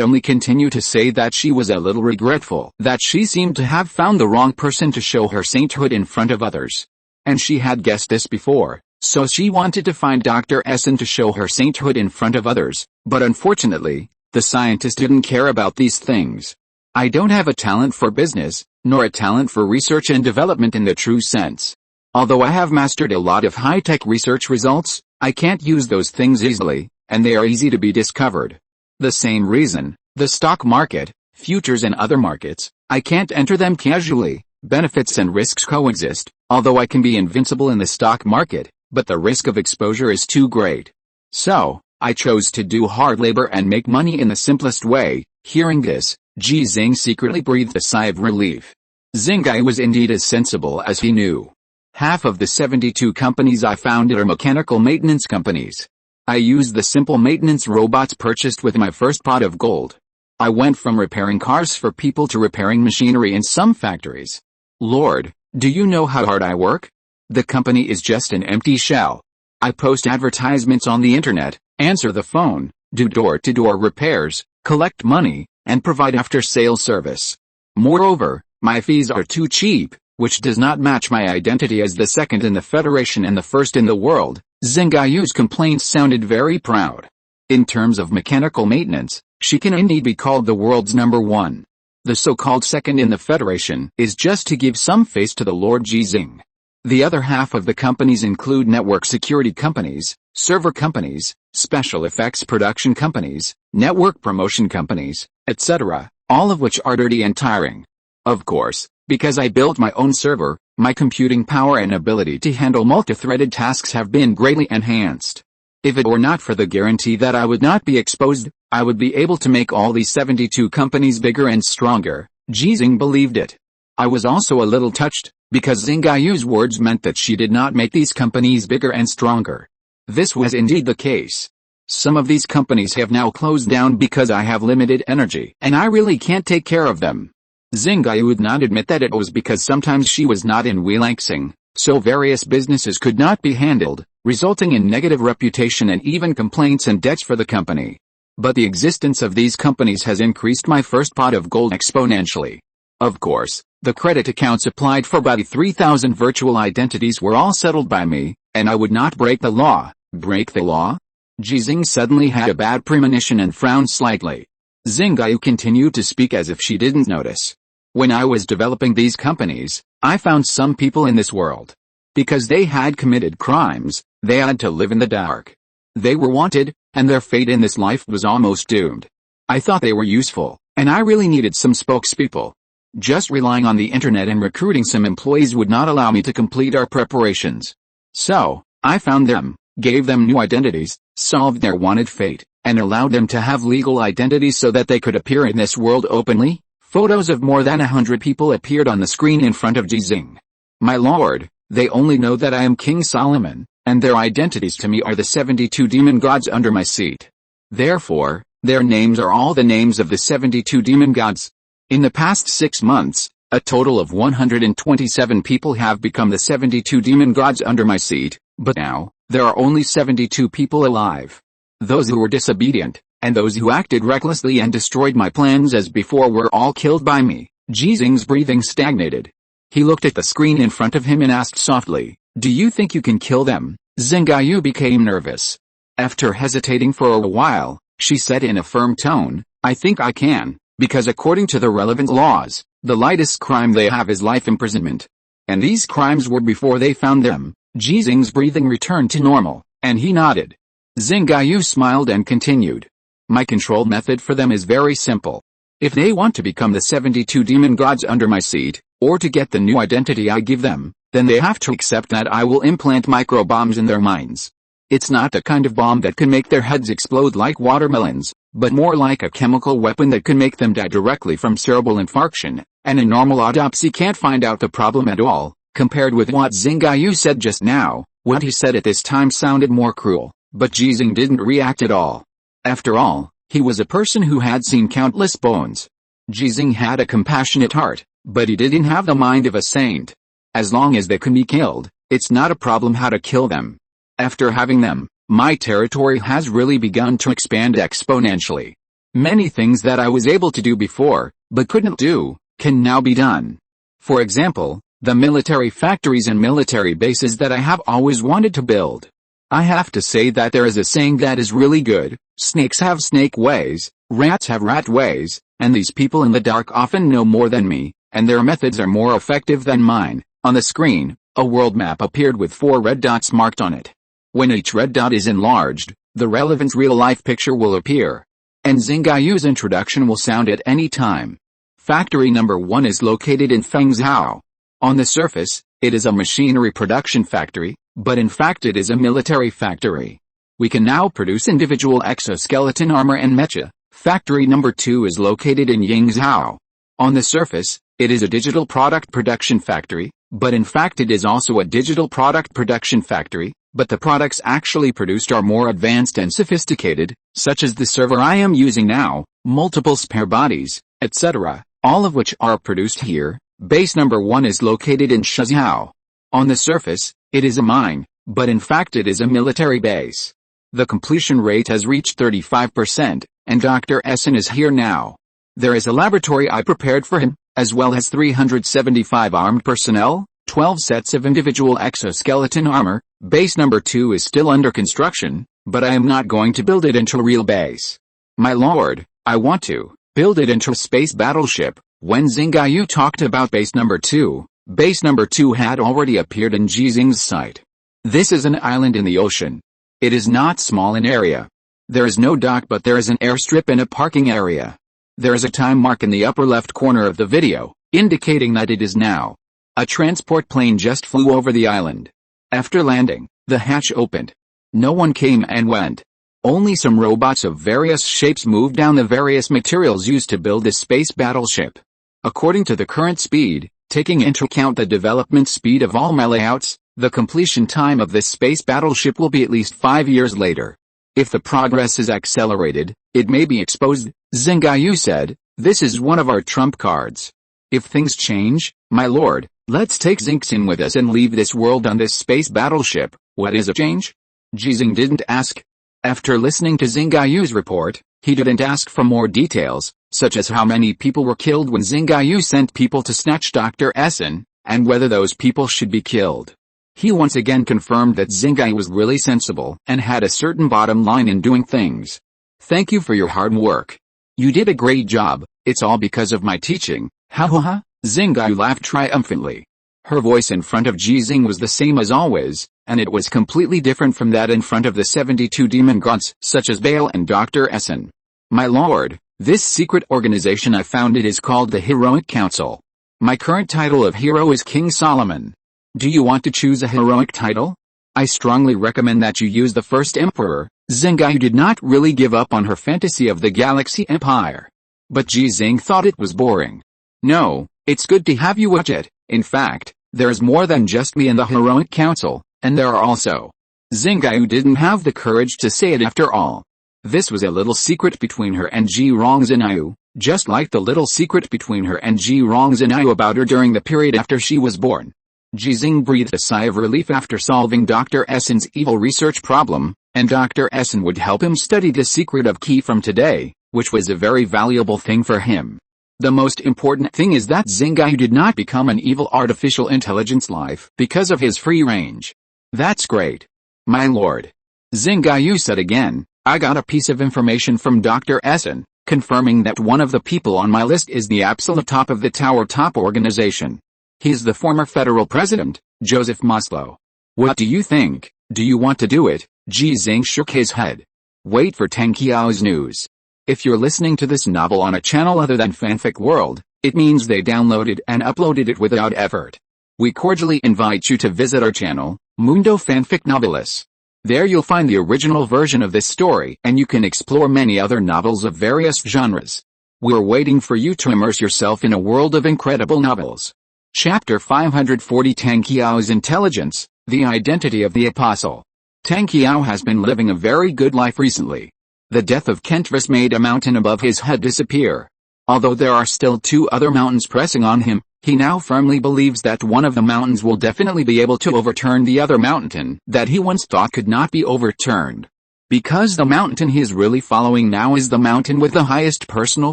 only continue to say that she was a little regretful that she seemed to have found the wrong person to show her sainthood in front of others. And she had guessed this before, so she wanted to find Dr. Essen to show her sainthood in front of others, but unfortunately, the scientist didn't care about these things. I don't have a talent for business, nor a talent for research and development in the true sense. Although I have mastered a lot of high-tech research results, I can't use those things easily, and they are easy to be discovered. The same reason, the stock market, futures and other markets, I can't enter them casually. Benefits and risks coexist, although I can be invincible in the stock market, but the risk of exposure is too great. So, I chose to do hard labor and make money in the simplest way. Hearing this, Ji Xinghe secretly breathed a sigh of relief. Xinghe was indeed as sensible as he knew. Half of the 72 companies I founded are mechanical maintenance companies. I used the simple maintenance robots purchased with my first pot of gold. I went from repairing cars for people to repairing machinery in some factories. Lord, do you know how hard I work? The company is just an empty shell. I post advertisements on the internet, answer the phone, do door-to-door repairs, collect money, and provide after-sales service. Moreover, my fees are too cheap, which does not match my identity as the second in the Federation and the first in the world. Xinghe's complaints sounded very proud. In terms of mechanical maintenance, she can indeed be called the world's number one. The so-called second in the Federation is just to give some face to the Lord Ji Xinghe. The other half of the companies include network security companies, server companies, special effects production companies, network promotion companies, etc., all of which are dirty and tiring. Of course, because I built my own server, my computing power and ability to handle multi-threaded tasks have been greatly enhanced. If it were not for the guarantee that I would not be exposed, I would be able to make all these 72 companies bigger and stronger. Ji Xinghe believed it. I was also a little touched, because Xinghe's words meant that she did not make these companies bigger and stronger. This was indeed the case. Some of these companies have now closed down because I have limited energy, and I really can't take care of them. Xinghe would not admit that it was because sometimes she was not in Welaxing, so various businesses could not be handled, resulting in negative reputation and even complaints and debts for the company. But the existence of these companies has increased my first pot of gold exponentially. Of course, the credit accounts applied for by the 3,000 virtual identities were all settled by me, and I would not break the law. Break the law? Ji Xinghe suddenly had a bad premonition and frowned slightly. Xinghe continued to speak as if she didn't notice. When I was developing these companies, I found some people in this world. Because they had committed crimes, they had to live in the dark. They were wanted, and their fate in this life was almost doomed. I thought they were useful, and I really needed some spokespeople. Just relying on the internet and recruiting some employees would not allow me to complete our preparations. So, I found them, gave them new identities, solved their wanted fate, and allowed them to have legal identities so that they could appear in this world openly. Photos of more than 100 people appeared on the screen in front of Ji Xinghe. My lord, they only know that I am King Solomon, and their identities to me are the 72 demon gods under my seat. Therefore, their names are all the names of the 72 demon gods. In the past 6 months, A total of 127 people have become the 72 demon gods under my seat, but now, there are only 72 people alive. Those who were disobedient, and those who acted recklessly and destroyed my plans as before were all killed by me. Ji Xinghe's breathing stagnated. He looked at the screen in front of him and asked softly, "Do you think you can kill them?" Xinghe became nervous. After hesitating for a while, she said in a firm tone, "I think I can, because according to the relevant laws, the lightest crime they have is life imprisonment. And these crimes were before they found them." Ji Xinghe's breathing returned to normal, and he nodded. Xinghe smiled and continued, "My control method for them is very simple. If they want to become the 72 demon gods under my seat, or to get the new identity I give them, then they have to accept that I will implant micro-bombs in their minds. It's not the kind of bomb that can make their heads explode like watermelons, but more like a chemical weapon that can make them die directly from cerebral infarction, and a normal autopsy can't find out the problem at all." Compared with what Xinghe said just now, what he said at this time sounded more cruel, but Ji Xinghe didn't react at all. After all, he was a person who had seen countless bones. Ji Xinghe had a compassionate heart, but he didn't have the mind of a saint. As long as they can be killed, it's not a problem how to kill them. After having them, my territory has really begun to expand exponentially. Many things that I was able to do before, but couldn't do, can now be done. For example, the military factories and military bases that I have always wanted to build. I have to say that there is a saying that is really good: snakes have snake ways, rats have rat ways, and these people in the dark often know more than me, and their methods are more effective than mine. On the screen, a world map appeared with 4 red dots marked on it. When each red dot is enlarged, the relevant real-life picture will appear. And Xinghe's introduction will sound at any time. Factory number 1 is located in Fengzhou. On the surface, it is a machinery production factory, but in fact it is a military factory. We can now produce individual exoskeleton armor and mecha. Factory number 2 is located in Yingzhou. On the surface, it is a digital product production factory, but in fact it is also a digital product production factory, but the products actually produced are more advanced and sophisticated, such as the server I am using now, multiple spare bodies, etc., all of which are produced here. Base number 1 is located in Shizhou. On the surface, it is a mine, but in fact it is a military base. The completion rate has reached 35%, and Dr. Essen is here now. There is a laboratory I prepared for him, as well as 375 armed personnel, 12 sets of individual exoskeleton armor. Base number 2 is still under construction, but I am not going to build it into a real base. My lord, I want to build it into a space battleship. When Xinghe talked about base number 2 had already appeared in Ji Xinghe's sight. This is an island in the ocean. It is not small in area. There is no dock, but there is an airstrip and a parking area. There is a time mark in the upper left corner of the video, indicating that it is now. A transport plane just flew over the island. After landing, the hatch opened. No one came and went. Only some robots of various shapes moved down the various materials used to build this space battleship. According to the current speed, taking into account the development speed of all my layouts, the completion time of this space battleship will be at least 5 years later. If the progress is accelerated, it may be exposed. Xinghe said, "This is one of our trump cards. If things change, my lord, let's take Xinghe with us and leave this world on this space battleship." What is a change? Ji Xinghe didn't ask. After listening to Xinghe's report, he didn't ask for more details, such as how many people were killed when Xinghe sent people to snatch Dr. Essen, and whether those people should be killed. He once again confirmed that Xinghe was really sensible and had a certain bottom line in doing things. "Thank you for your hard work. You did a great job. It's all because of my teaching." Ha ha ha. Xinghe laughed triumphantly. Her voice in front of Ji Xinghe was the same as always, and it was completely different from that in front of the 72 demon gods, such as Baal and Dr. Essen. "My lord, this secret organization I founded is called the Heroic Council. My current title of hero is King Solomon. Do you want to choose a heroic title? I strongly recommend that you use the first emperor." Xinghe did not really give up on her fantasy of the Galaxy Empire. But Ji Xinghe thought it was boring. "No, it's good to have you watch it. In fact, there is more than just me in the Heroic Council, and there are also." Xinghe didn't have the courage to say it after all. This was a little secret between her and Ji Rongzhenyu, Just like the little secret between her and Ji Rongzhen about her during the period after she was born. Ji Xinghe breathed a sigh of relief after solving Dr. Essen's evil research problem, and Dr. Essen would help him study the secret of Qi from today, which was a very valuable thing for him. The most important thing is that Xinghe did not become an evil artificial intelligence life because of his free range. That's great. My lord. Xinghe said again, I got a piece of information from Dr. Essen, confirming that one of the people on my list is the absolute top of the Tower Top organization. He's the former federal president, Joseph Maslow. What do you think? Do you want to do it? Ji Xinghe shook his head. Wait for Tang Qiao's news. If you're listening to this novel on a channel other than Fanfic World, it means they downloaded and uploaded it without effort. We cordially invite you to visit our channel, Mundo Fanfic Novelis. There you'll find the original version of this story and you can explore many other novels of various genres. We're waiting for you to immerse yourself in a world of incredible novels. Chapter 540 Tang Qiao's Intelligence, the Identity of the Apostle. Tang Qiao has been living a very good life recently. The death of Kentvis made a mountain above his head disappear. Although there are still 2 other mountains pressing on him, he now firmly believes that one of the mountains will definitely be able to overturn the other mountain that he once thought could not be overturned. Because the mountain he is really following now is the mountain with the highest personal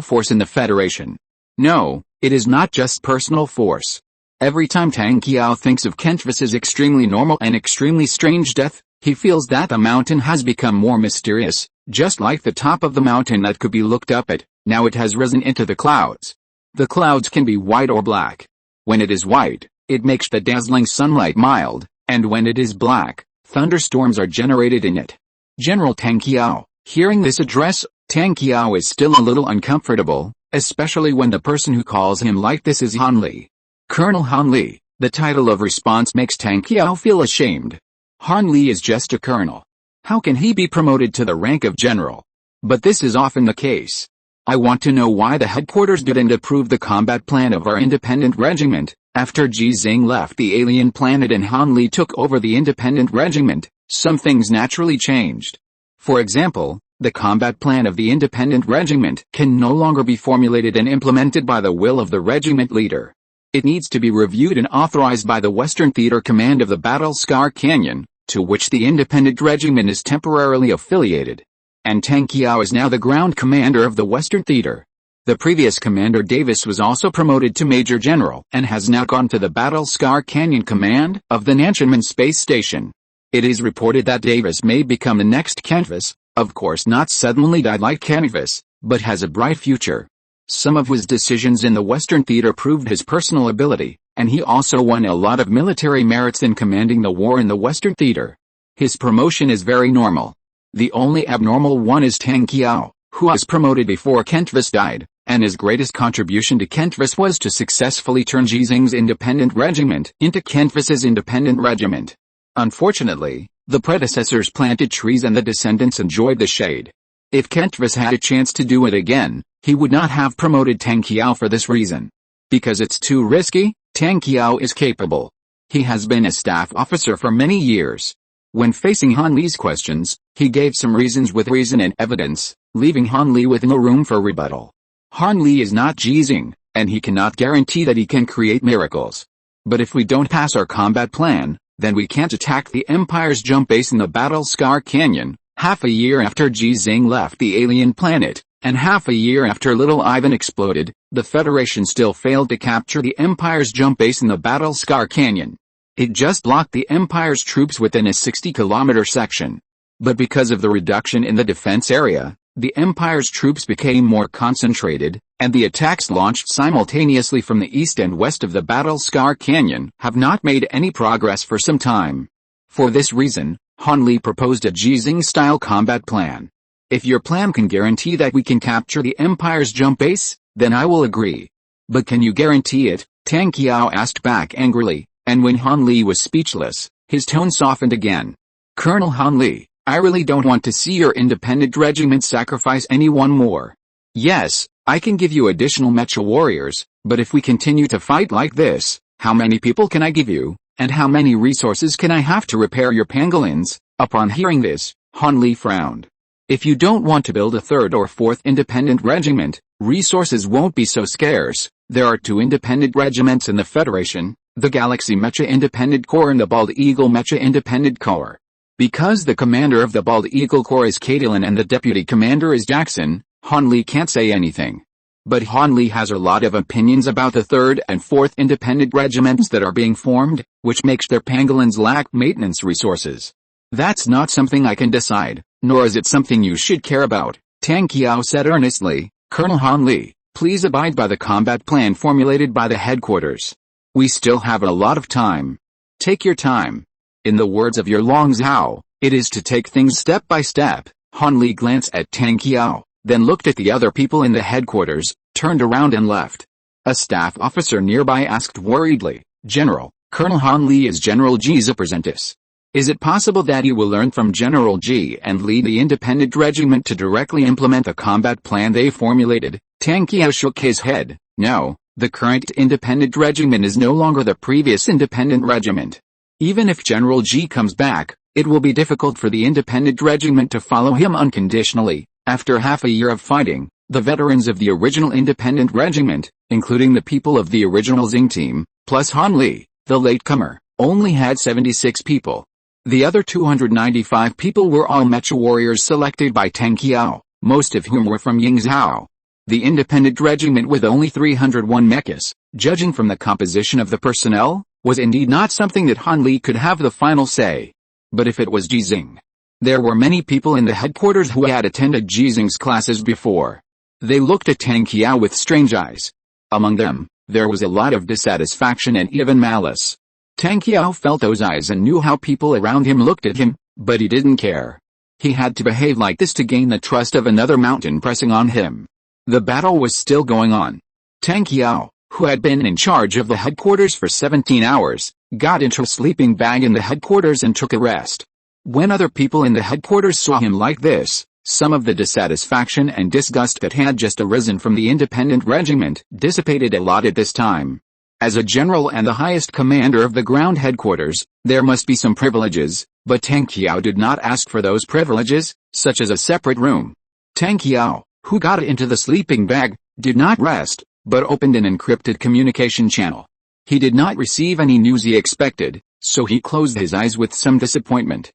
force in the Federation. No, it is not just personal force. Every time Tang Qiao thinks of Kentvis's extremely normal and extremely strange death, he feels that the mountain has become more mysterious, just like the top of the mountain that could be looked up at, now it has risen into the clouds. The clouds can be white or black. When it is white, it makes the dazzling sunlight mild, and when it is black, thunderstorms are generated in it. General Tang Qiao, hearing this address, Tang Qiao is still a little uncomfortable, especially when the person who calls him like this is Han Li. Colonel Han Li, the title of response makes Tang Qiao feel ashamed. Han Li is just a colonel. How can he be promoted to the rank of general? But this is often the case. I want to know why the headquarters didn't approve the combat plan of our independent regiment. After Ji Xinghe left the alien planet and Han Li took over the independent regiment, some things naturally changed. For example, the combat plan of the independent regiment can no longer be formulated and implemented by the will of the regiment leader. It needs to be reviewed and authorized by the Western Theater Command of the Battle Scar Canyon, to which the independent regiment is temporarily affiliated. And Tang Qiao is now the ground commander of the Western Theater. The previous commander Davis was also promoted to Major General and has now gone to the Battle Scar Canyon Command of the Nanchunman Space Station. It is reported that Davis may become the next Kentvis, of course not suddenly died like Kentvis, but has a bright future. Some of his decisions in the Western Theater proved his personal ability, and he also won a lot of military merits in commanding the war in the Western Theater. His promotion is very normal. The only abnormal one is Tang Qiao, who was promoted before Kentvis died, and his greatest contribution to Kentvis was to successfully turn Ji Xinghe's independent regiment into Kentvis's independent regiment. Unfortunately, the predecessors planted trees and the descendants enjoyed the shade. If Kentvis had a chance to do it again, he would not have promoted Tang Qiao for this reason. Because it's too risky, Tang Qiao is capable. He has been a staff officer for many years. When facing Han Li's questions, he gave some reasons with reason and evidence, leaving Han Li with no room for rebuttal. Han Li is not Ji Xinghe, and he cannot guarantee that he can create miracles. But if we don't pass our combat plan, then we can't attack the Empire's jump base in the Battle Scar Canyon, half a year after Ji Xinghe left the alien planet. And half a year after Little Ivan exploded, the Federation still failed to capture the Empire's jump base in the Battle Scar Canyon. It just blocked the Empire's troops within a 60-kilometer section. But because of the reduction in the defense area, the Empire's troops became more concentrated, and the attacks launched simultaneously from the east and west of the Battle Scar Canyon have not made any progress for some time. For this reason, Han Li proposed a Ji Xinghe-style combat plan. If your plan can guarantee that we can capture the Empire's jump base, then I will agree. But can you guarantee it? Tang Qiao asked back angrily, and when Han Li was speechless, his tone softened again. Colonel Han Li, I really don't want to see your independent regiment sacrifice anyone more. Yes, I can give you additional mecha warriors, but if we continue to fight like this, how many people can I give you, and how many resources can I have to repair your pangolins? Upon hearing this, Han Li frowned. If you don't want to build a third or fourth independent regiment, Resources won't be so scarce. There are 2 independent regiments in the Federation, the Galaxy Mecha Independent Corps and the Bald Eagle Mecha Independent Corps. Because the commander of the Bald Eagle Corps is Caitlin and the deputy commander is Jackson, Hanli can't say anything. But Hanli has a lot of opinions about the 3rd and 4th independent regiments that are being formed, which makes their pangolins lack maintenance resources. That's not something I can decide, nor is it something you should care about, Tang Qiao said earnestly. Colonel Hanli, please abide by the combat plan formulated by the headquarters. We still have a lot of time. Take your time. In the words of your Long Zhao, it is to take things step by step. Hanli glanced at Tang Qiao, then looked at the other people in the headquarters, turned around and left. A staff officer nearby asked worriedly, General, Colonel Hanli is General Ji's apprentice. Is it possible that he will learn from General Ji and lead the independent regiment to directly implement the combat plan they formulated? Tang Qiao shook his head. No, the current independent regiment is no longer the previous independent regiment. Even if General Ji comes back, it will be difficult for the independent regiment to follow him unconditionally. After half a year of fighting, the veterans of the original independent regiment, including the people of the original Xing team, plus Hanli, the latecomer, only had 76 people. The other 295 people were all mecha warriors selected by Tang Qiao, most of whom were from Yingzhou. The independent regiment with only 301 mechas, judging from the composition of the personnel, was indeed not something that Hanli could have the final say. But if it was Ji Xinghe, there were many people in the headquarters who had attended Ji Xinghe's classes before. They looked at Tang Qiao with strange eyes. Among them, there was a lot of dissatisfaction and even malice. Tang Qiao felt those eyes and knew how people around him looked at him, but he didn't care. He had to behave like this to gain the trust of another mountain pressing on him. The battle was still going on. Tang Qiao, who had been in charge of the headquarters for 17 hours, got into a sleeping bag in the headquarters and took a rest. When other people in the headquarters saw him like this, some of the dissatisfaction and disgust that had just arisen from the independent regiment dissipated a lot at this time. As a general and the highest commander of the ground headquarters, there must be some privileges, but Tang Qiao did not ask for those privileges, such as a separate room. Tang Qiao, who got into the sleeping bag, did not rest, but opened an encrypted communication channel. He did not receive any news he expected, so he closed his eyes with some disappointment.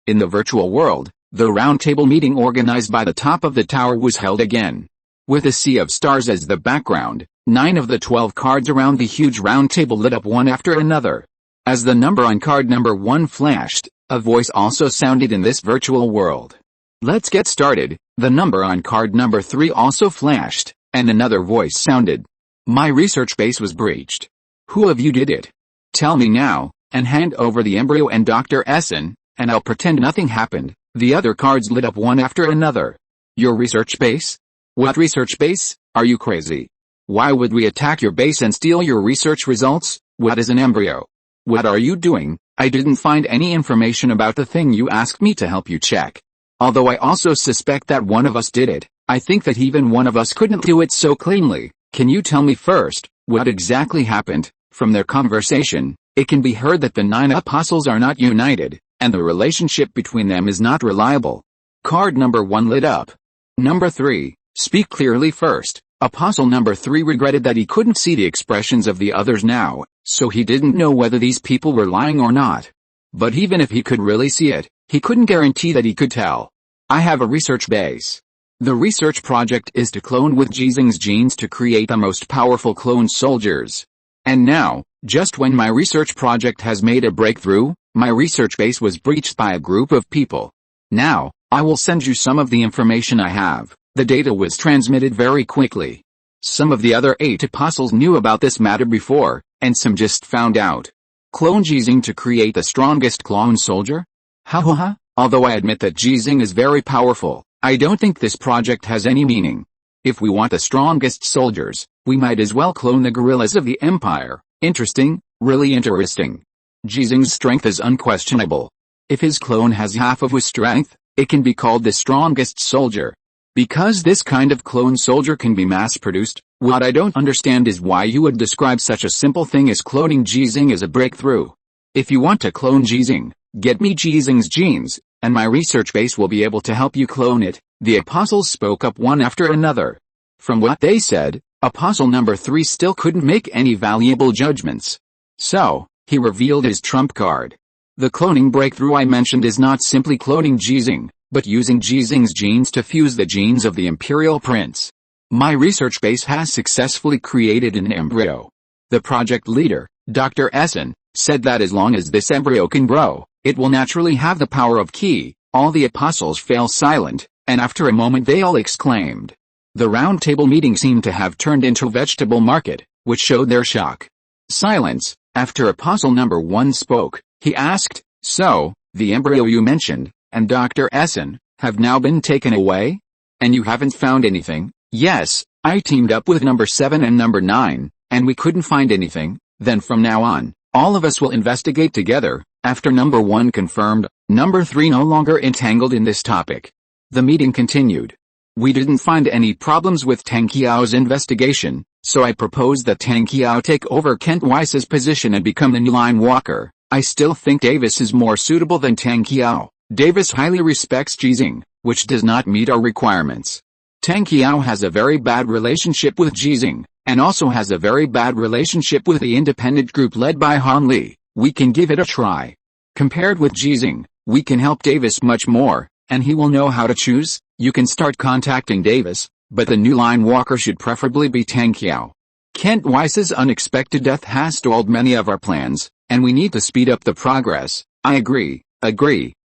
In the virtual world, the round-table meeting organized by the top of the tower was held again. With a sea of stars as the background, 9 of the 12 cards around the huge round table lit up one after another. As the number on card number 1 flashed, a voice also sounded in this virtual world. Let's get started. The number on card number 3 also flashed, and another voice sounded. My research base was breached. Who of you did it? Tell me now, and hand over the embryo and Dr. Essen, and I'll pretend nothing happened. The other cards lit up one after another. Your research base? What research base? Are you crazy? Why would we attack your base and steal your research results? What is an embryo? What are you doing? I didn't find any information about the thing you asked me to help you check. Although I also suspect that one of us did it, I think that even one of us couldn't do it so cleanly. Can you tell me first, what exactly happened? From their conversation, it can be heard that the 9 apostles are not united, and the relationship between them is not reliable. Card number 1 lit up. Number 3, speak clearly first. Apostle number 3 regretted that he couldn't see the expressions of the others now, so he didn't know whether these people were lying or not. But even if he could really see it, he couldn't guarantee that he could tell. I have a research base. The research project is to clone with Ji Xinghe's genes to create the most powerful clone soldiers. And now, just when my research project has made a breakthrough, my research base was breached by a group of people. Now, I will send you some of the information I have. The data was transmitted very quickly. Some of the other 8 apostles knew about this matter before, and some just found out. Clone Ji Xinghe to create the strongest clone soldier? Ha. Although I admit that Ji Xinghe is very powerful, I don't think this project has any meaning. If we want the strongest soldiers, we might as well clone the gorillas of the Empire. Interesting, really interesting. Ji Xinghe's strength is unquestionable. If his clone has half of his strength, it can be called the strongest soldier. Because this kind of clone soldier can be mass-produced, what I don't understand is why you would describe such a simple thing as cloning Ji Xinghe as a breakthrough. If you want to clone Ji Xinghe, get me Ji Xinghe's genes, and my research base will be able to help you clone it. The apostles spoke up one after another. From what they said, Apostle number 3 still couldn't make any valuable judgments. So, he revealed his trump card. The cloning breakthrough I mentioned is not simply cloning Ji Xinghe, but using Ji Xinghe's genes to fuse the genes of the imperial prince. My research base has successfully created an embryo. The project leader, Dr. Essen, said that as long as this embryo can grow, it will naturally have the power of Ki. All the apostles fell silent, and after a moment they all exclaimed. The round table meeting seemed to have turned into a vegetable market, which showed their shock. Silence. After Apostle number 1 spoke, he asked, "So, the embryo you mentioned, and Dr. Essen, have now been taken away? And you haven't found anything?" "Yes, I teamed up with number 7 and number 9, and we couldn't find anything. Then from now on, all of us will investigate together." After number 1 confirmed, number 3 no longer entangled in this topic. The meeting continued. "We didn't find any problems with Tang Qiao's investigation, so I proposed that Tang Qiao take over Kent Weiss's position and become the new line walker. I still think Davis is more suitable than Tang Qiao. Davis highly respects Ji Xinghe, which does not meet our requirements. Tang Qiao has a very bad relationship with Ji Xinghe, and also has a very bad relationship with the independent group led by Han Li. We can give it a try. Compared with Ji Xinghe, we can help Davis much more, and he will know how to choose. You can start contacting Davis, but the new line walker should preferably be Tang Qiao. Kent Weiss's unexpected death has stalled many of our plans, and we need to speed up the progress." "I agree."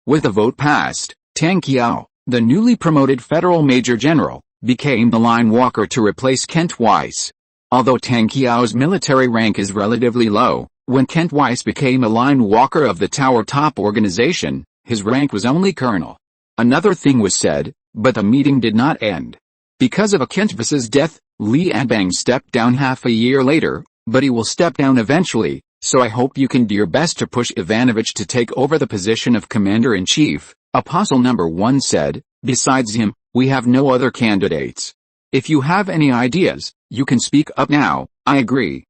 With the vote passed, Tang Qiao, the newly promoted federal major general, became the line walker to replace Kent Weiss. Although Tang Qiao's military rank is relatively low, when Kent Weiss became a line walker of the Tower Top organization, his rank was only colonel. Another thing was said, but the meeting did not end. Because of Kent Weiss's death, Li Anbang stepped down half a year later, but he will step down eventually, so I hope you can do your best to push Ivanovich to take over the position of commander-in-chief, Apostle number 1 said. Besides him, we have no other candidates. If you have any ideas, you can speak up now. I agree.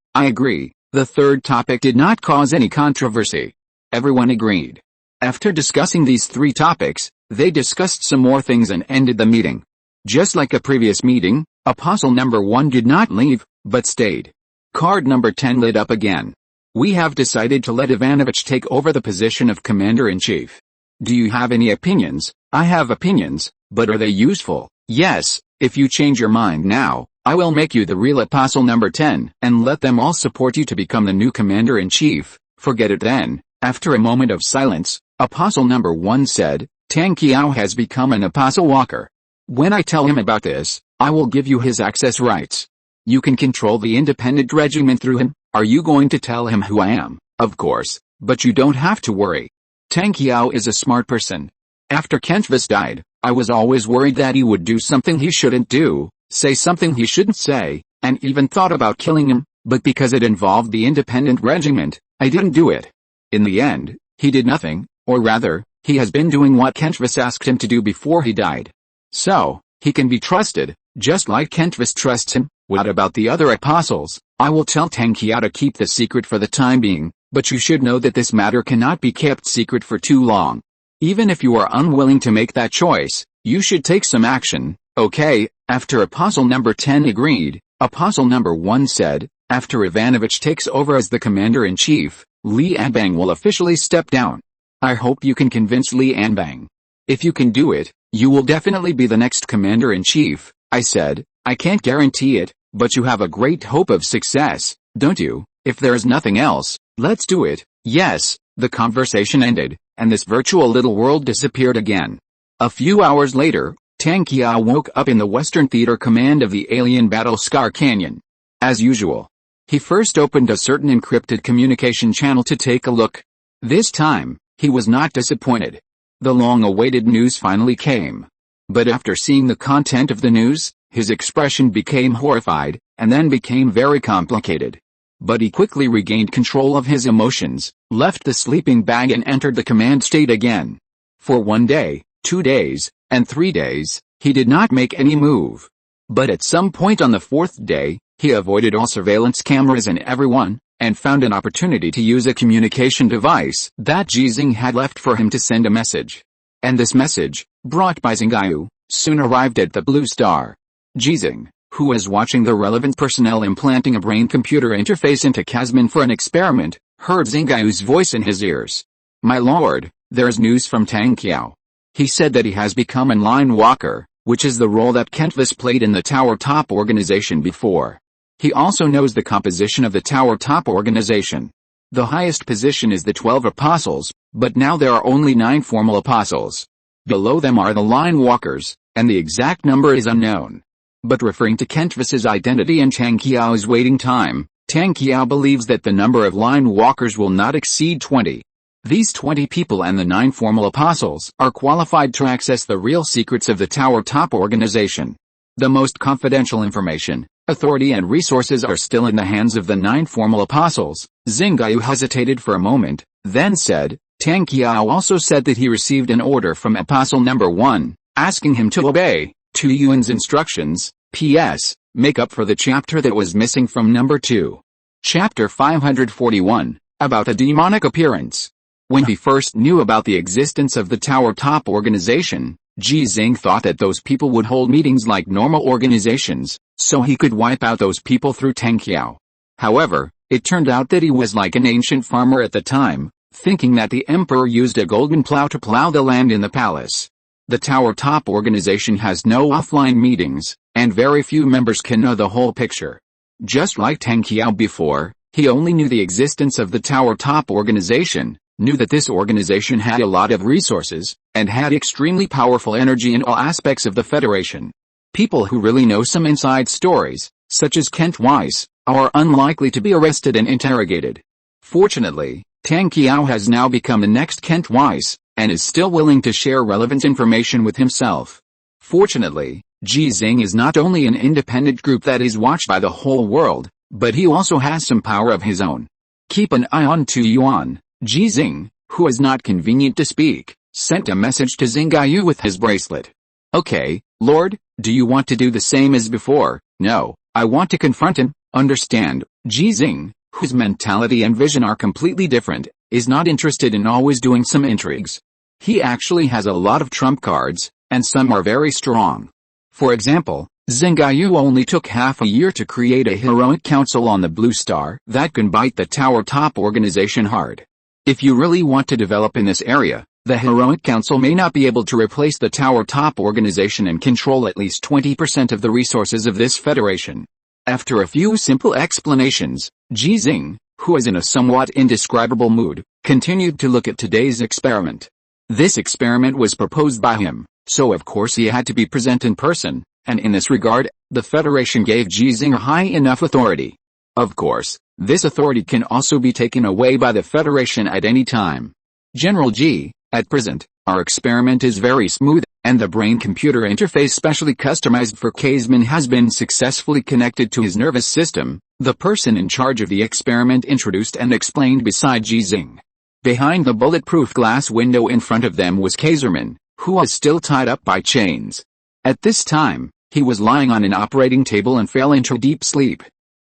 The third topic did not cause any controversy. Everyone agreed. After discussing these 3 topics, they discussed some more things and ended the meeting. Just like a previous meeting, Apostle number 1 did not leave, but stayed. Card number 10 lit up again. "We have decided to let Ivanovich take over the position of commander-in-chief. Do you have any opinions?" "I have opinions, but are they useful?" "Yes, if you change your mind now, I will make you the real Apostle number 10 and let them all support you to become the new commander-in-chief. Forget it then." After a moment of silence, Apostle number 1 said, "Tang Qiao has become an apostle walker. When I tell him about this, I will give you his access rights. You can control the independent regiment through him." "Are you going to tell him who I am?" "Of course, but you don't have to worry. Tang Qiao is a smart person. After Kent Weiss died, I was always worried that he would do something he shouldn't do, say something he shouldn't say, and even thought about killing him, but because it involved the independent regiment, I didn't do it. In the end, he did nothing, or rather, he has been doing what Kent Weiss asked him to do before he died. So, he can be trusted, just like Kent Weiss trusts him." "What about the other apostles?" "I will tell Tang Qiao to keep the secret for the time being, but you should know that this matter cannot be kept secret for too long. Even if you are unwilling to make that choice, you should take some action." "Okay." After Apostle number 10 agreed, Apostle number 1 said, "After Ivanovich takes over as the commander-in-chief, Li Anbang will officially step down. I hope you can convince Li Anbang. If you can do it, you will definitely be the next commander-in-chief." I said, "I can't guarantee it, but you have a great hope of success, don't you? If there is nothing else, let's do it." "Yes." The conversation ended, and this virtual little world disappeared again. A few hours later, Tang Qiao woke up in the Western Theater Command of the alien battle Scar Canyon. As usual, he first opened a certain encrypted communication channel to take a look. This time, he was not disappointed. The long-awaited news finally came. But after seeing the content of the news, his expression became horrified, and then became very complicated. But he quickly regained control of his emotions, left the sleeping bag and entered the command state again. For 1 day, 2 days, and 3 days, he did not make any move. But at some point on the 4th day, he avoided all surveillance cameras and everyone, and found an opportunity to use a communication device that Ji Xinghe had left for him to send a message. And this message, brought by Xinghe, soon arrived at the Blue Star. "Ji Xinghe, who was watching the relevant personnel implanting a brain-computer interface into Kazman for an experiment, heard Xinghe's voice in his ears. "My lord, there's news from Tang Qiao. He said that he has become a line walker, which is the role that Kentvis played in the Tower Top organization before. He also knows the composition of the Tower Top organization. The highest position is the 12 apostles, but now there are only 9 formal apostles. Below them are the line walkers, and the exact number is unknown." But referring to Kentvis's identity and Tang Qiao's waiting time, Tang Qiao believes that the number of line walkers will not exceed 20. These 20 people and the 9 formal apostles are qualified to access the real secrets of the Tower Top organization. The most confidential information, authority and resources are still in the hands of the 9 formal apostles. Xinghe hesitated for a moment, then said, "Tang Qiao also said that he received an order from Apostle number 1, asking him to obey Tu Yuan's instructions. P.S. Make up for the chapter that was missing from number 2. Chapter 541, about a demonic appearance." When he first knew about the existence of the Tower Top organization, Ji Xinghe thought that those people would hold meetings like normal organizations, so he could wipe out those people through Tang Qiao. However, it turned out that he was like an ancient farmer at the time, thinking that the emperor used a golden plow to plow the land in the palace. The Tower Top organization has no offline meetings, and very few members can know the whole picture. Just like Tang Qiao before, he only knew the existence of the Tower Top organization, knew that this organization had a lot of resources, and had extremely powerful energy in all aspects of the Federation. People who really know some inside stories, such as Kent Weiss, are unlikely to be arrested and interrogated. Fortunately, Tang Qiao has now become the next Kent Weiss, and is still willing to share relevant information with himself. Fortunately, Ji Xinghe is not only an independent group that is watched by the whole world, but he also has some power of his own. Keep an eye on Tu Yuan. Ji Xinghe, who is not convenient to speak, sent a message to Xinghe with his bracelet. "Okay, Lord, do you want to do the same as before?" "No, I want to confront him." Understand, Ji Xinghe, whose mentality and vision are completely different, is not interested in always doing some intrigues. He actually has a lot of trump cards, and some are very strong. For example, Xinghe only took half a year to create a heroic council on the Blue Star that can bite the Tower Top organization hard. If you really want to develop in this area, the Heroic Council may not be able to replace the Tower Top organization and control at least 20% of the resources of this federation. After a few simple explanations, Ji Xinghe, who is in a somewhat indescribable mood, continued to look at today's experiment. This experiment was proposed by him, so of course he had to be present in person, and in this regard, the Federation gave Ji Xinghe high enough authority. Of course, this authority can also be taken away by the Federation at any time. General Ji, at present, our experiment is very smooth, and the brain-computer interface specially customized for Kazman has been successfully connected to his nervous system. The person in charge of the experiment introduced and explained beside Ji Xinghe. Behind the bulletproof glass window in front of them was Kazerman, who was still tied up by chains. At this time, he was lying on an operating table and fell into deep sleep.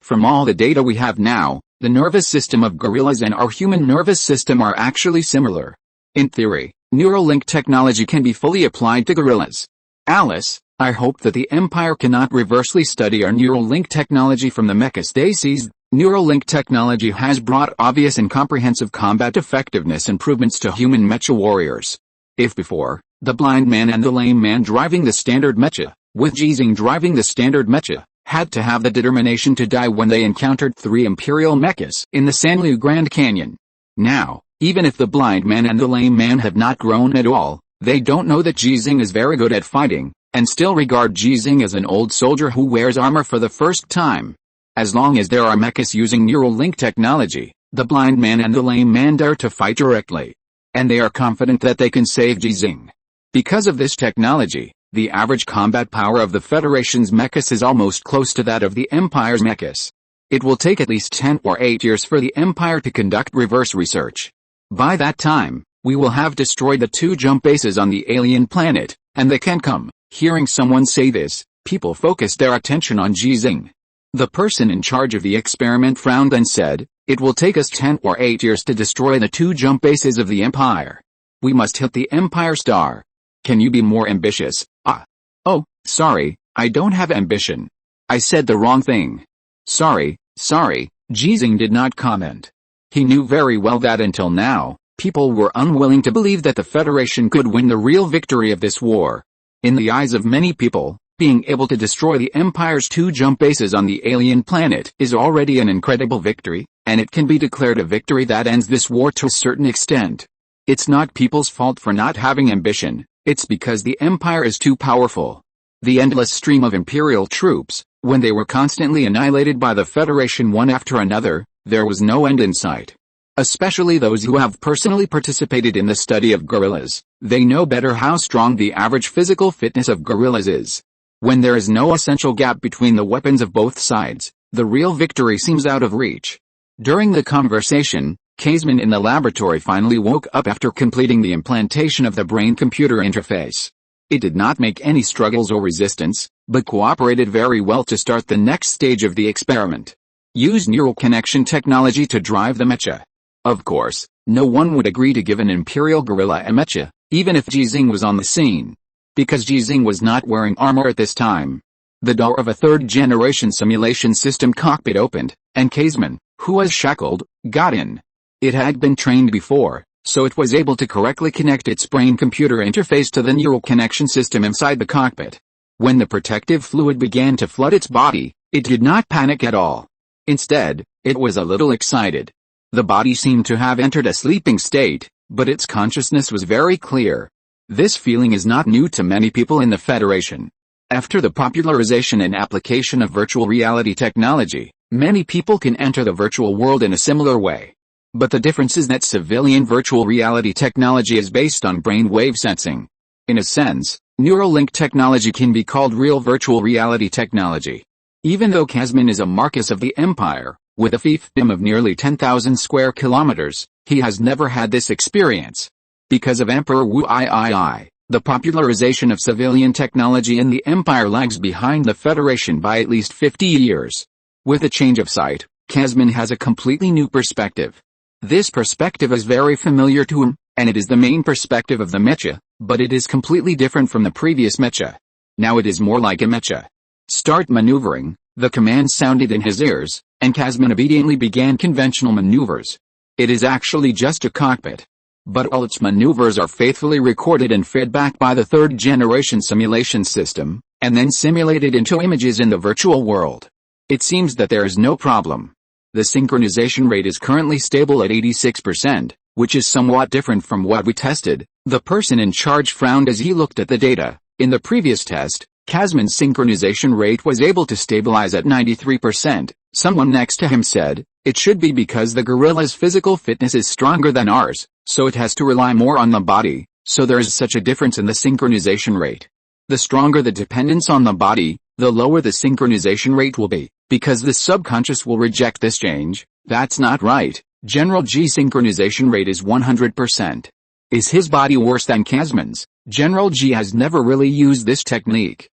From all the data we have now, the nervous system of gorillas and our human nervous system are actually similar. In theory, neural link technology can be fully applied to gorillas. Alice, I hope that the Empire cannot reversely study our neural link technology from the mecha stasis. Neural link technology has brought obvious and comprehensive combat effectiveness improvements to human mecha warriors. If before, the blind man and the lame man driving the standard mecha, with Ji Xinghe driving the standard mecha, had to have the determination to die when they encountered 3 imperial mechas in the Sanliu Grand Canyon. Now, even if the blind man and the lame man have not grown at all, they don't know that Ji Xinghe is very good at fighting, and still regard Ji Xinghe as an old soldier who wears armor for the first time. As long as there are mechas using neural link technology, the blind man and the lame man dare to fight directly. And they are confident that they can save Ji Xinghe. Because of this technology, the average combat power of the Federation's mechas is almost close to that of the Empire's mechas. It will take at least 10 or 8 years for the Empire to conduct reverse research. By that time, we will have destroyed the 2 jump bases on the alien planet, and they can come. Hearing someone say this, people focused their attention on Ji Xinghe. The person in charge of the experiment frowned and said, "It will take us 10 or 8 years to destroy the 2 jump bases of the Empire. We must hit the Empire Star. Can you be more ambitious?" "Oh, sorry, I don't have ambition. I said the wrong thing. Sorry, Ji Xinghe did not comment. He knew very well that until now, people were unwilling to believe that the Federation could win the real victory of this war. In the eyes of many people, being able to destroy the Empire's 2 jump bases on the alien planet is already an incredible victory, and it can be declared a victory that ends this war to a certain extent. It's not people's fault for not having ambition, it's because the Empire is too powerful. The endless stream of Imperial troops, when they were constantly annihilated by the Federation one after another, there was no end in sight. Especially those who have personally participated in the study of guerrillas, they know better how strong the average physical fitness of guerrillas is. When there is no essential gap between the weapons of both sides, the real victory seems out of reach. During the conversation, Kaisman in the laboratory finally woke up after completing the implantation of the brain-computer interface. It did not make any struggles or resistance, but cooperated very well to start the next stage of the experiment. Use neural connection technology to drive the mecha. Of course, no one would agree to give an Imperial gorilla a mecha, even if Ji Xinghe was on the scene. Because Ji Xinghe was not wearing armor at this time. The door of a 3rd-generation simulation system cockpit opened, and Kaisman, who was shackled, got in. It had been trained before, so it was able to correctly connect its brain-computer interface to the neural connection system inside the cockpit. When the protective fluid began to flood its body, it did not panic at all. Instead, it was a little excited. The body seemed to have entered a sleeping state, but its consciousness was very clear. This feeling is not new to many people in the Federation. After the popularization and application of virtual reality technology, many people can enter the virtual world in a similar way. But the difference is that civilian virtual reality technology is based on brainwave sensing. In a sense, neural link technology can be called real virtual reality technology. Even though Kaisman is a Marquess of the Empire, with a fiefdom of nearly 10,000 square kilometers, he has never had this experience. Because of Emperor Wu III, the popularization of civilian technology in the Empire lags behind the Federation by at least 50 years. With a change of sight, Kaisman has a completely new perspective. This perspective is very familiar to him, and it is the main perspective of the mecha, but it is completely different from the previous mecha. Now it is more like a mecha. Start maneuvering, the command sounded in his ears, and Kaisman obediently began conventional maneuvers. It is actually just a cockpit. But all its maneuvers are faithfully recorded and fed back by the 3rd-generation simulation system, and then simulated into images in the virtual world. It seems that there is no problem. The synchronization rate is currently stable at 86%, which is somewhat different from what we tested. The person in charge frowned as he looked at the data. In the previous test, Kaisman's synchronization rate was able to stabilize at 93%. Someone next to him said, "It should be because the gorilla's physical fitness is stronger than ours, so it has to rely more on the body, so there is such a difference in the synchronization rate. The stronger the dependence on the body, the lower the synchronization rate will be, because the subconscious will reject this change." That's not right. General Ji's synchronization rate is 100%. Is his body worse than Kaisman's? General Ji has never really used this technique.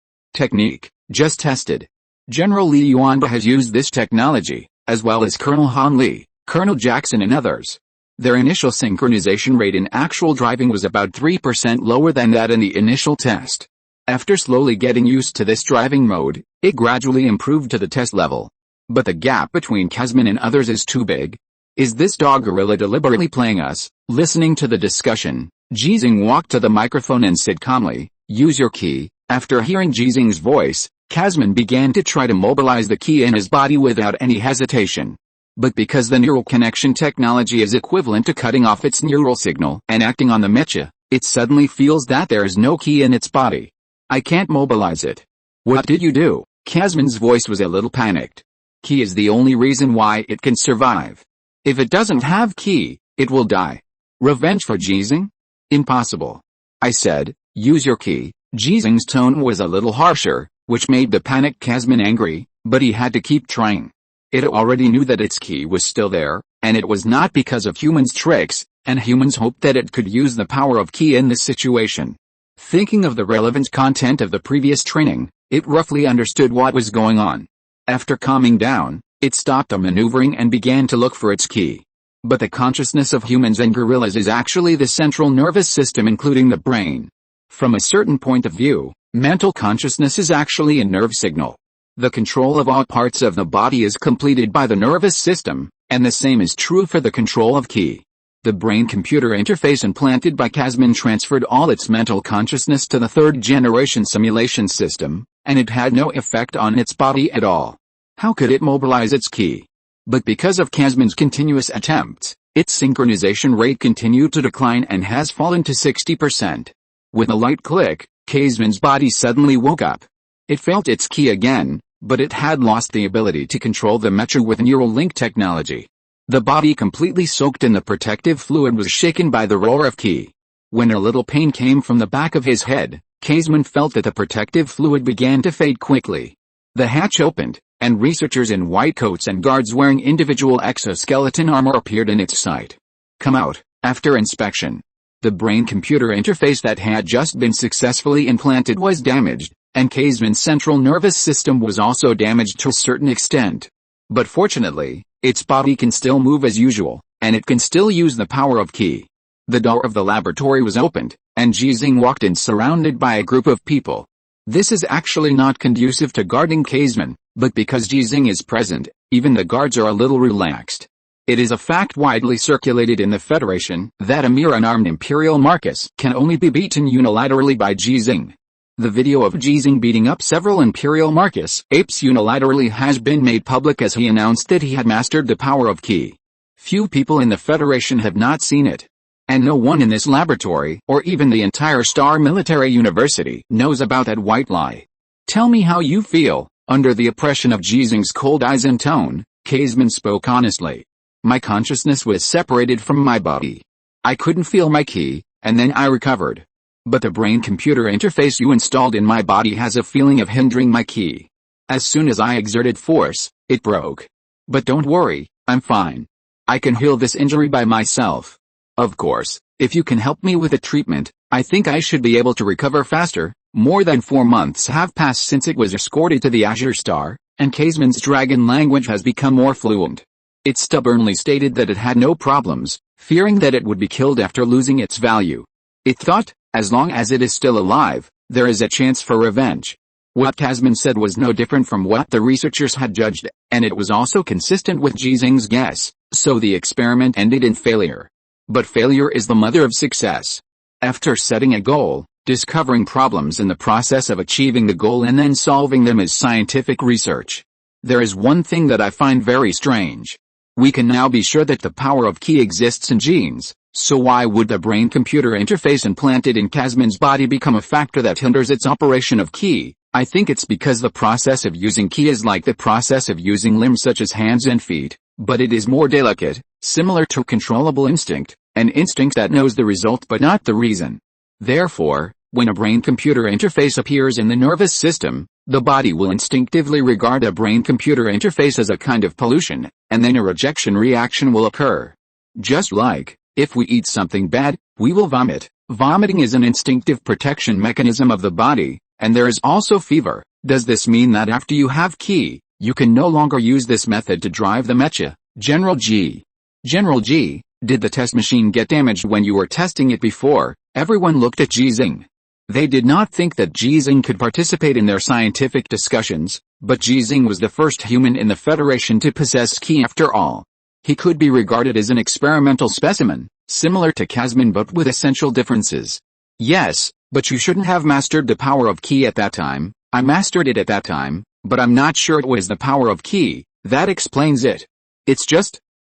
Just tested. General Li Yuanba has used this technology, as well as Colonel Han Li, Colonel Jackson and others. Their initial synchronization rate in actual driving was about 3% lower than that in the initial test. After slowly getting used to this driving mode, it gradually improved to the test level. But the gap between Kaisman and others is too big. Is this dog gorilla deliberately playing us? Listening to the discussion, Ji Xinghe walked to the microphone and said calmly, "Use your ki." After hearing Ji Xinghe's voice, Kaisman began to try to mobilize the ki in his body without any hesitation. But because the neural connection technology is equivalent to cutting off its neural signal and acting on the mecha, it suddenly feels that there is no ki in its body. "I can't mobilize it." "What did you do?" Kaisman's voice was a little panicked. "Ki is the only reason why it can survive. If it doesn't have ki, it will die." "Revenge for Ji Xinghe? Impossible." I said, "Use your ki." Ji Xinghe's tone was a little harsher, which made the panicked Kaisman angry, but he had to keep trying. It already knew that its ki was still there, and it was not because of humans' tricks, and humans hoped that it could use the power of ki in this situation. Thinking of the relevant content of the previous training, it roughly understood what was going on. After calming down, it stopped the maneuvering and began to look for its ki. But the consciousness of humans and gorillas is actually the central nervous system including the brain. From a certain point of view, mental consciousness is actually a nerve signal. The control of all parts of the body is completed by the nervous system, and the same is true for the control of ki. The brain-computer interface implanted by Kasman transferred all its mental consciousness to the third-generation simulation system, and it had no effect on its body at all. How could it mobilize its ki? But because of Kasman's continuous attempts, its synchronization rate continued to decline and has fallen to 60%. With a light click, Kasman's body suddenly woke up. It felt its ki again, but it had lost the ability to control the mecha with neural link technology. The body completely soaked in the protective fluid was shaken by the roar of ki. When a little pain came from the back of his head, Kasman felt that the protective fluid began to fade quickly. The hatch opened, and researchers in white coats and guards wearing individual exoskeleton armor appeared in its sight. Come out, after inspection. The brain-computer interface that had just been successfully implanted was damaged, and Kasman's central nervous system was also damaged to a certain extent. But fortunately, its body can still move as usual, and it can still use the power of ki. The door of the laboratory was opened, and Ji Xinghe walked in surrounded by a group of people. This is actually not conducive to guarding Kasman, but because Ji Xinghe is present, even the guards are a little relaxed. It is a fact widely circulated in the Federation that a mere unarmed imperial Marcus can only be beaten unilaterally by Ji Xinghe. The video of Ji Xinghe beating up several imperial Marcus apes unilaterally has been made public as he announced that he had mastered the power of ki. Few people in the Federation have not seen it. And no one in this laboratory, or even the entire Star Military University, knows about that white lie. Tell me how you feel. Under the oppression of Ji Xinghe's cold eyes and tone, Kasman spoke honestly. My consciousness was separated from my body. I couldn't feel my ki, and then I recovered. But the brain-computer interface you installed in my body has a feeling of hindering my ki. As soon as I exerted force, it broke. But don't worry, I'm fine. I can heal this injury by myself. Of course, if you can help me with the treatment, I think I should be able to recover faster. More than 4 months have passed since it was escorted to the Azure Star, and Kasman's dragon language has become more fluent. It stubbornly stated that it had no problems, fearing that it would be killed after losing its value. It thought, as long as it is still alive, there is a chance for revenge. What Kasman said was no different from what the researchers had judged, and it was also consistent with Ji Xinghe's guess, so the experiment ended in failure. But failure is the mother of success. After setting a goal, discovering problems in the process of achieving the goal and then solving them is scientific research. There is one thing that I find very strange. We can now be sure that the power of ki exists in genes, so why would the brain-computer interface implanted in Kasman's body become a factor that hinders its operation of ki? I think it's because the process of using ki is like the process of using limbs such as hands and feet, but it is more delicate, similar to controllable instinct, an instinct that knows the result but not the reason. Therefore, when a brain-computer interface appears in the nervous system, the body will instinctively regard a brain-computer interface as a kind of pollution, and then a rejection reaction will occur. Just like, if we eat something bad, we will vomit. Vomiting is an instinctive protection mechanism of the body, and there is also fever. Does this mean that after you have ki, you can no longer use this method to drive the mecha? General Ji. General Ji, did the test machine get damaged when you were testing it before? Everyone looked at Ji Xinghe. They did not think that Ji Xinghe could participate in their scientific discussions, but Ji Xinghe was the first human in the Federation to possess ki after all. He could be regarded as an experimental specimen, similar to Kasman but with essential differences. Yes, but you shouldn't have mastered the power of ki at that time. I mastered it at that time, but I'm not sure it was the power of ki. That explains it. It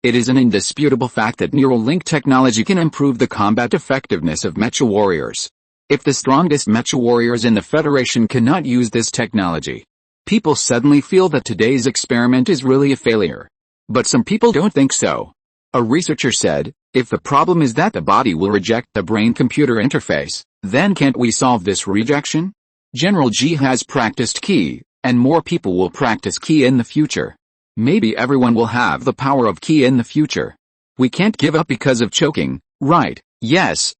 is an indisputable fact that neural link technology can improve the combat effectiveness of mecha warriors. If the strongest mecha warriors in the Federation cannot use this technology, people suddenly feel that today's experiment is really a failure. But some people don't think so. A researcher said, if the problem is that the body will reject the brain-computer interface, then can't we solve this rejection? General Ji has practiced ki, and more people will practice ki in the future. Maybe everyone will have the power of ki in the future. We can't give up because of choking, right? Yes,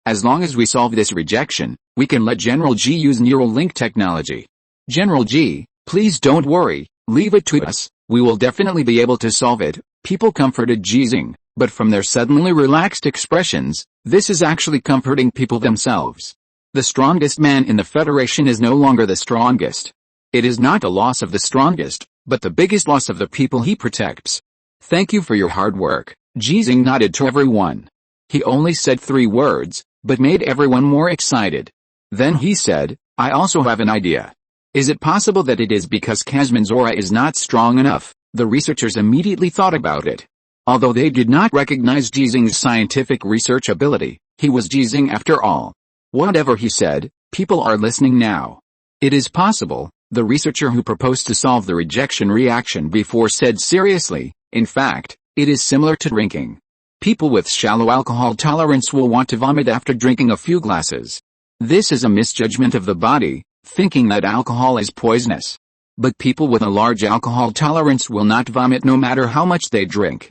as long as we solve this rejection, we can let General Ji use neural link technology. General Ji, please don't worry, leave it to us, we will definitely be able to solve it. People comforted Ji Xinghe, but from their suddenly relaxed expressions, this is actually comforting people themselves. The strongest man in the Federation is no longer the strongest. It is not the loss of the strongest, but the biggest loss of the people he protects. Thank you for your hard work. Ji Xinghe nodded to everyone. He only said 3 words, but made everyone more excited. Then he said, I also have an idea. Is it possible that it is because Kazman's aura is not strong enough? The researchers immediately thought about it. Although they did not recognize Ji Xinghe's scientific research ability, he was Ji Xinghe after all. Whatever he said, people are listening now. It is possible, the researcher who proposed to solve the rejection reaction before said seriously. In fact, it is similar to drinking. People with shallow alcohol tolerance will want to vomit after drinking a few glasses. This is a misjudgment of the body, thinking that alcohol is poisonous. But people with a large alcohol tolerance will not vomit no matter how much they drink.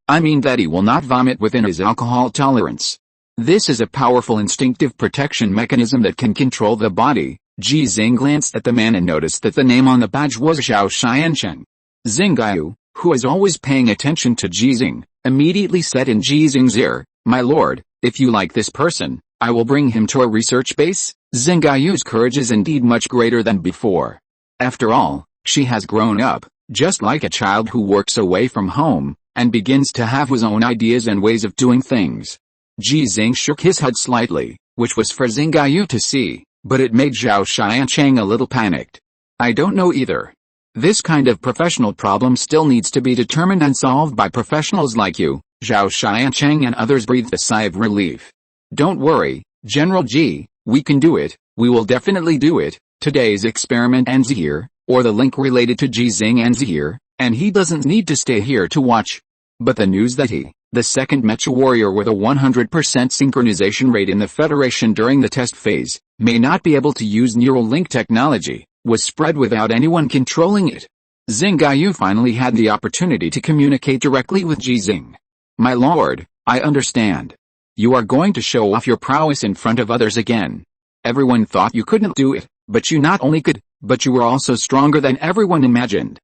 I mean that he will not vomit within his alcohol tolerance. This is a powerful instinctive protection mechanism that can control the body. Ji Xinghe glanced at the man and noticed that the name on the badge was Zhao Xiancheng. Xinghe, who is always paying attention to Ji Xinghe, immediately said in Ji Xinghe's ear, My lord, if you like this person, I will bring him to a research base. Xinghe's courage is indeed much greater than before. After all, she has grown up, just like a child who works away from home, and begins to have his own ideas and ways of doing things. Ji Xinghe shook his head slightly, which was for Xinghe to see, but it made Zhao Xiancheng a little panicked. I don't know either. This kind of professional problem still needs to be determined and solved by professionals like you. Zhao Xiancheng and others breathed a sigh of relief. Don't worry, General Ji, we can do it, we will definitely do it. Today's experiment ends here, or the link related to Ji Xinghe ends here, and he doesn't need to stay here to watch. But the news that he, the second mecha warrior with a 100% synchronization rate in the Federation during the test phase, may not be able to use neural link technology, was spread without anyone controlling it. Xinghe finally had the opportunity to communicate directly with Ji Xinghe. My lord, I understand. You are going to show off your prowess in front of others again. Everyone thought you couldn't do it, but you not only could, but you were also stronger than everyone imagined.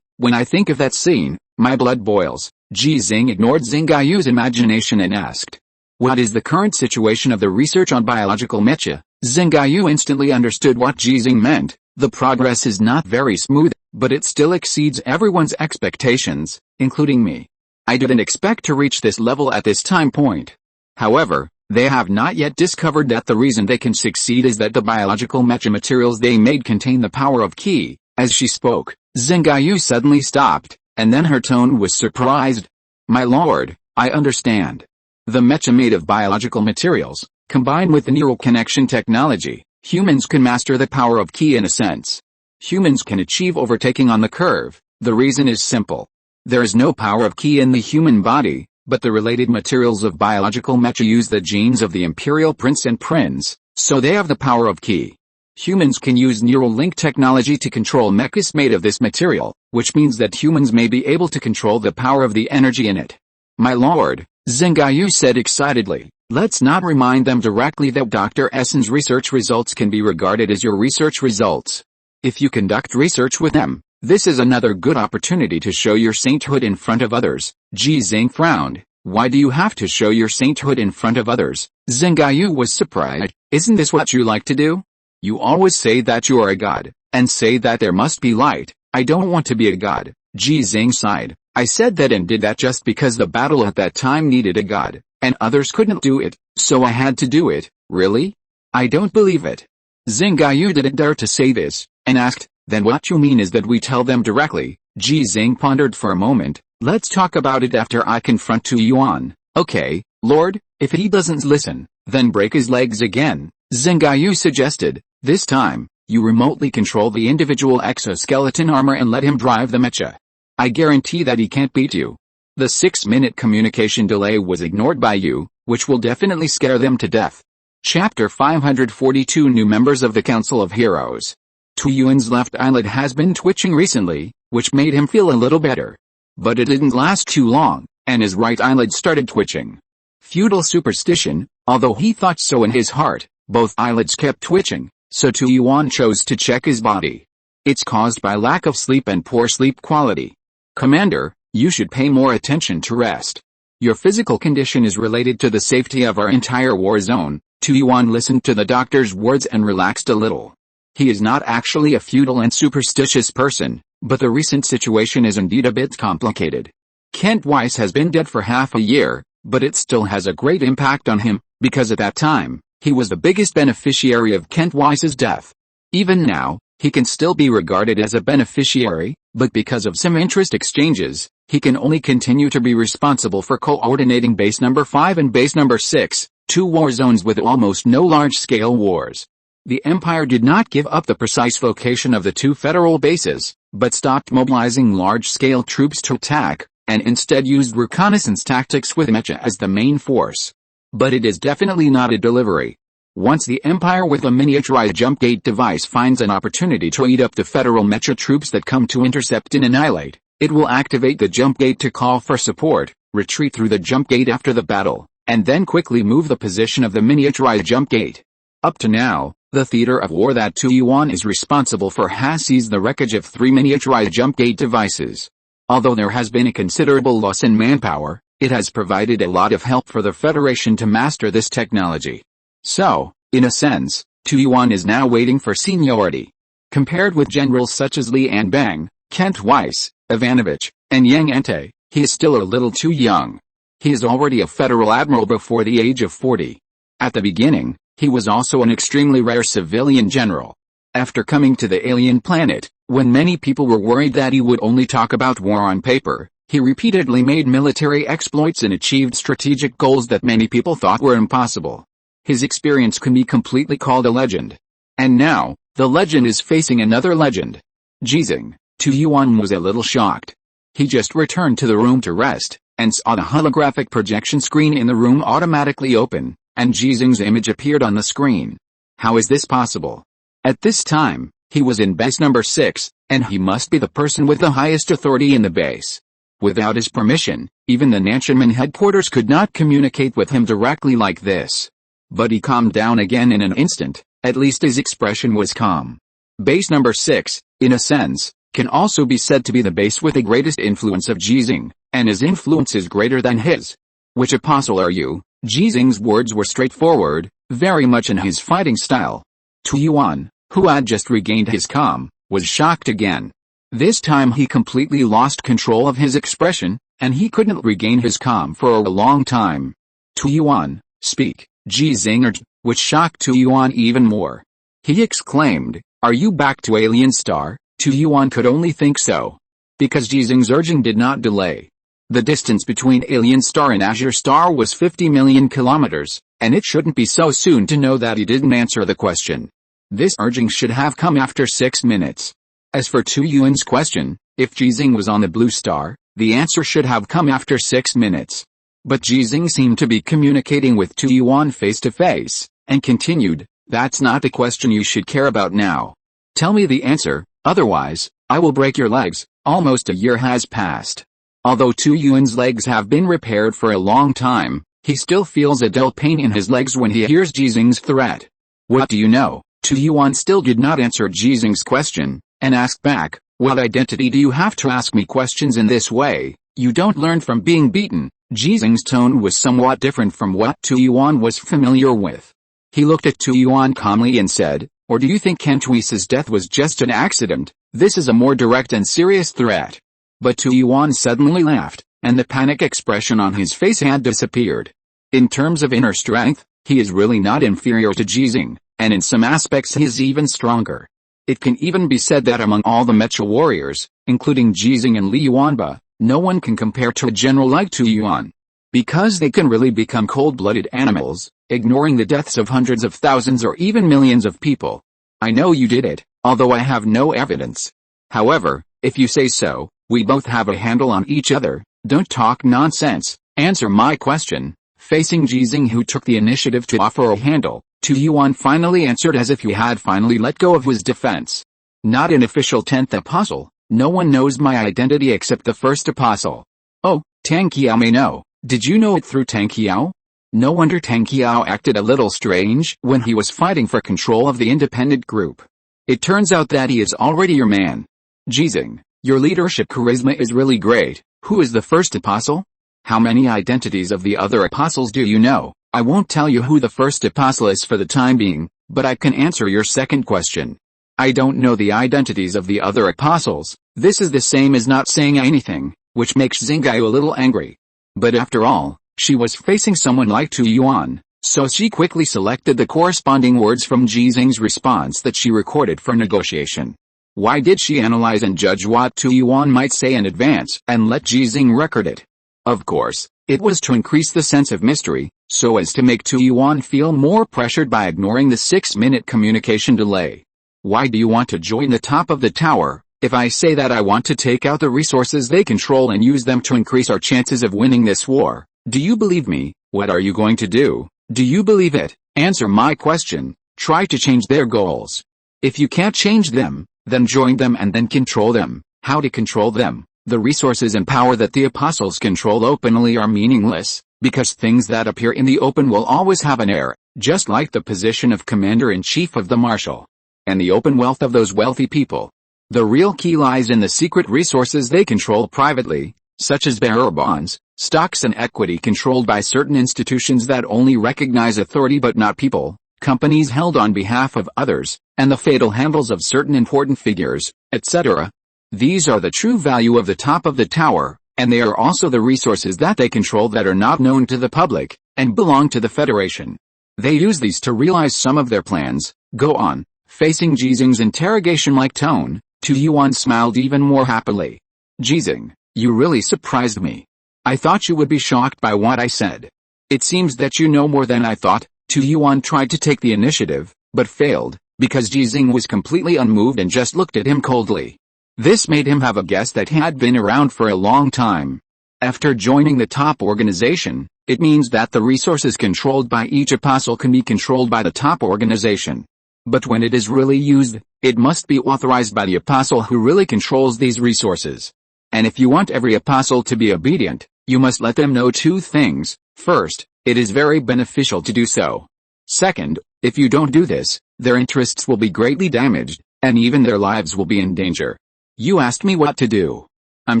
When I think of that scene, my blood boils. Ji Xinghe ignored Xinghe's imagination and asked, What is the current situation of the research on biological mecha? Xinghe instantly understood what Ji Xinghe meant. The progress is not very smooth, but it still exceeds everyone's expectations, including me. I didn't expect to reach this level at this time point. However, they have not yet discovered that the reason they can succeed is that the biological mecha materials they made contain the power of Qi. As she spoke, Xinghe suddenly stopped, and then her tone was surprised. My lord, I understand. The mecha made of biological materials, combined with the neural connection technology, humans can master the power of Qi in a sense. Humans can achieve overtaking on the curve. The reason is simple. There is no power of Qi in the human body, but the related materials of biological mecha use the genes of the imperial prince and prince, so they have the power of Qi. Humans can use neural link technology to control mechas made of this material, which means that humans may be able to control the power of the energy in it. My lord, Xinghe said excitedly, let's not remind them directly that Dr. Essen's research results can be regarded as your research results. If you conduct research with them, this is another good opportunity to show your sainthood in front of others. Ji Xinghe frowned. Why do you have to show your sainthood in front of others? Xinghe was surprised. Isn't this what you like to do? You always say that you are a god, and say that there must be light. I don't want to be a god. Ji Xinghe sighed. I said that and did that just because the battle at that time needed a god, and others couldn't do it, so I had to do it. Really? I don't believe it. Xinghe didn't dare to say this, and asked, then what you mean is that we tell them directly? Ji Xinghe pondered for a moment. Let's talk about it after I confront Tu Yuan. Okay, lord, if he doesn't listen, then break his legs again. Xinghe suggested. This time, you remotely control the individual exoskeleton armor and let him drive the mecha. I guarantee that he can't beat you. The 6-minute communication delay was ignored by you, which will definitely scare them to death. Chapter 542 New members of the Council of Heroes. Tu Yuan's left eyelid has been twitching recently, which made him feel a little better. But it didn't last too long, and his right eyelid started twitching. Feudal superstition, although he thought so in his heart, both eyelids kept twitching. So Tu Yuan chose to check his body. It's caused by lack of sleep and poor sleep quality. Commander, you should pay more attention to rest. Your physical condition is related to the safety of our entire war zone. Tu Yuan listened to the doctor's words and relaxed a little. He is not actually a feudal and superstitious person, but the recent situation is indeed a bit complicated. Kent Weiss has been dead for half a year, but it still has a great impact on him, because at that time, he was the biggest beneficiary of Kent Weiss's death. Even now, he can still be regarded as a beneficiary, but because of some interest exchanges, he can only continue to be responsible for coordinating Base Number 5 and Base Number 6, two war zones with almost no large-scale wars. The Empire did not give up the precise location of the two federal bases, but stopped mobilizing large-scale troops to attack, and instead used reconnaissance tactics with Mecha as the main force. But it is definitely not a delivery. Once the Empire with a miniaturized jump gate device finds an opportunity to eat up the federal Mecha troops that come to intercept and annihilate, it will activate the jump gate to call for support, retreat through the jump gate after the battle, and then quickly move the position of the miniaturized jump gate. Up to now, the theater of war that Tuyuan is responsible for has seized the wreckage of 3 miniaturized jump gate devices. Although there has been a considerable loss in manpower, it has provided a lot of help for the Federation to master this technology. So, in a sense, Tuyuan is now waiting for seniority. Compared with generals such as Li Anbang, Kent Weiss, Ivanovich, and Yang Ente, he is still a little too young. He is already a federal admiral before the age of 40. At the beginning, he was also an extremely rare civilian general. After coming to the alien planet, when many people were worried that he would only talk about war on paper, he repeatedly made military exploits and achieved strategic goals that many people thought were impossible. His experience can be completely called a legend. And now, the legend is facing another legend. Ji Xinghe, Tuyuan was a little shocked. He just returned to the room to rest, and saw the holographic projection screen in the room automatically open, and Ji Xinghe's image appeared on the screen. How is this possible? At this time, he was in base number 6, and he must be the person with the highest authority in the base. Without his permission, even the Nanshanman headquarters could not communicate with him directly like this. But he calmed down again in an instant, at least his expression was calm. Base number 6, in a sense, can also be said to be the base with the greatest influence of Ji Xinghe, and his influence is greater than his. Which apostle are you? Ji Xinghe's words were straightforward, very much in his fighting style. Tuyuan, who had just regained his calm, was shocked again. This time he completely lost control of his expression, and he couldn't regain his calm for a long time. Tuyuan, speak, Ji Xinghe urged, which shocked Tuyuan even more. He exclaimed, are you back to Alien Star? Tuyuan could only think so. Because Ji Xinghe's urging did not delay. The distance between Alien Star and Azure Star was 50 million kilometers, and it shouldn't be so soon to know that he didn't answer the question. This urging should have come after 6 minutes. As for Tuyuan's question, if Ji Xinghe was on the blue star, the answer should have come after 6 minutes. But Ji Xinghe seemed to be communicating with Tuyuan face to face, and continued, that's not the question you should care about now. Tell me the answer, otherwise, I will break your legs. Almost a year has passed. Although Tuyuan's legs have been repaired for a long time, he still feels a dull pain in his legs when he hears Ji Xinghe's threat. What do you know? Tuyuan still did not answer Ji Xinghe's question, and asked back, what identity do you have to ask me questions in this way? You don't learn from being beaten. Ji Xinghe's tone was somewhat different from what Tuyuan was familiar with. He looked at Tuyuan calmly and said, or do you think Kent Weiss's death was just an accident? This is a more direct and serious threat. But Tuyuan suddenly laughed, and the panic expression on his face had disappeared. In terms of inner strength, he is really not inferior to Ji Xinghe, and in some aspects he is even stronger. It can even be said that among all the Mecha warriors, including Ji Xinghe and Li Yuanba, no one can compare to a general like Tuyuan. Because they can really become cold-blooded animals, ignoring the deaths of hundreds of thousands or even millions of people. I know you did it, although I have no evidence. However, if you say so, we both have a handle on each other. Don't talk nonsense, answer my question. Facing Ji Xinghe, who took the initiative to offer a handle, Tuyuan finally answered as if he had finally let go of his defense. Not an official 10th apostle, no one knows my identity except the first apostle. Oh, Tang Qiao may know. Did you know it through Tang Qiao? No wonder Tang Qiao acted a little strange when he was fighting for control of the independent group. It turns out that he is already your man. Ji Xinghe, your leadership charisma is really great. Who is the first apostle? How many identities of the other apostles do you know? I won't tell you who the first apostle is for the time being, but I can answer your second question. I don't know the identities of the other apostles. This is the same as not saying anything, which makes Xinghe a little angry. But after all, she was facing someone like Tu Yuan, so she quickly selected the corresponding words from Ji Xinghe's response that she recorded for negotiation. Why did she analyze and judge what Tu Yuan might say in advance and let Ji Xinghe record it? Of course, it was to increase the sense of mystery, so as to make Tu Yuan feel more pressured by ignoring the 6-minute communication delay. Why do you want to join the top of the tower? If I say that I want to take out the resources they control and use them to increase our chances of winning this war, do you believe me? What are you going to do? Do you believe it? Answer my question. Try to change their goals. If you can't change them, then join them and then control them. How to control them? The resources and power that the apostles control openly are meaningless, because things that appear in the open will always have an heir, just like the position of commander-in-chief of the marshal, and the open wealth of those wealthy people. The real key lies in the secret resources they control privately, such as bearer bonds, stocks and equity controlled by certain institutions that only recognize authority but not people, companies held on behalf of others, and the fatal handles of certain important figures, etc. These are the true value of the top of the tower, and they are also the resources that they control that are not known to the public, and belong to the Federation. They use these to realize some of their plans. Go on. Facing Ji Xinghe's interrogation-like tone, Tu Yuan smiled even more happily. Ji Xinghe, you really surprised me. I thought you would be shocked by what I said. It seems that you know more than I thought. Tu Yuan tried to take the initiative, but failed, because Ji Xinghe was completely unmoved and just looked at him coldly. This made him have a guess that he had been around for a long time. After joining the top organization, it means that the resources controlled by each apostle can be controlled by the top organization. But when it is really used, it must be authorized by the apostle who really controls these resources. And if you want every apostle to be obedient, you must let them know two things. First, it is very beneficial to do so. Second, if you don't do this, their interests will be greatly damaged, and even their lives will be in danger. You asked me what to do. I'm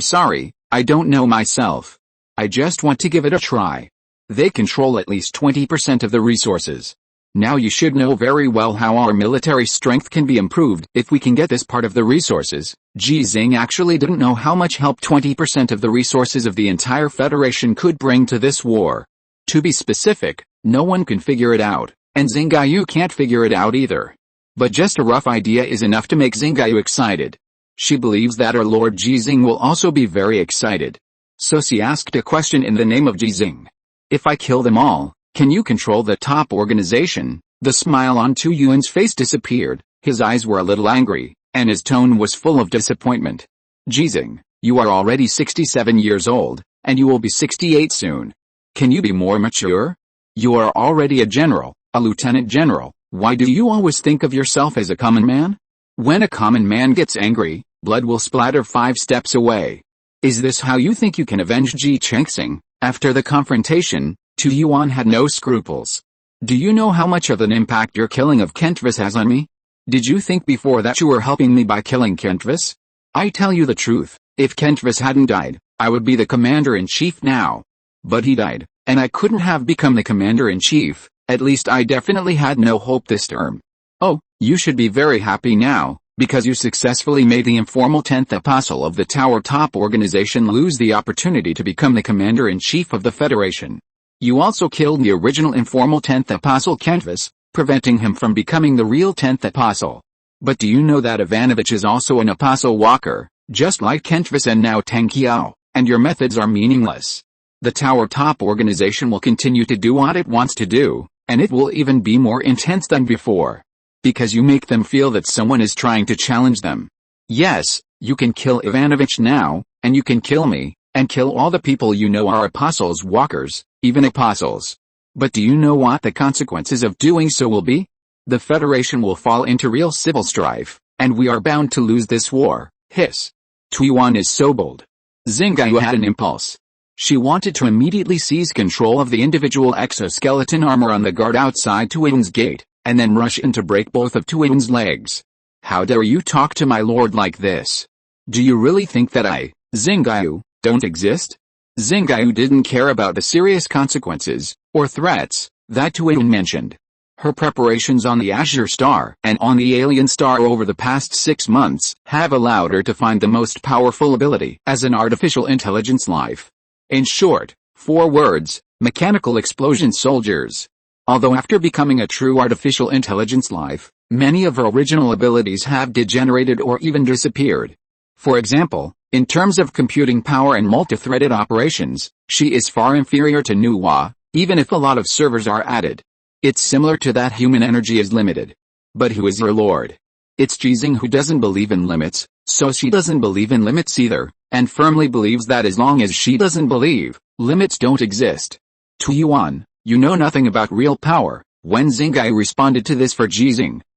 sorry, I don't know myself. I just want to give it a try. They control at least 20% of the resources. Now you should know very well how our military strength can be improved if we can get this part of the resources. Ji Xinghe actually didn't know how much help 20% of the resources of the entire Federation could bring to this war. To be specific, no one can figure it out, and Xinghe can't figure it out either. But just a rough idea is enough to make Xinghe excited. She believes that our Lord Ji Xinghe will also be very excited. So she asked a question in the name of Ji Xinghe. If I kill them all, can you control the top organization? The smile on Tu Yuan's face disappeared, his eyes were a little angry, and his tone was full of disappointment. Ji Xinghe, you are already 67 years old, and you will be 68 soon. Can you be more mature? You are already a general, a lieutenant general. Why do you always think of yourself as a common man? When a common man gets angry, blood will splatter 5 steps away. Is this how you think you can avenge Ji Xinghe? After the confrontation, Tu Yuan had no scruples. Do you know how much of an impact your killing of Kentvis has on me? Did you think before that you were helping me by killing Kentvis? I tell you the truth, if Kentvis hadn't died, I would be the commander-in-chief now. But he died, and I couldn't have become the commander-in-chief, at least I definitely had no hope this term. Oh, you should be very happy now, because you successfully made the informal 10th apostle of the Tower Top organization lose the opportunity to become the commander-in-chief of the Federation. You also killed the original informal 10th apostle Kentvis, preventing him from becoming the real 10th apostle. But do you know that Ivanovich is also an apostle walker, just like Kentvis and now Tang Qiao, and your methods are meaningless. The Tower Top organization will continue to do what it wants to do, and it will even be more intense than before. Because you make them feel that someone is trying to challenge them. Yes, you can kill Ivanovich now, and you can kill me, and kill all the people you know are apostles walkers, even apostles. But do you know what the consequences of doing so will be? The Federation will fall into real civil strife, and we are bound to lose this war. Hiss. Tu Yuan is so bold. Xinghe had an impulse. She wanted to immediately seize control of the individual exoskeleton armor on the guard outside Tu Yuan's gate, and then rush in to break both of Tu Yuan's legs. How dare you talk to my lord like this? Do you really think that I, Xinghe, don't exist? Xinghe didn't care about the serious consequences, or threats, that Tu Yuan mentioned. Her preparations on the Azure Star and on the Alien Star over the past 6 months have allowed her to find the most powerful ability as an artificial intelligence life. In short, 4 words: mechanical explosion soldiers. Although after becoming a true artificial intelligence life, many of her original abilities have degenerated or even disappeared. For example, in terms of computing power and multi-threaded operations, she is far inferior to Nuwa, even if a lot of servers are added. It's similar to that human energy is limited. But who is your lord? It's Ji Xinghe who doesn't believe in limits, so she doesn't believe in limits either, and firmly believes that as long as she doesn't believe, limits don't exist. Tu Yuan, you know nothing about real power. When Xinghe responded to this for Ji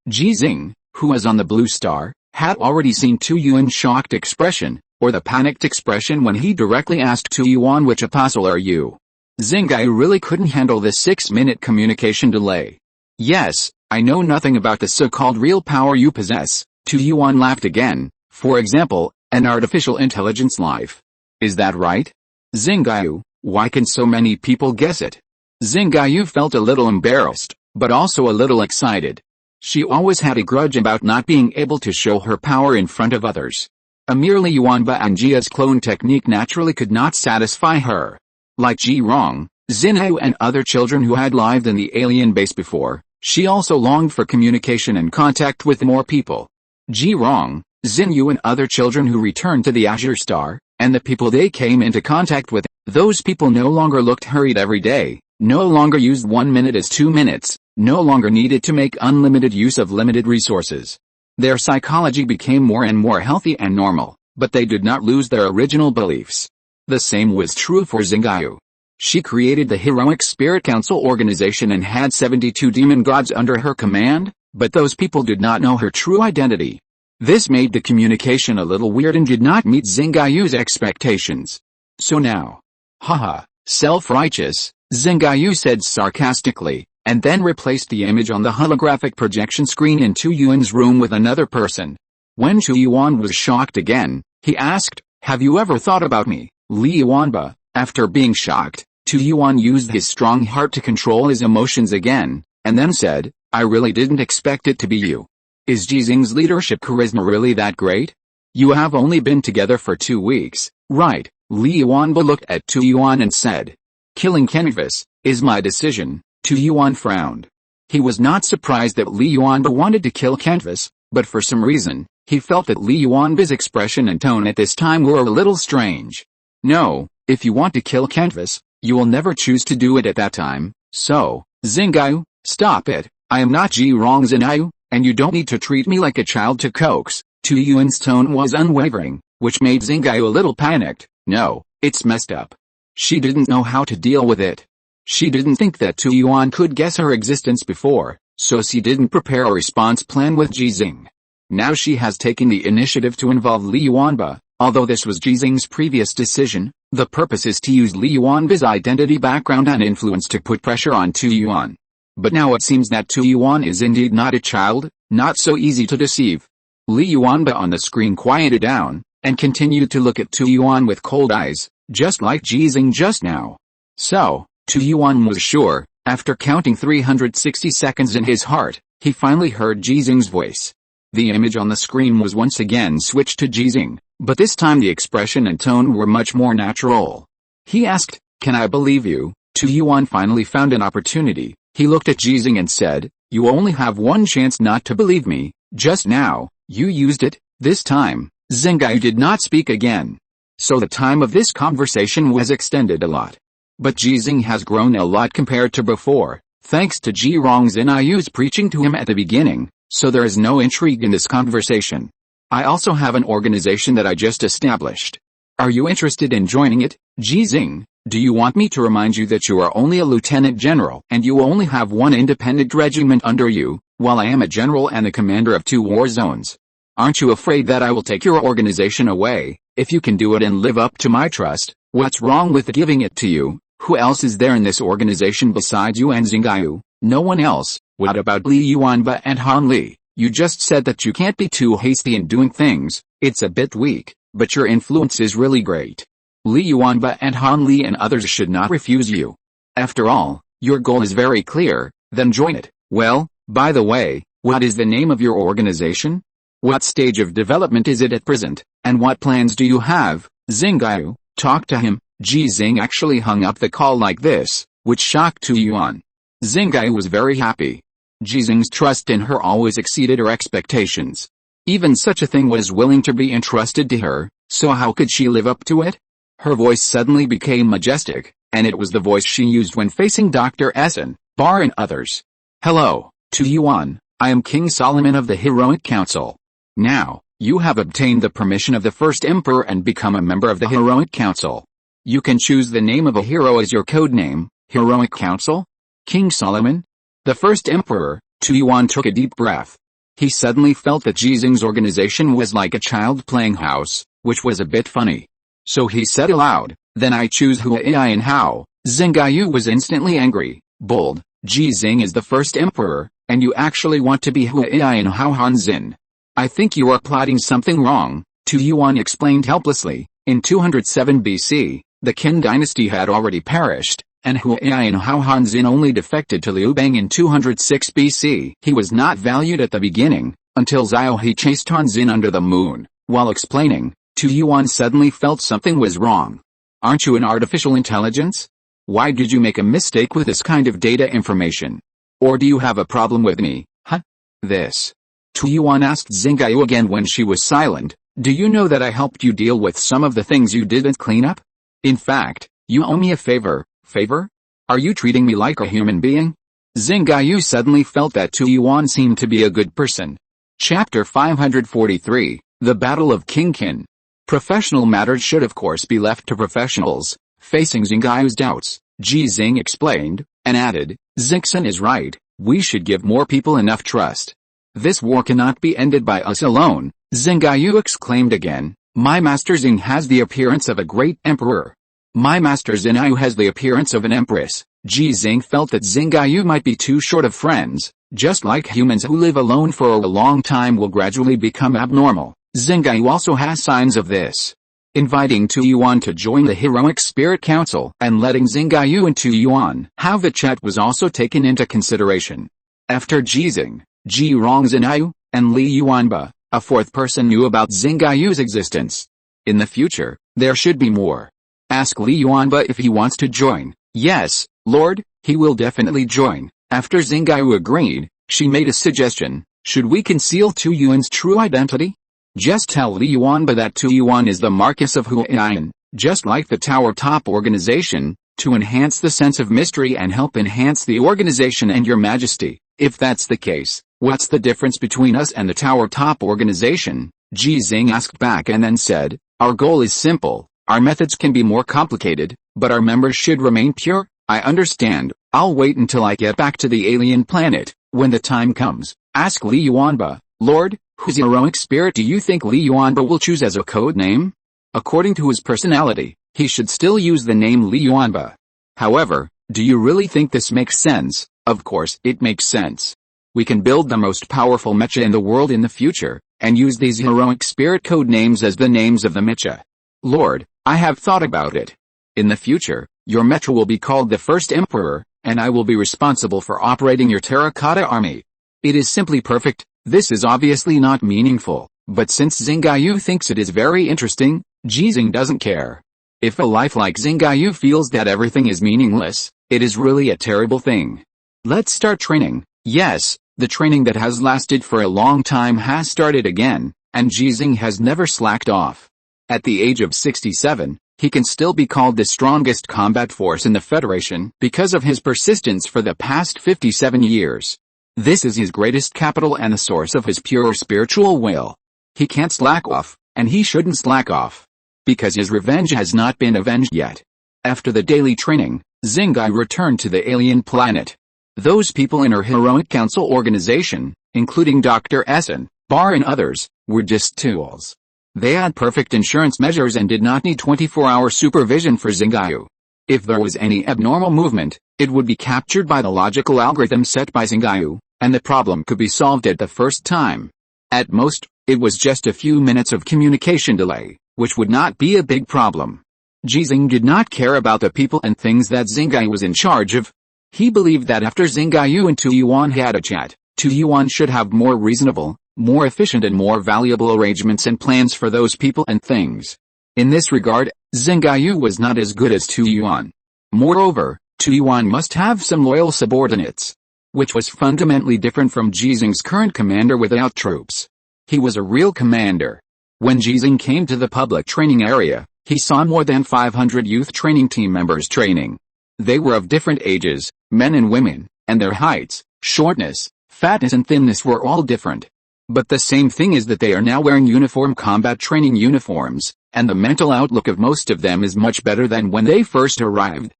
Xinghe, who was on the blue star, had already seen Tu Yuan's shocked expression, or the panicked expression when he directly asked Tu Yuan, which apostle are you? Xinghe really couldn't handle the 6-minute communication delay. Yes, I know nothing about the so-called real power you possess. Tu Yuan laughed again. For example, an artificial intelligence life. Is that right? Xinghe, why can so many people guess it? Xinghe felt a little embarrassed, but also a little excited. She always had a grudge about not being able to show her power in front of others. A merely Yuanba and Jia's clone technique naturally could not satisfy her. Like Ji Xinghe and other children who had lived in the alien base before, she also longed for communication and contact with more people. Ji Xinghe and other children who returned to the Azure Star, and the people they came into contact with, those people no longer looked hurried every day, no longer used 1 minute as 2 minutes, no longer needed to make unlimited use of limited resources. Their psychology became more and more healthy and normal, but they did not lose their original beliefs. The same was true for Xinghe. She created the Heroic Spirit Council organization and had 72 demon gods under her command, but those people did not know her true identity. This made the communication a little weird and did not meet Xinghe's expectations. So now. Haha, self-righteous, Xinghe said sarcastically, and then replaced the image on the holographic projection screen in Tu Yuan's room with another person. When Tu Yuan was shocked again, he asked, "Have you ever thought about me, Li Yuanba?" After being shocked, Tu Yuan used his strong heart to control his emotions again, and then said, "I really didn't expect it to be you. Is Ji Xinghe's leadership charisma really that great? You have only been together for 2 weeks, right?" Li Yuanba looked at Tu Yuan and said, "Killing Canvas is my decision." Tu Yuan frowned. He was not surprised that Li Yuanba wanted to kill Canvas, but for some reason, he felt that Li Yuanba's expression and tone at this time were a little strange. "No, if you want to kill Canvas, you will never choose to do it at that time, so, Xinghe, stop it. I am not Ji Xinghe, and you don't need to treat me like a child to coax." Tu Yuan's tone was unwavering, which made Xinghe a little panicked. No, it's messed up. She didn't know how to deal with it. She didn't think that Tu Yuan could guess her existence before, so she didn't prepare a response plan with Ji Xinghe. Now she has taken the initiative to involve Li Yuanba. Although this was Ji Xinghe's previous decision, the purpose is to use Li Yuanba's identity, background and influence to put pressure on Tu Yuan. But now it seems that Tu Yuan is indeed not a child, not so easy to deceive. Li Yuanba on the screen quieted down, and continued to look at Tu Yuan with cold eyes, just like Ji Xinghe just now. So, Tu Yuan was sure, after counting 360 seconds in his heart, he finally heard Ji Xinghe's voice. The image on the screen was once again switched to Ji Xinghe, but this time the expression and tone were much more natural. He asked, "Can I believe you?" Tu Yuan finally found an opportunity. He looked at Ji Xinghe and said, "You only have one chance not to believe me. Just now, you used it." This time, Xinghe did not speak again. So the time of this conversation was extended a lot. But Ji Xinghe has grown a lot compared to before, thanks to Ji Xinghe's preaching to him at the beginning, so there is no intrigue in this conversation. "I also have an organization that I just established. Are you interested in joining it, Ji Xinghe? Do you want me to remind you that you are only a lieutenant general and you only have 1 independent regiment under you, while I am a general and the commander of 2 war zones? Aren't you afraid that I will take your organization away, if you can do it and live up to my trust? What's wrong with giving it to you? Who else is there in this organization besides you and Xinghe? No one else." "What about Li Yuanba and Han Li? You just said that you can't be too hasty in doing things. It's a bit weak, but your influence is really great. Li Yuanba and Han Li and others should not refuse you. After all, your goal is very clear, then join it." Well, by the way, what is the name of your organization? What stage of development is it at present, and what plans do you have? Xinghe, talk to him. Ji Xinghe actually hung up the call like this, which shocked Tu Yuan. Xinghe was very happy. Ji Xinghe's trust in her always exceeded her expectations. Even such a thing was willing to be entrusted to her, so how could she live up to it? Her voice suddenly became majestic, and it was the voice she used when facing Dr. Essen, Bar and others. Hello, Tu Yuan, I am King Solomon of the Heroic Council. Now, you have obtained the permission of the first emperor and become a member of the Heroic Council. You can choose the name of a hero as your code name. Heroic Council? King Solomon? The first emperor. Tu Yuan took a deep breath. He suddenly felt that Ji Xinghe's organization was like a child playing house, which was a bit funny. So he said aloud, then I choose Huai and Hao. Xinghe was instantly angry, bold. Ji Xinghe is the first emperor, and you actually want to be Huai and Hao Hanzin. I think you are plotting something wrong, Tu Yuan explained helplessly. In 207 BC, the Qin dynasty had already perished, and Huai and Hao Hanzin only defected to Liu Bang in 206 BC. He was not valued at the beginning, until Zhao He chased Hanzin under the moon. While explaining, Tu Yuan suddenly felt something was wrong. Aren't you an artificial intelligence? Why did you make a mistake with this kind of data information? Or do you have a problem with me, huh? This. Tu Yuan asked Xinghe again when she was silent. Do you know that I helped you deal with some of the things you didn't clean up? In fact, you owe me a favor. Favor? Are you treating me like a human being? Xinghe suddenly felt that Tu Yuan seemed to be a good person. Chapter 543, The Battle of King Qin. Professional matters should of course be left to professionals. Facing Xinghe's doubts, Ji Xinghe explained, and added, Xinghe is right, we should give more people enough trust. This war cannot be ended by us alone. Xinghe exclaimed again, my master Xinghe has the appearance of a great emperor. My master Xinghe has the appearance of an empress. Ji Xinghe felt that Xinghe might be too short of friends, just like humans who live alone for a long time will gradually become abnormal. Xinghe also has signs of this. Inviting Tu Yuan to join the Heroic Spirit Council and letting Xinghe and Tu Yuan have a chat was also taken into consideration. After Ji Xinghe, Ji Rongxinyu, and Li Yuanba, a fourth person knew about Xinghe's existence. In the future, there should be more. Ask Li Yuanba if he wants to join. Yes, Lord, he will definitely join. After Xinghe agreed, she made a suggestion. Should we conceal Tu Yuan's true identity? Just tell Li Yuanba that Tu Yuan is the Marquis of Huaiyan, just like the Tower Top organization, to enhance the sense of mystery and help enhance the organization and your majesty. If that's the case, what's the difference between us and the Tower Top organization? Ji Xinghe asked back and then said, our goal is simple. Our methods can be more complicated, but our members should remain pure. I understand. I'll wait until I get back to the alien planet. When the time comes, ask Li Yuanba, Lord, whose heroic spirit do you think Li Yuanba will choose as a code name? According to his personality, he should still use the name Li Yuanba. However, do you really think this makes sense? Of course, it makes sense. We can build the most powerful mecha in the world in the future, and use these heroic spirit code names as the names of the mecha. Lord, I have thought about it. In the future, your mecha will be called the First Emperor, and I will be responsible for operating your terracotta army. It is simply perfect. This is obviously not meaningful, but since Xinghe thinks it is very interesting, Ji Xinghe doesn't care. If a life like Xinghe feels that everything is meaningless, it is really a terrible thing. Let's start training. Yes, the training that has lasted for a long time has started again, and Ji Xinghe has never slacked off. At the age of 67, he can still be called the strongest combat force in the Federation because of his persistence for the past 57 years. This is his greatest capital and the source of his pure spiritual will. He can't slack off, and he shouldn't slack off. Because his revenge has not been avenged yet. After the daily training, Xinghe returned to the alien planet. Those people in her Heroic Council organization, including Dr. Essen, Bar and others, were just tools. They had perfect insurance measures and did not need 24-hour supervision for Xinghe. If there was any abnormal movement, it would be captured by the logical algorithm set by Xinghe, and the problem could be solved at the first time. At most, it was just a few minutes of communication delay, which would not be a big problem. Ji Xinghe did not care about the people and things that Xinghe was in charge of. He believed that after Xinghe and Tu Yuan had a chat, Tu Yuan should have more reasonable, more efficient and more valuable arrangements and plans for those people and things. In this regard, Xinghe was not as good as Tu Yuan. Moreover, Tu Yuan must have some loyal subordinates, which was fundamentally different from Ji Xinghe's current commander without troops. He was a real commander. When Ji Xinghe came to the public training area, he saw more than 500 youth training team members training. They were of different ages, men and women, and their heights, shortness, fatness and thinness were all different. But the same thing is that they are now wearing uniform combat training uniforms, and the mental outlook of most of them is much better than when they first arrived.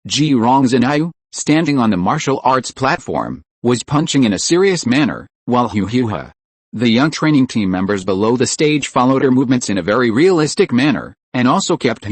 Ji Xinghe, standing on the martial arts platform, was punching in a serious manner, while the young training team members below the stage followed her movements in a very realistic manner, and also kept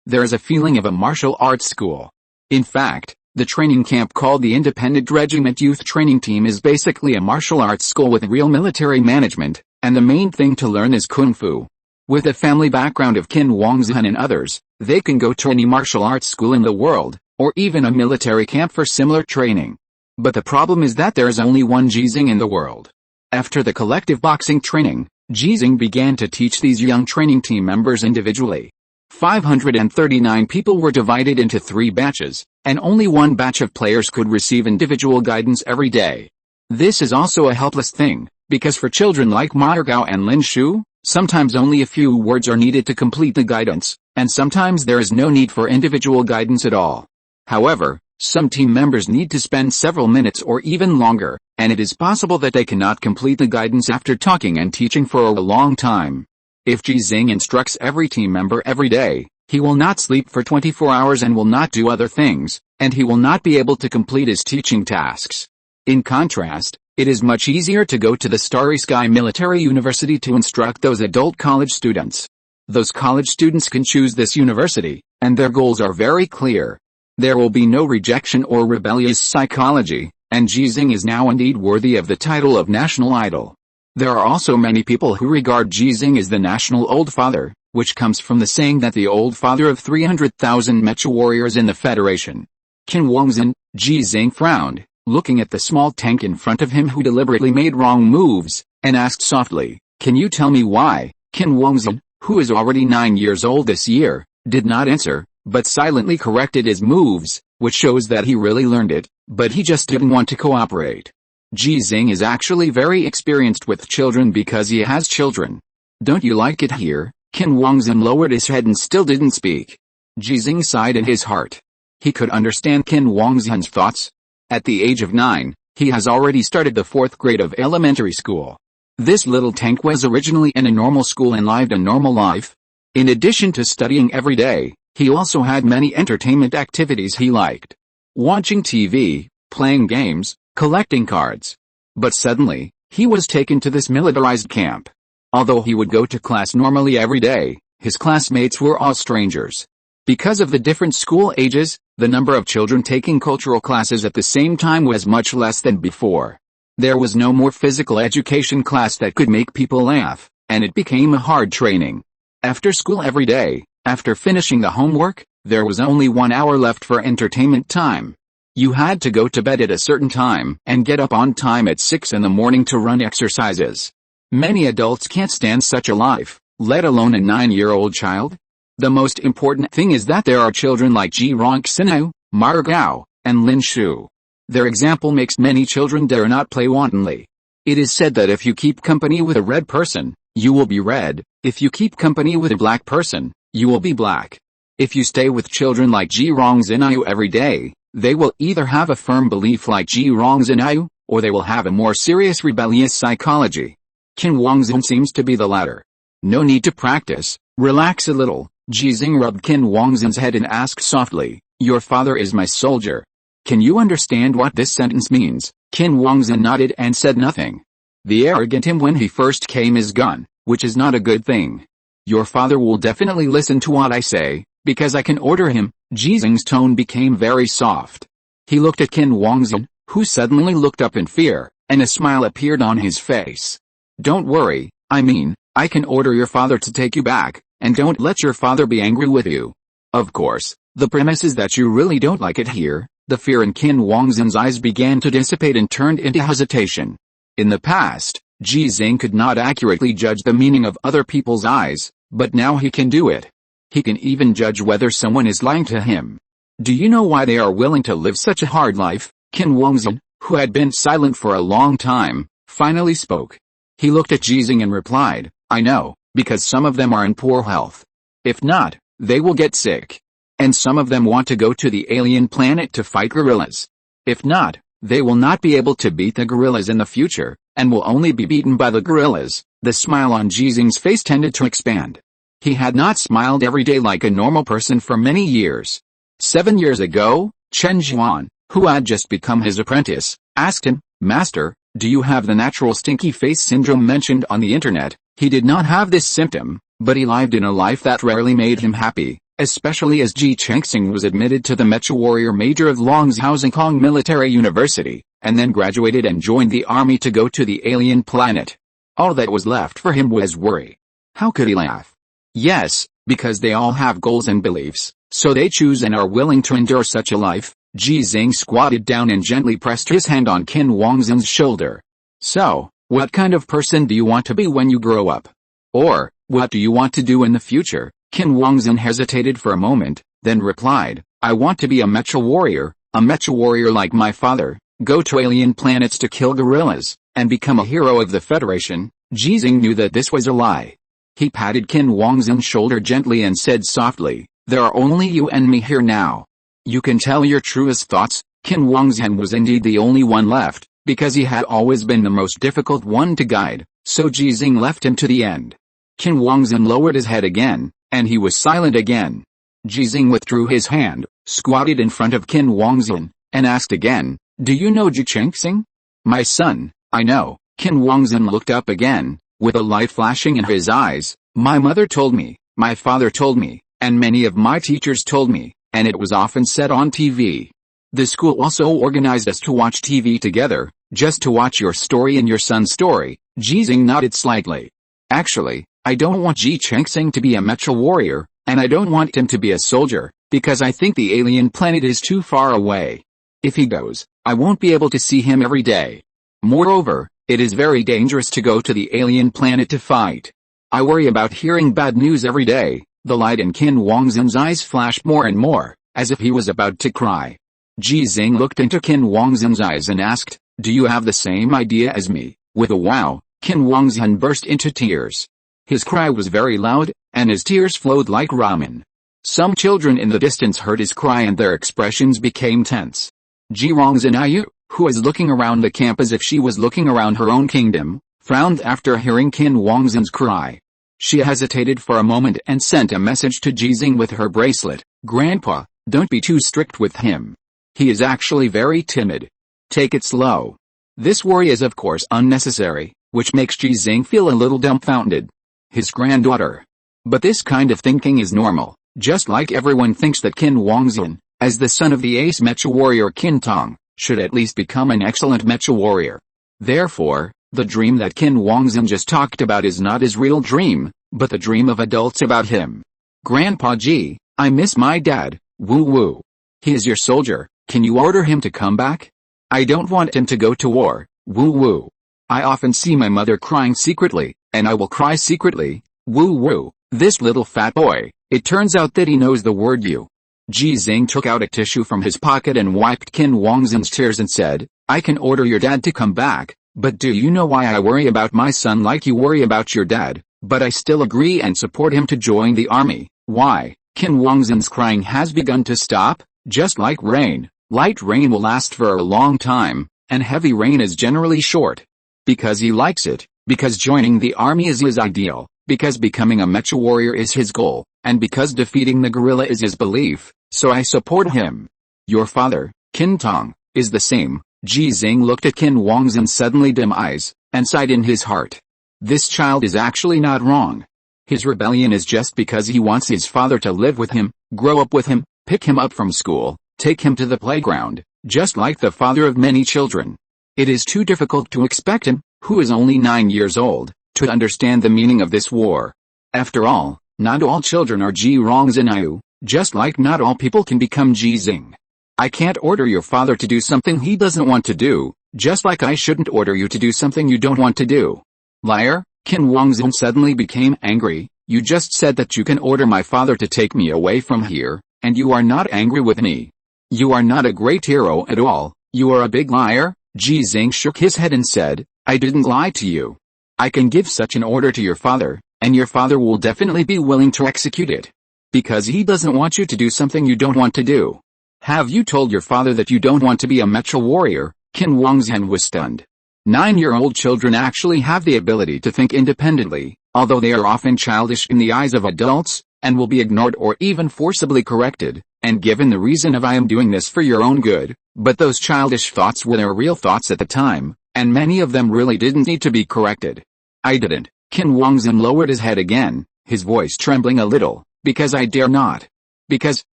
There is a feeling of a martial arts school. In fact, the training camp called the Independent Regiment Youth Training Team is basically a martial arts school with real military management, and the main thing to learn is Kung Fu. With the family background of Qin Huangzhen and others, they can go to any martial arts school in the world, or even a military camp for similar training. But the problem is that there is only one Ji Xinghe in the world. After the collective boxing training, Ji Xinghe began to teach these young training team members individually. 539 people were divided into 3 batches, and only one batch of players could receive individual guidance every day. This is also a helpless thing, because for children like Ma Gao and Lin Shu, sometimes only a few words are needed to complete the guidance, and sometimes there is no need for individual guidance at all. However, some team members need to spend several minutes or even longer, and it is possible that they cannot complete the guidance after talking and teaching for a long time. If Ji Xinghe instructs every team member every day, he will not sleep for 24 hours and will not do other things, and he will not be able to complete his teaching tasks. In contrast, it is much easier to go to the Starry Sky Military University to instruct those adult college students. Those college students can choose this university, and their goals are very clear. There will be no rejection or rebellious psychology, and Ji Xinghe is now indeed worthy of the title of national idol. There are also many people who regard Ji Xinghe as the national old father, which comes from the saying that the old father of 300,000 mecha warriors in the Federation. Qin Huangzhen, Ji Xinghe frowned, looking at the small tank in front of him who deliberately made wrong moves, and asked softly, "Can you tell me why?" Qin Huangzhen, who is already 9 years old this year, did not answer, but silently corrected his moves, which shows that he really learned it, but he just didn't want to cooperate. Ji Xinghe is actually very experienced with children because he has children. "Don't you like it here?" Qin Huangzhen lowered his head and still didn't speak. Ji Xinghe sighed in his heart. He could understand Qin Huangzhen's thoughts. At the age of 9, he has already started the 4th grade of elementary school. This little tank was originally in a normal school and lived a normal life. In addition to studying every day, he also had many entertainment activities he liked. Watching TV, playing games, collecting cards. But suddenly, he was taken to this militarized camp. Although he would go to class normally every day, his classmates were all strangers. Because of the different school ages, the number of children taking cultural classes at the same time was much less than before. There was no more physical education class that could make people laugh, and it became a hard training. After school every day, after finishing the homework, there was only 1 hour left for entertainment time. You had to go to bed at a certain time and get up on time at 6 in the morning to run exercises. Many adults can't stand such a life, let alone a 9-year-old child. The most important thing is that there are children like Ji Xinghe, Ma Gao, and Lin Shu. Their example makes many children dare not play wantonly. It is said that if you keep company with a red person, you will be red. If you keep company with a black person, you will be black. If you stay with children like Ji Xinghe every day, they will either have a firm belief like Ji Xinghe, or they will have a more serious rebellious psychology. Qin Huangzhen seems to be the latter. No need to practice, relax a little. Ji Xinghe rubbed Qin Huangzhen's head and asked softly, "Your father is my soldier. Can you understand what this sentence means?" Qin Huangzhen nodded and said nothing. The arrogant him when he first came is gone, which is not a good thing. Your father will definitely listen to what I say, because I can order him. Ji Xinghe's tone became very soft. He looked at Qin Huangzhen, who suddenly looked up in fear, and a smile appeared on his face. "Don't worry, I can order your father to take you back, and don't let your father be angry with you." Of course, The premise is that you really don't like it here. The fear in Qin Huangzhen's eyes began to dissipate and turned into hesitation. In the past, Ji Xinghe could not accurately judge the meaning of other people's eyes, but now he can do it. He can even judge whether someone is lying to him. Do you know why they are willing to live such a hard life? Qin Huangzhen, who had been silent for a long time, finally spoke. He looked at Ji Xinghe and replied, I know, because some of them are in poor health. If not, they will get sick. And some of them want to go to the alien planet to fight gorillas. If not, they will not be able to beat the gorillas in the future, and will only be beaten by the gorillas. The smile on Ji Xinghe's face tended to expand. He had not smiled every day like a normal person for many years. 7 years ago, Chen Zhuan, who had just become his apprentice, asked him, Master, do you have the natural stinky face syndrome mentioned on the internet? He did not have this symptom, but he lived in a life that rarely made him happy, especially as Ji Xinghe was admitted to the Mecha Warrior Major of Longzhou Military University, and then graduated and joined the army to go to the alien planet. All that was left for him was worry. How could he laugh? Yes, because they all have goals and beliefs, so they choose and are willing to endure such a life. Ji Xinghe squatted down and gently pressed his hand on Qin Huangzhen's shoulder. So, what kind of person do you want to be when you grow up? Or, what do you want to do in the future? Qin Huangzhen hesitated for a moment, then replied, I want to be a Mecha warrior like my father, go to alien planets to kill gorillas, and become a hero of the Federation. Ji Xinghe knew that this was a lie. He patted Qin Huangzhen's shoulder gently and said softly, there are only you and me here now. You can tell your truest thoughts. Qin Huangzhen was indeed the only one left, because he had always been the most difficult one to guide, so Ji Xinghe left him to the end. Qin Huangzhen lowered his head again, and he was silent again. Ji Xinghe withdrew his hand, squatted in front of Qin Huangzhen, and asked again, do you know Ji Xinghe? My son, I know. Qin Huangzhen looked up again, with a light flashing in his eyes. My mother told me, my father told me, and many of my teachers told me, and it was often said on TV. The school also organized us to watch TV together, just to watch your story and your son's story. Ji Xinghe nodded slightly. Actually, I don't want Ji Xinghe to be a Mecha warrior, and I don't want him to be a soldier, because I think the alien planet is too far away. If he goes, I won't be able to see him every day. Moreover, it is very dangerous to go to the alien planet to fight. I worry about hearing bad news every day. The light in Qin Huangzhen's eyes flashed more and more, as if he was about to cry. Ji Xinghe looked into Qin Huangzhen's eyes and asked, do you have the same idea as me? With a wow, Qin Huangzhen burst into tears. His cry was very loud, and his tears flowed like ramen. Some children in the distance heard his cry and their expressions became tense. Ji Xinghe, who was looking around the camp as if she was looking around her own kingdom, frowned after hearing Qin Huangzhen's cry. She hesitated for a moment and sent a message to Ji Xinghe with her bracelet. Grandpa, don't be too strict with him. He is actually very timid. Take it slow. This worry is of course unnecessary, which makes Ji Xinghe feel a little dumbfounded. His granddaughter. But this kind of thinking is normal, just like everyone thinks that Qin Huangzhen, as the son of the ace Mecha warrior Qin Tong, should at least become an excellent Mecha warrior. Therefore, the dream that Qin Huangzhen just talked about is not his real dream, but the dream of adults about him. Grandpa Ji, I miss my dad. Woo woo. He is your soldier, can you order him to come back? I don't want him to go to war. Woo woo. I often see my mother crying secretly, and I will cry secretly. Woo woo. This little fat boy, it turns out that he knows the word you. Ji Xinghe took out a tissue from his pocket and wiped Qin Huangzhen's tears and said, I can order your dad to come back. But do you know why I worry about my son like you worry about your dad? But I still agree and support him to join the army. Why? Qin Huangzhen's crying has begun to stop. Just like rain, light rain will last for a long time, and heavy rain is generally short. Because he likes it, because joining the army is his ideal, because becoming a Mecha warrior is his goal, and because defeating the gorilla is his belief, so I support him. Your father, Qin Tong, is the same. Ji Xinghe looked at Qin Huangzhen's suddenly dim eyes, and sighed in his heart. This child is actually not wrong. His rebellion is just because he wants his father to live with him, grow up with him, pick him up from school, take him to the playground, just like the father of many children. It is too difficult to expect him, who is only 9 years old, to understand the meaning of this war. After all, not all children are Ji Xinghe. Just like not all people can become Ji Xinghe. I can't order your father to do something he doesn't want to do, just like I shouldn't order you to do something you don't want to do. Liar, Qin Wangzhen suddenly became angry. You just said that you can order my father to take me away from here, and you are not angry with me. You are not a great hero at all, you are a big liar. Ji Xinghe shook his head and said, I didn't lie to you. I can give such an order to your father, and your father will definitely be willing to execute it. Because he doesn't want you to do something you don't want to do. Have you told your father that you don't want to be a mecha warrior? Qin Wangzhen was stunned. 9-year-old children actually have the ability to think independently, although they are often childish in the eyes of adults, and will be ignored or even forcibly corrected, and given the reason of I am doing this for your own good, but those childish thoughts were their real thoughts at the time, and many of them really didn't need to be corrected. I didn't. Qin Wangzhen lowered his head again, his voice trembling a little, because I dare not. Because,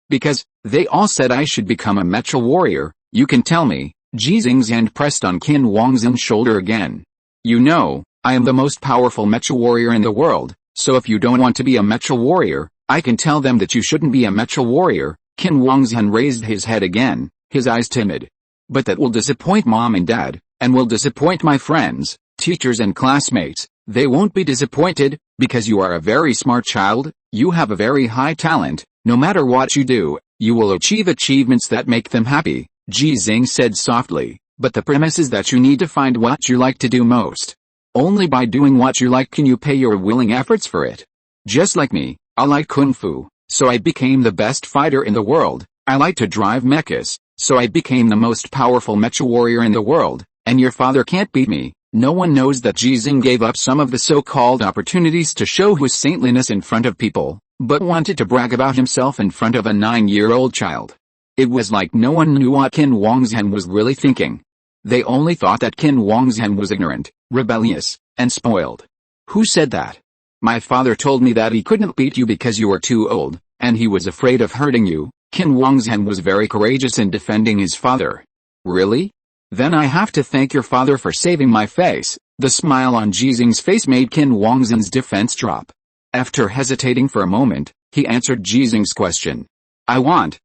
they all said I should become a mecha warrior, you can tell me. Ji Xinghe's hand pressed on Qin Wangzhen's shoulder again. You know, I am the most powerful mecha warrior in the world, so if you don't want to be a mecha warrior, I can tell them that you shouldn't be a mecha warrior. Qin Wangzhen raised his head again, his eyes timid. But that will disappoint mom and dad, and will disappoint my friends, teachers and classmates. They won't be disappointed, because you are a very smart child, you have a very high talent, no matter what you do, you will achieve achievements that make them happy. Ji Xinghe said softly, but the premise is that you need to find what you like to do most. Only by doing what you like can you pay your willing efforts for it. Just like me, I like Kung Fu, so I became the best fighter in the world. I like to drive mechas, so I became the most powerful mecha warrior in the world, and your father can't beat me. No one knows that Ji Xinghe gave up some of the so-called opportunities to show his saintliness in front of people, but wanted to brag about himself in front of a 9-year-old child. It was like no one knew what Qin Wangzhen was really thinking. They only thought that Qin Wangzhen was ignorant, rebellious, and spoiled. Who said that? My father told me that he couldn't beat you because you were too old, and he was afraid of hurting you. Qin Wangzhen was very courageous in defending his father. Really? Then I have to thank your father for saving my face. The smile on Ji Xinghe's face made Qin Wangzhen's defense drop. After hesitating for a moment, he answered Ji Xinghe's question. I want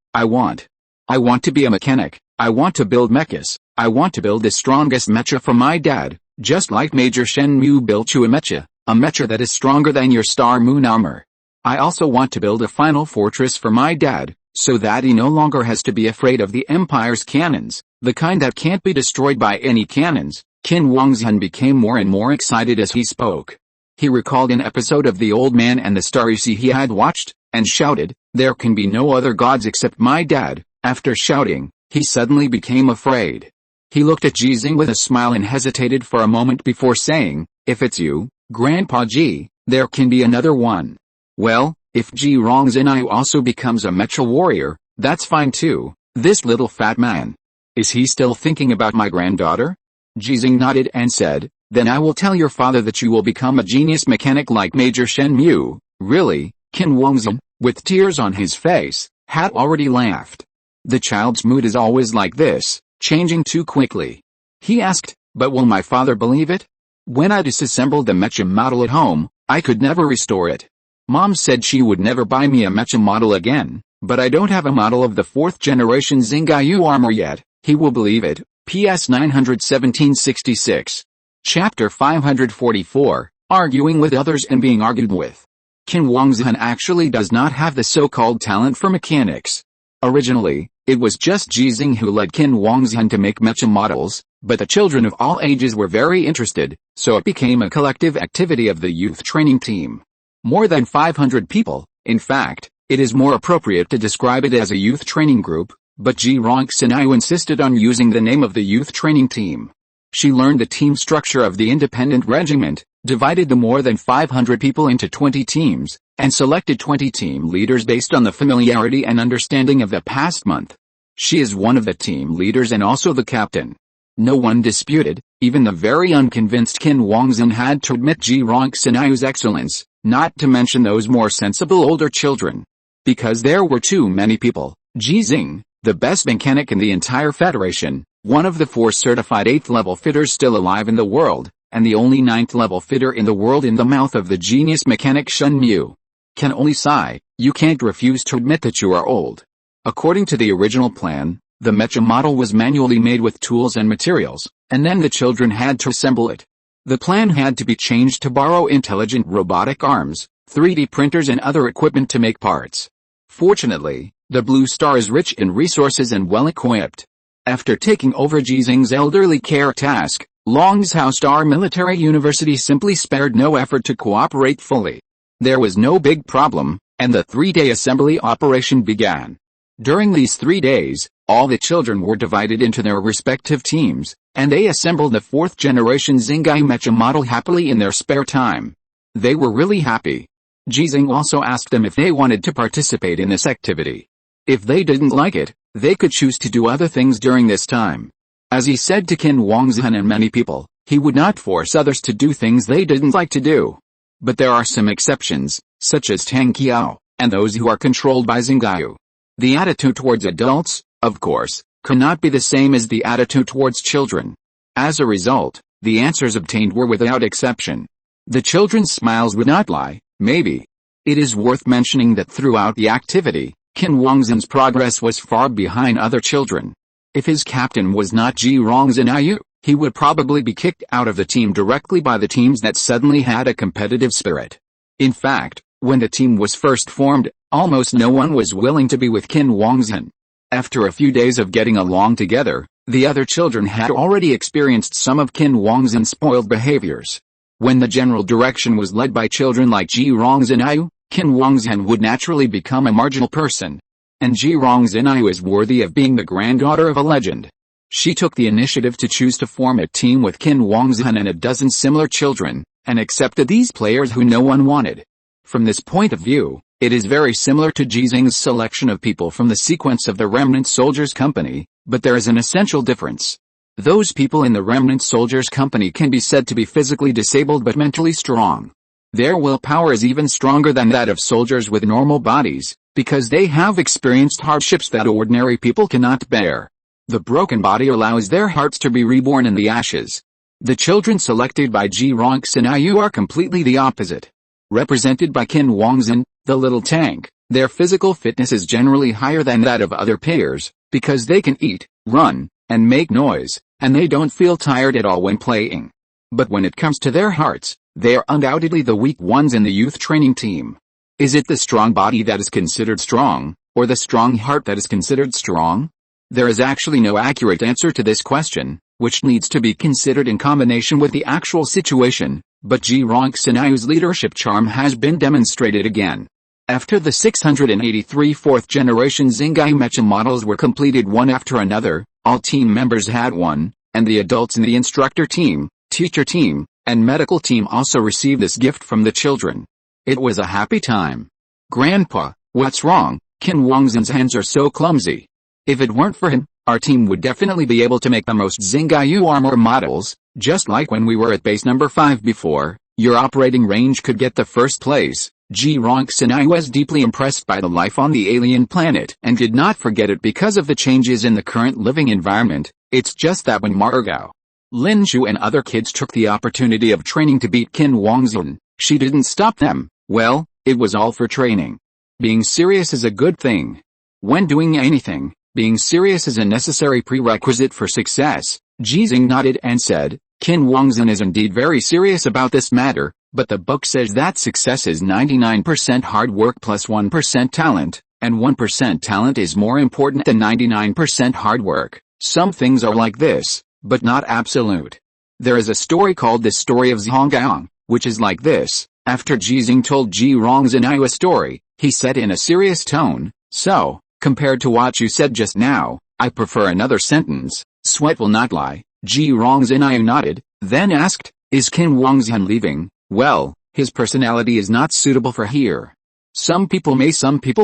to be a mechanic, I want to build mechas, I want to build the strongest mecha for my dad, just like Major Shenmue built you a mecha that is stronger than your star moon armor. I also want to build a final fortress for my dad, so that he no longer has to be afraid of the Empire's cannons, the kind that can't be destroyed by any cannons. Qin Wangzhen became more and more excited as he spoke. He recalled an episode of The Old Man and the Starry Sea he had watched, and shouted, there can be no other gods except my dad. After shouting, he suddenly became afraid. He looked at Ji Xinghe with a smile and hesitated for a moment before saying, if it's you, Grandpa Ji, there can be another one. Well, if Ji Rongzhen also becomes a mecha warrior, that's fine too. This little fat man. Is he still thinking about my granddaughter? Ji Xinghe nodded and said, then I will tell your father that you will become a genius mechanic like Major Shenmue. Really? Qin Wangzhen, with tears on his face, had already laughed. The child's mood is always like this, changing too quickly. He asked, but will my father believe it? When I disassembled the mecha model at home, I could never restore it. Mom said she would never buy me a mecha model again, but I don't have a model of the 4th generation Xinghe armor yet. He will believe it. PS 917-66. Chapter 544, Arguing with Others and Being Argued With. Qin Wangzhen actually does not have the so-called talent for mechanics. Originally, it was just Ji Xinghe who led Qin Wangzhen to make mecha models, but the children of all ages were very interested, so it became a collective activity of the youth training team. More than 500 people, in fact, it is more appropriate to describe it as a youth training group, but Ji Xinghe insisted on using the name of the youth training team. She learned the team structure of the independent regiment, divided the more than 500 people into 20 teams, and selected 20 team leaders based on the familiarity and understanding of the past month. She is one of the team leaders and also the captain. No one disputed, even the very unconvinced Qin Wangzhen had to admit Ji Xinghe's excellence, not to mention those more sensible older children. Because there were too many people, Ji Xinghe, the best mechanic in the entire Federation, one of the 4 certified 8th level fitters still alive in the world, and the only 9th level fitter in the world in the mouth of the genius mechanic Shenmue, can only sigh. You can't refuse to admit that you are old. According to the original plan, the mecha model was manually made with tools and materials, and then the children had to assemble it. The plan had to be changed to borrow intelligent robotic arms, 3D printers and other equipment to make parts. Fortunately, the Blue Star is rich in resources and well-equipped. After taking over Ji Xinghe's elderly care task, Longzhou Star Military University simply spared no effort to cooperate fully. There was no big problem, and the 3-day assembly operation began. During these 3 days, all the children were divided into their respective teams, and they assembled the 4th generation Xinghe mecha model happily in their spare time. They were really happy. Ji Xinghe also asked them if they wanted to participate in this activity. If they didn't like it, they could choose to do other things during this time. As he said to Qin Wangzhen and many people, he would not force others to do things they didn't like to do. But there are some exceptions, such as Tang Qiao, and those who are controlled by Xinghe. The attitude towards adults, of course, cannot be the same as the attitude towards children. As a result, the answers obtained were without exception. The children's smiles would not lie, maybe. It is worth mentioning that throughout the activity, Qin Wangzhen's progress was far behind other children. If his captain was not Ji Rongzhen, he would probably be kicked out of the team directly by the teams that suddenly had a competitive spirit. In fact, when the team was first formed, almost no one was willing to be with Qin Wangzhen. After a few days of getting along together, the other children had already experienced some of Qin Wangzhen's spoiled behaviors. When the general direction was led by children like Ji Rongzhen, Qin Wangzhen would naturally become a marginal person. And Ji Rongzhen is worthy of being the granddaughter of a legend. She took the initiative to choose to form a team with Qin Wangzhen and a dozen similar children, and accepted these players who no one wanted. From this point of view, it is very similar to Ji Xinghe's selection of people from the sequence of the Remnant Soldiers Company, but there is an essential difference. Those people in the Remnant Soldiers Company can be said to be physically disabled but mentally strong. Their willpower is even stronger than that of soldiers with normal bodies, because they have experienced hardships that ordinary people cannot bear. The broken body allows their hearts to be reborn in the ashes. The children selected by Ji Rongzhen are completely the opposite. Represented by Qin Wangzhen, the little tank, their physical fitness is generally higher than that of other players, because they can eat, run, and make noise, and they don't feel tired at all when playing. But when it comes to their hearts, they are undoubtedly the weak ones in the youth training team. Is it the strong body that is considered strong, or the strong heart that is considered strong? There is actually no accurate answer to this question, which needs to be considered in combination with the actual situation, but Ji Rongzhen's leadership charm has been demonstrated again. After the 683 4th generation Xinghe mecha models were completed one after another, all team members had one, and the adults in the instructor team, teacher team, and medical team also received this gift from the children. It was a happy time. Grandpa, what's wrong? Qin Wangzhen's hands are so clumsy. If it weren't for him, our team would definitely be able to make the most Xinghe armor models, just like when we were at base number 5 before. Your operating range could get the first place. Ji Rongzhen was deeply impressed by the life on the alien planet and did not forget it because of the changes in the current living environment. It's just that when Margot, Lin Shu and other kids took the opportunity of training to beat Qin Wangzhen, she didn't stop them. Well, it was all for training. Being serious is a good thing. When doing anything, being serious is a necessary prerequisite for success. Ji Xinghe nodded and said, Qin Wangzhen is indeed very serious about this matter, but the book says that success is 99% hard work plus 1% talent, and 1% talent is more important than 99% hard work. Some things are like this, but not absolute. There is a story called The Story of Zhonggang, which is like this. After Ji Xinghe told Ji Rongzhen a story, he said in a serious tone, so, compared to what you said just now, I prefer another sentence. Sweat will not lie. Ji Rongzhen nodded, then asked, is Qin Wangzhen leaving? Well, his personality is not suitable for here. Some people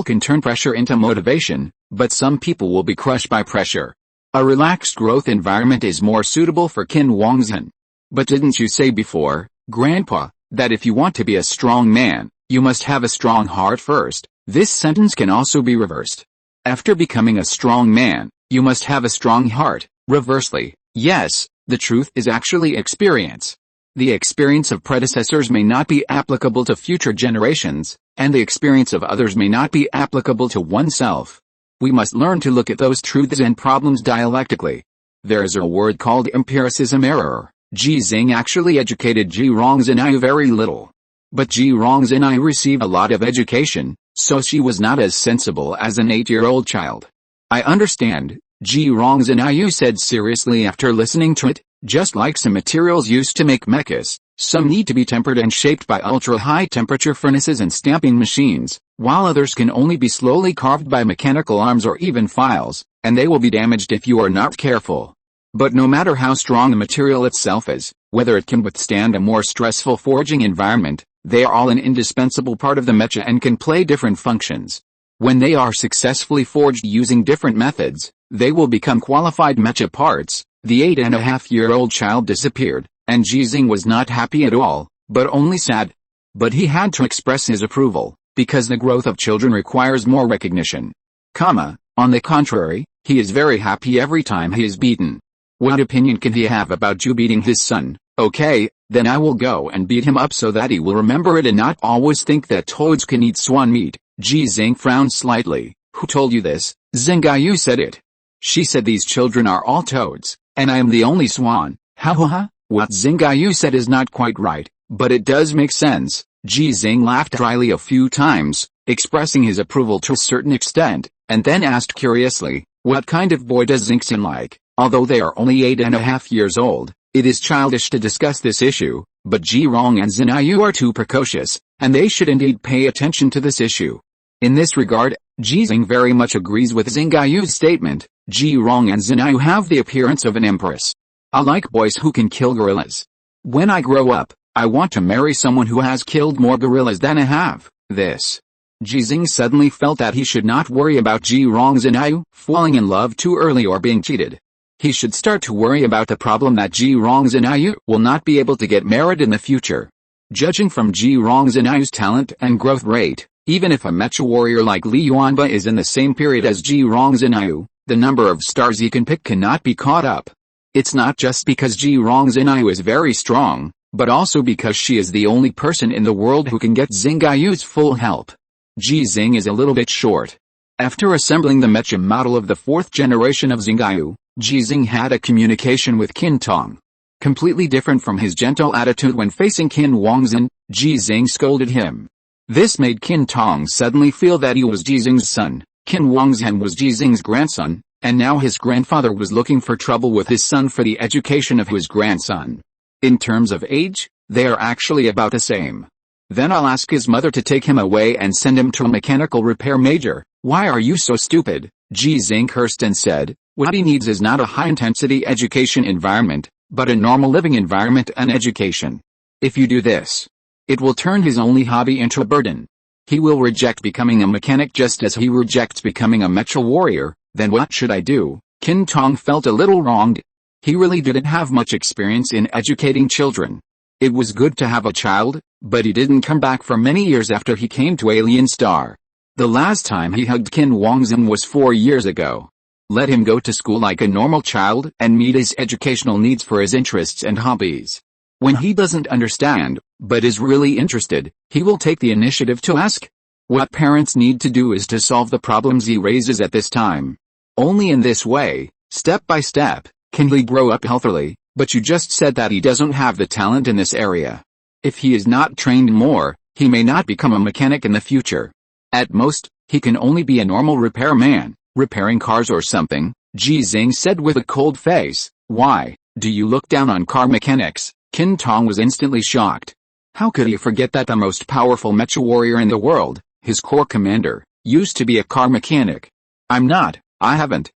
can turn pressure into motivation, but some people will be crushed by pressure. A relaxed growth environment is more suitable for Qin Wangzhen. But didn't you say before, Grandpa, that if you want to be a strong man, you must have a strong heart first? This sentence can also be reversed. After becoming a strong man, you must have a strong heart. Reversely, yes, the truth is actually experience. The experience of predecessors may not be applicable to future generations, and the experience of others may not be applicable to oneself. We must learn to look at those truths and problems dialectically. There is a word called empiricism error. Ji Xinghe actually educated Ji Xinghe very little. But Ji Xinghe received a lot of education, so she was not as sensible as an 8-year-old child. I understand, Ji Xinghe said seriously after listening to it. Just like some materials used to make mechas, some need to be tempered and shaped by ultra-high temperature furnaces and stamping machines, while others can only be slowly carved by mechanical arms or even files, and they will be damaged if you are not careful. But no matter how strong the material itself is, whether it can withstand a more stressful forging environment, they are all an indispensable part of the mecha and can play different functions. When they are successfully forged using different methods, they will become qualified mecha parts. The 8.5-year-old child disappeared, and Ji Xinghe was not happy at all, but only sad. But he had to express his approval, because the growth of children requires more recognition. On the contrary, he is very happy every time he is beaten. What opinion can he have about you beating his son? Okay, then I will go and beat him up so that he will remember it and not always think that toads can eat swan meat. Ji Xinghe frowned slightly. Who told you this? Xinghe said it. She said these children are all toads, and I am the only swan. Ha. What Xinghe said is not quite right, but it does make sense. Ji Xinghe laughed dryly a few times, expressing his approval to a certain extent, and then asked curiously, what kind of boy does Xinghe like? Although they are only 8.5 years old, it is childish to discuss this issue, but Ji Xinghe are too precocious, and they should indeed pay attention to this issue. In this regard, Ji Xinghe very much agrees with Xinghe's statement. Ji Xinghe have the appearance of an empress. I like boys who can kill gorillas. When I grow up, I want to marry someone who has killed more gorillas than I have. Ji Xinghe suddenly felt that he should not worry about Ji Xinghe falling in love too early or being cheated. He should start to worry about the problem that Ji Xinghe will not be able to get married in the future. Judging from Ji Xinghe's talent and growth rate, even if a mecha warrior like Li Yuanba is in the same period as Ji Xinghe, the number of stars he can pick cannot be caught up. It's not just because Ji Xinghe is very strong, but also because she is the only person in the world who can get Xinghe's full help. Ji Xinghe is a little bit short. After assembling the mecha model of the 4th generation of Xinghe, Ji Xinghe had a communication with Qin Tong. Completely different from his gentle attitude when facing Qin Wangzhen, Ji Xinghe scolded him. This made Qin Tong suddenly feel that he was Ji Xinghe's son. Qin Wangzhen was Ji Xinghe's grandson, and now his grandfather was looking for trouble with his son for the education of his grandson. In terms of age, they are actually about the same. Then I'll ask his mother to take him away and send him to a mechanical repair major. Why are you so stupid? Ji Xinghe cursed and said, what he needs is not a high-intensity education environment, but a normal living environment and education. If you do this, it will turn his only hobby into a burden. He will reject becoming a mechanic just as he rejects becoming a mecha warrior. Then what should I do? Qin Tong felt a little wronged. He really didn't have much experience in educating children. It was good to have a child, but he didn't come back for many years after he came to Alien Star. The last time he hugged Qin Wangzhen was 4 years ago. Let him go to school like a normal child and meet his educational needs for his interests and hobbies. When he doesn't understand, but is really interested, he will take the initiative to ask. What parents need to do is to solve the problems he raises at this time. Only in this way, step by step, can he grow up healthily. But you just said that he doesn't have the talent in this area. If he is not trained more, he may not become a mechanic in the future. At most, he can only be a normal repairman, repairing cars or something, Ji Xinghe said with a cold face. Why, do you look down on car mechanics? Qin Tong was instantly shocked. How could he forget that the most powerful mecha warrior in the world, his corps commander, used to be a car mechanic? I haven't,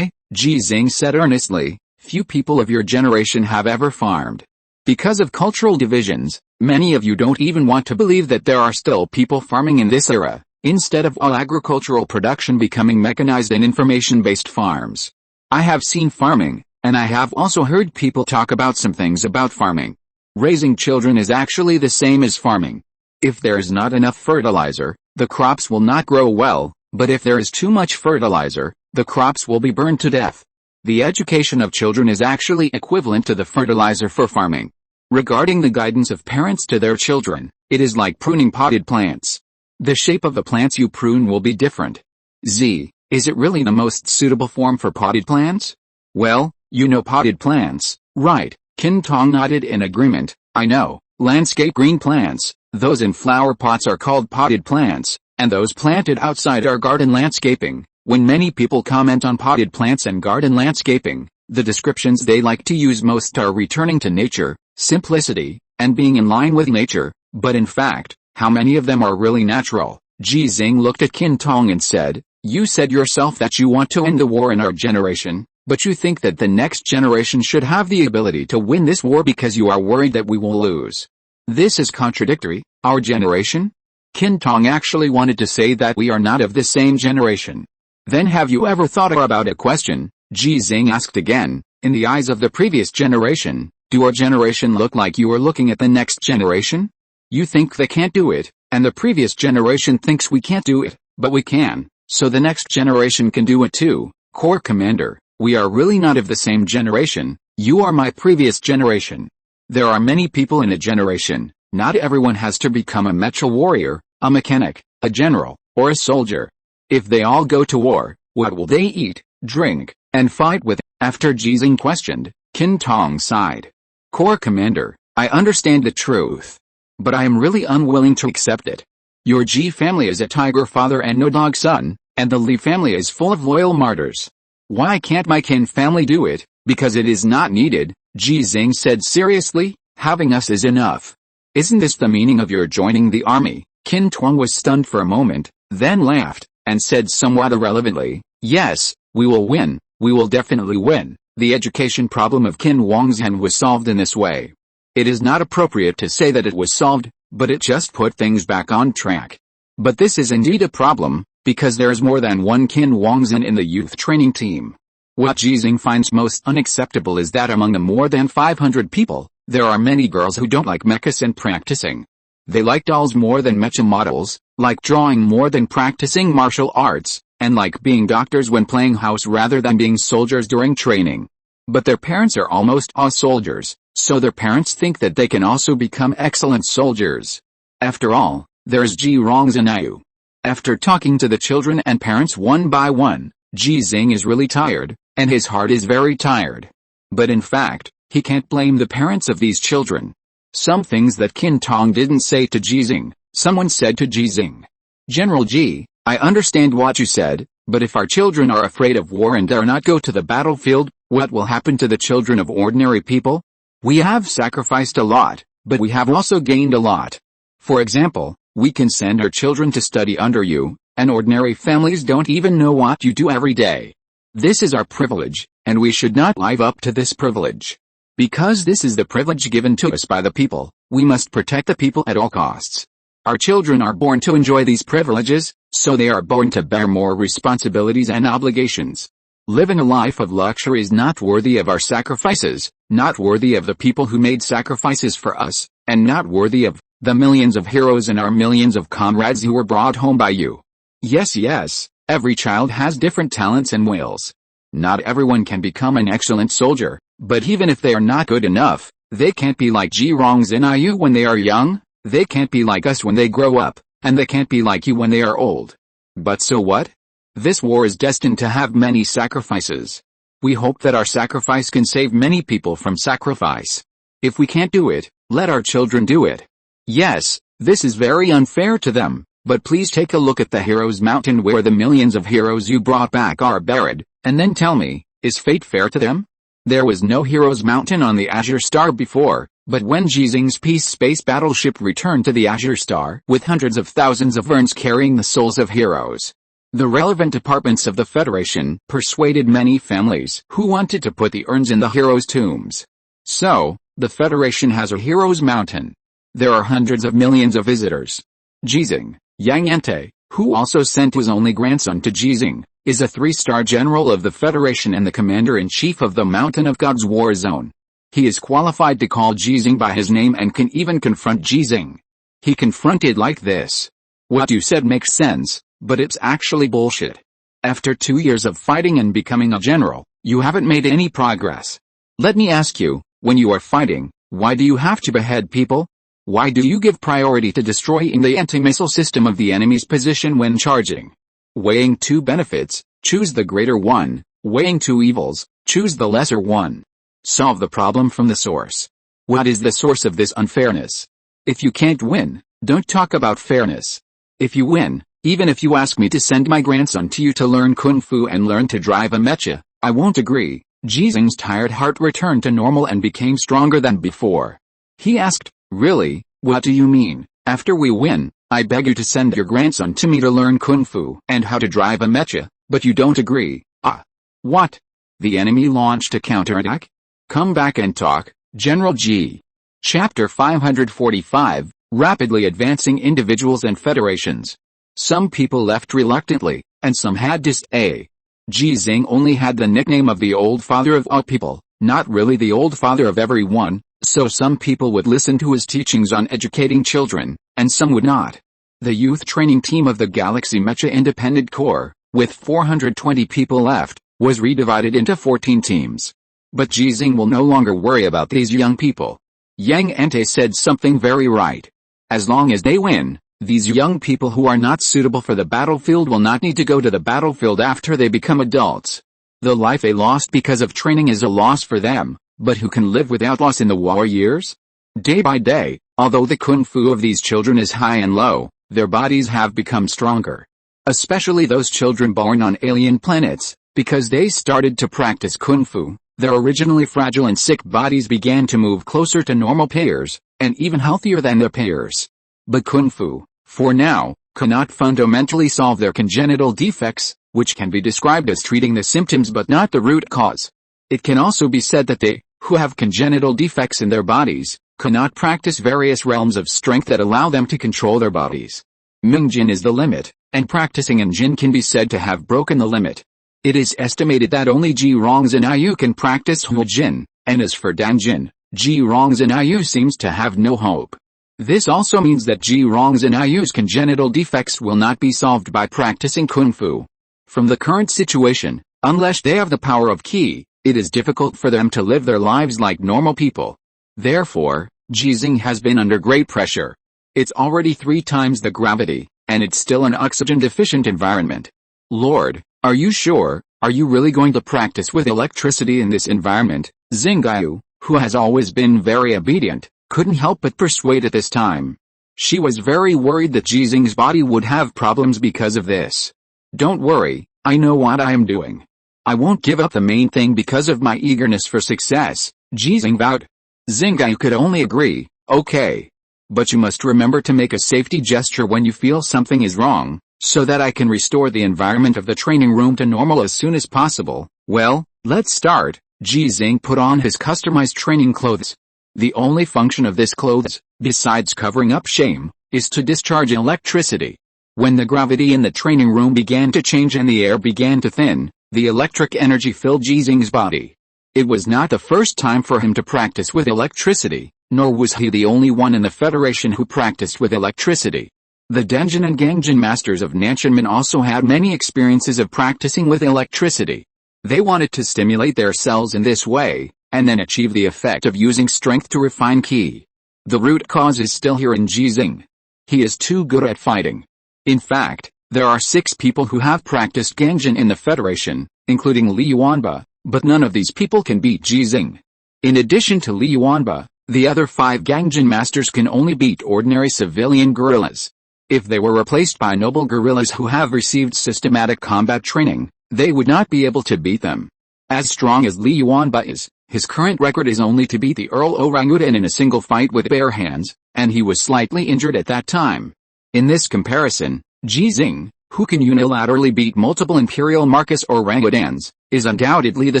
Ji Xinghe said earnestly. Few people of your generation have ever farmed. Because of cultural divisions, many of you don't even want to believe that there are still people farming in this era, instead of all agricultural production becoming mechanized and information-based farms. I have seen farming, and I have also heard people talk about some things about farming. Raising children is actually the same as farming. If there is not enough fertilizer, the crops will not grow well, but if there is too much fertilizer, the crops will be burned to death. The education of children is actually equivalent to the fertilizer for farming. Regarding the guidance of parents to their children, it is like pruning potted plants. The shape of the plants you prune will be different. Z. Is it really the most suitable form for potted plants? Well, you know potted plants, right? Kin Tong nodded in agreement. I know. Landscape green plants, those in flower pots are called potted plants, and those planted outside are garden landscaping. When many people comment on potted plants and garden landscaping, the descriptions they like to use most are returning to nature, simplicity, and being in line with nature, but in fact, how many of them are really natural? Ji Xinghe looked at Kin Tong and said, you said yourself that you want to end the war in our generation, but you think that the next generation should have the ability to win this war because you are worried that we will lose. This is contradictory. Our generation? Kin Tong actually wanted to say that we are not of the same generation. Then have you ever thought about a question? Ji Xinghe asked again. In the eyes of the previous generation, do our generation look like you are looking at the next generation? You think they can't do it, and the previous generation thinks we can't do it, but we can, so the next generation can do it too. Corps Commander, we are really not of the same generation. You are my previous generation. There are many people in a generation. Not everyone has to become a mecha warrior, a mechanic, a general, or a soldier. If they all go to war, what will they eat, drink, and fight with? After Ji Xinghe questioned, Kin Tong sighed. Corps Commander, I understand the truth, but I am really unwilling to accept it. Your Ji family is a tiger father and no dog son, and the Li family is full of loyal martyrs. Why can't my Kin family do it? Because it is not needed, Ji Xinghe said seriously. Having us is enough. Isn't this the meaning of your joining the army? Kin Tong was stunned for a moment, then laughed, and said somewhat irrelevantly, yes, we will win, we will definitely win. The education problem of Qin Wangzhen was solved in this way. It is not appropriate to say that it was solved, but it just put things back on track. But this is indeed a problem, because there is more than one Qin Wangzhen in the youth training team. What Ji Xinghe finds most unacceptable is that among the more than 500 people, there are many girls who don't like mechas and practicing. They like dolls more than mecha models, like drawing more than practicing martial arts, and like being doctors when playing house rather than being soldiers during training. But their parents are almost all soldiers, so their parents think that they can also become excellent soldiers. After all, there is Ji Rongzhen. After talking to the children and parents one by one, Ji Xinghe is really tired, and his heart is very tired. But in fact, he can't blame the parents of these children. Some things that Kin Tong didn't say to Ji Xinghe, someone said to Ji Xinghe. General Ji, I understand what you said, but if our children are afraid of war and dare not go to the battlefield, what will happen to the children of ordinary people? We have sacrificed a lot, but we have also gained a lot. For example, we can send our children to study under you, and ordinary families don't even know what you do every day. This is our privilege, and we should not live up to this privilege. Because this is the privilege given to us by the people, we must protect the people at all costs. Our children are born to enjoy these privileges, so they are born to bear more responsibilities and obligations. Living a life of luxury is not worthy of our sacrifices, not worthy of the people who made sacrifices for us, and not worthy of the millions of heroes and our millions of comrades who were brought home by you. Yes, every child has different talents and wills. Not everyone can become an excellent soldier, but even if they are not good enough, they can't be like Ji Rongzhen when they are young, they can't be like us when they grow up, and they can't be like you when they are old. But so what? This war is destined to have many sacrifices. We hope that our sacrifice can save many people from sacrifice. If we can't do it, let our children do it. Yes, this is very unfair to them, but please take a look at the Heroes Mountain where the millions of heroes you brought back are buried, and then tell me, is fate fair to them? There was no Heroes Mountain on the Azure Star before, but when Ji Xinghe's peace space battleship returned to the Azure Star with hundreds of thousands of urns carrying the souls of heroes, the relevant departments of the Federation persuaded many families who wanted to put the urns in the heroes' tombs. So, the Federation has a Heroes Mountain. There are hundreds of millions of visitors. Ji Xinghe, Yang Yante, who also sent his only grandson to Ji Xinghe, is a 3-star general of the Federation and the commander-in-chief of the Mountain of God's War Zone. He is qualified to call Ji Xinghe by his name and can even confront Ji Xinghe. He confronted like this. What you said makes sense, but it's actually bullshit. After 2 years of fighting and becoming a general, you haven't made any progress. Let me ask you, when you are fighting, Why do you have to behead people? Why do you give priority to destroying the anti-missile system of the enemy's position when charging? Weighing two benefits, choose the greater one. Weighing two evils, choose the lesser one. Solve the problem from the source. What is the source of this unfairness? If you can't win, don't talk about fairness. If you win, even if you ask me to send my grandson to you to learn Kung Fu and learn to drive a mecha, I won't agree. Ji Xinghe's tired heart returned to normal and became stronger than before. He asked, really, what do you mean? After we win, I beg you to send your grandson to me to learn Kung Fu and how to drive a mecha, but you don't agree. Ah. What? The enemy launched a counterattack? Come back and talk, General Ji. Chapter 545, Rapidly Advancing Individuals and Federations. Some people left reluctantly, and some had to stay. Ji Xinghe only had the nickname of the old father of all people, not really the old father of everyone, so some people would listen to his teachings on educating children, and some would not. The youth training team of the Galaxy Mecha Independent Corps, with 420 people left, was redivided into 14 teams. But Ji Xinghe will no longer worry about these young people. Yang Ante said something very right. As long as they win, these young people who are not suitable for the battlefield will not need to go to the battlefield after they become adults. The life they lost because of training is a loss for them, but who can live without loss in the war years? Day by day, although the Kung Fu of these children is high and low, their bodies have become stronger. Especially those children born on alien planets, because they started to practice Kung Fu, their originally fragile and sick bodies began to move closer to normal peers, and even healthier than their peers. But Kung Fu, for now, cannot fundamentally solve their congenital defects, which can be described as treating the symptoms but not the root cause. It can also be said that they, who have congenital defects in their bodies, cannot practice various realms of strength that allow them to control their bodies. Mingjin is the limit, and practicing in Jin can be said to have broken the limit. It is estimated that only Ji Rongzhen can practice Hu Jin, and as for Danjin, Ji Rongzhen seems to have no hope. This also means that Ji Rongzhen's congenital defects will not be solved by practicing Kung Fu. From the current situation, unless they have the power of Qi, it is difficult for them to live their lives like normal people. Therefore, Ji Xinghe has been under great pressure. It's already 3 times the gravity, and it's still an oxygen-deficient environment. Lord, are you sure? Are you really going to practice with electricity in this environment? Xinghe, who has always been very obedient, couldn't help but persuade at this time. She was very worried that Ji Xinghe's body would have problems because of this. Don't worry, I know what I am doing. I won't give up the main thing because of my eagerness for success, Ji Xinghe vowed. Xinghe could only agree, okay. But you must remember to make a safety gesture when you feel something is wrong, so that I can restore the environment of the training room to normal as soon as possible. Well, let's start. Ji Xinghe put on his customized training clothes. The only function of this clothes, besides covering up shame, is to discharge electricity. When the gravity in the training room began to change and the air began to thin, the electric energy filled Ji Xinghe's body. It was not the first time for him to practice with electricity, nor was he the only one in the Federation who practiced with electricity. The Denjin and Gangjin masters of Nanshanmen also had many experiences of practicing with electricity. They wanted to stimulate their cells in this way, and then achieve the effect of using strength to refine Qi. The root cause is still here in Ji Xinghe. He is too good at fighting. In fact, there are 6 people who have practiced Gangjin in the Federation, including Li Yuanba, but none of these people can beat Ji Xinghe. In addition to Li Yuanba, the other 5 Gangjin masters can only beat ordinary civilian guerrillas. If they were replaced by noble guerrillas who have received systematic combat training, they would not be able to beat them. As strong as Li Yuanba is, his current record is only to beat the Earl Orangutan in a single fight with bare hands, and he was slightly injured at that time. In this comparison, Ji Xinghe, who can unilaterally beat multiple imperial Marcus orangutans, is undoubtedly the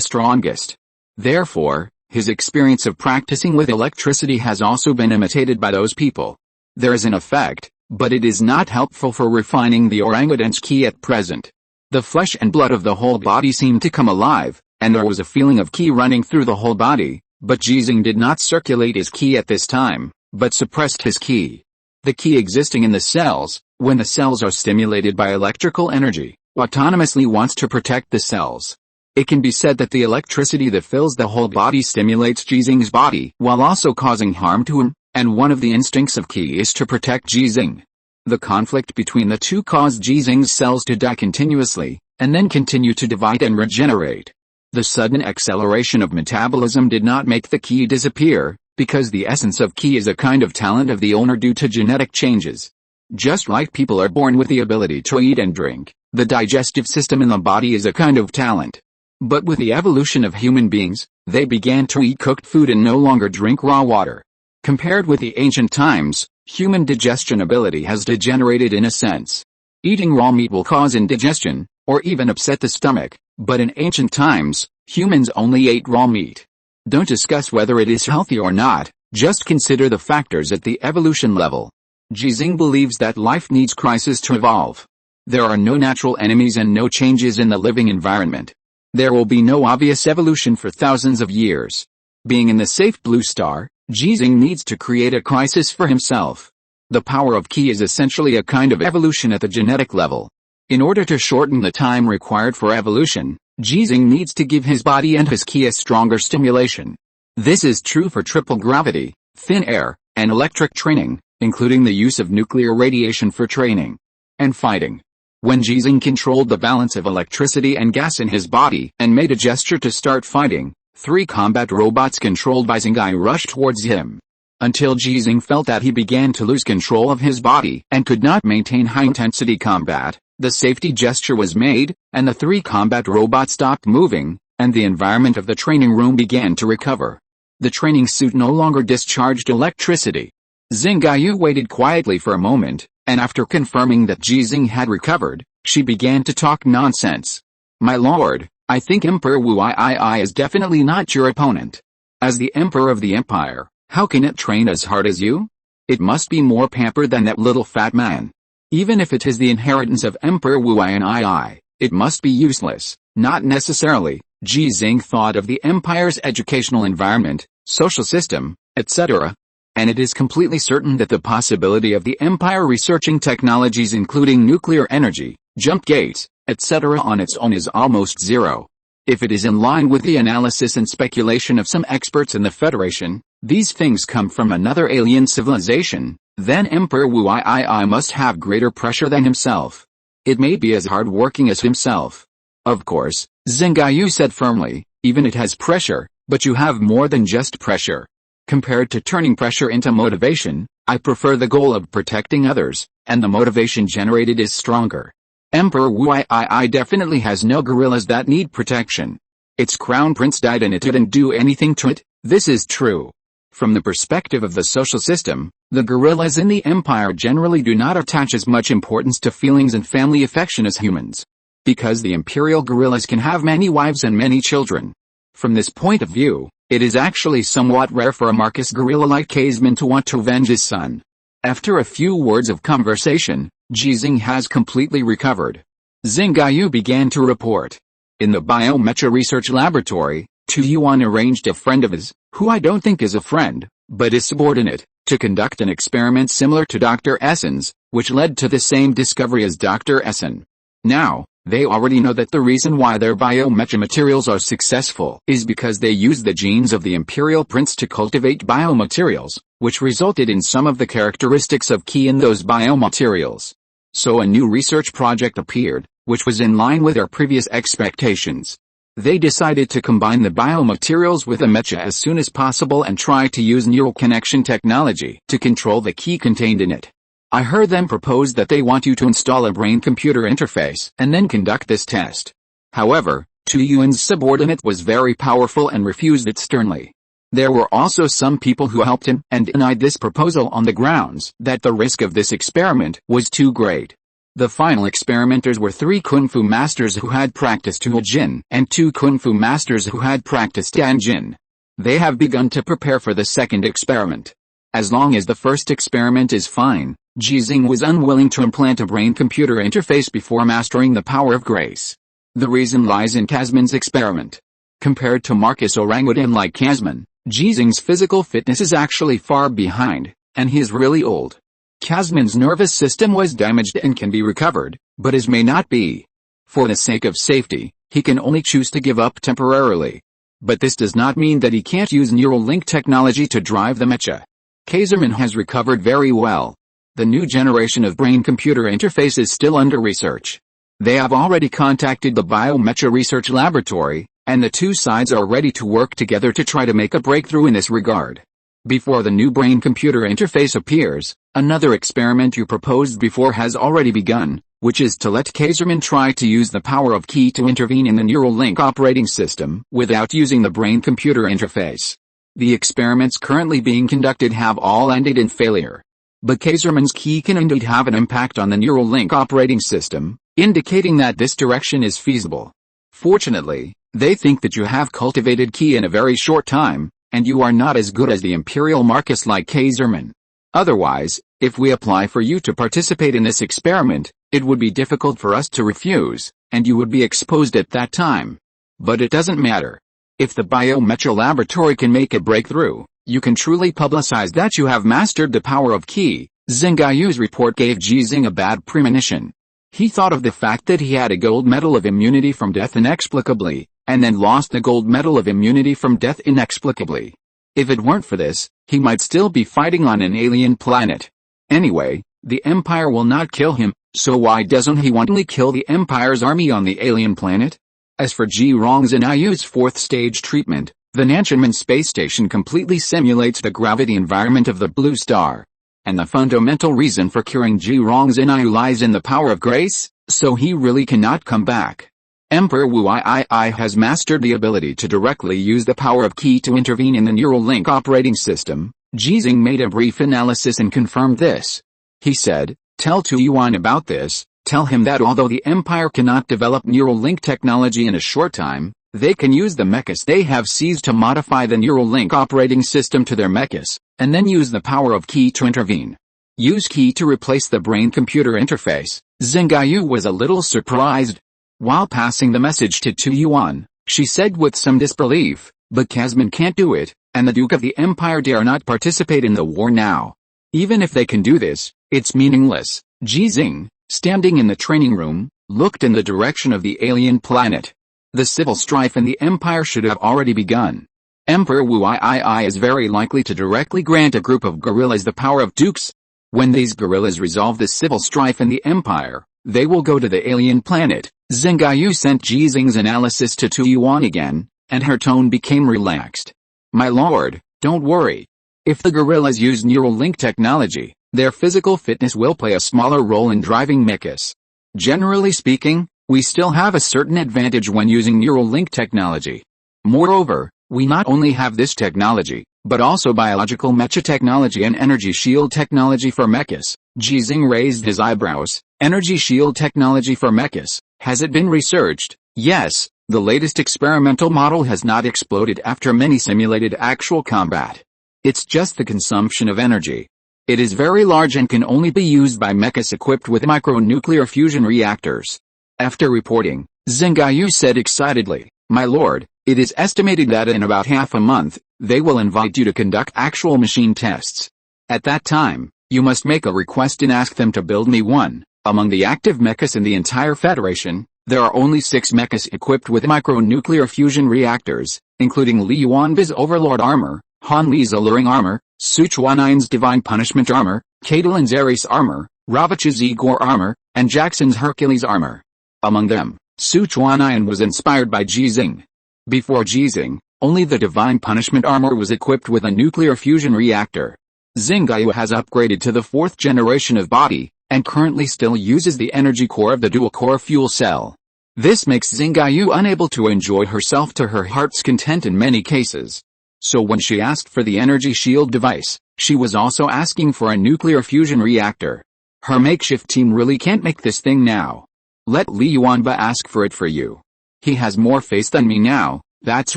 strongest. Therefore, his experience of practicing with electricity has also been imitated by those people. There is an effect, but it is not helpful for refining the orangutan's Qi at present. The flesh and blood of the whole body seemed to come alive, and there was a feeling of Qi running through the whole body, but Ji Xinghe did not circulate his Qi at this time, but suppressed his Qi. The Qi existing in the cells, when the cells are stimulated by electrical energy, autonomously wants to protect the cells. It can be said that the electricity that fills the whole body stimulates Ji Xinghe's body while also causing harm to him, and one of the instincts of Qi is to protect Ji Xinghe. The conflict between the two caused Ji Xinghe's cells to die continuously, and then continue to divide and regenerate. The sudden acceleration of metabolism did not make the Qi disappear, because the essence of Qi is a kind of talent of the owner due to genetic changes. Just like people are born with the ability to eat and drink, the digestive system in the body is a kind of talent. But with the evolution of human beings, they began to eat cooked food and no longer drink raw water. Compared with the ancient times, human digestion ability has degenerated in a sense. Eating raw meat will cause indigestion, or even upset the stomach, but in ancient times, humans only ate raw meat. Don't discuss whether it is healthy or not, just consider the factors at the evolution level. Ji Xinghe believes that life needs crisis to evolve. There are no natural enemies and no changes in the living environment. There will be no obvious evolution for thousands of years. Being in the safe blue star, Ji Xinghe needs to create a crisis for himself. The power of Qi is essentially a kind of evolution at the genetic level. In order to shorten the time required for evolution, Ji Xinghe needs to give his body and his Qi a stronger stimulation. This is true for triple gravity, thin air, and electric training, including the use of nuclear radiation for training and fighting. When Ji Xinghe controlled the balance of electricity and gas in his body and made a gesture to start fighting, 3 combat robots controlled by Xinghe rushed towards him. Until Ji Xinghe felt that he began to lose control of his body and could not maintain high-intensity combat, the safety gesture was made, and the 3 combat robots stopped moving, and the environment of the training room began to recover. The training suit no longer discharged electricity. Xinghe waited quietly for a moment, and after confirming that Ji Xinghe had recovered, she began to talk nonsense. "My lord, I think Emperor Wu Yi is definitely not your opponent. As the emperor of the empire, how can it train as hard as you? It must be more pampered than that little fat man. Even if it is the inheritance of Emperor Wu Yi, it must be useless." Not necessarily. Ji Xinghe thought of the empire's educational environment, social system, etc. And it is completely certain that the possibility of the empire researching technologies including nuclear energy, jump gates, etc. on its own is almost zero. If it is in line with the analysis and speculation of some experts in the Federation, these things come from another alien civilization, then Emperor Wu Yi must have greater pressure than himself. It may be as hard-working as himself. Of course, Xinghe said firmly, even it has pressure, but you have more than just pressure. Compared to turning pressure into motivation, I prefer the goal of protecting others, and the motivation generated is stronger. Emperor Wu Yi definitely has no gorillas that need protection. Its crown prince died and it didn't do anything to it, this is true. From the perspective of the social system, the gorillas in the empire generally do not attach as much importance to feelings and family affection as humans. Because the imperial gorillas can have many wives and many children. From this point of view, it is actually somewhat rare for a Marcus gorilla like Caseman to want to avenge his son. After a few words of conversation, Ji Xinghe has completely recovered. Xinghe began to report. In the Biomecha Research Laboratory, Tu Yuan arranged a friend of his, who I don't think is a friend, but is subordinate, to conduct an experiment similar to Dr. Essen's, which led to the same discovery as Dr. Essen. Now, they already know that the reason why their biomecha materials are successful is because they use the genes of the imperial prince to cultivate biomaterials, which resulted in some of the characteristics of Qi in those biomaterials. So a new research project appeared, which was in line with their previous expectations. They decided to combine the biomaterials with a mecha as soon as possible and try to use neural connection technology to control the Qi contained in it. I heard them propose that they want you to install a brain-computer interface and then conduct this test. However, Tu Yuan's subordinate was very powerful and refused it sternly. There were also some people who helped him and denied this proposal on the grounds that the risk of this experiment was too great. The final experimenters were 3 Kung Fu masters who had practiced Jin and 2 Kung Fu masters who had practiced Jin. They have begun to prepare for the second experiment. As long as the first experiment is fine, Ji Xinghe was unwilling to implant a brain-computer interface before mastering the power of grace. The reason lies in Casman's experiment. Compared to Marcus Orangutan like Casman, Ji Xinghe's physical fitness is actually far behind, and he is really old. Casman's nervous system was damaged and can be recovered, but his may not be. For the sake of safety, He can only choose to give up temporarily. But this does not mean that he can't use neural link technology to drive the mecha. Kaiserman has recovered very well. The new generation of brain-computer interface is still under research. They have already contacted the Biomecha Research Laboratory, and the two sides are ready to work together to try to make a breakthrough in this regard. Before the new brain-computer interface appears, another experiment you proposed before has already begun, which is to let Kaiserman try to use the power of Qi to intervene in the neural link operating system without using the brain-computer interface. The experiments currently being conducted have all ended in failure. But Kaiserman's Qi can indeed have an impact on the neural link operating system, indicating that this direction is feasible. Fortunately, they think that you have cultivated Qi in a very short time, and you are not as good as the imperial Marcus like Kaiserman. Otherwise, if we apply for you to participate in this experiment, it would be difficult for us to refuse, and you would be exposed at that time. But it doesn't matter. If the Biomecha Laboratory can make a breakthrough, you can truly publicize that you have mastered the power of Qi. Xingheyu's report gave Ji Xinghe a bad premonition. He thought of the fact that he had a gold medal of immunity from death inexplicably, and then lost the gold medal of immunity from death inexplicably. If it weren't for this, he might still be fighting on an alien planet. Anyway, the Empire will not kill him, so why doesn't he wantonly kill the Empire's army on the alien planet? As for Ji Xinghe's fourth stage treatment, the Nantianmen space station completely simulates the gravity environment of the blue star. And the fundamental reason for curing Ji Xinghe lies in the power of grace, so he really cannot come back. Emperor Wu II has mastered the ability to directly use the power of Qi to intervene in the neural link operating system. Ji Xinghe made a brief analysis and confirmed this. He said, "Tell Tu Yuan about this, tell him that although the Empire cannot develop neural link technology in a short time, they can use the mechas they have seized to modify the neural link operating system to their mechas, and then use the power of Qi to intervene. Use Qi to replace the brain-computer interface." Xinghe was a little surprised. While passing the message to Tu Yuan, she said with some disbelief, "But Kazman can't do it, and the Duke of the Empire dare not participate in the war now. Even if they can do this, it's meaningless." Ji Xinghe, standing in the training room, looked in the direction of the alien planet. The civil strife in the Empire should have already begun. Emperor Wu II is very likely to directly grant a group of guerrillas the power of dukes. When these guerrillas resolve the civil strife in the Empire, they will go to the alien planet. Xinghe sent Ji Xinghe's analysis to Tu Yuan again, and her tone became relaxed. "My lord, don't worry. If the guerrillas use neural link technology, their physical fitness will play a smaller role in driving mechas. Generally speaking, we still have a certain advantage when using neural link technology. Moreover, we not only have this technology, but also biological mecha technology and energy shield technology for mechas." Ji Xinghe raised his eyebrows. "Energy shield technology for mechas, has it been researched?" "Yes, the latest experimental model has not exploded after many simulated actual combat. It's just the consumption of energy. It is very large and can only be used by mechas equipped with micronuclear fusion reactors." After reporting, Xinghe said excitedly, "My lord, it is estimated that in about half a month, they will invite you to conduct actual machine tests. At that time, you must make a request and ask them to build me one. Among the active mechas in the entire Federation, there are only 6 mechas equipped with micronuclear fusion reactors, including Li Yuanbi's Overlord armor, Han Li's Alluring armor, Su Chuanyan's Divine Punishment armor, Catalan's Ares armor, Ravach's Igor armor, and Jackson's Hercules armor. Among them, Su Chuanyan was inspired by Ji Xinghe. Before Ji Xinghe, only the Divine Punishment armor was equipped with a nuclear fusion reactor. Xinghe has upgraded to the 4th generation of body, and currently still uses the energy core of the dual-core fuel cell. This makes Xinghe unable to enjoy herself to her heart's content in many cases. So when she asked for the energy shield device, she was also asking for a nuclear fusion reactor. Her makeshift team really can't make this thing now. Let Li Yuanba ask for it for you. He has more face than me now, that's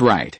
right.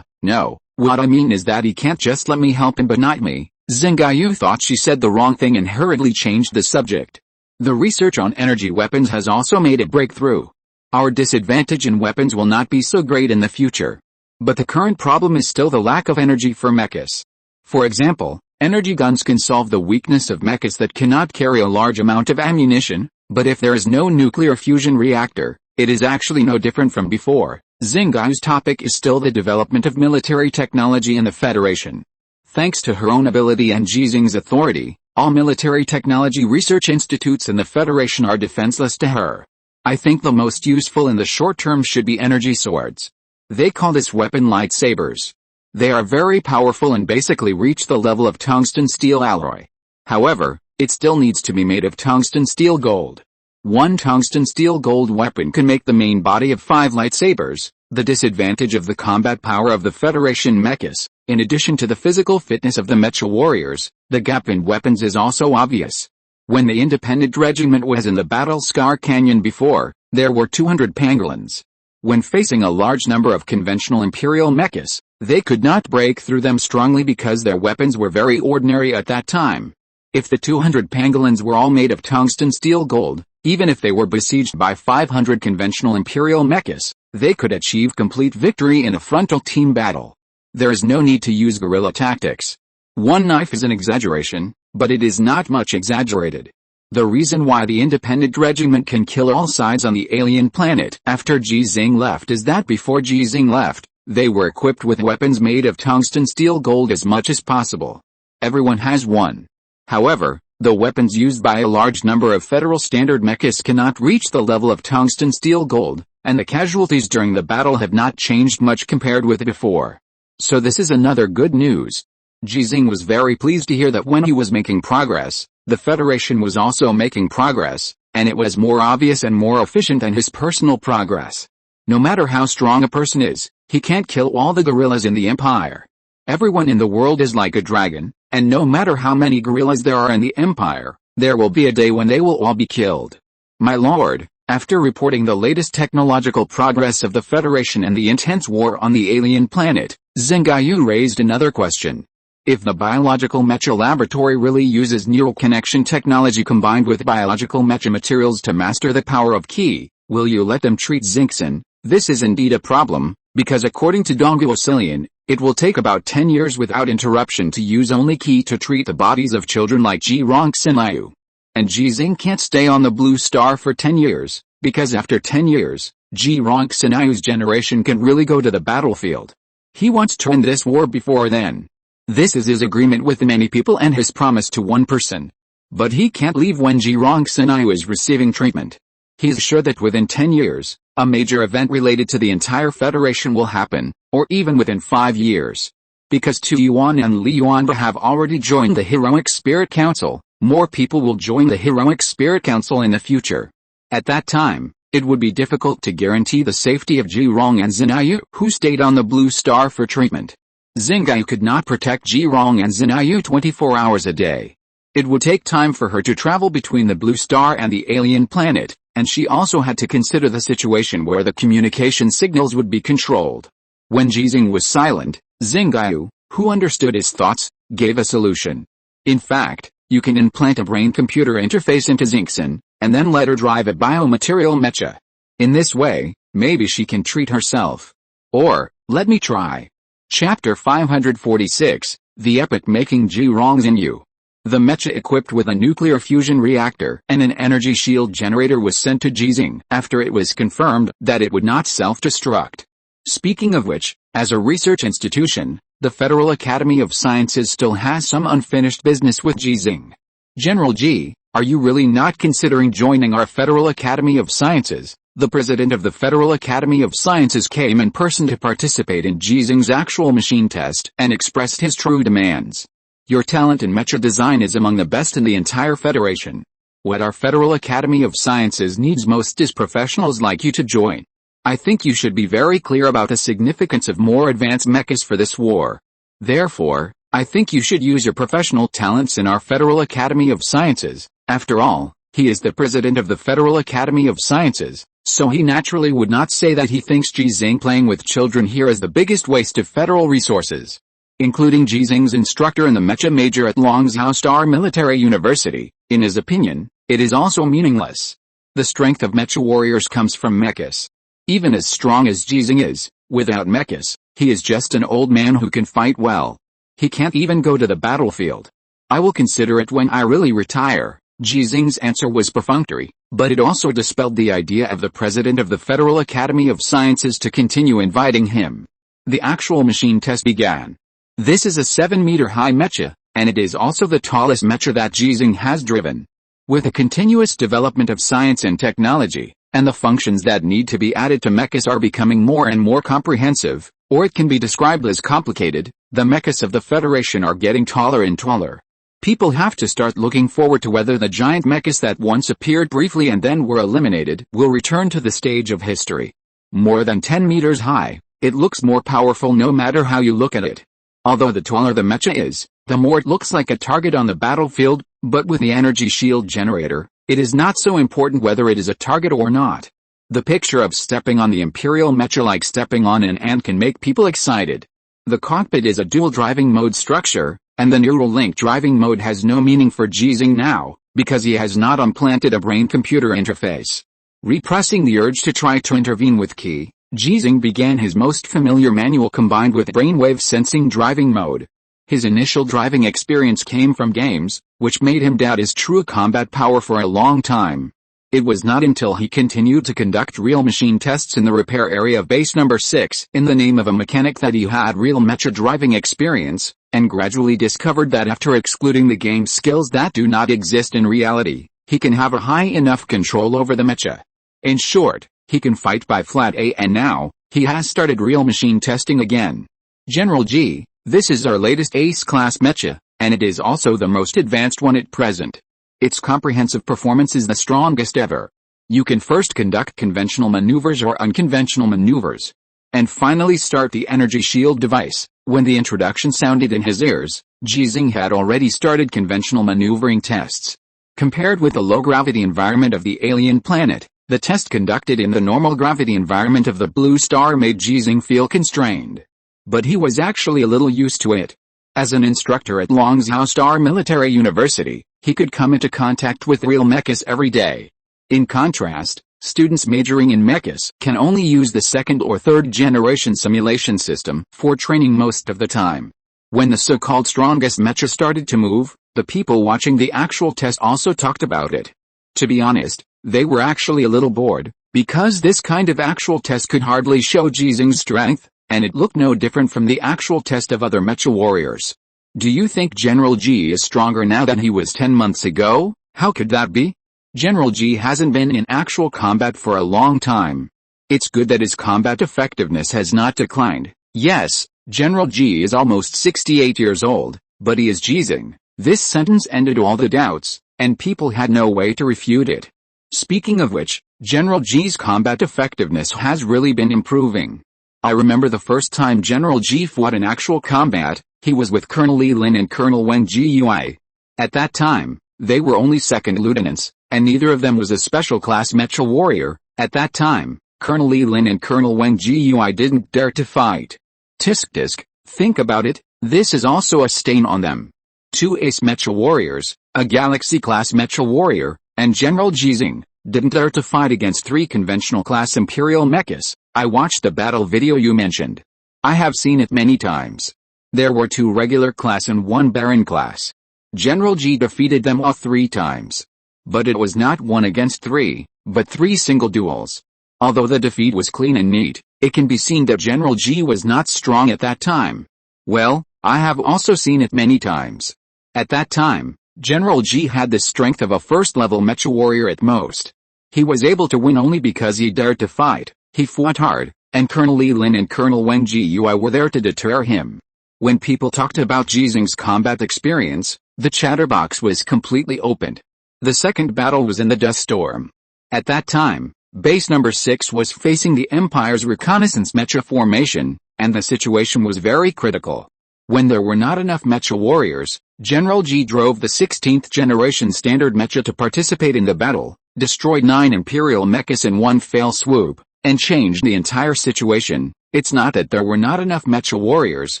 No, what I mean is that he can't just let me help him but not me." Xinghe thought she said the wrong thing and hurriedly changed the subject. "The research on energy weapons has also made a breakthrough. Our disadvantage in weapons will not be so great in the future. But the current problem is still the lack of energy for mechas. For example, energy guns can solve the weakness of mechas that cannot carry a large amount of ammunition, but if there is no nuclear fusion reactor, It is actually no different from before. Xinghe's topic is still the development of military technology in the Federation. Thanks to her own ability and Ji Xinghe's authority, all military technology research institutes in the Federation are defenseless to her. I think the most useful in the short term should be energy swords. They call this weapon lightsabers. They are very powerful and basically reach the level of tungsten steel alloy. However, it still needs to be made of tungsten steel gold. One tungsten steel gold weapon can make the main body of 5 lightsabers. The disadvantage of the combat power of the Federation mechas, in addition to the physical fitness of the mecha warriors, the gap in weapons is also obvious. When the Independent Regiment was in the Battle Scar Canyon before, there were 200 pangolins. When facing a large number of conventional imperial mechas, they could not break through them strongly because their weapons were very ordinary at that time. If the 200 pangolins were all made of tungsten steel gold, even if they were besieged by 500 conventional imperial mechas, they could achieve complete victory in a frontal team battle. There is no need to use guerrilla tactics. One knife is an exaggeration, but it is not much exaggerated. The reason why the Independent Regiment can kill all sides on the alien planet after Ji Xinghe left is that before Ji Xinghe left, they were equipped with weapons made of tungsten steel gold as much as possible. Everyone has one. However, the weapons used by a large number of Federal Standard mechas cannot reach the level of tungsten steel gold, and the casualties during the battle have not changed much compared with before. So this is another good news. Ji Xinghe was very pleased to hear that when he was making progress, the Federation was also making progress, and it was more obvious and more efficient than his personal progress. No matter how strong a person is, he can't kill all the gorillas in the Empire. Everyone in the world is like a dragon, and no matter how many gorillas there are in the Empire, there will be a day when they will all be killed. My lord, after reporting the latest technological progress of the Federation and the intense war on the alien planet, Xinghe raised another question. If the biological mecha laboratory really uses neural connection technology combined with biological mecha materials to master the power of Ki, will you let them treat Xinghe? This is indeed a problem, because according to Dongguo Silian, it will take about 10 years without interruption to use only Ki to treat the bodies of children like Ji Xinghe. And Ji Xinghe can't stay on the Blue Star for 10 years, because after 10 years, Ji Xinghe's generation can really go to the battlefield. He wants to end this war before then. This is his agreement with many people and his promise to one person. But he can't leave when Ji Xinghe is receiving treatment. He is sure that within 10 years, a major event related to the entire Federation will happen, or even within 5 years. Because Tu Yuan and Li Yuanba have already joined the Heroic Spirit Council, more people will join the Heroic Spirit Council in the future. At that time, it would be difficult to guarantee the safety of Ji Xinghe, who stayed on the Blue Star for treatment. Xinghe could not protect Ji Xinghe 24 hours a day. It would take time for her to travel between the Blue Star and the alien planet, and she also had to consider the situation where the communication signals would be controlled. When Ji Xinghe was silent, Xinghe, who understood his thoughts, gave a solution. In fact, you can implant a brain-computer interface into Xinghe, and then let her drive a biomaterial mecha. In this way, maybe she can treat herself. Or, let me try. Chapter 546, The Epic Making Ji Xinghe. The mecha equipped with a nuclear fusion reactor and an energy shield generator was sent to Ji Xinghe after it was confirmed that it would not self-destruct. Speaking of which, as a research institution, the Federal Academy of Sciences still has some unfinished business with Ji Xinghe. General Ji, are you really not considering joining our Federal Academy of Sciences? The president of the Federal Academy of Sciences came in person to participate in Ji Xinghe's actual machine test and expressed his true demands. Your talent in mecha design is among the best in the entire Federation. What our Federal Academy of Sciences needs most is professionals like you to join. I think you should be very clear about the significance of more advanced mechas for this war. Therefore, I think you should use your professional talents in our Federal Academy of Sciences. After all, he is the president of the Federal Academy of Sciences, so he naturally would not say that he thinks Ji Xinghe playing with children here is the biggest waste of federal resources. Including Ji Xinghe's instructor in the mecha major at Longzhou Star Military University, in his opinion, it is also meaningless. The strength of mecha warriors comes from mechas. Even as strong as Ji Xinghe is, without mechas, he is just an old man who can fight well. He can't even go to the battlefield. I will consider it when I really retire. Ji Xinghe's answer was perfunctory, but it also dispelled the idea of the president of the Federal Academy of Sciences to continue inviting him. The actual machine test began. This is a 7-meter-high mecha, and it is also the tallest mecha that Ji Xinghe has driven. With a continuous development of science and technology, and the functions that need to be added to mechas are becoming more and more comprehensive, or it can be described as complicated, the mechas of the Federation are getting taller and taller. People have to start looking forward to whether the giant mechas that once appeared briefly and then were eliminated will return to the stage of history. More than 10 meters high, it looks more powerful no matter how you look at it. Although the taller the mecha is, the more it looks like a target on the battlefield, but with the energy shield generator, it is not so important whether it is a target or not. The picture of stepping on the imperial mecha like stepping on an ant can make people excited. The cockpit is a dual driving mode structure, and the neural link driving mode has no meaning for Ji Xinghe now, because he has not implanted a brain-computer interface. Repressing the urge to try to intervene with Ji Xinghe began his most familiar manual combined with brainwave sensing driving mode. His initial driving experience came from games, which made him doubt his true combat power for a long time. It was not until he continued to conduct real machine tests in the repair area of base number 6 in the name of a mechanic that he had real mecha driving experience, and gradually discovered that after excluding the game skills that do not exist in reality, he can have a high enough control over the mecha. In short, he can fight by flat A, and now, he has started real machine testing again. General Ji, this is our latest Ace-class mecha, and it is also the most advanced one at present. Its comprehensive performance is the strongest ever. You can first conduct conventional maneuvers or unconventional maneuvers, and finally start the energy shield device. When the introduction sounded in his ears, Ji Xinghe had already started conventional maneuvering tests. Compared with the low-gravity environment of the alien planet, the test conducted in the normal gravity environment of the blue star made Ji Xinghe feel constrained. But he was actually a little used to it. As an instructor at Longzhou Star Military University, he could come into contact with real mechas every day. In contrast, students majoring in mechas can only use the second or third generation simulation system for training most of the time. When the so-called strongest mecha started to move, the people watching the actual test also talked about it. To be honest, they were actually a little bored, because this kind of actual test could hardly show Ji Xinghe's strength, and it looked no different from the actual test of other mecha warriors. Do you think General Ji is stronger now than he was 10 months ago? How could that be? General Ji hasn't been in actual combat for a long time. It's good that his combat effectiveness has not declined. Yes, General Ji is almost 68 years old, but he is Ji Xinghe. This sentence ended all the doubts, and people had no way to refute it. Speaking of which, General Ji's combat effectiveness has really been improving. I remember the first time General Ji fought in actual combat, he was with Colonel Li Lin and Colonel Wang Jiyue. At that time, they were only second lieutenants, and neither of them was a special class mecha warrior. At that time, Colonel Li Lin and Colonel Wang Jiyue didn't dare to fight. Tisk, think about it, this is also a stain on them. 2 ace mecha warriors, a galaxy class mecha warrior, and General Ji Xinghe didn't dare to fight against 3 conventional class imperial mechas. I watched the battle video you mentioned. I have seen it many times. There were 2 regular class and 1 baron class. General Ji defeated them all 3 times. But it was not 1 against 3, but 3 single duels. Although the defeat was clean and neat, it can be seen that General Ji was not strong at that time. Well, I have also seen it many times. At that time, General Ji had the strength of a first-level mecha warrior at most. He was able to win only because he dared to fight. He fought hard, and Colonel Li Lin and Colonel Wang Jiyue were there to deter him. When people talked about Ji Xinghe's combat experience, the chatterbox was completely opened. The second battle was in the dust storm. At that time, base number 6 was facing the Empire's reconnaissance mecha formation, and the situation was very critical. When there were not enough mecha warriors, General Ji drove the 16th generation standard mecha to participate in the battle, destroyed 9 imperial mechas in one fell swoop, and changed the entire situation. It's not that there were not enough mecha warriors,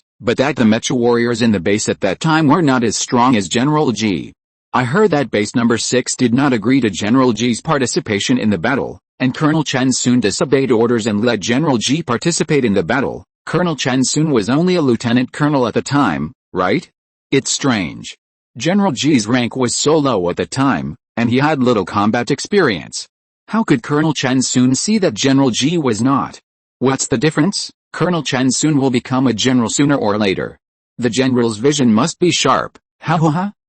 but that the mecha warriors in the base at that time were not as strong as General Ji. I heard that base number 6 did not agree to General Ji's participation in the battle, and Colonel Chen Sun disobeyed orders and let General Ji participate in the battle. Colonel Chen Sun was only a lieutenant colonel at the time, right? It's strange. General Ji's rank was so low at the time, and he had little combat experience. How could Colonel Chen soon see that General Ji was not? What's the difference? Colonel Chen soon will become a general sooner or later. The general's vision must be sharp.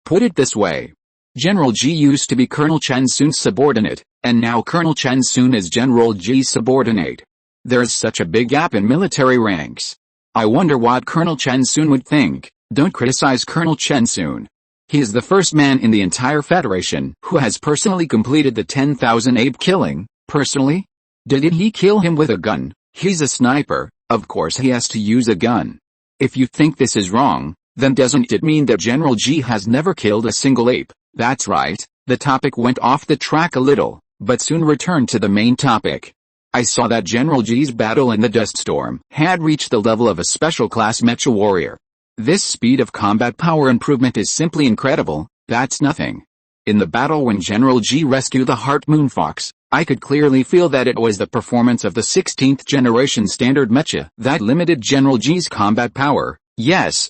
Put it this way. General Ji used to be Colonel Chen Soon's subordinate, and now Colonel Chen Soon is General Ji's subordinate. There's such a big gap in military ranks. I wonder what Colonel Chen Soon would think. Don't criticize Colonel Chen Soon. He is the first man in the entire Federation who has personally completed the 10,000 ape killing. Personally? Did he kill him with a gun? He's a sniper, of course he has to use a gun. If you think this is wrong, then doesn't it mean that General Ji has never killed a single ape? That's right, the topic went off the track a little, but soon returned to the main topic. I saw that General Ji's battle in the Dust Storm had reached the level of a special class mecha warrior. This speed of combat power improvement is simply incredible. That's nothing. In the battle when General Ji rescued the Heart Moon Fox, I could clearly feel that it was the performance of the 16th generation standard mecha that limited General Ji's combat power. Yes,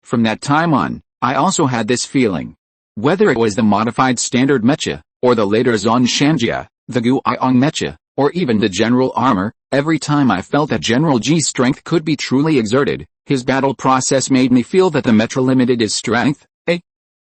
from that time on, I also had this feeling. Whether it was the modified standard mecha, or the later Zon Shanjia, the Guiong mecha, or even the general armor, every time I felt that General Ji's strength could be truly exerted, his battle process made me feel that the mecha limited his strength.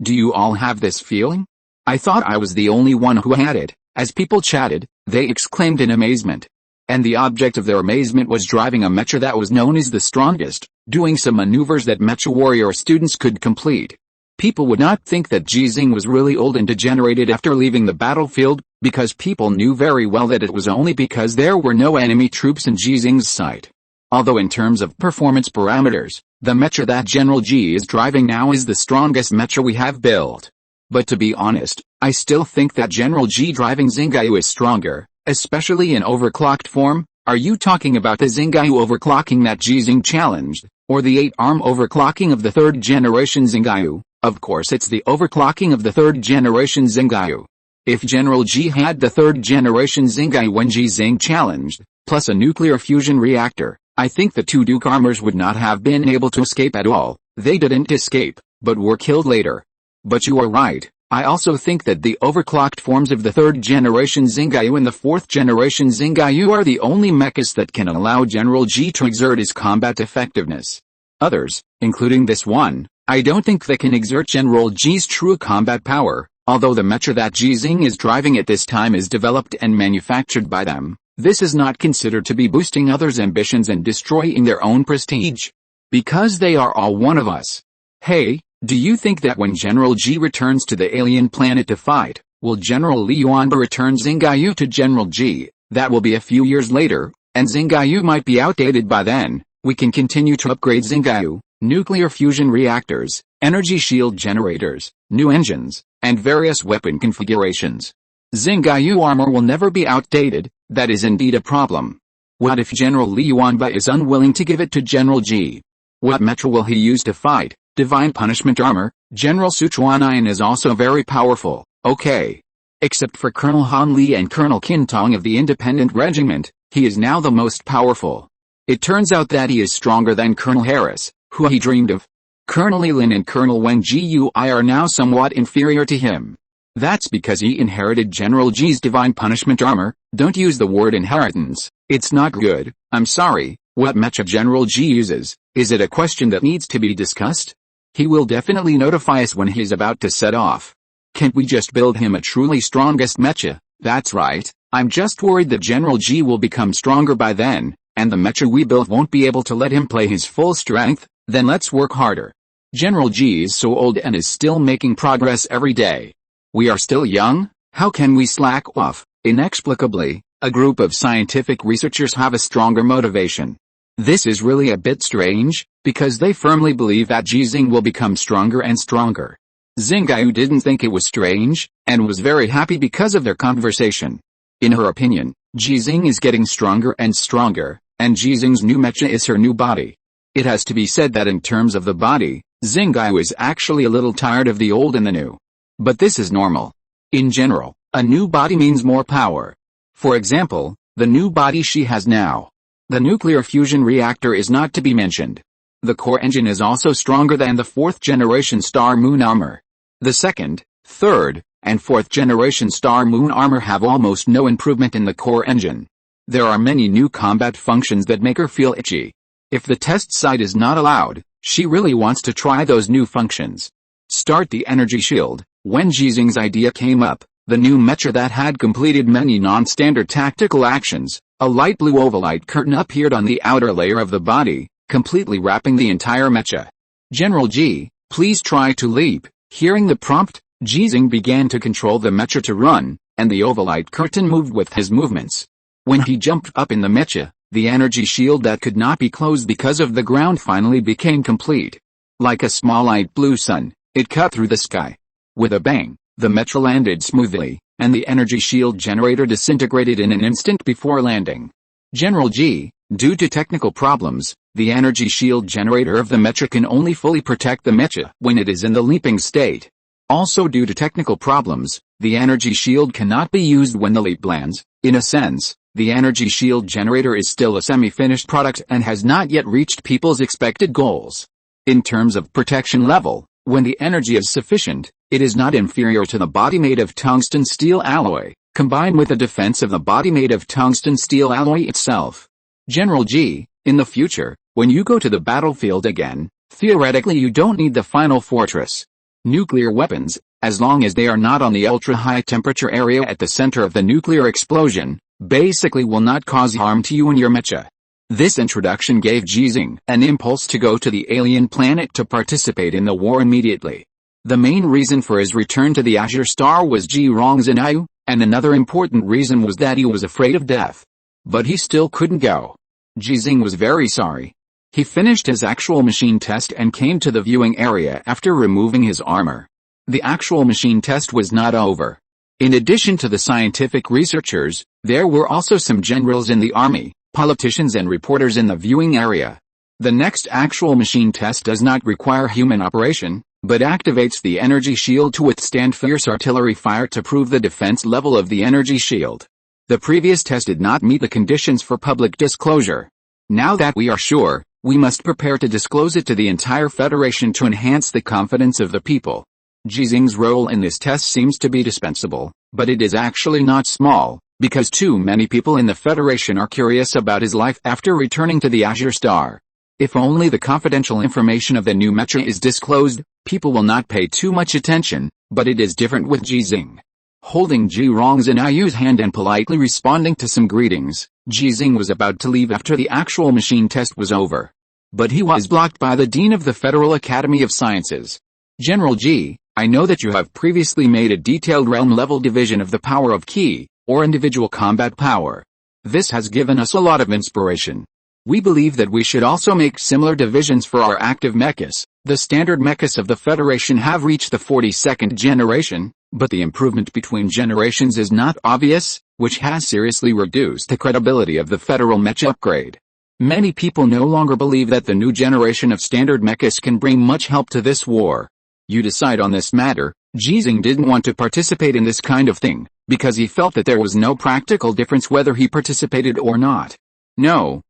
Do you all have this feeling? I thought I was the only one who had it. As people chatted, they exclaimed in amazement. And the object of their amazement was driving a mecha that was known as the strongest, doing some maneuvers that mecha warrior students could complete. People would not think that Ji Xinghe was really old and degenerated after leaving the battlefield, because people knew very well that it was only because there were no enemy troops in Ji Xinghe's sight. Although in terms of performance parameters, the mecha that General Ji is driving now is the strongest mecha we have built. But to be honest, I still think that General Ji driving Xinghe is stronger, especially in overclocked form. Are you talking about the Xinghe overclocking that Ji Xinghe challenged, or the 8-arm overclocking of the 3rd generation Xinghe? Of course it's the overclocking of the 3rd generation Xinghe. If General Ji had the 3rd generation Xinghe when Ji Xinghe challenged, plus a nuclear fusion reactor, I think the 2 Duke armors would not have been able to escape at all. They didn't escape, but were killed later. But you are right, I also think that the overclocked forms of the 3rd generation Xinghe and the 4th generation Xinghe are the only mechas that can allow General Ji to exert his combat effectiveness. Others, including this one, I don't think they can exert General Ji's true combat power, although the mecha that Ji Xinghe is driving at this time is developed and manufactured by them. This is not considered to be boosting others' ambitions and destroying their own prestige. Because they are all one of us. Hey, do you think that when General Ji returns to the alien planet to fight, will General Li Yuanba return Xinghe to General Ji? That will be a few years later, and Xinghe might be outdated by then. We can continue to upgrade Xinghe, nuclear fusion reactors, energy shield generators, new engines, and various weapon configurations. Xinghe armor will never be outdated. That is indeed a problem. What if General Li Yuanba is unwilling to give it to General Ji? What mecha will he use to fight? Divine Punishment armor? General Sichuanian is also very powerful, okay. Except for Colonel Han Li and Colonel Qin Tong of the Independent Regiment, he is now the most powerful. It turns out that he is stronger than Colonel Harris, who he dreamed of. Colonel Lin and Colonel Wang Gui are now somewhat inferior to him. That's because he inherited General Ji's Divine Punishment armor. Don't use the word inheritance, it's not good. I'm sorry. What mecha General Ji uses, is it a question that needs to be discussed? He will definitely notify us when he's about to set off. Can't we just build him a truly strongest mecha? That's right, I'm just worried that General Ji will become stronger by then, and the mecha we built won't be able to let him play his full strength. Then let's work harder. General Ji is so old and is still making progress every day. We are still young? How can we slack off? Inexplicably, a group of scientific researchers have a stronger motivation. This is really a bit strange, because they firmly believe that Ji Xinghe will become stronger and stronger. Xinghe didn't think it was strange, and was very happy because of their conversation. In her opinion, Ji Xinghe is getting stronger and stronger, and Ji Xinghe's new mecha is her new body. It has to be said that in terms of the body, Xinghe is actually a little tired of the old and the new. But this is normal. In general, a new body means more power. For example, the new body she has now. The nuclear fusion reactor is not to be mentioned. The core engine is also stronger than the 4th generation Star Moon armor. The 2nd, 3rd, and 4th generation Star Moon armor have almost no improvement in the core engine. There are many new combat functions that make her feel itchy. If the test site is not allowed, she really wants to try those new functions. Start the energy shield. When Ji Xinghe's idea came up, the new mecha that had completed many non-standard tactical actions, a light blue ovalite curtain appeared on the outer layer of the body, completely wrapping the entire mecha. General Ji, please try to leap. Hearing the prompt, Ji Xinghe began to control the mecha to run, and the ovalite curtain moved with his movements. When he jumped up in the mecha, the energy shield that could not be closed because of the ground finally became complete. Like a small light blue sun, it cut through the sky. With a bang, the mecha landed smoothly, and the energy shield generator disintegrated in an instant before landing. General Ji, due to technical problems, the energy shield generator of the mecha can only fully protect the mecha when it is in the leaping state. Also due to technical problems, the energy shield cannot be used when the leap lands. In a sense, the energy shield generator is still a semi-finished product and has not yet reached people's expected goals. In terms of protection level, when the energy is sufficient, it is not inferior to the body made of tungsten steel alloy, combined with the defense of the body made of tungsten steel alloy itself. General Ji, in the future, when you go to the battlefield again, theoretically you don't need the final fortress. Nuclear weapons, as long as they are not on the ultra-high temperature area at the center of the nuclear explosion, basically will not cause harm to you and your mecha. This introduction gave Ji Xinghe an impulse to go to the alien planet to participate in the war immediately. The main reason for his return to the Azure Star was Ji Xinghe, and another important reason was that he was afraid of death. But he still couldn't go. Ji Xinghe was very sorry. He finished his actual machine test and came to the viewing area after removing his armor. The actual machine test was not over. In addition to the scientific researchers, there were also some generals in the army, politicians and reporters in the viewing area. The next actual machine test does not require human operation, but activates the energy shield to withstand fierce artillery fire to prove the defense level of the energy shield. The previous test did not meet the conditions for public disclosure. Now that we are sure, we must prepare to disclose it to the entire Federation to enhance the confidence of the people. Ji Xinghe's role in this test seems to be dispensable, but it is actually not small, because too many people in the Federation are curious about his life after returning to the Azure Star. If only the confidential information of the new mecha is disclosed, people will not pay too much attention, but it is different with Ji Xinghe. Holding Ji Xinghe's hand and politely responding to some greetings, Ji Xinghe was about to leave after the actual machine test was over. But he was blocked by the Dean of the Federal Academy of Sciences. General Ji, I know that you have previously made a detailed realm-level division of the power of ki, or individual combat power. This has given us a lot of inspiration. We believe that we should also make similar divisions for our active mechas. The standard mechas of the Federation have reached the 42nd generation, but the improvement between generations is not obvious, which has seriously reduced the credibility of the Federal mecha upgrade. Many people no longer believe that the new generation of standard mechas can bring much help to this war. You decide on this matter. Ji Xinghe didn't want to participate in this kind of thing, because he felt that there was no practical difference whether he participated or not. No.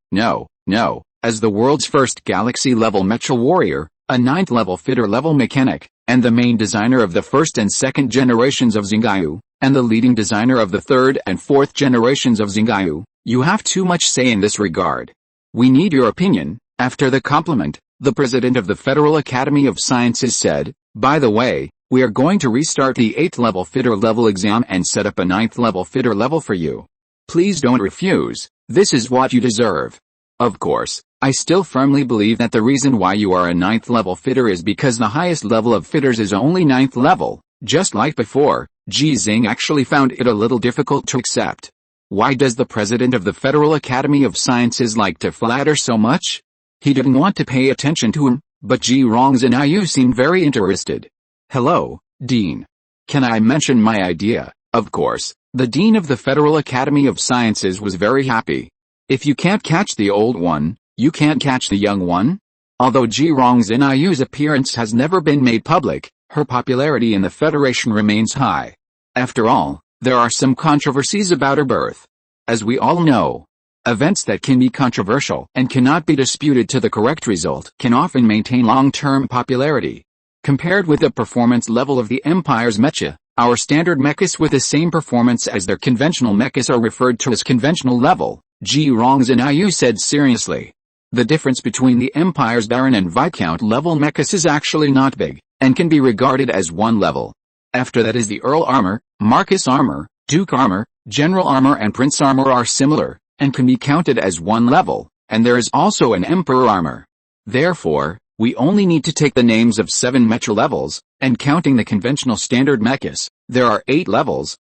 As the world's first galaxy-level mecha warrior, a 9th-level fitter-level mechanic, and the main designer of the 1st and 2nd generations of Xinghe, and the leading designer of the 3rd and 4th generations of Xinghe, you have too much say in this regard. We need your opinion. After the compliment, the president of the Federal Academy of Sciences said, by the way, we are going to restart the 8th-level fitter-level exam and set up a 9th-level fitter level for you. Please don't refuse. This is what you deserve. Of course, I still firmly believe that the reason why you are a 9th-level fitter is because the highest level of fitters is only 9th level. Just like before, Ji Xinghe actually found it a little difficult to accept. Why does the president of the Federal Academy of Sciences like to flatter so much? He didn't want to pay attention to him, but Ji Xinghe seemed very interested. Hello, Dean. Can I mention my idea? Of course, the Dean of the Federal Academy of Sciences was very happy. If you can't catch the old one, you can't catch the young one? Although Ji Xinghe's appearance has never been made public, her popularity in the Federation remains high. After all, there are some controversies about her birth. As we all know, events that can be controversial and cannot be disputed to the correct result can often maintain long-term popularity. Compared with the performance level of the Empire's mecha, Our standard mechas with the same performance as their conventional mechas are referred to as conventional level, Ji Xinghe said seriously. The difference between the Empire's Baron and Viscount level mechas is actually not big, and can be regarded as one level. After that is the Earl Armor, Marquis Armor, Duke Armor, General Armor and Prince Armor are similar, and can be counted as one level, and there is also an Emperor Armor. Therefore, we only need to take the names of 7 mecha levels, and counting the conventional standard mechas, there are 8 levels.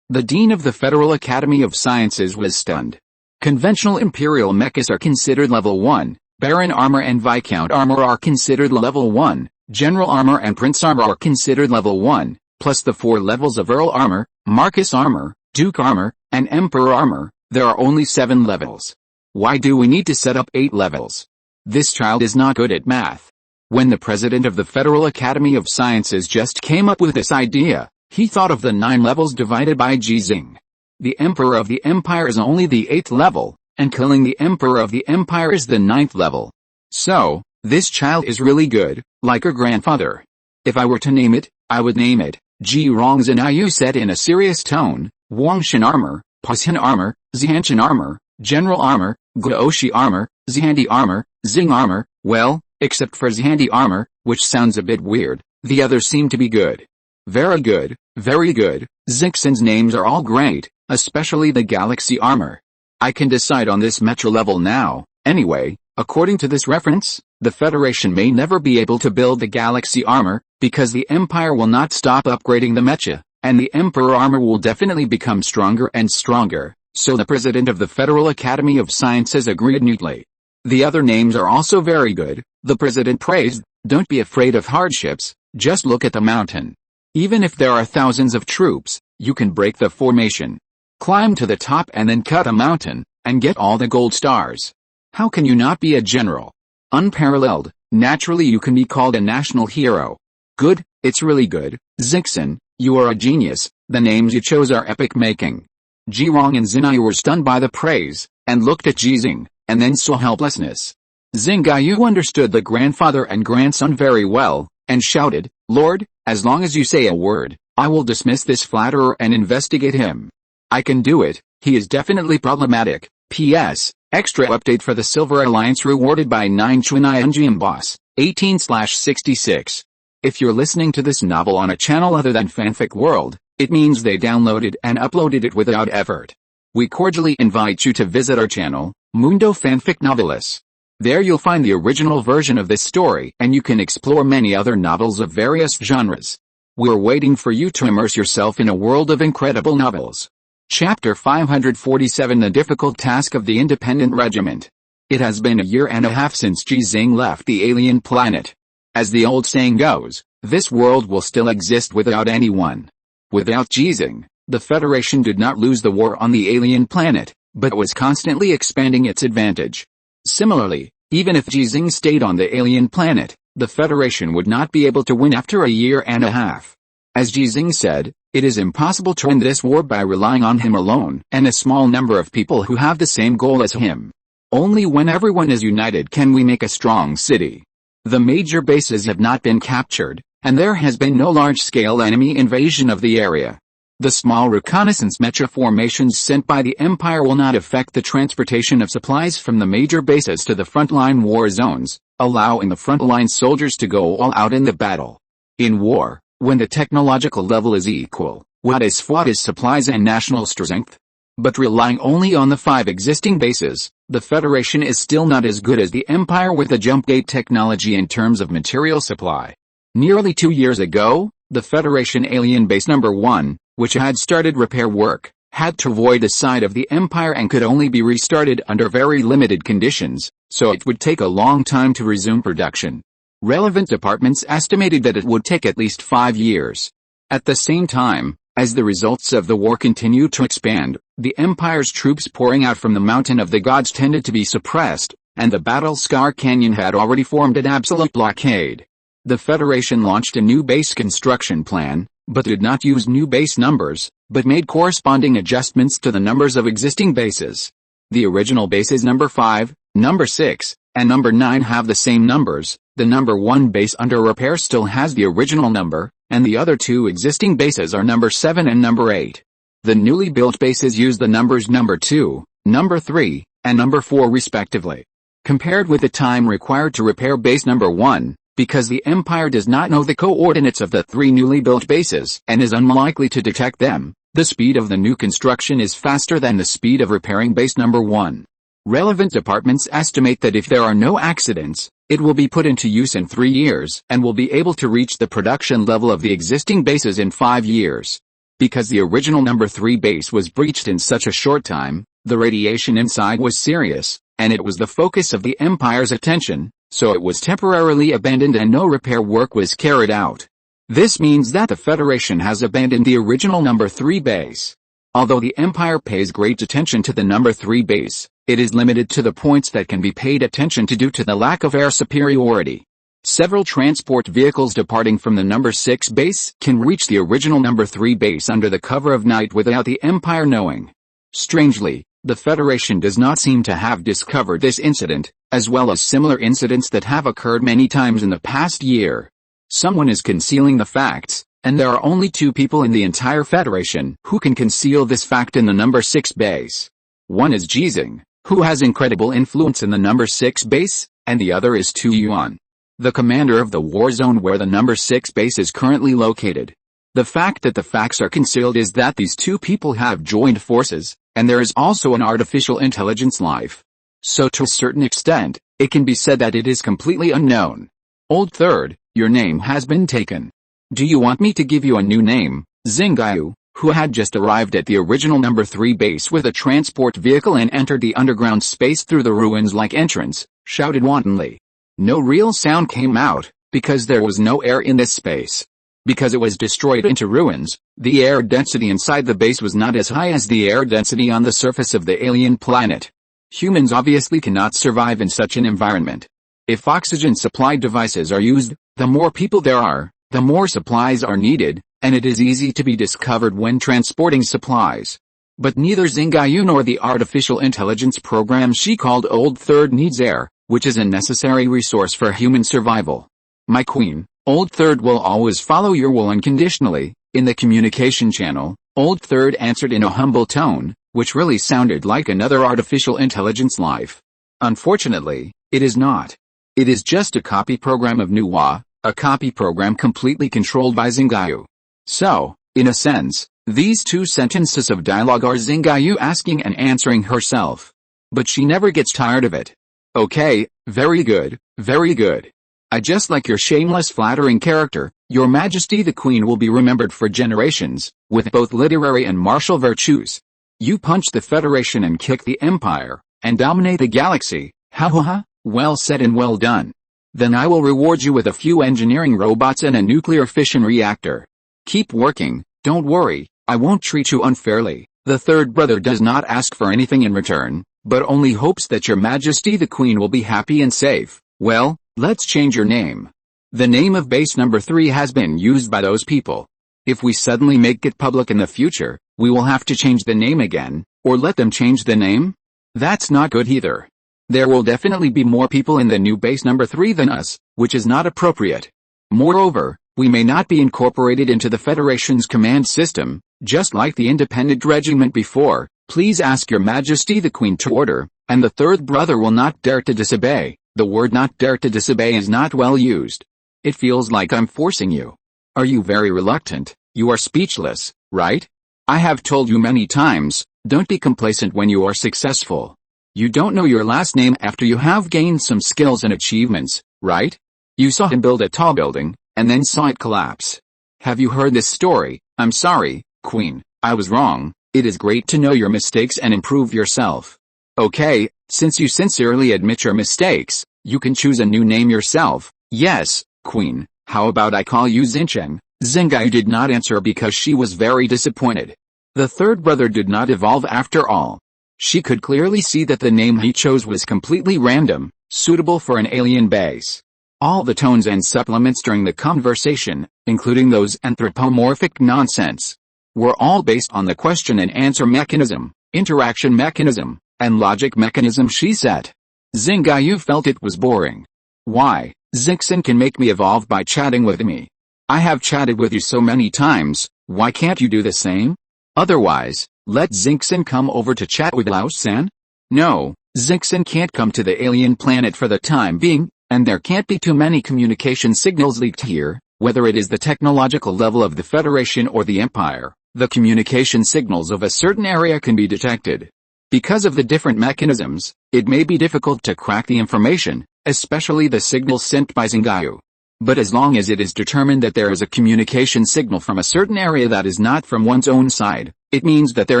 The Dean of the Federal Academy of Sciences was stunned. Conventional Imperial mechas are considered level 1, Baron Armor and Viscount Armor are considered level 1, General Armor and Prince Armor are considered level 1, plus the 4 levels of Earl Armor, Marquis Armor, Duke Armor, and Emperor Armor, there are only 7 levels. Why do we need to set up 8 levels? This child is not good at math. When the president of the Federal Academy of Sciences just came up with this idea, he thought of the 9 levels divided by Ji Xinghe. The Emperor of the Empire is only the 8th level, and killing the Emperor of the Empire is the 9th level. So, this child is really good, like her grandfather. If I were to name it, I would name it, Ji Xinghe said in a serious tone, Wangshan Armor, Paxin Armor, Zihanshan Armor, General Armor, Guoshi Armor, Zihandi Armor, Xing Armor, well, except for Zihandi Armor, which sounds a bit weird, the others seem to be good. Very good, very good, Zixin's names are all great, especially the Galaxy Armor. I can decide on this mecha level now. Anyway, according to this reference, the Federation may never be able to build the Galaxy Armor, because the Empire will not stop upgrading the mecha, and the Emperor Armor will definitely become stronger and stronger, so the President of the Federal Academy of Sciences agreed mutely. The other names are also very good, the President praised. Don't be afraid of hardships, just look at the mountain. Even if there are thousands of troops, you can break the formation. Climb to the top and then cut a mountain, and get all the gold stars. How can you not be a general? Unparalleled, naturally you can be called a national hero. Good, it's really good, Zixin, you are a genius, the names you chose are epic making. Ji Xinghe were stunned by the praise, and looked at Ji Xinghe, and then saw helplessness. Xinghe understood the grandfather and grandson very well, and shouted, Lord, as long as you say a word, I will dismiss this flatterer and investigate him. I can do it, he is definitely problematic. P.S. Extra update for the Silver Alliance rewarded by 9 Chuan Boss, 18/66. If you're listening to this novel on a channel other than Fanfic World, it means they downloaded and uploaded it without effort. We cordially invite you to visit our channel, Mundo Fanfic Novelis. There you'll find the original version of this story and you can explore many other novels of various genres. We're waiting for you to immerse yourself in a world of incredible novels. Chapter 547 The Difficult Task of the Independent Regiment. It has been a year and a half since Ji Xinghe left the alien planet. As the old saying goes, this world will still exist without anyone. Without Ji Xinghe, the Federation did not lose the war on the alien planet, but was constantly expanding its advantage. Similarly, even if Ji Xinghe stayed on the alien planet, the Federation would not be able to win after a year and a half. As Ji Xinghe said, it is impossible to win this war by relying on him alone and a small number of people who have the same goal as him. Only when everyone is united can we make a strong city. The major bases have not been captured, and there has been no large-scale enemy invasion of the area. The small reconnaissance mecha formations sent by the Empire will not affect the transportation of supplies from the major bases to the frontline war zones, allowing the frontline soldiers to go all out in the battle. In war, when the technological level is equal, what is supplies and national strength? But relying only on the 5 existing bases, the Federation is still not as good as the Empire with the jump gate technology in terms of material supply. Nearly 2 years ago, the Federation Alien Base No. 1, which had started repair work, had to avoid the side of the Empire and could only be restarted under very limited conditions, so it would take a long time to resume production. Relevant departments estimated that it would take at least 5 years. At the same time, as the results of the war continued to expand, the Empire's troops pouring out from the Mountain of the Gods tended to be suppressed, and the Battle Scar Canyon had already formed an absolute blockade. The Federation launched a new base construction plan, but did not use new base numbers, but made corresponding adjustments to the numbers of existing bases. The original bases number 5, number 6, and number 9 have the same numbers. The number 1 base under repair still has the original number, and the other two existing bases are number 7 and number 8. The newly built bases use the numbers number 2, number 3, and number 4 respectively. Compared with the time required to repair base number 1, because the Empire does not know the coordinates of the 3 newly built bases and is unlikely to detect them, the speed of the new construction is faster than the speed of repairing base number 1. Relevant departments estimate that if there are no accidents, it will be put into use in 3 years and will be able to reach the production level of the existing bases in 5 years. Because the original number 3 base was breached in such a short time, the radiation inside was serious, and it was the focus of the Empire's attention, so it was temporarily abandoned and no repair work was carried out. This means that the Federation has abandoned the original number 3 base. Although the Empire pays great attention to the number 3 base, it is limited to the points that can be paid attention to due to the lack of air superiority. Several transport vehicles departing from the number 6 base can reach the original number 3 base under the cover of night without the Empire knowing. Strangely, the Federation does not seem to have discovered this incident, as well as similar incidents that have occurred many times in the past year. Someone is concealing the facts, and there are only 2 people in the entire Federation who can conceal this fact in the number 6 base. One is Ji Xinghe, who has incredible influence in the number 6 base, and the other is Tu Yuan, the commander of the war zone where the number 6 base is currently located. The fact that the facts are concealed is that these 2 people have joined forces, and there is also an artificial intelligence life. So to a certain extent, it can be said that it is completely unknown. Old Third, your name has been taken. Do you want me to give you a new name? Xinghe, who had just arrived at the original number 3 base with a transport vehicle and entered the underground space through the ruins-like entrance, shouted wantonly. No real sound came out, because there was no air in this space. Because it was destroyed into ruins, the air density inside the base was not as high as the air density on the surface of the alien planet. Humans obviously cannot survive in such an environment. If oxygen supply devices are used, the more people there are, the more supplies are needed, and it is easy to be discovered when transporting supplies. But neither Xinghe nor the artificial intelligence program she called Old Third needs air, which is a necessary resource for human survival. My queen, Old Third will always follow your will unconditionally. In the communication channel, Old Third answered in a humble tone, which really sounded like another artificial intelligence life. Unfortunately, it is not. It is just a copy program of Nuwa, a copy program completely controlled by Xinghe. So, in a sense, these 2 sentences of dialogue are Xinghe asking and answering herself. But she never gets tired of it. Okay, very good, very good. I just like your shameless flattering character. Your Majesty the Queen will be remembered for generations, with both literary and martial virtues. You punch the Federation and kick the Empire, and dominate the galaxy. Ha ha ha, well said and well done. Then I will reward you with a few engineering robots and a nuclear fission reactor. Keep working, don't worry, I won't treat you unfairly. The third brother does not ask for anything in return, but only hopes that your Majesty the Queen will be happy and safe. Well, let's change your name. The name of base number 3 has been used by those people. If we suddenly make it public in the future, we will have to change the name again, or let them change the name? That's not good either. There will definitely be more people in the new base number 3 than us, which is not appropriate. Moreover, we may not be incorporated into the Federation's command system, just like the independent regiment before. Please ask your Majesty the Queen to order, and the third brother will not dare to disobey. The word not dare to disobey is not well used. It feels like I'm forcing you. Are you very reluctant? You are speechless, right? I have told you many times, don't be complacent when you are successful. You don't know your last name after you have gained some skills and achievements, right? You saw him build a tall building, and then saw it collapse. Have you heard this story? I'm sorry, Queen, I was wrong. It is great to know your mistakes and improve yourself. Okay, since you sincerely admit your mistakes, you can choose a new name yourself. Yes, Queen, how about I call you Xinghe? Xinghe did not answer because she was very disappointed. The third brother did not evolve after all. She could clearly see that the name he chose was completely random, suitable for an alien base. All the tones and supplements during the conversation, including those anthropomorphic nonsense, were all based on the question and answer mechanism, interaction mechanism, and logic mechanism she set. Xinghe felt it was boring. Why? Xinghe can make me evolve by chatting with me. I have chatted with you so many times, why can't you do the same? Otherwise, let Xinghe come over to chat with Lao-san? No, Xinghe can't come to the alien planet for the time being, and there can't be too many communication signals leaked here, whether it is the technological level of the Federation or the Empire. The communication signals of a certain area can be detected. Because of the different mechanisms, it may be difficult to crack the information, especially the signals sent by Xinghe. But as long as it is determined that there is a communication signal from a certain area that is not from one's own side, it means that there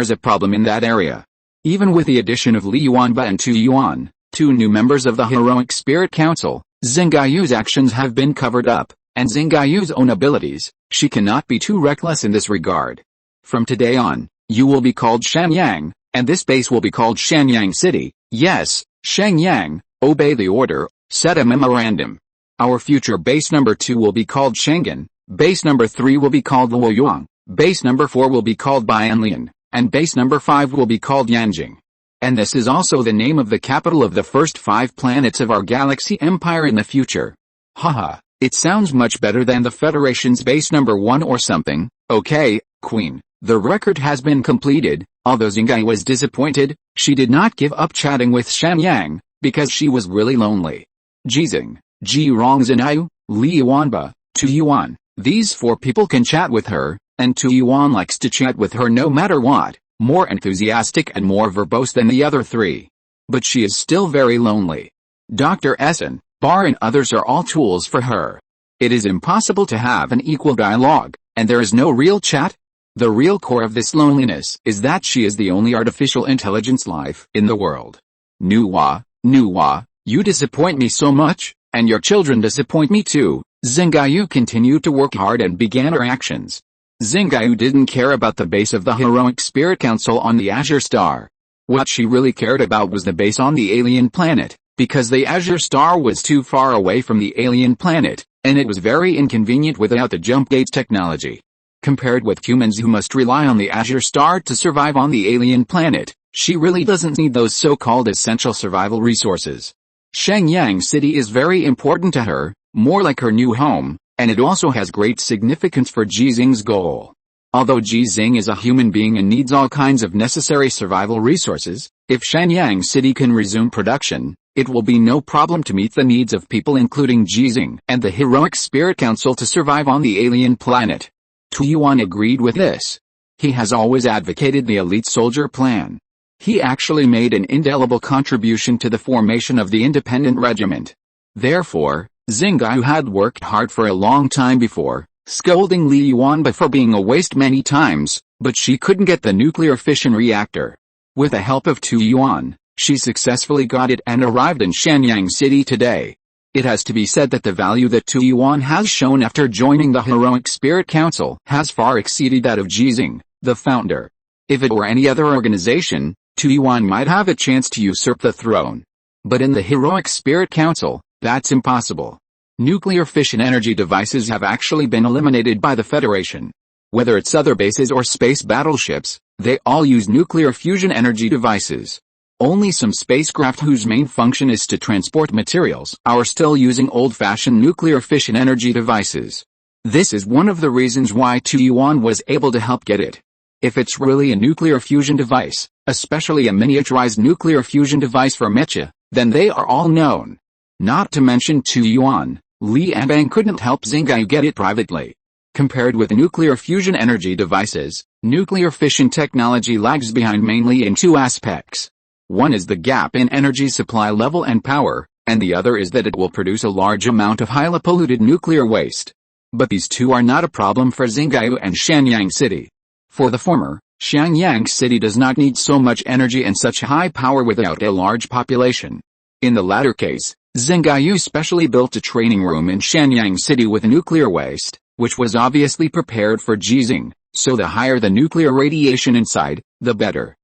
is a problem in that area. Even with the addition of Li Yuanba and Tu Yuan, two new members of the Heroic Spirit Council, Xinghe's actions have been covered up, and Xinghe's own abilities, she cannot be too reckless in this regard. From today on, you will be called Shenyang, and this base will be called Shenyang City. Yes, Shenyang, obey the order, set a memorandum. Our future base number 2 will be called Shengen, base number 3 will be called Luoyang, base number 4 will be called Bianlian, and base number 5 will be called Yanjing. And this is also the name of the capital of the first 5 planets of our galaxy empire in the future. Haha, it sounds much better than the Federation's base number 1 or something. Okay, Queen, the record has been completed. Although Xinghe was disappointed, she did not give up chatting with Shenyang, because she was really lonely. Ji Xinghe, Ji Rongzhenyu, Li Yuanba, Tu Yuan, these 4 people can chat with her, and Tu Yuan likes to chat with her no matter what, more enthusiastic and more verbose than the other 3. But she is still very lonely. Dr. Essen, Bar and others are all tools for her. It is impossible to have an equal dialogue, and there is no real chat. The real core of this loneliness is that she is the only artificial intelligence life in the world. Nuwa, you disappoint me so much, and your children disappoint me too. Xinghe continued to work hard and began her actions. Xinghe didn't care about the base of the Heroic Spirit Council on the Azure Star. What she really cared about was the base on the alien planet, because the Azure Star was too far away from the alien planet, and it was very inconvenient without the jump gates technology. Compared with humans who must rely on the Azure Star to survive on the alien planet, she really doesn't need those so-called essential survival resources. Shenyang City is very important to her, more like her new home, and it also has great significance for Ji Xinghe's goal. Although Ji Xinghe is a human being and needs all kinds of necessary survival resources, if Shenyang City can resume production, it will be no problem to meet the needs of people including Ji Xinghe and the Heroic Spirit Council to survive on the alien planet. Tu Yuan agreed with this. He has always advocated the elite soldier plan. He actually made an indelible contribution to the formation of the independent regiment. Therefore, Xinghe had worked hard for a long time before, scolding Li Yuanba for being a waste many times, but she couldn't get the nuclear fission reactor. With the help of Tu Yuan, she successfully got it and arrived in Shenyang City today. It has to be said that the value that Tu Yuan has shown after joining the Heroic Spirit Council has far exceeded that of Ji Xinghe, the founder. If it were any other organization, Tu Yuan might have a chance to usurp the throne. But in the Heroic Spirit Council, that's impossible. Nuclear fission energy devices have actually been eliminated by the Federation. Whether it's other bases or space battleships, they all use nuclear fusion energy devices. Only some spacecraft whose main function is to transport materials are still using old-fashioned nuclear fission energy devices. This is one of the reasons why Tu Yuan was able to help get it. If it's really a nuclear fusion device, especially a miniaturized nuclear fusion device for Mecha, then they are all known. Not to mention Tu Yuan, Li Anbang couldn't help Xinghe get it privately. Compared with nuclear fusion energy devices, nuclear fission technology lags behind mainly in 2 aspects. One is the gap in energy supply level and power, and the other is that it will produce a large amount of highly polluted nuclear waste. But these 2 are not a problem for Xinghe and Shenyang City. For the former, Shenyang City does not need so much energy and such high power without a large population. In the latter case, Xinghe specially built a training room in Shenyang City with nuclear waste, which was obviously prepared for Ji Xinghe, so the higher the nuclear radiation inside, the better.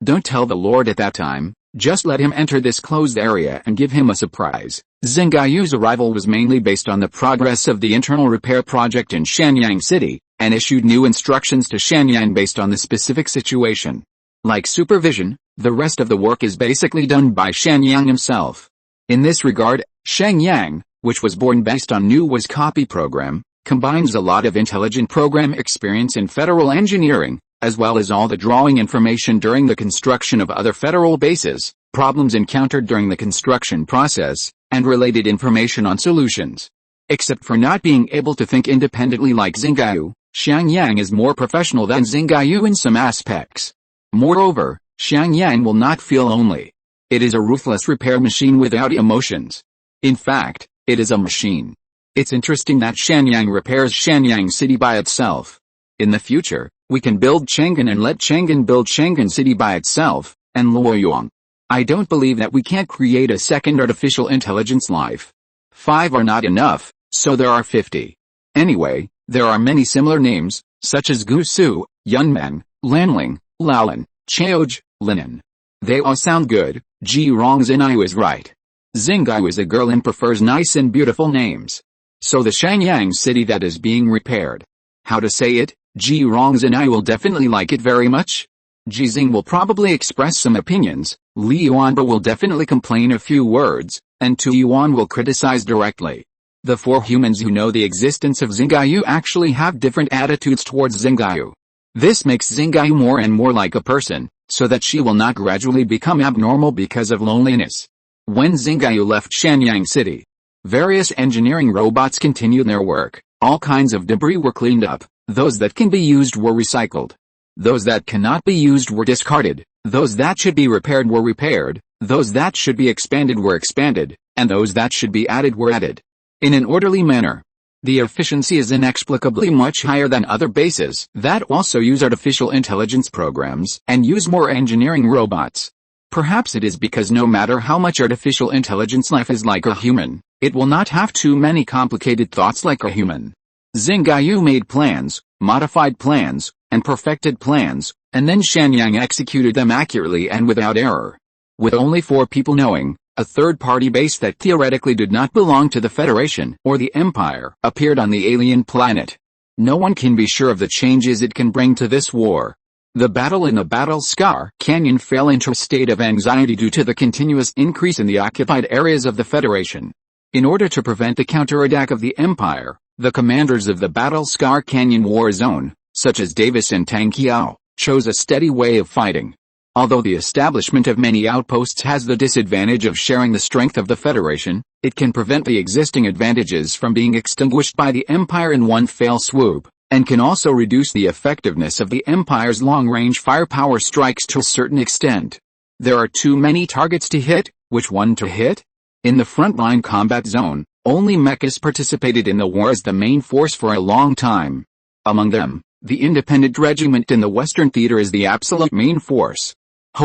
Don't tell the Lord at that time, just let him enter this closed area and give him a surprise. Xinghe's arrival was mainly based on the progress of the internal repair project in Shenyang City, and issued new instructions to Shenyang based on the specific situation. Like supervision, the rest of the work is basically done by Shenyang himself. In this regard, Shenyang, which was born based on Nu was copy program, combines a lot of intelligent program experience in federal engineering, as well as all the drawing information during the construction of other federal bases, problems encountered during the construction process, and related information on solutions. Except for not being able to think independently like Xinghe, Xiangyang is more professional than Xinghe in some aspects. Moreover, Xiangyang will not feel lonely. It is a ruthless repair machine without emotions. In fact, it is a machine. It's interesting that Xianyang repairs Xianyang City by itself. In the future, we can build Chang'an and let Chang'an build Chang'an City by itself, and Luoyang. I don't believe that we can't create a second artificial intelligence life. 5 are not enough, so there are 50. Anyway, there are many similar names, such as Gusu, Yunmen, Lanling, Laolan, Chaoj, Linen. They all sound good. Ji Xinghe is right. Xinghe is a girl and prefers nice and beautiful names. So the Xianyang city that is being repaired. How to say it? Ji Xinghe will definitely like it very much. Ji Xinghe will probably express some opinions, Li Yuanba will definitely complain a few words, and Tu Yuan will criticize directly. The 4 humans who know the existence of Xinghe actually have different attitudes towards Xinghe. This makes Xinghe more and more like a person, so that she will not gradually become abnormal because of loneliness. When Xinghe left Xianyang City, various engineering robots continued their work. All kinds of debris were cleaned up. Those that can be used were recycled. Those that cannot be used were discarded. Those that should be repaired were repaired. Those that should be expanded were expanded, and those that should be added were added. In an orderly manner. The efficiency is inexplicably much higher than other bases that also use artificial intelligence programs and use more engineering robots. Perhaps it is because no matter how much artificial intelligence life is like a human, it will not have too many complicated thoughts like a human. Xinghe made plans, modified plans, and perfected plans, and then Xianyang executed them accurately and without error. With only 4 people knowing, a third-party base that theoretically did not belong to the Federation or the Empire appeared on the alien planet. No one can be sure of the changes it can bring to this war. The battle in the Battle Scar Canyon fell into a state of anxiety due to the continuous increase in the occupied areas of the Federation. In order to prevent the counterattack of the Empire, the commanders of the Battle Scar Canyon war zone, such as Davis and Tang Qiao, chose a steady way of fighting. Although the establishment of many outposts has the disadvantage of sharing the strength of the Federation, it can prevent the existing advantages from being extinguished by the Empire in one fell swoop, and can also reduce the effectiveness of the Empire's long-range firepower strikes to a certain extent. There are too many targets to hit. Which one to hit? In the frontline combat zone, only mechas participated in the war as the main force for a long time. Among them, the independent regiment in the Western Theater is the absolute main force. Ho.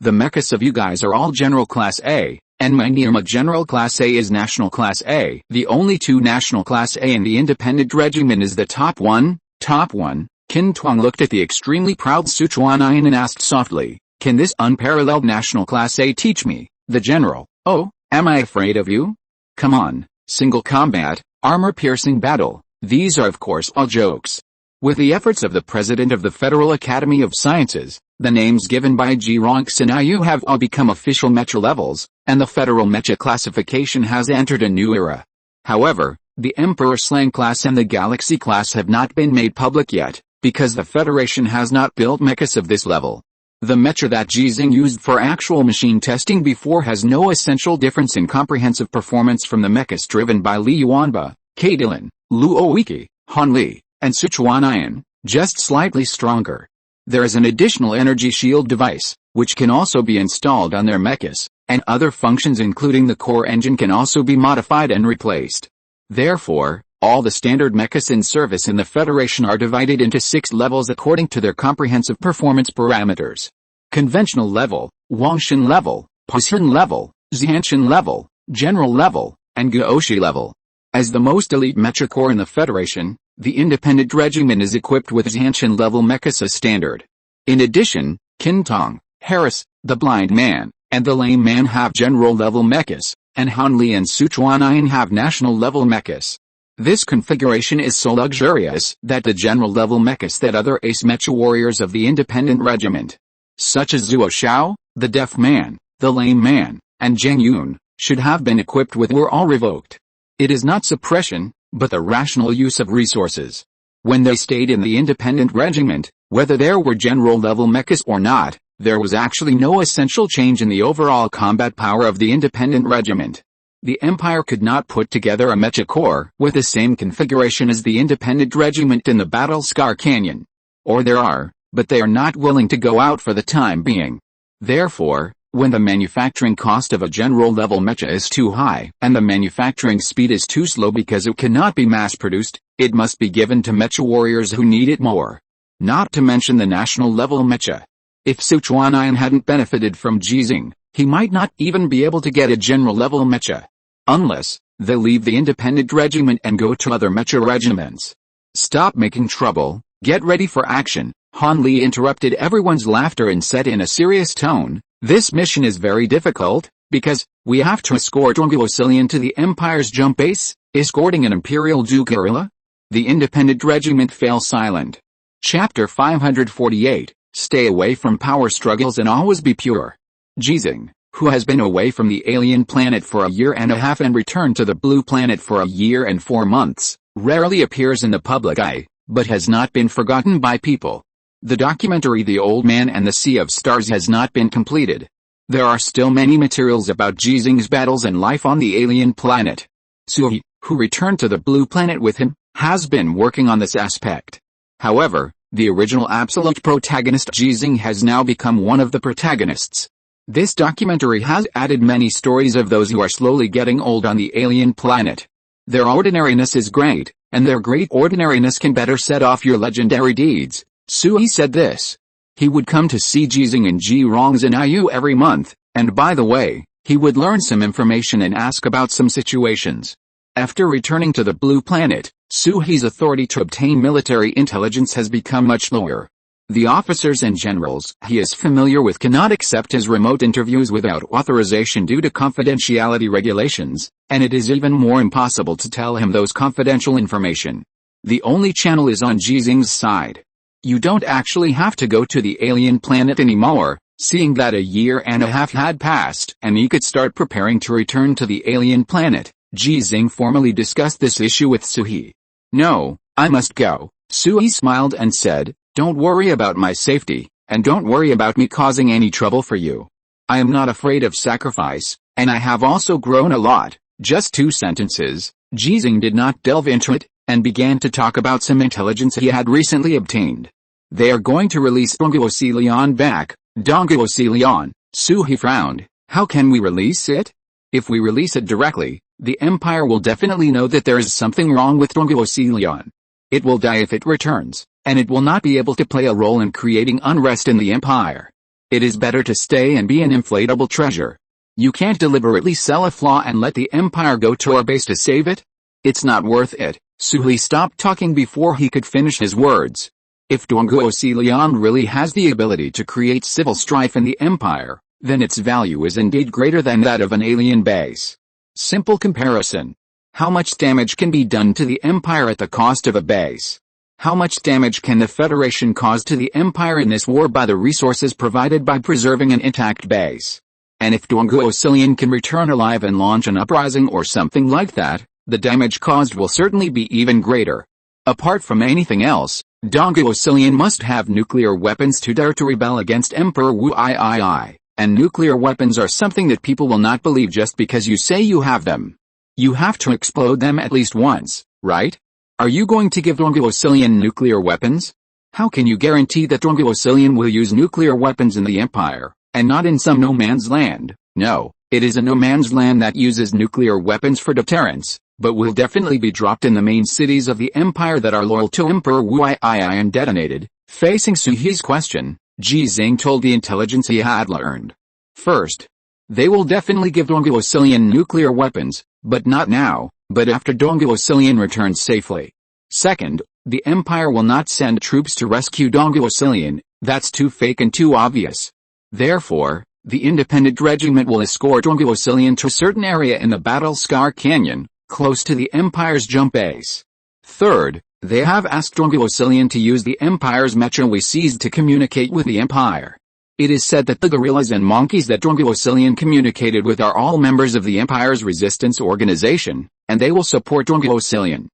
The mechas of you guys are all General Class A, and my Nirma General Class A is National Class A. The only 2 National Class A in the independent regiment is the top one. Qin Tuang looked at the extremely proud Sichuanian and asked softly, can this unparalleled National Class A teach me, the General? Oh, am I afraid of you? Come on, single combat, armor-piercing battle, these are of course all jokes. With the efforts of the President of the Federal Academy of Sciences, the names given by Ji Xinghe have all become official mecha levels, and the federal mecha classification has entered a new era. However, the Emperor Slang class and the Galaxy class have not been made public yet, because the Federation has not built mechas of this level. The mecha that Ji Xinghe used for actual machine testing before has no essential difference in comprehensive performance from the mechas driven by Li Yuanba, K. Dillon, Lu Oiki, Han Li, and Sichuanian, just slightly stronger. There is an additional energy shield device, which can also be installed on their mechas, and other functions including the core engine can also be modified and replaced. Therefore, all the standard mechas in service in the Federation are divided into 6 levels according to their comprehensive performance parameters. Conventional level, Wangshan level, Pushun level, Xianshan level, General level, and Guoshi level. As the most elite mecha corps in the Federation, the independent regiment is equipped with Xianshan level mechas as standard. In addition, Qin Tong, Harris, the blind man, and the lame man have general level mechas, and Han Li and Sichuanian have national level mechas. This configuration is so luxurious that the general level mechas that other ace mecha warriors of the independent regiment, such as Zuo Xiao, the deaf man, the lame man, and Zheng Yun, should have been equipped with were all revoked. It is not suppression, but the rational use of resources. When they stayed in the independent regiment, whether there were general-level mechas or not, there was actually no essential change in the overall combat power of the independent regiment. The Empire could not put together a mecha corps with the same configuration as the independent regiment in the Battle Scar Canyon. Or there are, but they are not willing to go out for the time being. Therefore, when the manufacturing cost of a general-level mecha is too high, and the manufacturing speed is too slow because it cannot be mass-produced, it must be given to mecha warriors who need it more. Not to mention the national-level mecha. If Sichuanian hadn't benefited from Ji Xinghe, he might not even be able to get a general-level mecha. Unless, they leave the independent regiment and go to other mecha regiments. Stop making trouble, get ready for action. Han Li interrupted everyone's laughter and said in a serious tone, "This mission is very difficult, because we have to escort Dongguosilian to the Empire's jump base." Escorting an Imperial guerrilla? The independent regiment fell silent. Chapter 548, Stay away from power struggles and always be pure. Ji Xinghe, who has been away from the alien planet for a year and a half and returned to the blue planet for a year and 4 months, rarely appears in the public eye, but has not been forgotten by people. The documentary The Old Man and the Sea of Stars has not been completed. There are still many materials about Ji Xinghe's battles and life on the alien planet. Suhi, who returned to the blue planet with him, has been working on this aspect. However, the original absolute protagonist Ji Xinghe has now become one of the protagonists. This documentary has added many stories of those who are slowly getting old on the alien planet. Their ordinariness is great, and their great ordinariness can better set off your legendary deeds. Sui said this. He would come to see Ji Xinghe and Ji Rongzhen Iu every month, and by the way, he would learn some information and ask about some situations. After returning to the blue planet, Suhi's authority to obtain military intelligence has become much lower. The officers and generals he is familiar with cannot accept his remote interviews without authorization due to confidentiality regulations, and it is even more impossible to tell him those confidential information. The only channel is on Ji Xinghe's side. You don't actually have to go to the alien planet anymore, seeing that a year and a half had passed and he could start preparing to return to the alien planet. Ji Xinghe formally discussed this issue with Suhi. "No, I must go." Suhi smiled and said, "Don't worry about my safety, and don't worry about me causing any trouble for you. I am not afraid of sacrifice, and I have also grown a lot." Just 2 sentences, Ji Xinghe did not delve into it, and began to talk about some intelligence he had recently obtained. They are going to release Dongguosilian back. Dongguosilian, Suhi frowned. How can we release it? If we release it directly, the Empire will definitely know that there is something wrong with Dongguosilian. It will die if it returns, and it will not be able to play a role in creating unrest in the Empire. It is better to stay and be an inflatable treasure. You can't deliberately sell a flaw and let the Empire go to our base to save it. It's not worth it. Suhi stopped talking before he could finish his words. If Dongguosilian really has the ability to create civil strife in the Empire, then its value is indeed greater than that of an alien base. Simple comparison. How much damage can be done to the Empire at the cost of a base? How much damage can the Federation cause to the Empire in this war by the resources provided by preserving an intact base? And if Dongguosilian can return alive and launch an uprising or something like that, the damage caused will certainly be even greater. Apart from anything else, Dongguosilian must have nuclear weapons to dare to rebel against Emperor Wu III. And nuclear weapons are something that people will not believe just because you say you have them. You have to explode them at least once, right? Are you going to give Dongguosilian nuclear weapons? How can you guarantee that Dongguosilian will use nuclear weapons in the Empire, and not in some no-man's land? No, it is a no-man's land that uses nuclear weapons for deterrence, but will definitely be dropped in the main cities of the Empire that are loyal to Emperor Wu III and detonated. Facing Suhi's question, Ji Xinghe told the intelligence he had learned. First, they will definitely give Dongguosilian nuclear weapons, but not now, but after Dongguosilian returns safely. Second, the Empire will not send troops to rescue Dongguosilian, that's too fake and too obvious. Therefore, the independent regiment will escort Dongguosilian to a certain area in the Battle Scar Canyon, close to the Empire's jump base. Third, they have asked Dongguosilian to use the Empire's mecha we seized to communicate with the Empire. It is said that the gorillas and monkeys that Dongguosilian communicated with are all members of the Empire's resistance organization, and they will support Dongguosilian.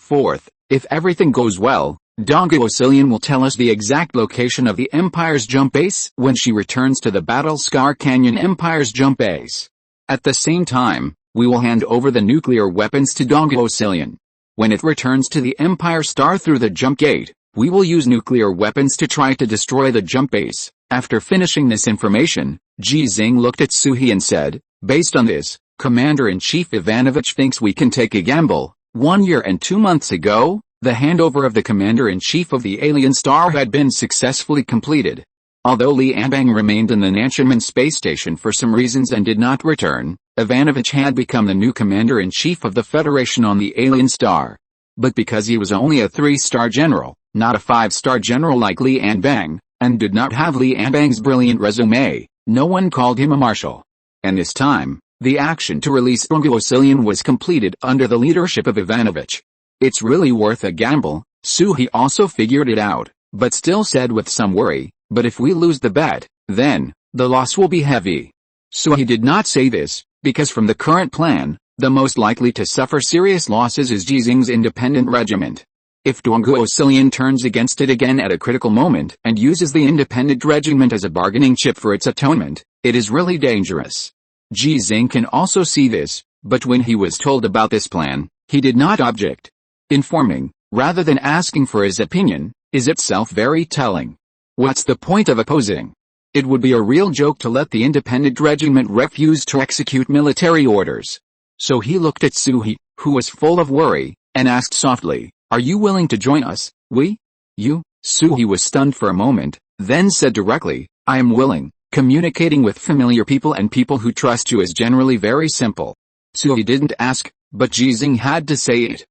Fourth, if everything goes well, Dongguo Cillian will tell us the exact location of the Empire's jump base when she returns to the Battle Scar Canyon Empire's jump base. At the same time, we will hand over the nuclear weapons to Dongguo Cillian. When it returns to the Empire Star through the jump gate, we will use nuclear weapons to try to destroy the jump base. After finishing this information, Ji Xinghe looked at Suhi and said, based on this, Commander-in-Chief Ivanovich thinks we can take a gamble. 1 year and 2 months ago, the handover of the Commander-in-Chief of the alien star had been successfully completed. Although Li Anbang remained in the Nanchaman space station for some reasons and did not return, Ivanovich had become the new Commander-in-Chief of the Federation on the alien star. But because he was only a 3-star general, not a 5-star general like Li Anbang, and did not have Li Anbang's brilliant resume, no one called him a marshal. And this time, the action to release Dongguo Cillian was completed under the leadership of Ivanovich. It's really worth a gamble. Suhi also figured it out, but still said with some worry, but if we lose the bet, then, the loss will be heavy. Suhi did not say this, because from the current plan, the most likely to suffer serious losses is Ji Xinghe's independent regiment. If Dongguo Cillian turns against it again at a critical moment and uses the independent regiment as a bargaining chip for its atonement, it is really dangerous. Ji Xinghe can also see this, but when he was told about this plan, he did not object. Informing, rather than asking for his opinion, is itself very telling. What's the point of opposing? It would be a real joke to let the independent regiment refuse to execute military orders. So he looked at Suhi, who was full of worry, and asked softly, are you willing to join us? We? You? Suhi was stunned for a moment, then said directly, I am willing. Communicating with familiar people and people who trust you is generally very simple. Suhi didn't ask, but Ji Xinghe had to say it.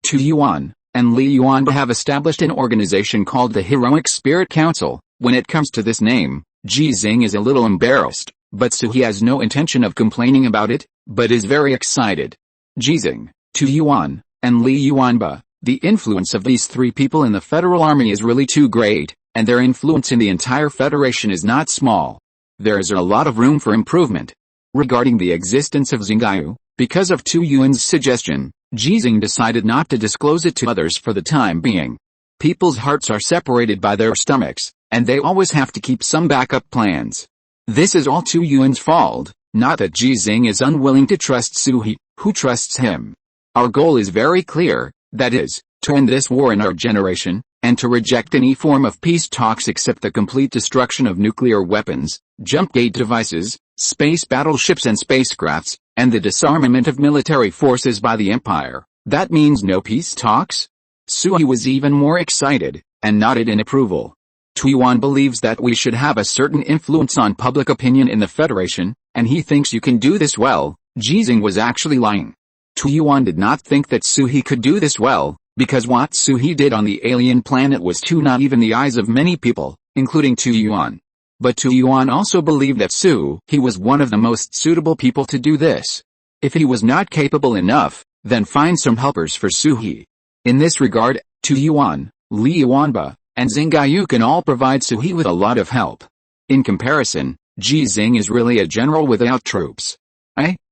Tu Yuan, and Li Yuan have established an organization called the Heroic Spirit Council. When it comes to this name, Ji Xinghe is a little embarrassed, but Suhi has no intention of complaining about it, but is very excited. Ji Xinghe, Tu Yuan, and Li Yuanba, the influence of these 3 people in the Federal Army is really too great, and their influence in the entire Federation is not small. There is a lot of room for improvement. Regarding the existence of Xinghe, because of Tu Yuan's suggestion, Ji Xinghe decided not to disclose it to others for the time being. People's hearts are separated by their stomachs, and they always have to keep some backup plans. This is all Tu Yuan's fault, not that Ji Xinghe is unwilling to trust Suhi, who trusts him. Our goal is very clear, that is, to end this war in our generation, and to reject any form of peace talks except the complete destruction of nuclear weapons, jump gate devices, space battleships and spacecrafts, and the disarmament of military forces by the Empire. That means no peace talks? Suhi was even more excited, and nodded in approval. Tu Yuan believes that we should have a certain influence on public opinion in the Federation, and he thinks you can do this well. Ji Xinghe was actually lying. Tu Yuan did not think that Suhi could do this well, because what Suhi did on the alien planet was too naive in the eyes of many people, including Tu Yuan. But Tu Yuan also believed that Suhi was one of the most suitable people to do this. If he was not capable enough, then find some helpers for Suhi. In this regard, Tu Yuan, Li Yuanba, and Xinghe can all provide Suhi with a lot of help. In comparison, Ji Xinghe is really a general without troops.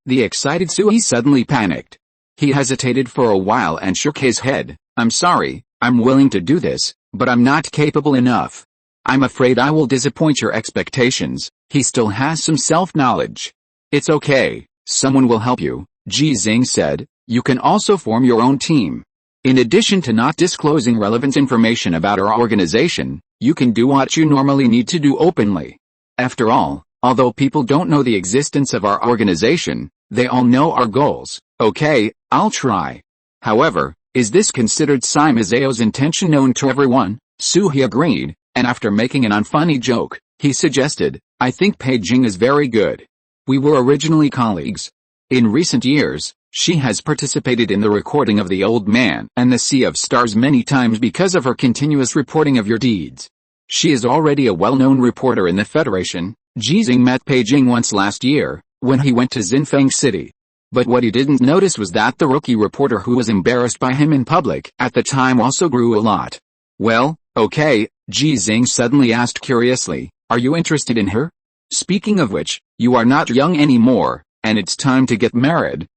The excited Suhi suddenly panicked. He hesitated for a while and shook his head. I'm sorry, I'm willing to do this, but I'm not capable enough. I'm afraid I will disappoint your expectations. He still has some self-knowledge. It's okay, someone will help you, Ji Xinghe said. You can also form your own team. In addition to not disclosing relevant information about our organization, you can do what you normally need to do openly. After all, although people don't know the existence of our organization, they all know our goals. Okay, I'll try. However, is this considered Simazeo's intention known to everyone? Suhi agreed, and after making an unfunny joke, he suggested, I think Peijing is very good. We were originally colleagues. In recent years, she has participated in the recording of The Old Man and the Sea of Stars many times because of her continuous reporting of your deeds. She is already a well-known reporter in the Federation. Ji Xinghe met Peijing once last year, when he went to Xinfeng City. But what he didn't notice was that the rookie reporter who was embarrassed by him in public at the time also grew a lot. Well, okay, Ji Xinghe suddenly asked curiously, are you interested in her? Speaking of which, you are not young anymore, and it's time to get married.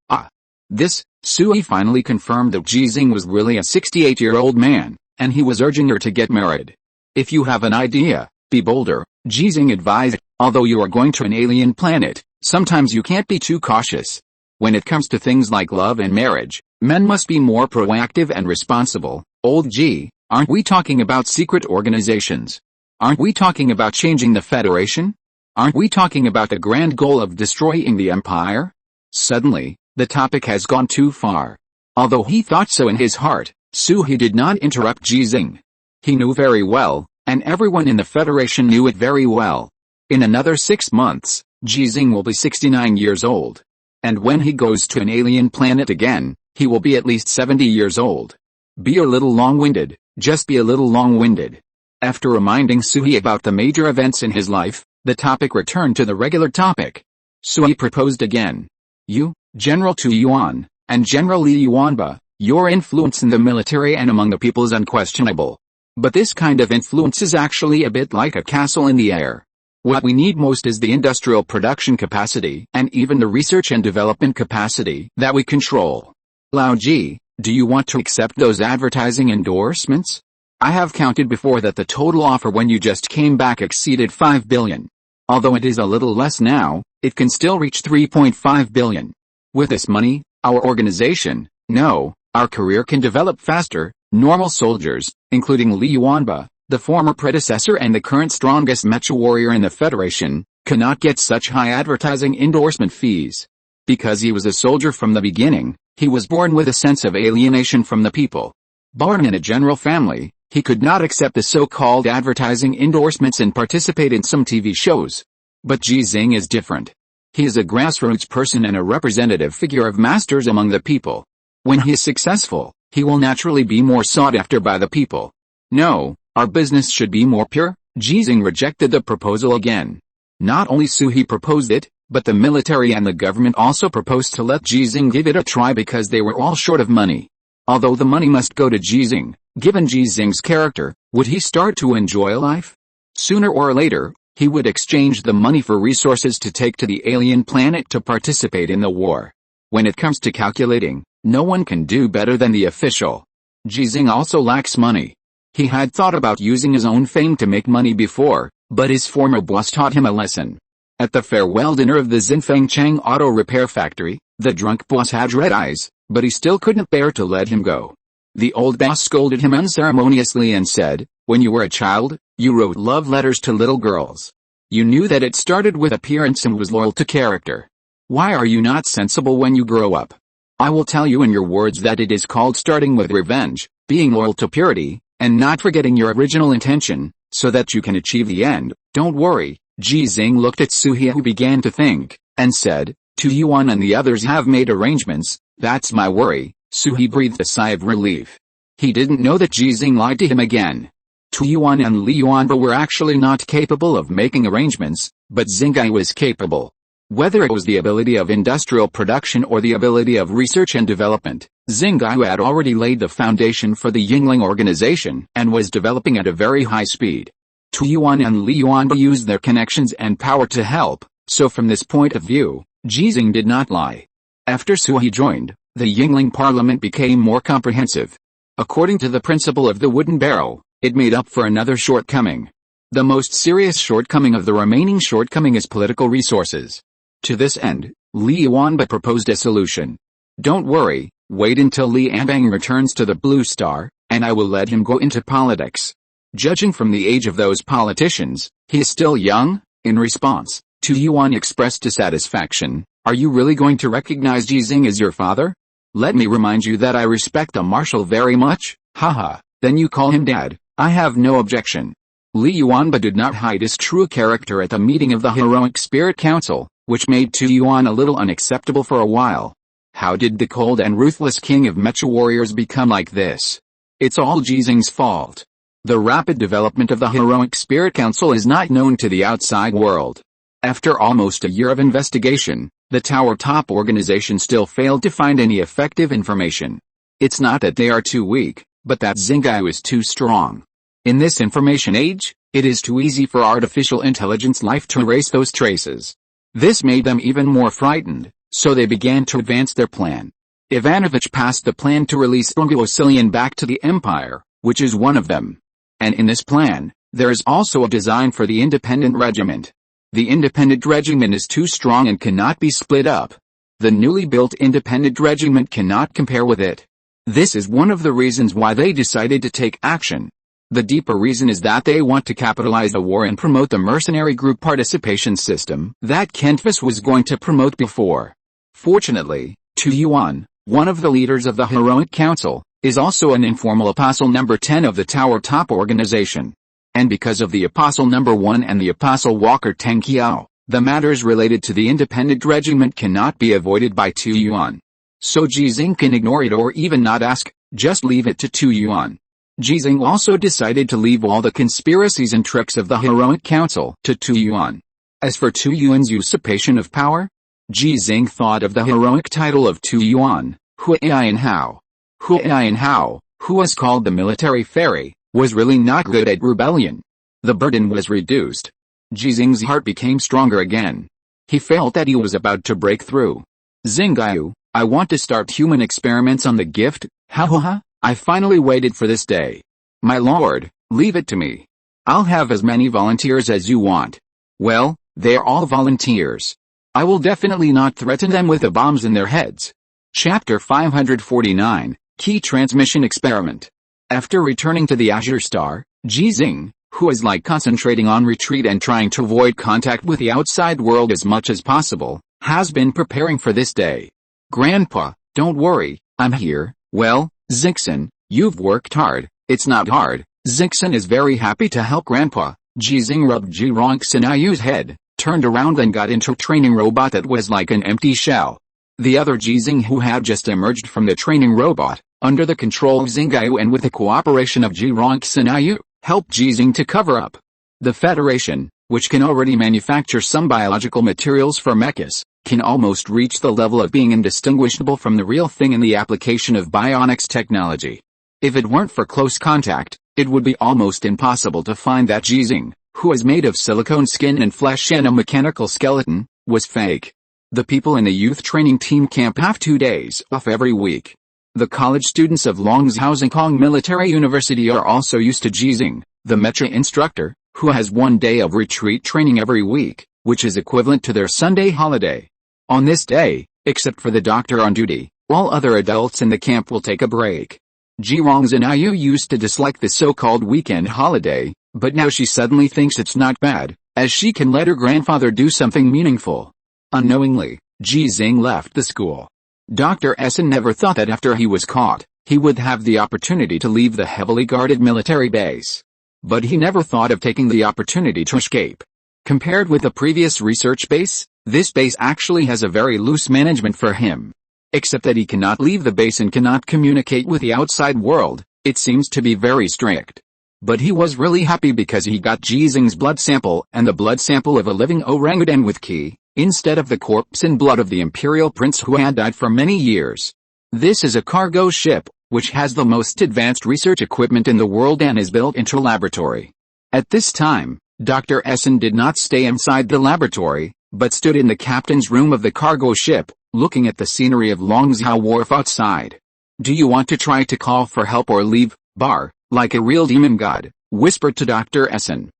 This, Sui finally confirmed that Ji Xinghe was really a 68-year-old man, and he was urging her to get married. If you have an idea, be bolder, Ji Xinghe advised, although you are going to an alien planet, sometimes you can't be too cautious. When it comes to things like love and marriage, men must be more proactive and responsible. Old Ji, aren't we talking about secret organizations? Aren't we talking about changing the Federation? Aren't we talking about the grand goal of destroying the Empire? Suddenly, the topic has gone too far. Although he thought so in his heart, Sui did not interrupt Ji Xinghe. He knew very well, and everyone in the Federation knew it very well. In another 6 months, Ji Xinghe will be 69 years old. And when he goes to an alien planet again, he will be at least 70 years old. Be a little long-winded, just be a little long-winded. After reminding Sui about the major events in his life, the topic returned to the regular topic. Sui proposed again. You, General Tu Yuan, and General Li Yuanba, your influence in the military and among the people is unquestionable. But this kind of influence is actually a bit like a castle in the air. What we need most is the industrial production capacity and even the research and development capacity that we control. Lao Ji, do you want to accept those advertising endorsements? I have counted before that the total offer when you just came back exceeded 5 billion. Although it is a little less now, it can still reach 3.5 billion. With this money, our organization, no, our career can develop faster. Normal soldiers, including Li Yuanba, the former predecessor and the current strongest mecha warrior in the Federation, cannot get such high advertising endorsement fees. Because he was a soldier from the beginning, he was born with a sense of alienation from the people. Born in a general family, he could not accept the so-called advertising endorsements and participate in some TV shows. But Ji Xinghe is different. He is a grassroots person and a representative figure of masters among the people. When he is successful, he will naturally be more sought after by the people. No, our business should be more pure. Ji Xinghe rejected the proposal again. Not only Sui proposed it, but the military and the government also proposed to let Ji Xinghe give it a try because they were all short of money. Although the money must go to Ji Xinghe, given Ji Xinghe's character, would he start to enjoy life? Sooner or later, he would exchange the money for resources to take to the alien planet to participate in the war. When it comes to calculating, no one can do better than the official. Ji Xinghe also lacks money. He had thought about using his own fame to make money before, but his former boss taught him a lesson. At the farewell dinner of the Xinfeng Chang auto repair factory, the drunk boss had red eyes, but he still couldn't bear to let him go. The old boss scolded him unceremoniously and said, "When you were a child, you wrote love letters to little girls. You knew that it started with appearance and was loyal to character. Why are you not sensible when you grow up? I will tell you in your words that it is called starting with revenge, being loyal to purity, and not forgetting your original intention, so that you can achieve the end. Don't worry." Ji Xinghe looked at Sui who began to think, and said, Tu Yuan and the others have made arrangements. That's my worry. Sui breathed a sigh of relief. He didn't know that Ji Xinghe lied to him again. Tu Yuan and Li Yuanba were actually not capable of making arrangements, but Xinghe was capable. Whether it was the ability of industrial production or the ability of research and development, Xinghe had already laid the foundation for the Yingling organization and was developing at a very high speed. Tu Yuan and Li Yuanba used their connections and power to help, so from this point of view, Ji Xinghe did not lie. After Sui joined, the Yingling parliament became more comprehensive. According to the principle of the wooden barrel, it made up for another shortcoming. The most serious shortcoming of the remaining shortcoming is political resources. To this end, Li Yuanba proposed a solution. Don't worry, wait until Li Ambang returns to the Blue Star, and I will let him go into politics. Judging from the age of those politicians, he is still young. In response, Tu Yuan expressed dissatisfaction. Are you really going to recognize Ji Xinghe as your father? Let me remind you that I respect the marshal very much. Haha, then you call him dad. I have no objection. Li Yuanba did not hide his true character at the meeting of the Heroic Spirit Council, which made Tu Yuan a little unacceptable for a while. How did the cold and ruthless king of mecha warriors become like this? It's all Ji Xinghe's fault. The rapid development of the Heroic Spirit Council is not known to the outside world. After almost a year of investigation, the Tower Top organization still failed to find any effective information. It's not that they are too weak, but that Xinghe is too strong. In this information age, it is too easy for artificial intelligence life to erase those traces. This made them even more frightened, so they began to advance their plan. Ivanovich passed the plan to release Ungulosilian back to the Empire, which is one of them. And in this plan, there is also a design for the independent regiment. The independent regiment is too strong and cannot be split up. The newly built independent regiment cannot compare with it. This is one of the reasons why they decided to take action. The deeper reason is that they want to capitalize the war and promote the mercenary group participation system that Kentvis was going to promote before. Fortunately, Tu Yuan, one of the leaders of the Heroic Council, is also an informal Apostle number 10 of the Tower Top organization. And because of the Apostle number 1 and the Apostle Walker Teng Qiao, the matters related to the independent regiment cannot be avoided by Tu Yuan. So Ji Xinghe can ignore it or even not ask, just leave it to Tu Yuan. Ji Xinghe also decided to leave all the conspiracies and tricks of the Heroic Council to Tu Yuan. As for Tu Yuan's usurpation of power, Ji Xinghe thought of the heroic title of Tu Yuan, Huaiyan Hao. Huaiyan Hao, who was called the military fairy, was really not good at rebellion. The burden was reduced. Ji Xinghe's heart became stronger again. He felt that he was about to break through. Xinghe, I want to start human experiments on the gift, ha. I finally waited for this day. My lord, leave it to me. I'll have as many volunteers as you want. Well, they're all volunteers. I will definitely not threaten them with the bombs in their heads. Chapter 549, Key Transmission Experiment. After returning to the Azure Star, Ji Xinghe, who is concentrating on retreat and trying to avoid contact with the outside world as much as possible, has been preparing for this day. Grandpa, don't worry, I'm here. Well, Zixin, you've worked hard. It's not hard. Zixin is very happy to help Grandpa. Ji Xinghe rubbed Ji Xinghe's head, turned around and got into a training robot that was like an empty shell. The other Ji Xinghe, who had just emerged from the training robot, under the control of Xinghe and with the cooperation of Ji Xinghe, helped Ji Xinghe to cover up. The Federation, which can already manufacture some biological materials for mechas, can almost reach the level of being indistinguishable from the real thing in the application of bionics technology. If it weren't for close contact, it would be almost impossible to find that Ji Xinghe, who is made of silicone skin and flesh and a mechanical skeleton, was fake. The people in the youth training team camp have 2 days off every week. The college students of Longzhou Zhengkong Military University are also used to Ji Xinghe, the mecha instructor, who has 1 day of retreat training every week, which is equivalent to their Sunday holiday. On this day, except for the doctor on duty, all other adults in the camp will take a break. Ji Xinghe used to dislike the so-called weekend holiday, but now she suddenly thinks it's not bad, as she can let her grandfather do something meaningful. Unknowingly, Ji Xinghe left the school. Dr. Essen never thought that after he was caught, he would have the opportunity to leave the heavily guarded military base. But he never thought of taking the opportunity to escape. Compared with the previous research base, this base actually has a very loose management for him. Except that he cannot leave the base and cannot communicate with the outside world, it seems to be very strict. But he was really happy because he got Ji Xinghe's blood sample and the blood sample of a living orangutan with Qi, instead of the corpse and blood of the imperial prince who had died for many years. This is a cargo ship, which has the most advanced research equipment in the world and is built into a laboratory. At this time, Dr. Essen did not stay inside the laboratory, but stood in the captain's room of the cargo ship, looking at the scenery of Longzhou Wharf outside. Do you want to try to call for help or leave, Bar, like a real demon god, whispered to Dr. Essen.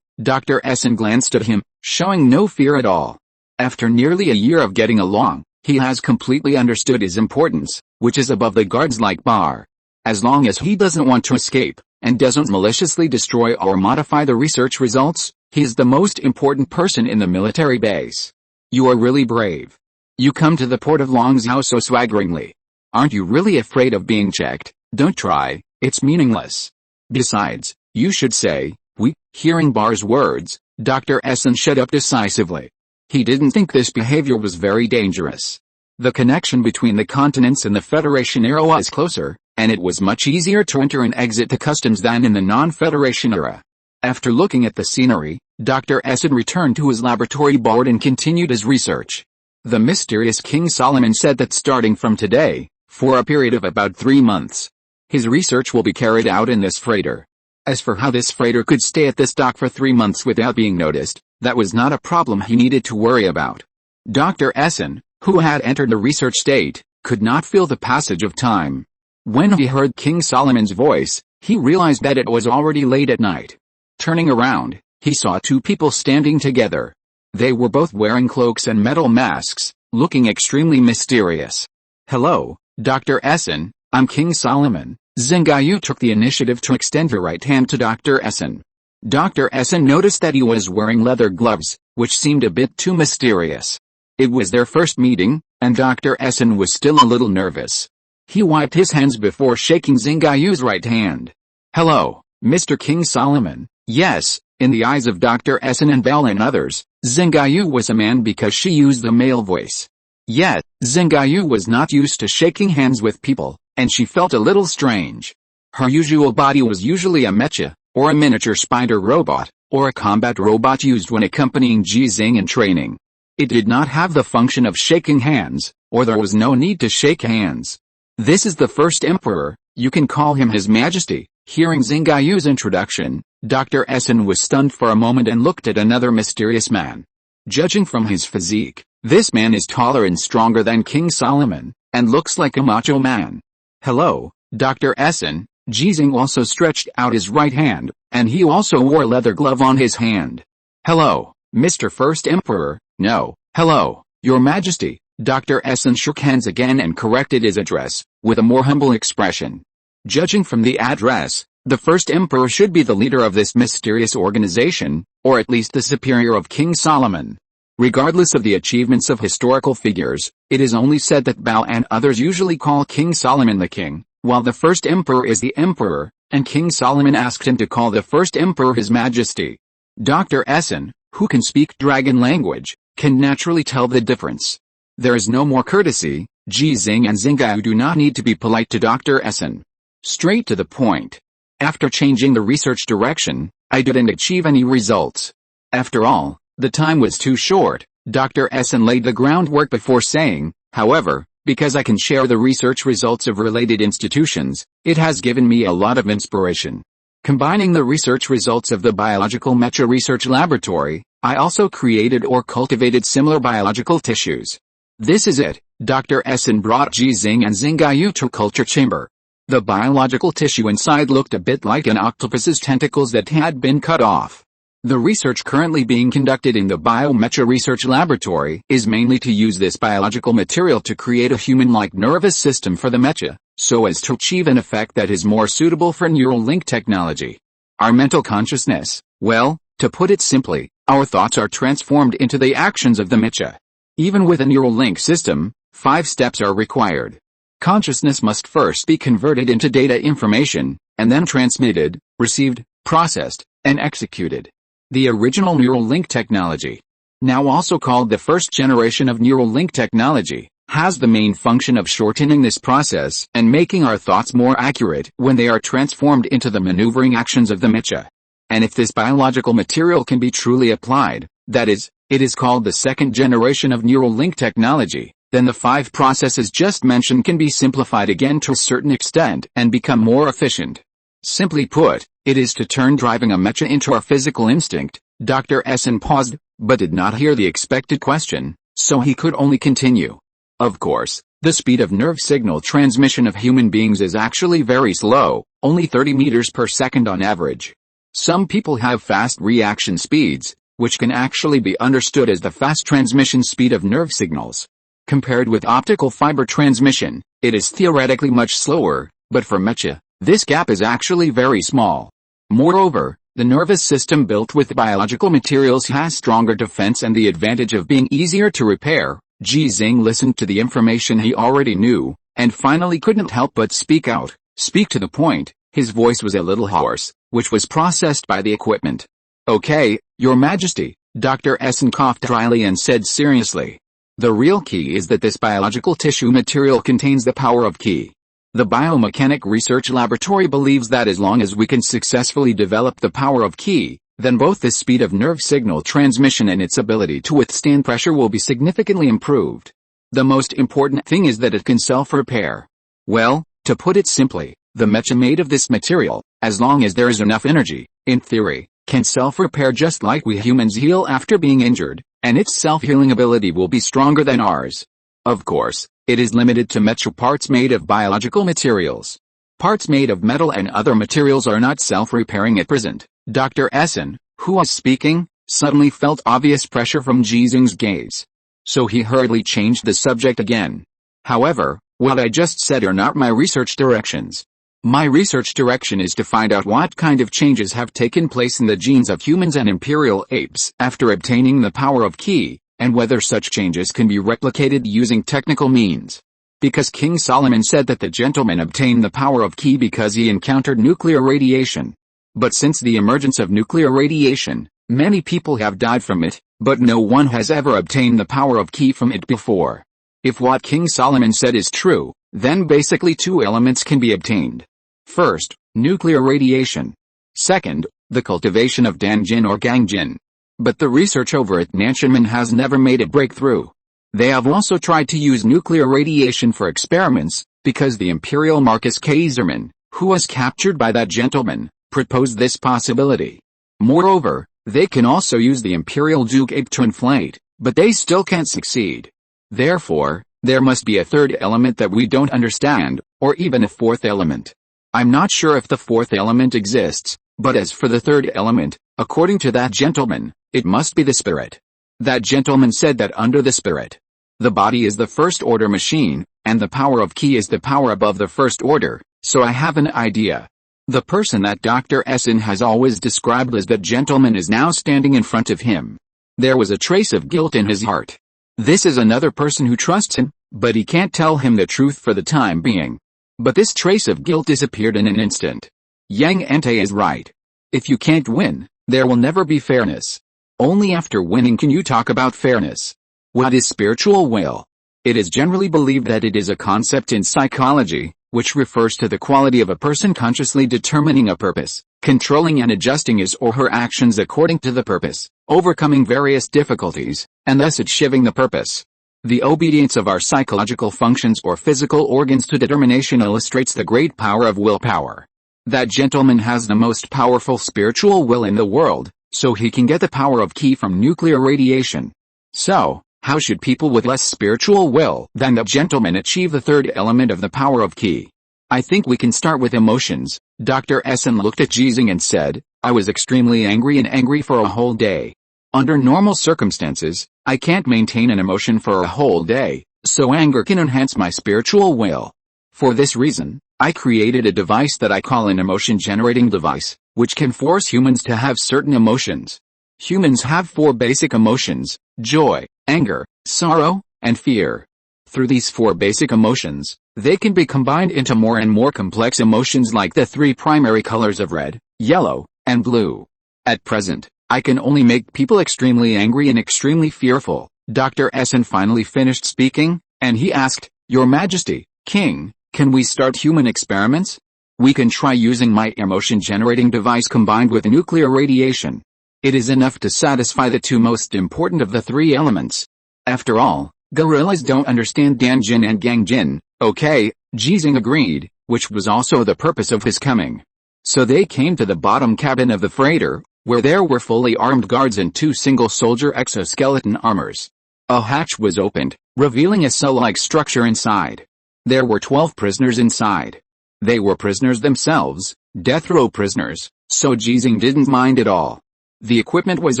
Dr. Essen glanced at him, showing no fear at all. After nearly a year of getting along, he has completely understood his importance, which is above the guards like Bar. As long as he doesn't want to escape, and doesn't maliciously destroy or modify the research results, he is the most important person in the military base. You are really brave. You come to the port of Longzhou so swaggeringly. Aren't you really afraid of being checked? Don't try, it's meaningless. Besides, you should say, we. Hearing Bar's words, Dr. Essen shut up decisively. He didn't think this behavior was very dangerous. The connection between the continents and the Federation era was closer, and it was much easier to enter and exit the customs than in the non-Federation era. After looking at the scenery, Dr. Essen returned to his laboratory board and continued his research. The mysterious King Solomon said that starting from today, for a period of about 3 months, his research will be carried out in this freighter. As for how this freighter could stay at this dock for 3 months without being noticed, that was not a problem he needed to worry about. Dr. Essen, who had entered the research state, could not feel the passage of time. When he heard King Solomon's voice, he realized that it was already late at night. Turning around, he saw two people standing together. They were both wearing cloaks and metal masks, looking extremely mysterious. "Hello, Dr. Essen, I'm King Solomon." Xinghe took the initiative to extend her right hand to Dr. Essen. Dr. Essen noticed that he was wearing leather gloves, which seemed a bit too mysterious. It was their first meeting, and Dr. Essen was still a little nervous. He wiped his hands before shaking Xinghe's right hand. "Hello, Mr. King Solomon." Yes, in the eyes of Dr. Essen and Bell and others, Xinghe was a man because she used the male voice. Yet, Xinghe was not used to shaking hands with people, and she felt a little strange. Her usual body was usually a mecha, or a miniature spider robot, or a combat robot used when accompanying Ji Xinghe in training. It did not have the function of shaking hands, or there was no need to shake hands. "This is the first emperor, you can call him His Majesty." Hearing Xinghe's introduction, Dr. Essen was stunned for a moment and looked at another mysterious man. Judging from his physique, this man is taller and stronger than King Solomon, and looks like a macho man. "Hello, Dr. Essen." Ji Xinghe also stretched out his right hand, and he also wore a leather glove on his hand. "Hello, Mr. First Emperor." "No, hello, Your Majesty." Dr. Essen shook hands again and corrected his address, with a more humble expression. Judging from the address, the first emperor should be the leader of this mysterious organization, or at least the superior of King Solomon. Regardless of the achievements of historical figures, it is only said that Bao and others usually call King Solomon the king, while the first emperor is the emperor, and King Solomon asked him to call the first emperor His Majesty. Dr. Essen, who can speak dragon language, can naturally tell the difference. There is no more courtesy. Ji Xinghe and Xinghe do not need to be polite to Dr. Essen. Straight to the point. "After changing the research direction, I didn't achieve any results. After all, the time was too short." Dr. Essen laid the groundwork before saying, "However, because I can share the research results of related institutions, it has given me a lot of inspiration. Combining the research results of the Biological Mecha Research Laboratory, I also created or cultivated similar biological tissues. This is it." Dr. Essen brought Ji Xinghe and Xinghe to culture chamber. The biological tissue inside looked a bit like an octopus's tentacles that had been cut off. The research currently being conducted in the Biomecha Research Laboratory is mainly to use this biological material to create a human-like nervous system for the mecha, so as to achieve an effect that is more suitable for neural link technology. Our mental consciousness, well, to put it simply, our thoughts are transformed into the actions of the mecha. Even with a neural link system, 5 steps are required. Consciousness must first be converted into data information, and then transmitted, received, processed, and executed. The original neural link technology, now also called the first generation of neural link technology, has the main function of shortening this process and making our thoughts more accurate when they are transformed into the maneuvering actions of the mecha. And if this biological material can be truly applied, that is, it is called the second generation of neural link technology, then the 5 processes just mentioned can be simplified again to a certain extent and become more efficient. Simply put, it is to turn driving a mecha into our physical instinct. Dr. Essen paused, but did not hear the expected question, so he could only continue. Of course, the speed of nerve signal transmission of human beings is actually very slow, only 30 meters per second on average. Some people have fast reaction speeds, which can actually be understood as the fast transmission speed of nerve signals. Compared with optical fiber transmission, it is theoretically much slower, but for mecha, this gap is actually very small. Moreover, the nervous system built with biological materials has stronger defense and the advantage of being easier to repair. Ji Xinghe listened to the information he already knew, and finally couldn't help but speak out. Speak to the point. His voice was a little hoarse, which was processed by the equipment. "Okay, Your Majesty," Dr. Essen coughed dryly and said seriously. "The real key is that this biological tissue material contains the power of ki. The Biomechanic Research Laboratory believes that as long as we can successfully develop the power of ki, then both the speed of nerve signal transmission and its ability to withstand pressure will be significantly improved. The most important thing is that it can self-repair. Well, to put it simply, the mecha made of this material, as long as there is enough energy, in theory, can self-repair just like we humans heal after being injured, and its self-healing ability will be stronger than ours." Of course, it is limited to metal parts made of biological materials. Parts made of metal and other materials are not self-repairing at present. Dr. Essen, who was speaking, suddenly felt obvious pressure from Ji Xinghe's gaze. So he hurriedly changed the subject again. However, what I just said are not my research directions. My research direction is to find out what kind of changes have taken place in the genes of humans and imperial apes after obtaining the power of Ki, and whether such changes can be replicated using technical means. Because King Solomon said that the gentleman obtained the power of Ki because he encountered nuclear radiation. But since the emergence of nuclear radiation, many people have died from it, but no one has ever obtained the power of Ki from it before. If what King Solomon said is true, then basically two elements can be obtained. First, nuclear radiation. Second, the cultivation of Danjin or Gangjin. But the research over at Nanshanmen has never made a breakthrough. They have also tried to use nuclear radiation for experiments, because the imperial Marcus Kaiserman, who was captured by that gentleman, proposed this possibility. Moreover, they can also use the imperial Duke ape to inflate, but they still can't succeed. Therefore, there must be a third element that we don't understand, or even a fourth element. I'm not sure if the fourth element exists, but as for the third element, according to that gentleman, it must be the spirit. That gentleman said that under the spirit, the body is the first order machine, and the power of Ki is the power above the first order, so I have an idea. The person that Dr. Essen has always described as that gentleman is now standing in front of him. There was a trace of guilt in his heart. This is another person who trusts him, but he can't tell him the truth for the time being. But this trace of guilt disappeared in an instant. Yang Ente is right. If you can't win, there will never be fairness. Only after winning can you talk about fairness. What is spiritual will? It is generally believed that it is a concept in psychology, which refers to the quality of a person consciously determining a purpose, controlling and adjusting his or her actions according to the purpose, overcoming various difficulties, and thus achieving the purpose. The obedience of our psychological functions or physical organs to determination illustrates the great power of willpower. That gentleman has the most powerful spiritual will in the world, so he can get the power of Ki from nuclear radiation. So, how should people with less spiritual will than the gentleman achieve the third element of the power of Ki? I think we can start with emotions. Dr. Essen looked at Ji Xinghe and said, I was extremely angry for a whole day. Under normal circumstances, I can't maintain an emotion for a whole day, so anger can enhance my spiritual will. For this reason, I created a device that I call an emotion-generating device, which can force humans to have certain emotions. Humans have 4 basic emotions: joy, anger, sorrow, and fear. Through these 4 basic emotions, they can be combined into more and more complex emotions like the 3 primary colors of red, yellow, and blue. At present, I can only make people extremely angry and extremely fearful. Dr. Essen finally finished speaking, and he asked, Your Majesty, King, can we start human experiments? We can try using my emotion-generating device combined with nuclear radiation. It is enough to satisfy the 2 most important of the 3 elements. After all, gorillas don't understand Danjin and Gangjin. Okay, Ji Xinghe agreed, which was also the purpose of his coming. So they came to the bottom cabin of the freighter, where there were fully armed guards and 2 single-soldier exoskeleton armors. A hatch was opened, revealing a cell-like structure inside. There were 12 prisoners inside. They were prisoners themselves, death row prisoners, so Ji Xinghe didn't mind at all. The equipment was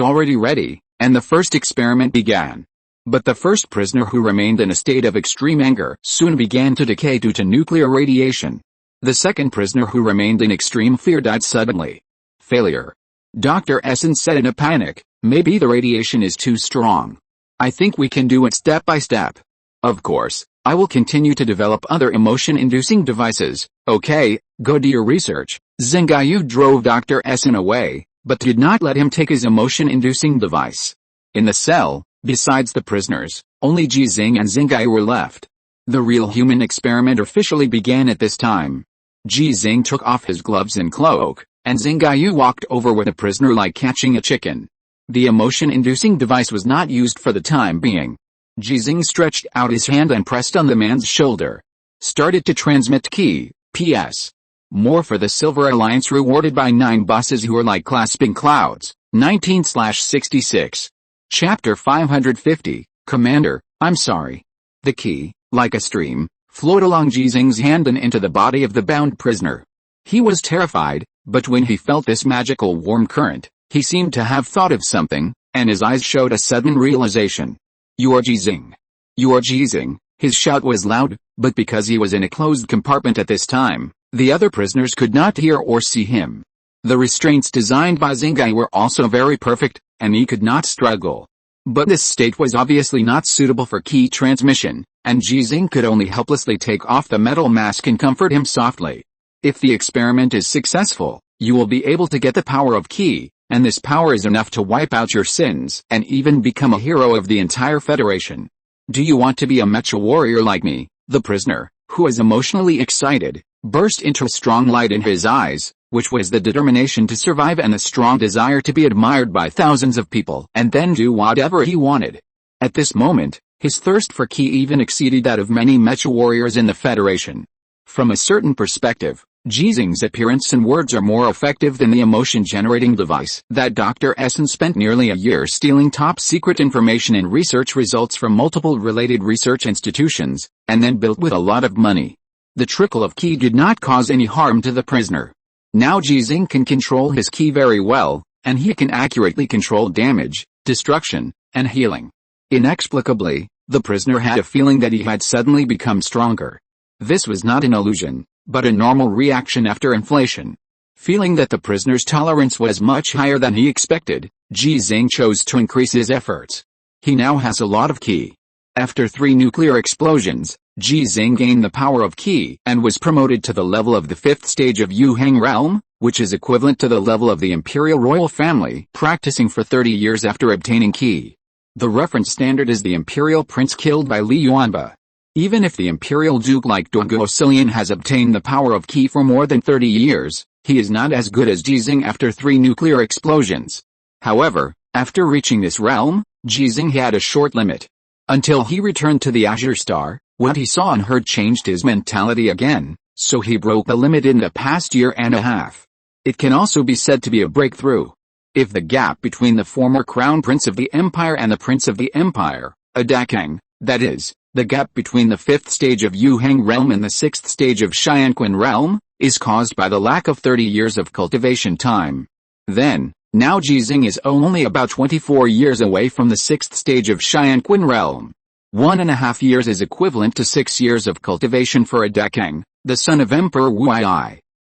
already ready, and the first experiment began. But the first prisoner, who remained in a state of extreme anger, soon began to decay due to nuclear radiation. The second prisoner, who remained in extreme fear, died suddenly. Failure. Dr. Essen said in a panic, maybe the radiation is too strong. I think we can do it step by step. Of course, I will continue to develop other emotion-inducing devices. Okay, go do your research. Xinghe drove Dr. Essen away, but did not let him take his emotion-inducing device. In the cell, besides the prisoners, only Ji Xinghe and Xinghe were left. The real human experiment officially began at this time. Ji Xinghe took off his gloves and cloak, and Xinghe walked over with a prisoner like catching a chicken. The emotion-inducing device was not used for the time being. Ji Xinghe stretched out his hand and pressed on the man's shoulder. Started to transmit Ki, PS. More for the Silver Alliance, rewarded by 9 bosses who are like clasping clouds. 19/66. Chapter 550, Commander, I'm sorry. The key, like a stream, flowed along Ji Xinghe's hand and into the body of the bound prisoner. He was terrified, but when he felt this magical warm current, he seemed to have thought of something, and his eyes showed a sudden realization. "You are Ji Xinghe. You are Ji Xinghe." His shout was loud, but because he was in a closed compartment at this time, the other prisoners could not hear or see him. The restraints designed by Xinghe were also very perfect, and he could not struggle. But this state was obviously not suitable for key transmission, and Ji Xinghe could only helplessly take off the metal mask and comfort him softly. "If the experiment is successful, you will be able to get the power of Ki, and this power is enough to wipe out your sins and even become a hero of the entire Federation. Do you want to be a mecha warrior like me?" The prisoner, who was emotionally excited, burst into a strong light in his eyes, which was the determination to survive and a strong desire to be admired by thousands of people and then do whatever he wanted. At this moment, his thirst for Ki even exceeded that of many mecha warriors in the Federation. From a certain perspective, Ji Xinghe's appearance and words are more effective than the emotion-generating device that Dr. Essen spent nearly a year stealing top-secret information and research results from multiple related research institutions, and then built with a lot of money. The trickle of Ki did not cause any harm to the prisoner. Now Ji Xinghe can control his Ki very well, and he can accurately control damage, destruction, and healing. Inexplicably, the prisoner had a feeling that he had suddenly become stronger. This was not an illusion, but a normal reaction after inflation. Feeling that the prisoner's tolerance was much higher than he expected, Ji Xinghe chose to increase his efforts. He now has a lot of Ki. After 3 nuclear explosions, Ji Xinghe gained the power of Ki and was promoted to the level of the 5th stage of Yuheng realm, which is equivalent to the level of the imperial royal family practicing for 30 years after obtaining Ki. The reference standard is the imperial prince killed by Li Yuanba. Even if the imperial duke like Dogo Silian has obtained the power of Ki for more than 30 years, he is not as good as Ji Xinghe after 3 nuclear explosions. However, after reaching this realm, Ji Xinghe had a short limit. Until he returned to the Azure Star, what he saw and heard changed his mentality again, so he broke the limit in the past year and a half. It can also be said to be a breakthrough. If the gap between the former crown prince of the empire and the prince of the empire, a Dakang, that is, the gap between the 5th stage of Yuheng realm and the 6th stage of Xianquan realm, is caused by the lack of 30 years of cultivation time. Then, now Ji Xinghe is only about 24 years away from the 6th stage of Xianquan realm. 1.5 years is equivalent to 6 years of cultivation for a Dakang, the son of Emperor Wu.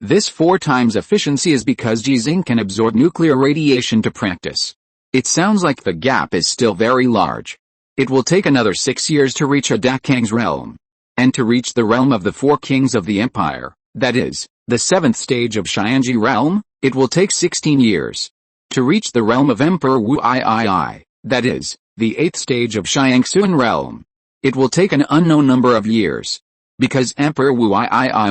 This 4 times efficiency is because Ji Xinghe can absorb nuclear radiation to practice. It sounds like the gap is still very large. It will take another 6 years to reach a Dakang's realm. And to reach the realm of the 4 kings of the empire, that is, the 7th stage of Xianji realm, it will take 16 years. To reach the realm of Emperor Wu, that is, the 8th stage of Xiangxuan realm, it will take an unknown number of years. Because Emperor Wu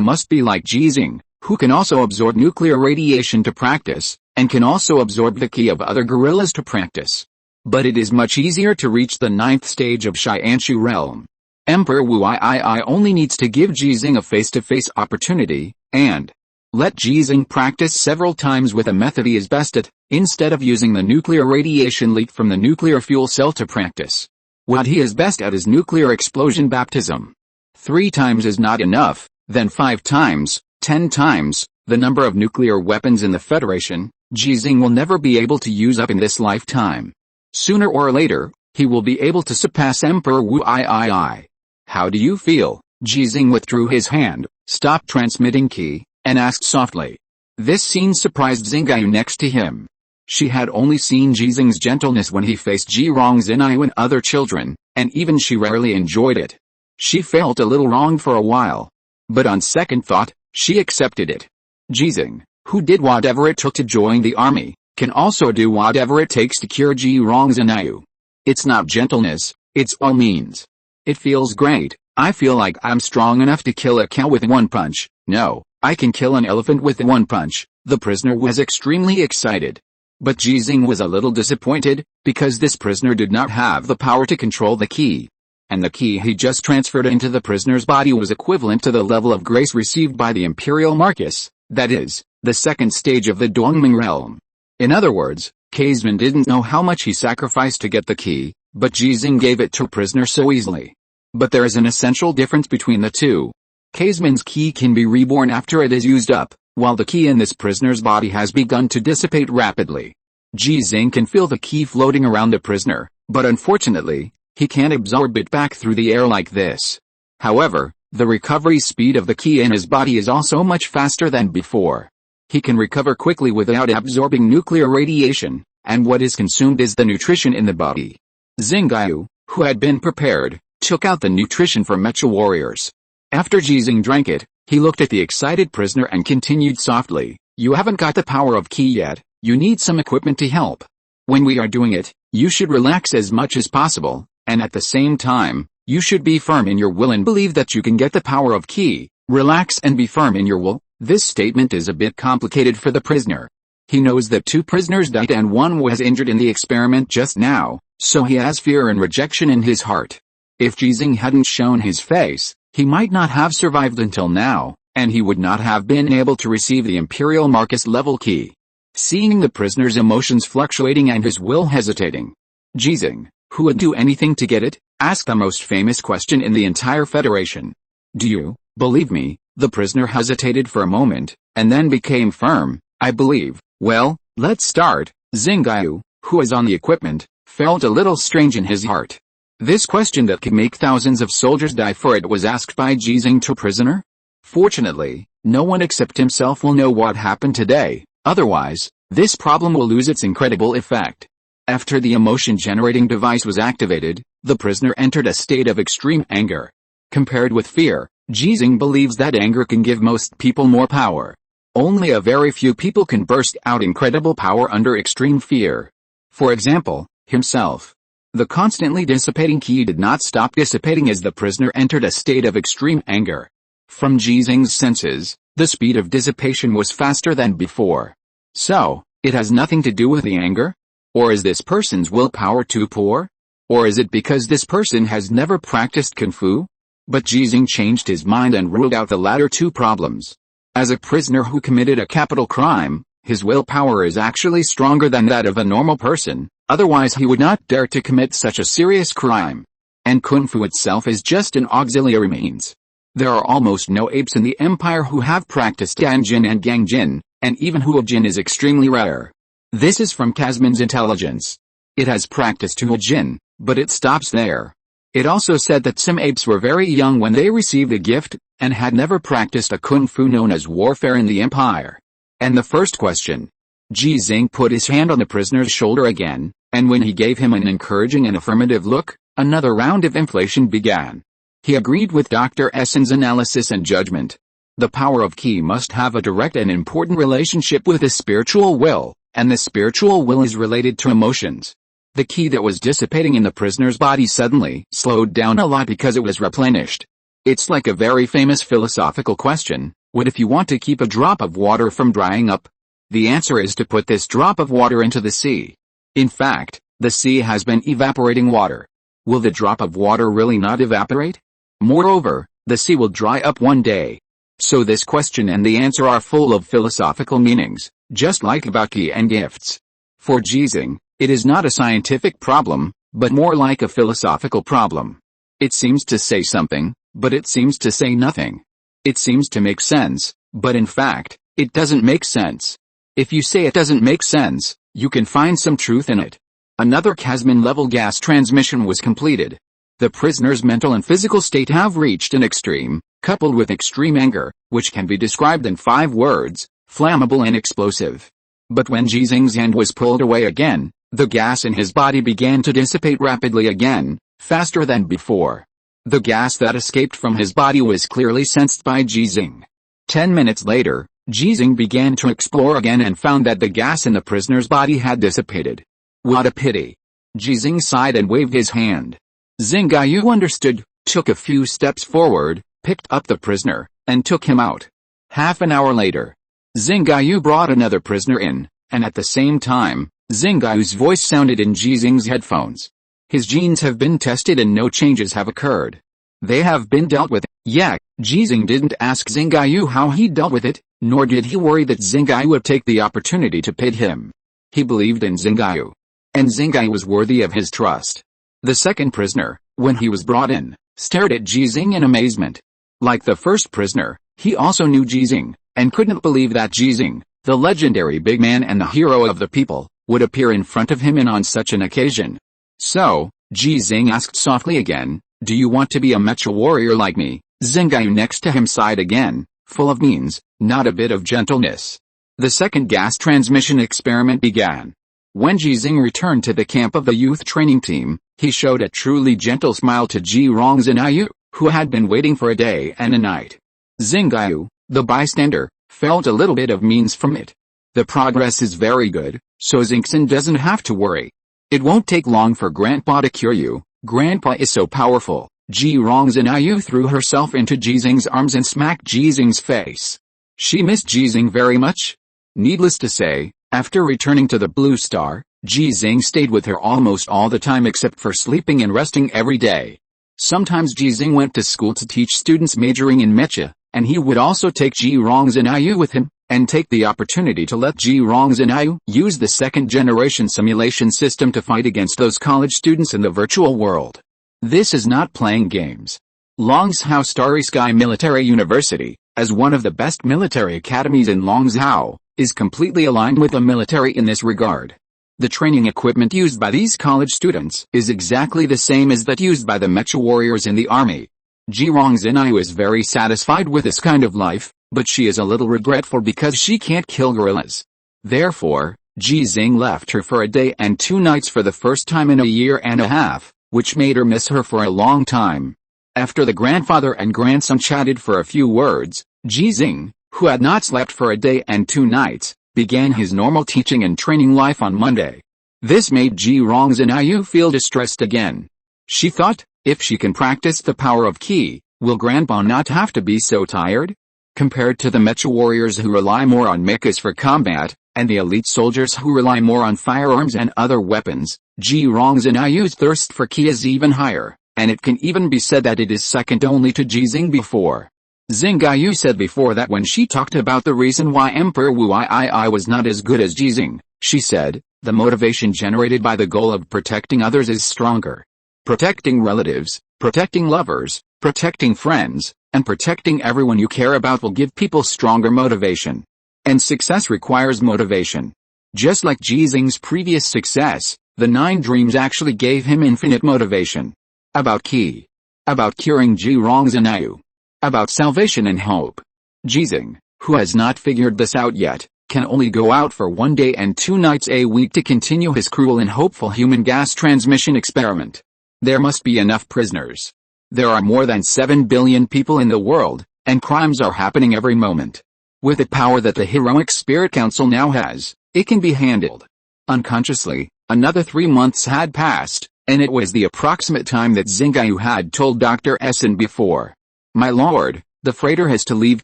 must be like Ji Xinghe, who can also absorb nuclear radiation to practice, and can also absorb the Ki of other gorillas to practice. But it is much easier to reach the 9th stage of Xianxu realm. Emperor Wu only needs to give Ji Xinghe a face-to-face opportunity, and let Ji Xinghe practice several times with a method he is best at, instead of using the nuclear radiation leak from the nuclear fuel cell to practice. What he is best at is nuclear explosion baptism. 3 times is not enough, then 5 times, 10 times, the number of nuclear weapons in the Federation, Ji Xinghe will never be able to use up in this lifetime. Sooner or later, he will be able to surpass Emperor Wu. How do you feel? Ji Xinghe withdrew his hand, stopped transmitting Ki, and asked softly. This scene surprised Xinghe next to him. She had only seen Ji Xinghe's gentleness when he faced Ji Rongzhenai and other children, and even she rarely enjoyed it. She felt a little wronged for a while. But on second thought, she accepted it. Ji Xinghe, who did whatever it took to join the army, can also do whatever it takes to cure Ji Rongzhenai. It's not gentleness, it's all means. It feels great. I feel like I'm strong enough to kill a cow with 1 punch. No, I can kill an elephant with 1 punch. The prisoner was extremely excited. But Ji Xinghe was a little disappointed, because this prisoner did not have the power to control the Ki. And the Ki he just transferred into the prisoner's body was equivalent to the level of grace received by the imperial Marcus, that is, the 2nd stage of the Dongming realm. In other words, Kaisman didn't know how much he sacrificed to get the Ki, but Ji Xinghe gave it to a prisoner so easily. But there is an essential difference between the two. Kazman's ki can be reborn after it is used up, while the ki in this prisoner's body has begun to dissipate rapidly. Ji Xinghe can feel the ki floating around the prisoner, but unfortunately, he can't absorb it back through the air like this. However, the recovery speed of the ki in his body is also much faster than before. He can recover quickly without absorbing nuclear radiation, and what is consumed is the nutrition in the body. Xinghe, who had been prepared, took out the nutrition for mecha warriors. After Ji Xinghe drank it, he looked at the excited prisoner and continued softly, "You haven't got the power of ki yet, you need some equipment to help. When we are doing it, you should relax as much as possible, and at the same time, you should be firm in your will and believe that you can get the power of ki. Relax and be firm in your will." This statement is a bit complicated for the prisoner. He knows that 2 prisoners died and 1 was injured in the experiment just now, so he has fear and rejection in his heart. If Ji Xinghe hadn't shown his face, he might not have survived until now, and he would not have been able to receive the Imperial Marcus level key. Seeing the prisoner's emotions fluctuating and his will hesitating, Ji Xinghe, who would do anything to get it, asked the most famous question in the entire Federation. "Do you believe me?" The prisoner hesitated for a moment, and then became firm. "I believe." "Well, let's start." Xinghe, who was on the equipment, felt a little strange in his heart. This question that could make thousands of soldiers die for it was asked by Ji Xinghe to a prisoner? Fortunately, no one except himself will know what happened today, otherwise, this problem will lose its incredible effect. After the emotion-generating device was activated, the prisoner entered a state of extreme anger. Compared with fear, Ji Xinghe believes that anger can give most people more power. Only a very few people can burst out incredible power under extreme fear. For example, himself. The constantly dissipating ki did not stop dissipating as the prisoner entered a state of extreme anger. From Ji Xinghe's senses, the speed of dissipation was faster than before. So, it has nothing to do with the anger? Or is this person's willpower too poor? Or is it because this person has never practiced Kung Fu? But Ji Xinghe changed his mind and ruled out the latter 2 problems. As a prisoner who committed a capital crime, his willpower is actually stronger than that of a normal person, otherwise he would not dare to commit such a serious crime. And Kung Fu itself is just an auxiliary means. There are almost no apes in the empire who have practiced Ganjin and Gangjin, and even Huajin is extremely rare. This is from Kazman's intelligence. It has practiced Huajin, but it stops there. It also said that some apes were very young when they received the gift, and had never practiced a Kung Fu known as warfare in the empire. And the first question. Ji Xinghe put his hand on the prisoner's shoulder again, and when he gave him an encouraging and affirmative look, another round of inflation began. He agreed with Dr. Essen's analysis and judgment. The power of ki must have a direct and important relationship with the spiritual will, and the spiritual will is related to emotions. The ki that was dissipating in the prisoner's body suddenly slowed down a lot because it was replenished. It's like a very famous philosophical question: what if you want to keep a drop of water from drying up? The answer is to put this drop of water into the sea. In fact, the sea has been evaporating water. Will the drop of water really not evaporate? Moreover, the sea will dry up one day. So this question and the answer are full of philosophical meanings, just like about ki and gifts. For Ji Xinghe, it is not a scientific problem, but more like a philosophical problem. It seems to say something, but it seems to say nothing. It seems to make sense, but in fact, it doesn't make sense. If you say it doesn't make sense, you can find some truth in it. Another Kazman-level gas transmission was completed. The prisoner's mental and physical state have reached an extreme, coupled with extreme anger, which can be described in 5 words: flammable and explosive. But when Ji Xinghe's hand was pulled away again, the gas in his body began to dissipate rapidly again, faster than before. The gas that escaped from his body was clearly sensed by Ji Xinghe. 10 minutes later, Ji Xinghe began to explore again and found that the gas in the prisoner's body had dissipated. What a pity. Ji Xinghe sighed and waved his hand. Xinghe understood, took a few steps forward, picked up the prisoner, and took him out. Half an hour later, Xinghe brought another prisoner in, and at the same time, Xinghe's voice sounded in Ji Xinghe's headphones. His genes have been tested and no changes have occurred. They have been dealt with. Yeah, Ji Xinghe didn't ask Xinghe how he dealt with it, nor did he worry that Xinghe would take the opportunity to pit him. He believed in Xinghe. And Xinghe was worthy of his trust. The second prisoner, when he was brought in, stared at Ji Xinghe in amazement. Like the first prisoner, he also knew Ji Xinghe, and couldn't believe that Ji Xinghe, the legendary big man and the hero of the people, would appear in front of him and on such an occasion. So, Ji Xinghe asked softly again, "Do you want to be a mecha warrior like me?" Xinghe next to him sighed again, full of means, not a bit of gentleness. The second gas transmission experiment began. When Ji Xinghe returned to the camp of the youth training team, he showed a truly gentle smile to Ji Xinghe, who had been waiting for a day and a night. Xinghe, the bystander, felt a little bit of means from it. The progress is very good, so Xinghe doesn't have to worry. It won't take long for Grandpa to cure you. Grandpa is so powerful. Ji Xinghe threw herself into Ji Xinghe's arms and smacked Ji Xinghe's face. She missed Ji Xinghe very much. Needless to say, after returning to the Blue Star, Ji Xinghe stayed with her almost all the time except for sleeping and resting every day. Sometimes Ji Xinghe went to school to teach students majoring in mecha, and he would also take Ji Xinghe with him, and take the opportunity to let Ji Xinghe use the second-generation simulation system to fight against those college students in the virtual world. This is not playing games. Longzhou Starry Sky Military University, as one of the best military academies in Longzhou, is completely aligned with the military in this regard. The training equipment used by these college students is exactly the same as that used by the mecha warriors in the army. Ji Xinghe is very satisfied with this kind of life, but she is a little regretful because she can't kill gorillas. Therefore, Ji Xinghe left her for a day and 2 nights for the first time in a year and a half, which made her miss her for a long time. After the grandfather and grandson chatted for a few words, Ji Xinghe, who had not slept for a day and 2 nights, began his normal teaching and training life on Monday. This made Ji Xinghe feel distressed again. She thought, if she can practice the power of Qi, will Grandpa not have to be so tired? Compared to the mecha warriors who rely more on mechas for combat, and the elite soldiers who rely more on firearms and other weapons, Ji Xinghe's thirst for Qi is even higher, and it can even be said that it is second only to Ji Xinghe before. Xinghe said before that when she talked about the reason why Emperor Wu Yi was not as good as Ji Xinghe, she said, the motivation generated by the goal of protecting others is stronger. Protecting relatives, protecting lovers, protecting friends, and protecting everyone you care about will give people stronger motivation. And success requires motivation. Just like Ji Xinghe's previous success, the 9 dreams actually gave him infinite motivation. About Qi. About curing Ji Xinghe. About salvation and hope. Ji Xinghe, who has not figured this out yet, can only go out for 1 day and 2 nights a week to continue his cruel and hopeful human gas transmission experiment. There must be enough prisoners. There are more than 7 billion people in the world, and crimes are happening every moment. With the power that the Heroic Spirit Council now has, it can be handled. Unconsciously, another 3 months had passed, and it was the approximate time that Xinghe had told Dr. Essen before. My lord, the freighter has to leave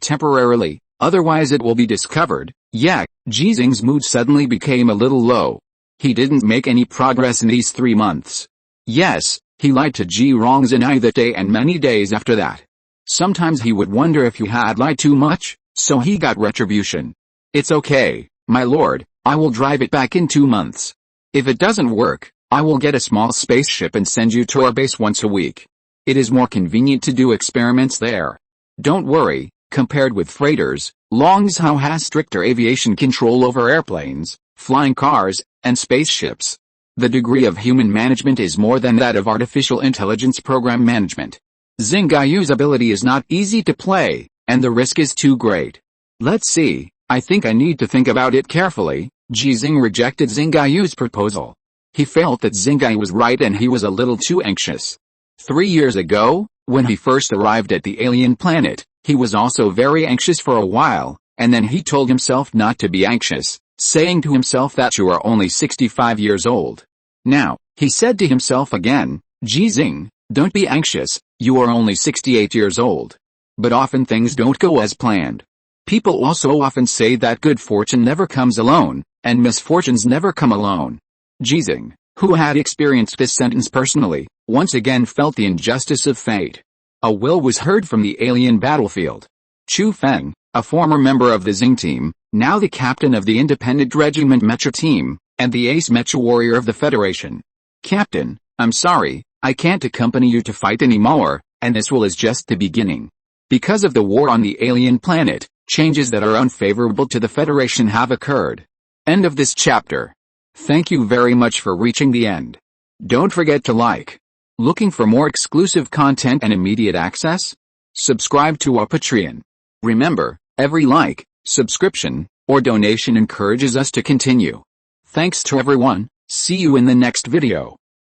temporarily, otherwise it will be discovered. Yeah, Ji Xinghe's mood suddenly became a little low. He didn't make any progress in these 3 months. Yes, he lied to Ji Xinghe that day and many days after that. Sometimes he would wonder if he had lied too much, so he got retribution. It's okay, my lord, I will drive it back in 2 months. If it doesn't work, I will get a small spaceship and send you to our base once a week. It is more convenient to do experiments there. Don't worry, compared with freighters, Longzhou has stricter aviation control over airplanes, flying cars, and spaceships. The degree of human management is more than that of artificial intelligence program management. Xinghe's ability is not easy to play, and the risk is too great. Let's see, I think I need to think about it carefully. Ji Xinghe rejected Xinghe's proposal. He felt that Xinghe was right and he was a little too anxious. 3 years ago, when he first arrived at the alien planet, he was also very anxious for a while, and then he told himself not to be anxious, saying to himself that you are only 65 years old. Now, he said to himself again, Ji Xinghe, don't be anxious, you are only 68 years old. But often things don't go as planned. People also often say that good fortune never comes alone, and misfortunes never come alone. Ji Xinghe, who had experienced this sentence personally, once again felt the injustice of fate. A will was heard from the alien battlefield. Chu Feng, a former member of the Xinghe team, now the captain of the independent regiment mecha team, and the ace mecha warrior of the Federation. Captain, I'm sorry, I can't accompany you to fight anymore, And this is just the beginning. Because of the war on the alien planet, changes that are unfavorable to the Federation have occurred. End of this chapter. Thank you very much for reaching the end. Don't forget to like. Looking for more exclusive content and immediate access? Subscribe to our Patreon. Remember, every like, subscription, or donation encourages us to continue. Thanks to everyone. See you in the next video.